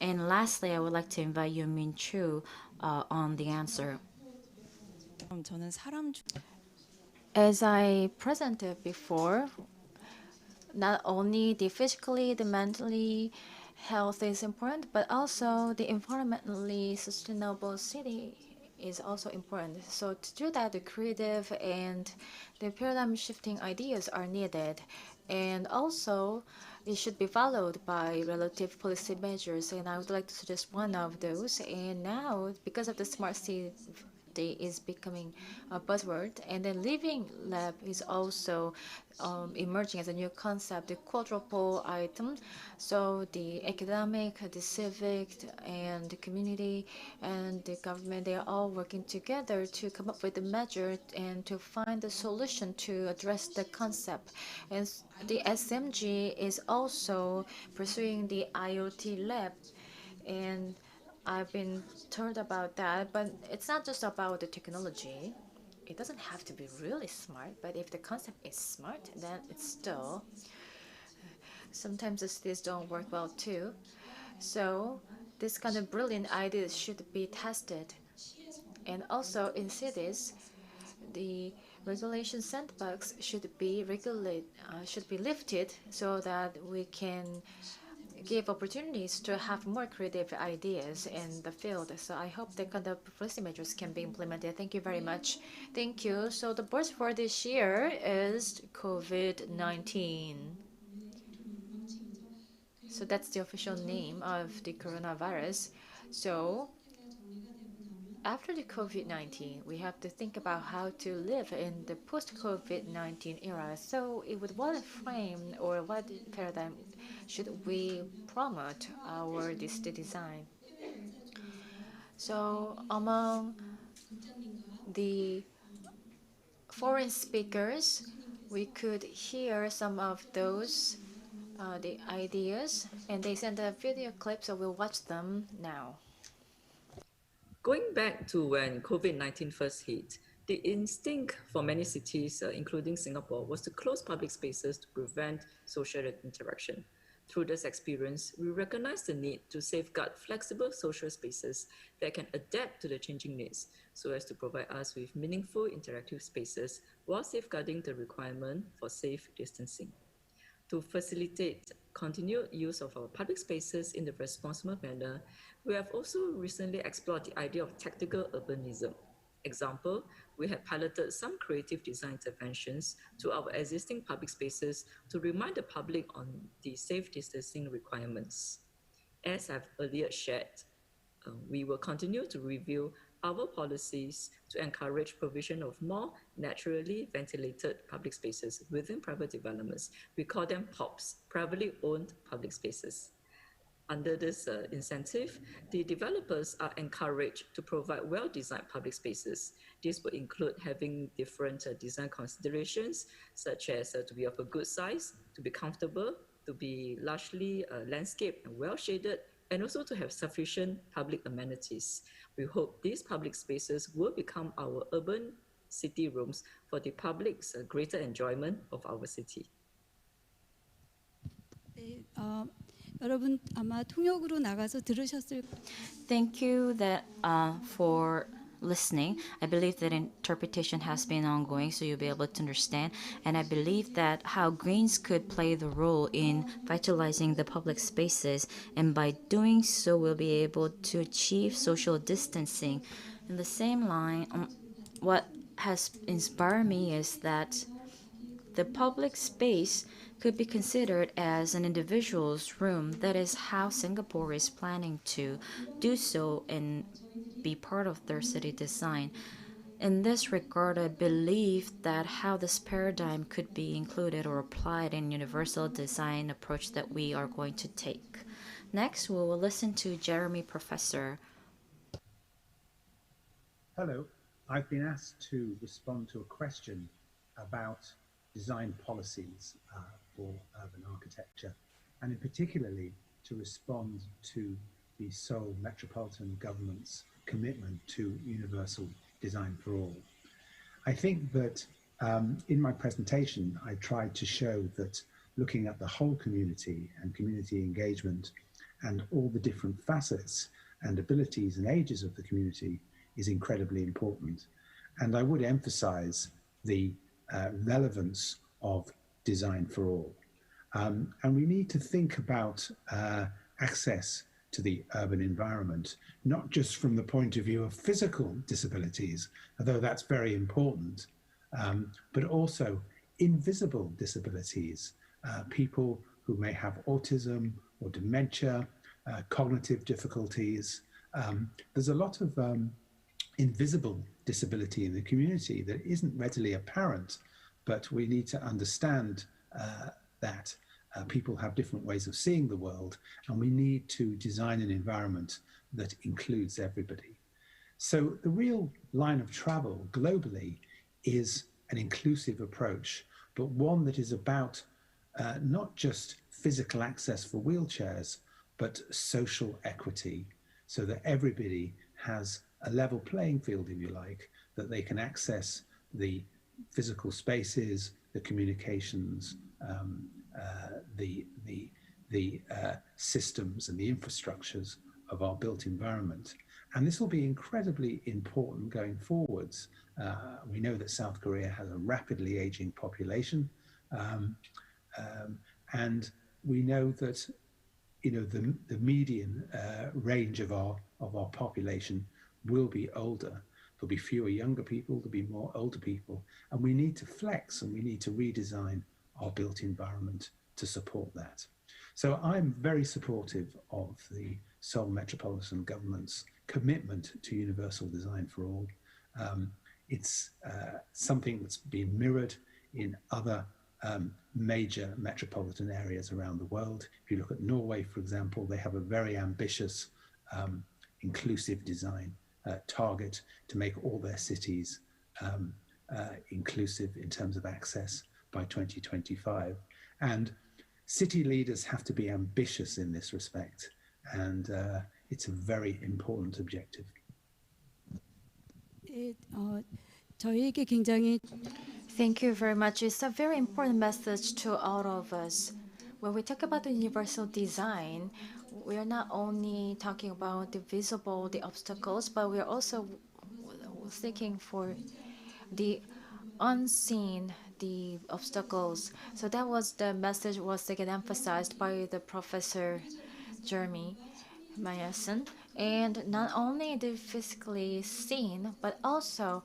And lastly, I would like to invite you, Min Chu, on the answer. As I presented before, not only the physically, the mentally health is important, but also the environmentally sustainable city is also important. So to do that, the creative and the paradigm shifting ideas are needed. And also, it should be followed by relative policy measures. And I would like to suggest one of those. And now, because of the smart city is becoming a buzzword, and then living lab is also emerging as a new concept, the quadruple item. So the academic, the civic, and the community and the government, they are all working together to come up with a measure and to find a solution to address the concept. And the SMG is also pursuing the IoT lab, and I've been told about that, but it's not just about the technology. It doesn't have to be really smart, but if the concept is smart, then it's still, sometimes the cities don't work well too. So this kind of brilliant ideas should be tested. And also in cities, the regulation sandbox should be lifted so that we can give opportunities to have more creative ideas in the field. So I hope the kind of policy measures can be implemented. Thank you very much. Thank you. So the word for this year is COVID-19. So that's the official name of the coronavirus. So after the COVID-19, we have to think about how to live in the post-COVID-19 era. So what frame or what paradigm should we promote our digital design? So among the foreign speakers, we could hear some of those the ideas, and they sent a video clip, so we'll watch them now. Going back to when COVID-19 first hit, the instinct for many cities, including Singapore, was to close public spaces to prevent social interaction. Through this experience, we recognize the need to safeguard flexible social spaces that can adapt to the changing needs so as to provide us with meaningful interactive spaces while safeguarding the requirement for safe distancing. To facilitate continued use of our public spaces in a responsible manner, we have also recently explored the idea of tactical urbanism. Example, we have piloted some creative design interventions to our existing public spaces to remind the public on the safe distancing requirements. As I've earlier shared, we will continue to review our policies to encourage provision of more naturally ventilated public spaces within private developments. We call them POPs, privately owned public spaces. Under this incentive, the developers are encouraged to provide well-designed public spaces. This will include having different design considerations, such as to be of a good size, to be comfortable, to be largely landscaped and well-shaded, and also to have sufficient public amenities. We hope these public spaces will become our urban city rooms for the public's greater enjoyment of our city. 여러분 아마 통역으로 나가서 들으셨을. Thank you for listening. I believe that interpretation has been ongoing, so you'll be able to understand. And I believe that how greens could play the role in vitalizing the public spaces, and by doing so, we'll be able to achieve social distancing. In the same line, what has inspired me is that the public space could be considered as an individual's room. That is how Singapore is planning to do so and be part of their city design. In this regard, I believe that how this paradigm could be included or applied in universal design approach that we are going to take. Next, we will listen to Jeremy Professor. Hello, I've been asked to respond to a question about design policies for urban architecture, and in particularly to respond to the Seoul Metropolitan Government's commitment to universal design for all. I think that in my presentation, I tried to show that looking at the whole community and community engagement and all the different facets and abilities and ages of the community is incredibly important. And I would emphasize the relevance of design for all. And we need to think about access to the urban environment, not just from the point of view of physical disabilities, although that's very important, but also invisible disabilities, people who may have autism or dementia, cognitive difficulties. There's a lot of invisible disability in the community that isn't readily apparent, but we need to understand that people have different ways of seeing the world, and we need to design an environment that includes everybody. So the real line of travel globally is an inclusive approach, but one that is about not just physical access for wheelchairs, but social equity, so that everybody has a level playing field, if you like, that they can access the physical spaces, the communications, the systems and the infrastructures of our built environment. And this will be incredibly important going forwards. We know that South Korea has a rapidly aging population, and we know that the median range of our population will be older. There'll be fewer younger people, there'll be more older people, and we need to flex and we need to redesign our built environment to support that. So I'm very supportive of the Seoul Metropolitan Government's commitment to universal design for all. It's something that's been mirrored in other major metropolitan areas around the world. If you look at Norway, for example, they have a very ambitious inclusive design target to make all their cities inclusive in terms of access by 2025. And city leaders have to be ambitious in this respect, and it's a very important objective. 저희에게 굉장히 Thank you very much. It's a very important message to all of us. When we talk about the universal design, we are not only talking about the visible, the obstacles, but we are also thinking for the unseen, the obstacles. So that was the message was again emphasized by the Professor Jeremy Mayason. And not only the physically seen, but also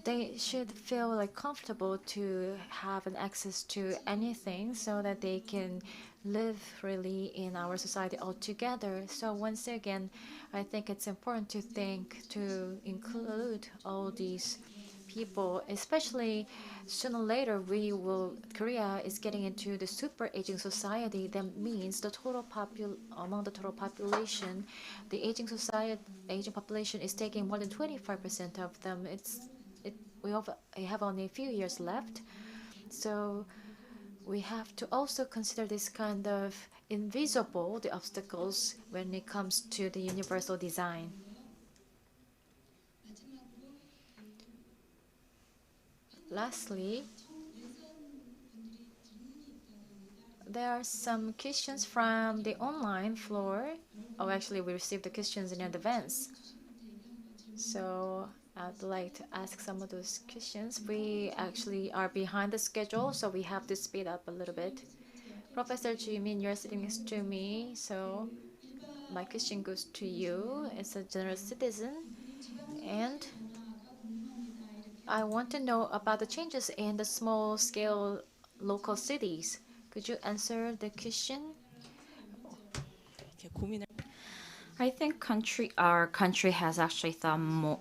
they should feel like comfortable to have an access to anything so that they can live freely in our society altogether. So once again, I think it's important to include all these people, especially sooner or later Korea is getting into the super aging society. That means the total among the total population, the aging population is taking more than 25% of them. We have only a few years left, so we have to also consider this kind of invisible, the obstacles when it comes to the universal design. Lastly, there are some questions from the online floor. Oh, actually, we received the questions in advance. So I'd like to ask some of those questions. We actually are behind the schedule, so we have to speed up a little bit. Professor Jimin, you're sitting next to me, so my question goes to you as a general citizen. And I want to know about the changes in the small-scale local cities. Could you answer the question? I think our country has actually thought more,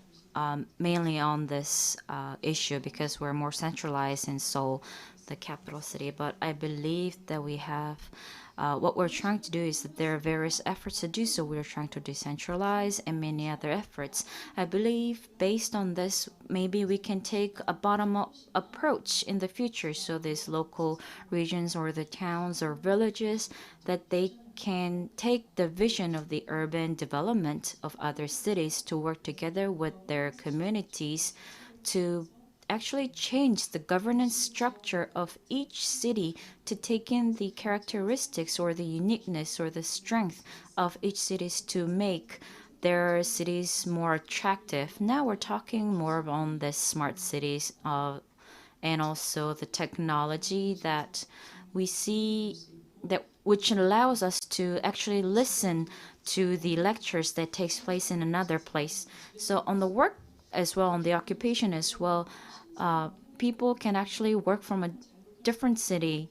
mainly on this issue because we're more centralized in Seoul, the capital city. But I believe that we have what we're trying to do is that there are various efforts to do so. We're trying to decentralize and many other efforts. I believe based on this, maybe we can take a bottom-up approach in the future. So these local regions or the towns or villages, that they can take the vision of the urban development of other cities to work together with their communities to actually change the governance structure of each city to take in the characteristics or the uniqueness or the strength of each cities to make their cities more attractive. Now we're talking more on the smart cities and also the technology that we see that which allows us to actually listen to the lectures that takes place in another place. So on the work as well, on the occupation as well, people can actually work from a different city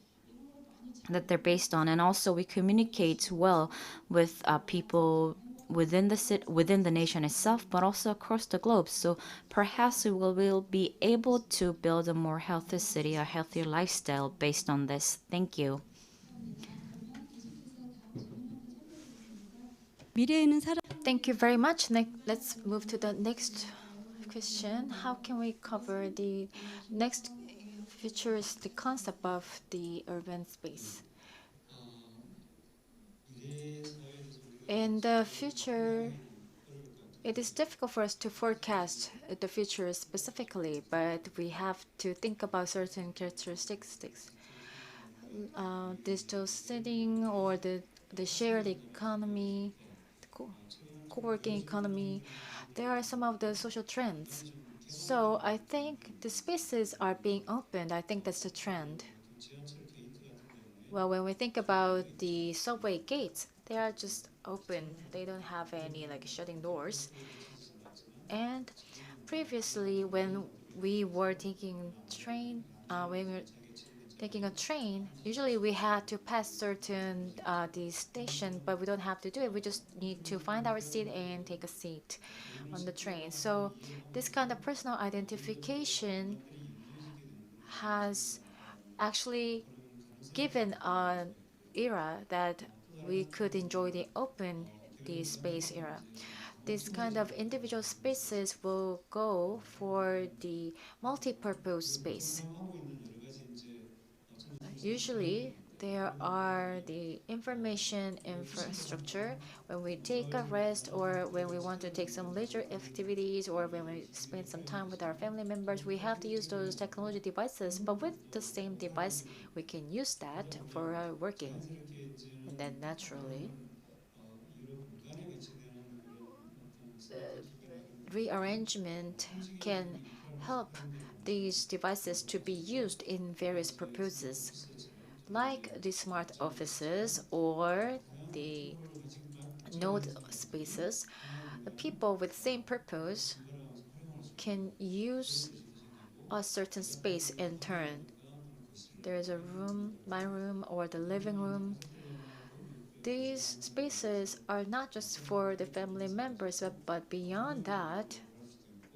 that they're based on, and also we communicate well with people within the nation itself, but also across the globe. So perhaps we will be able to build a more healthy city, a healthier lifestyle based on this. Thank you. Thank you very much. Let's move to the next question. How can we cover the next futuristic concept of the urban space? In the future, it is difficult for us to forecast the future specifically, but we have to think about certain characteristics. Digital setting or the shared economy, the co-working economy, there are some of the social trends. So I think the spaces are being opened. I think that's the trend. Well, when we think about the subway gates, they are just open. They don't have any like shutting doors. And previously, when we were taking a train, usually we had to pass certain the station, but we don't have to do it. We just need to find our seat and take a seat on the train. So this kind of personal identification has actually given an era that we could enjoy the space era. This kind of individual spaces will go for the multi-purpose space. Usually, there are the information infrastructure when we take a rest or when we want to take some leisure activities or when we spend some time with our family members. We have to use those technology devices, but with the same device, we can use that for working. And then naturally, rearrangement can help these devices to be used in various purposes, like the smart offices or the node spaces. The people with same purpose can use a certain space in turn. There is a room, my room, or the living room. These spaces are not just for the family members, but beyond that,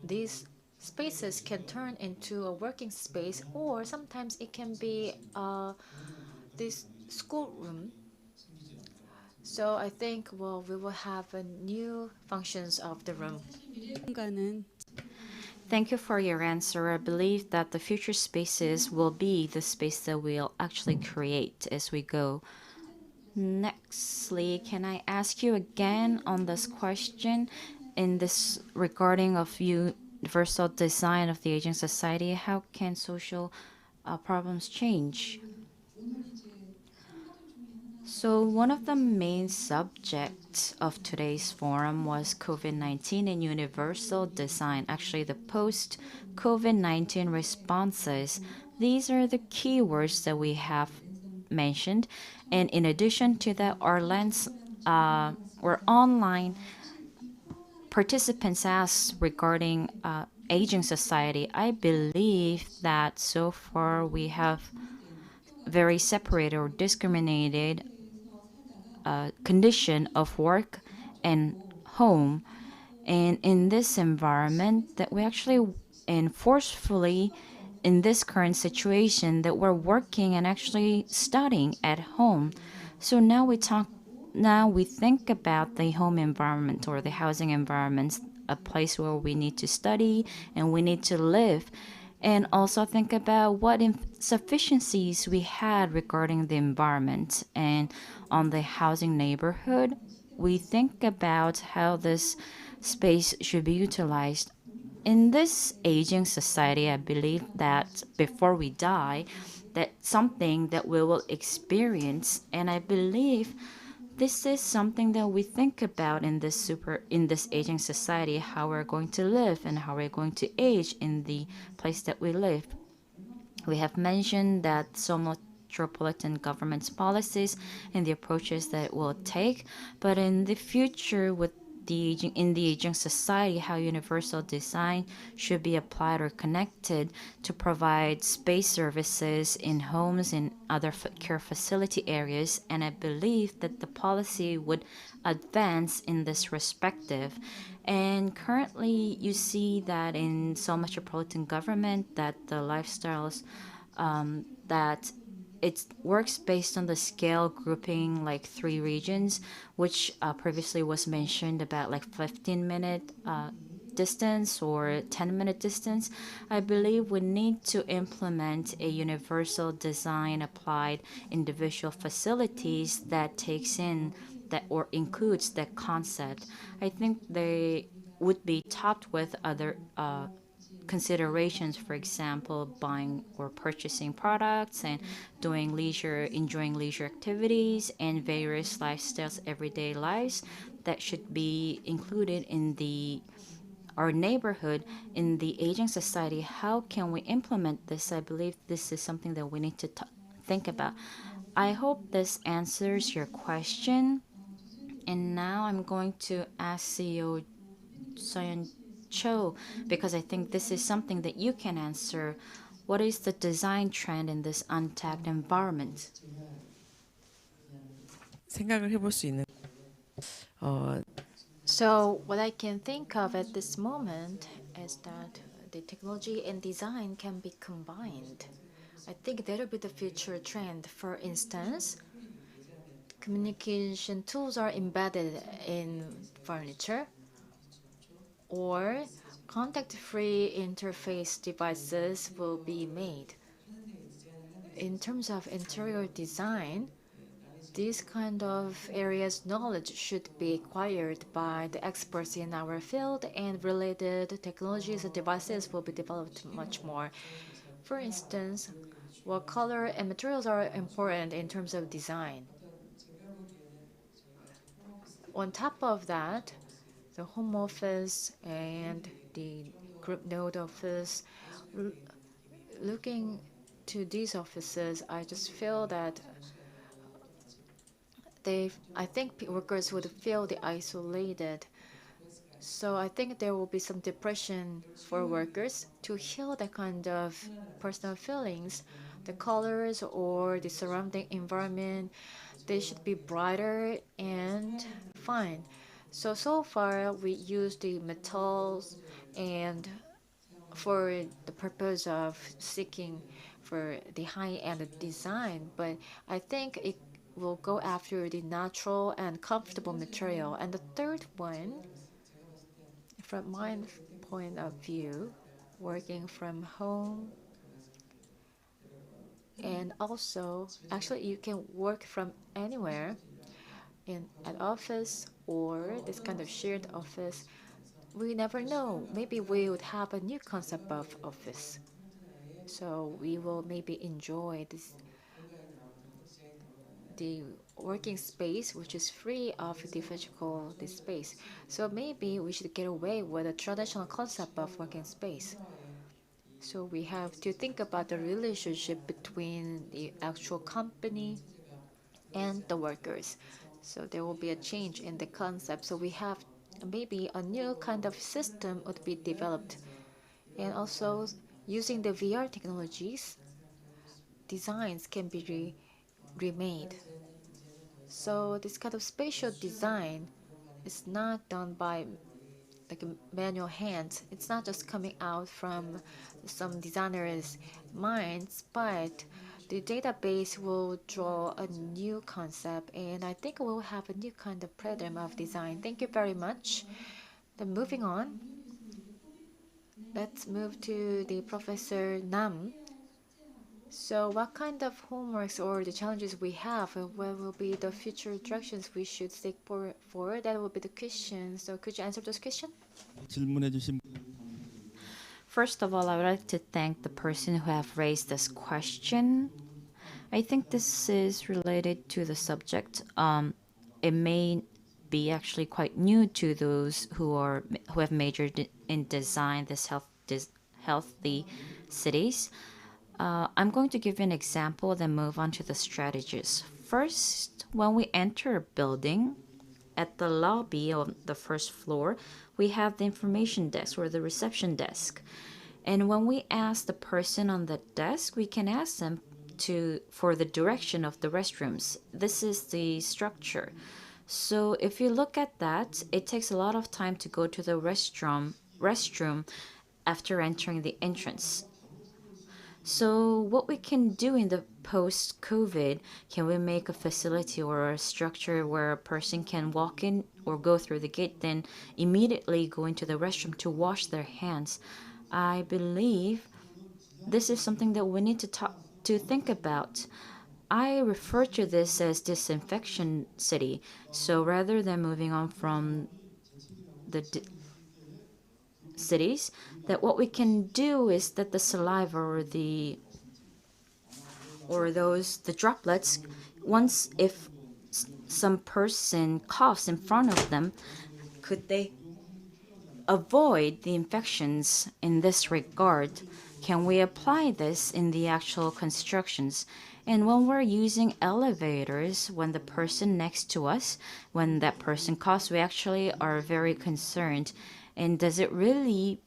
these spaces can turn into a working space, or sometimes it can be this schoolroom. So I think, well, we will have new functions of the room. Thank you for your answer. I believe that the future spaces will be the space that we'll actually create as we go. Nextly, can I ask you again on this question in this regarding of universal design of the aging society? How can social problems change? So one of the main subjects of today's forum was COVID-19 and universal design, actually the post-COVID-19 responses. These are the keywords that we have mentioned. And in addition to that, our online participants asked regarding aging society. I believe that so far we have very separated or discriminated condition of work and home, and in this environment that we actually and forcefully in this current situation that we're working and actually studying at home. So now we think about the home environment or the housing environment, a place where we need to study and we need to live, and also think about what insufficiencies we had regarding the environment. And on the housing neighborhood, we think about how this space should be utilized. In this aging society, I believe that before we die, that's something that we will experience, and I believe this is something that we think about in this aging society, how we're going to live and how we're going to age in the place that we live. We have mentioned that Metropolitan Government's policies and the approaches that it will take. But in the future, with in the aging society, how universal design should be applied or connected to provide space services in homes and other care facility areas. And I believe that the policy would advance in this respective. And currently, you see that in Seoul Metropolitan Government that the lifestyles that it works based on the scale grouping, like 3 regions, which previously was mentioned about like 15-minute distance or 10-minute distance. I believe we need to implement a universal design applied individual facilities that takes in that or includes that concept. I think they would be topped with other considerations, for example, buying or purchasing products and enjoying leisure activities and various lifestyles, everyday lives that should be included in our neighborhood in the aging society. How can we implement this? I believe this is something that we need to think about. I hope this answers your question. And now I'm going to ask CEO Soyeon Cho, because I think this is something that you can answer. What is the design trend in this untapped environment? 생각을 해볼 수 있는 So what I can think of at this moment is that the technology and design can be combined. I think that'll be the future trend. For instance, communication tools are embedded in furniture, or contact-free interface devices will be made. In terms of interior design, these kind of areas knowledge should be acquired by the experts in our field, and related technologies and devices will be developed much more. For instance, what color and materials are important in terms of design. On top of that, the home office and the group node office, looking to these offices, I just feel that I think workers would feel isolated. So I think there will be some depression for workers. To heal that kind of personal feelings, the colors or the surrounding environment, they should be brighter and fine. So far we use the metals and for the purpose of seeking for the high-end design, but I think it will go after the natural and comfortable material. And the third one, from my point of view, working from home, and also actually you can work from anywhere in an office or this kind of shared office. We never know, maybe we would have a new concept of office, so we will maybe enjoy the working space which is free of the physical space. So maybe we should get away with a traditional concept of working space. So we have to think about the relationship between the actual company and the workers. So there will be a change in the concept. So we have maybe a new kind of system would be developed. And also using the VR technologies, designs can be remade. So this kind of spatial design is not done by like manual hands. It's not just coming out from some designers' minds, but the database will draw a new concept, and I think we'll have a new kind of paradigm of design. Thank you very much. Then moving on, let's move to the Professor Nam. So what kind of homeworks or the challenges we have, and what will be the future directions we should seek for? That will be the question. So could you answer those questions? First of all, I would like to thank the person who have raised this question. I think this is related to the subject. It may be actually quite new to those who have majored in design, healthy cities. I'm going to give you an example, then move on to the strategies. First, when we enter a building, at the lobby on the first floor, we have the information desk or the reception desk. And when we ask the person on the desk, we can ask them for the direction of the restrooms. This is the structure. So if you look at that, it takes a lot of time to go to the restroom after entering the entrance. So what we can do in the post-COVID, can we make a facility or a structure where a person can walk in or go through the gate, then immediately go into the restroom to wash their hands? I believe this is something that we need to think about. I refer to this as disinfection city. So rather than moving on from the cities, that what we can do is that the saliva or the droplets, once if some person coughs in front of them, could they avoid the infections in this regard? Can we apply this in the actual constructions? And when we're using elevators, when the person next to us, when that person coughs, we actually are very concerned. And does it really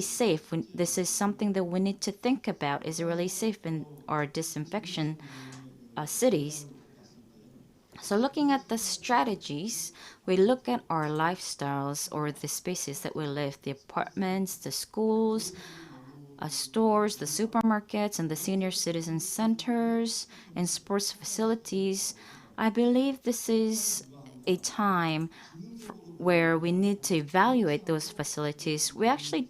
safe? This is something that we need to think about. Is it really safe in our disinfection cities? So looking at the strategies, we look at our lifestyles or the spaces that we live, the apartments, the schools, stores, the supermarkets, and the senior citizen centers and sports facilities. I believe this is a time where we need to evaluate those facilities. We actually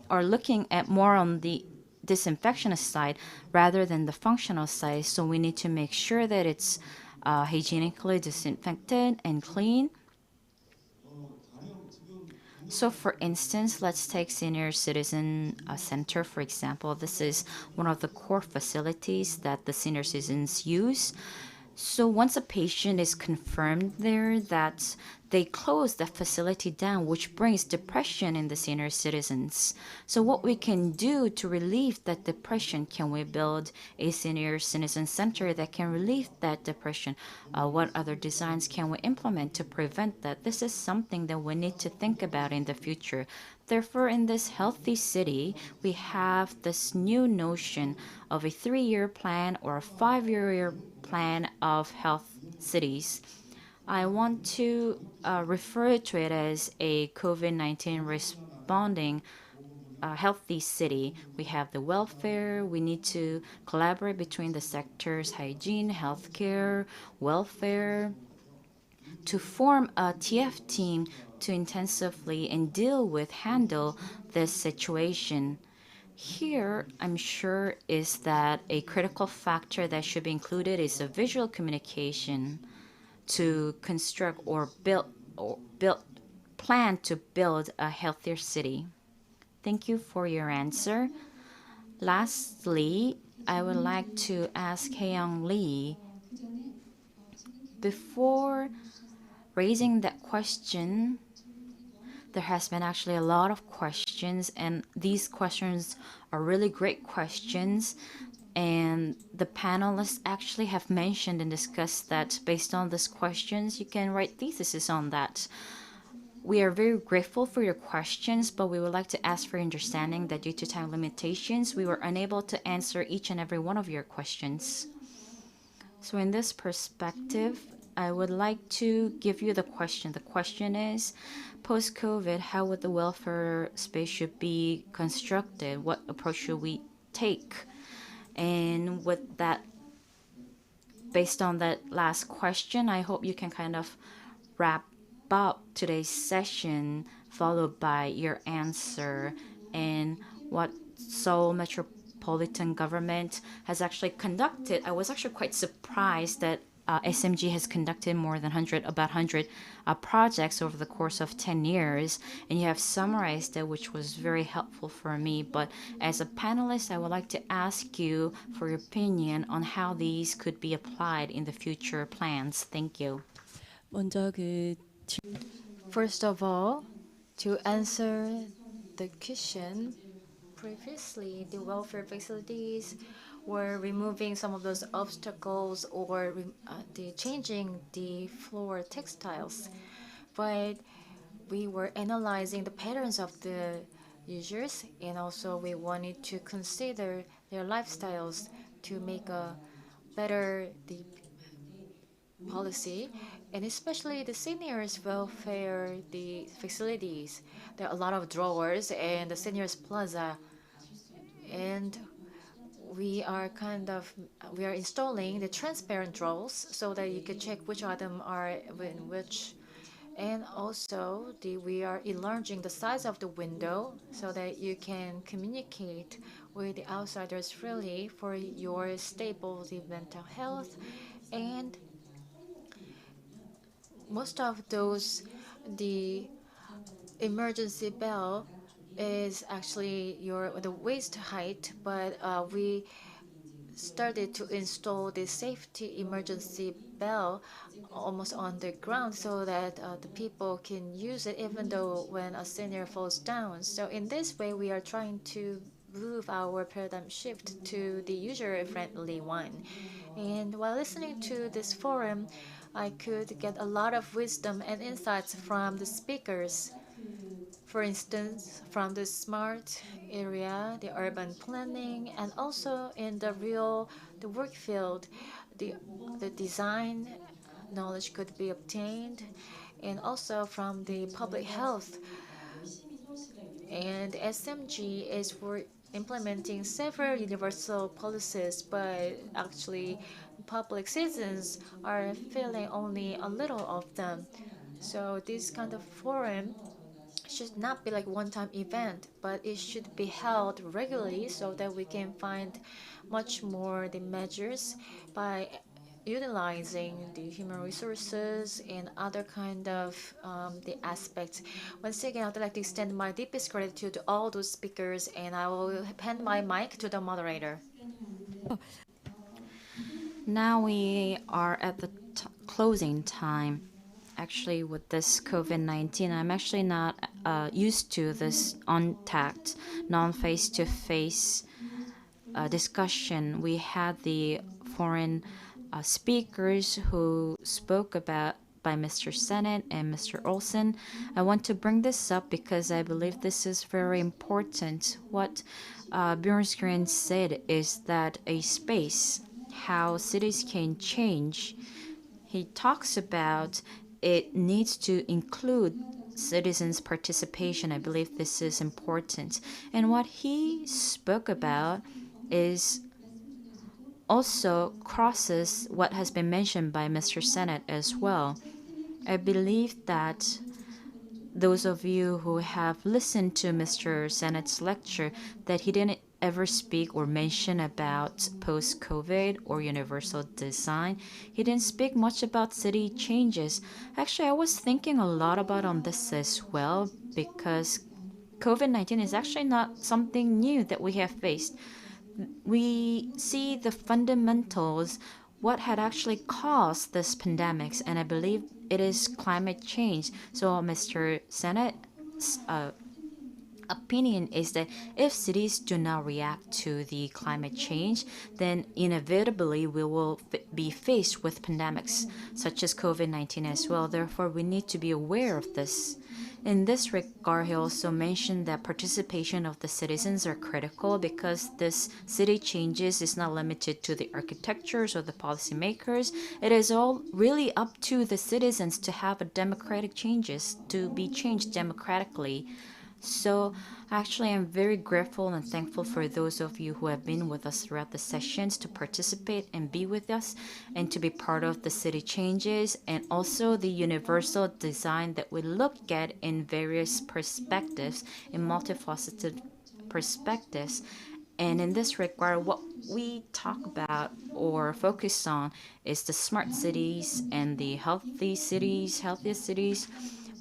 are looking at more on the disinfection side rather than the functional side. So we need to make sure that it's hygienically disinfected and clean. So for instance, let's take Senior Citizen Center, for example. This is one of the core facilities that the senior citizens use. So once a patient is confirmed there, that they close the facility down, which brings depression in the senior citizens. So what we can do to relieve that depression, can we build a senior citizen center that can relieve that depression? What other designs can we implement to prevent that? This is something that we need to think about in the future. Therefore, in this healthy city, we have this new notion of a 3-year plan or a 5-year plan of health cities. I want to refer to it as a COVID-19 responding healthy city. We have the welfare. We need to collaborate between the sectors, hygiene, healthcare, welfare, to form a TF team to intensively and handle this situation. Here, I'm sure is that a critical factor that should be included is a visual communication to construct or plan to build a healthier city. Thank you for your answer. Lastly, I would like to ask Hae-young Lee, before raising that question, there has been actually a lot of questions, and these questions are really great questions. And the panelists actually have mentioned and discussed that based on these questions, you can write theses on that. We are very grateful for your questions, but we would like to ask for understanding that due to time limitations, we were unable to answer each and every one of your questions. So in this perspective, I would like to give you the question. The question is, post-COVID, how would the welfare space should be constructed? What approach should we take? And with that, based on that last question, I hope you can kind of wrap up today's session, followed by your answer and what Seoul Metropolitan Government has actually conducted. I was actually quite surprised that SMG has conducted more than about 100 projects over the course of 10 years, and you have summarized it, which was very helpful for me. But as a panelist, I would like to ask you for your opinion on how these could be applied in the future plans. Thank you. First of all, to answer the question previously, the welfare facilities were removing some of those obstacles or changing the floor textiles. But we were analyzing the patterns of the users, and also we wanted to consider their lifestyles to make a better policy, and especially the seniors welfare the facilities. There are a lot of drawers and the seniors plaza, and we are installing the transparent drawers so that you can check which item are in which. And also we are enlarging the size of the window so that you can communicate with the outsiders freely for your stable mental health. And most of those, the emergency bell is actually the waist height, but we started to install the safety emergency bell almost on the ground so that the people can use it even though when a senior falls down. So in this way, we are trying to move our paradigm shift to the user-friendly one. And while listening to this forum, I could get a lot of wisdom and insights from the speakers. For instance, from the smart area, the urban planning, and also in the work field, the design knowledge could be obtained, and also from the public health. And SMG is implementing several universal policies, but actually public citizens are feeling only a little of them. So this kind of forum should not be like one-time event, but it should be held regularly so that we can find much more the measures by utilizing the human resources and other kind of the aspects. Once again, I'd like to extend my deepest gratitude to all those speakers, and I will hand my mic to the moderator. Now we are at the closing time. Actually, with this COVID-19, I'm actually not used to this on-tact, non-face-to-face discussion. We had the foreign speakers who spoke about by Mr. Sennett and Mr. Olson. I want to bring this up because I believe this is very important. What Bjornsgren said is that a space, how cities can change. He talks about it needs to include citizens' participation. I believe this is important. And what he spoke about is also crosses what has been mentioned by Mr. Sennett as well. I believe that those of you who have listened to Mr. Sennett's lecture, that he didn't ever speak or mention about post-COVID or universal design. He didn't speak much about city changes. Actually, I was thinking a lot about on this as well because COVID-19 is actually not something new that we have faced. We see the fundamentals, what had actually caused this pandemics, and I believe it is climate change. So Mr. Sennett's opinion is that if cities do not react to the climate change, then inevitably we will be faced with pandemics such as COVID-19 as well. Therefore, we need to be aware of this. In this regard, he also mentioned that participation of the citizens are critical because this city changes is not limited to the architectures or the policymakers. It is all really up to the citizens to have a democratic changes, to be changed democratically. So actually, I'm very grateful and thankful for those of you who have been with us throughout the sessions to participate and be with us and to be part of the city changes and also the universal design that we look at in various perspectives, in multifaceted perspectives. And in this regard, what we talk about or focus on is the smart cities and the healthiest cities.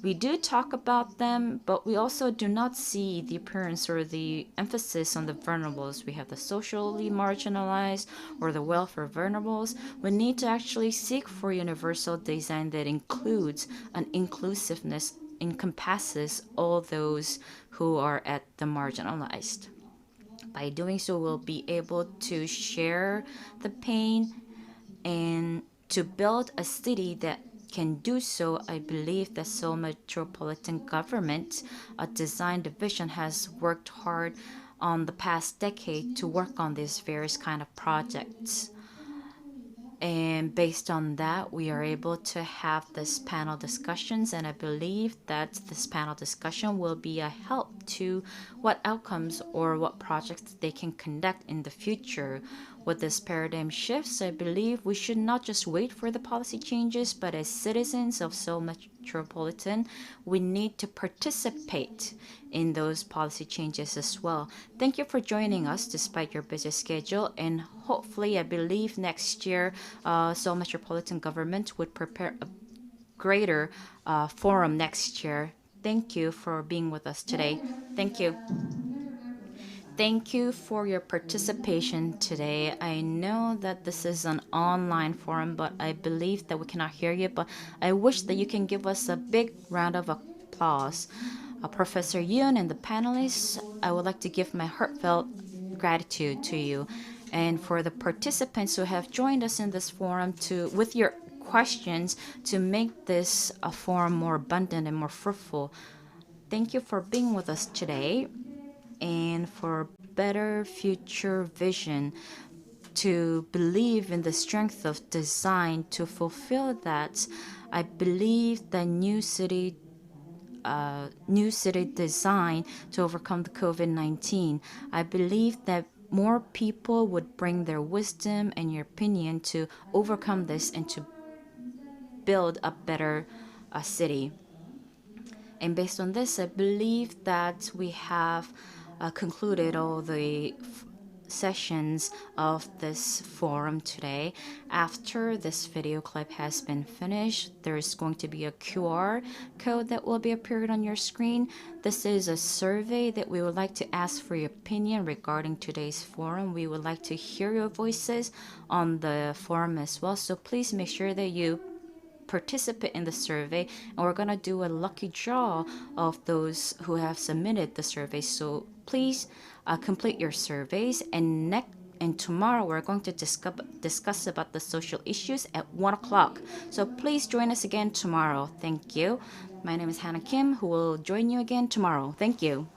We do talk about them, but we also do not see the appearance or the emphasis on the vulnerables. We have the socially marginalized or the welfare vulnerables. We need to actually seek for universal design that includes an inclusiveness, encompasses all those who are at the marginalized. By doing so, we'll be able to share the pain and to build a city that can do so. I believe that Seoul Metropolitan Government, a design division, has worked hard on the past decade to work on these various kind of projects. And based on that, we are able to have this panel discussions, and I believe that this panel discussion will be a help to what outcomes or what projects they can conduct in the future. With this paradigm shifts, I believe we should not just wait for the policy changes, but as citizens of Seoul Metropolitan, we need to participate in those policy changes as well. Thank you for joining us despite your busy schedule, and hopefully, I believe next year, Seoul Metropolitan Government would prepare a greater forum next year. Thank you for being with us today. Thank you. Thank you for your participation today. I know that this is an online forum, but I believe that we cannot hear you, but I wish that you can give us a big round of applause. Professor Yoon and the panelists, I would like to give my heartfelt gratitude to you. And for the participants who have joined us in this forum with your questions to make this a forum more abundant and more fruitful. Thank you for being with us today, and for better future vision, to believe in the strength of design to fulfill that. I believe that new city design to overcome the COVID-19. I believe that more people would bring their wisdom and your opinion to overcome this and to build a better city. And based on this, I believe that we have concluded all the sessions of this forum today. After this video clip has been finished, there is going to be a QR code that will be appeared on your screen. This is a survey that we would like to ask for your opinion regarding today's forum. We would like to hear your voices on the forum as well, so please make sure that you participate in the survey, and we're going to do a lucky draw of those who have submitted the survey. So please complete your surveys, and tomorrow we're going to discuss about the social issues at 1 o'clock. So please join us again tomorrow. Thank you. My name is Hannah Kim, who will join you again tomorrow. Thank you.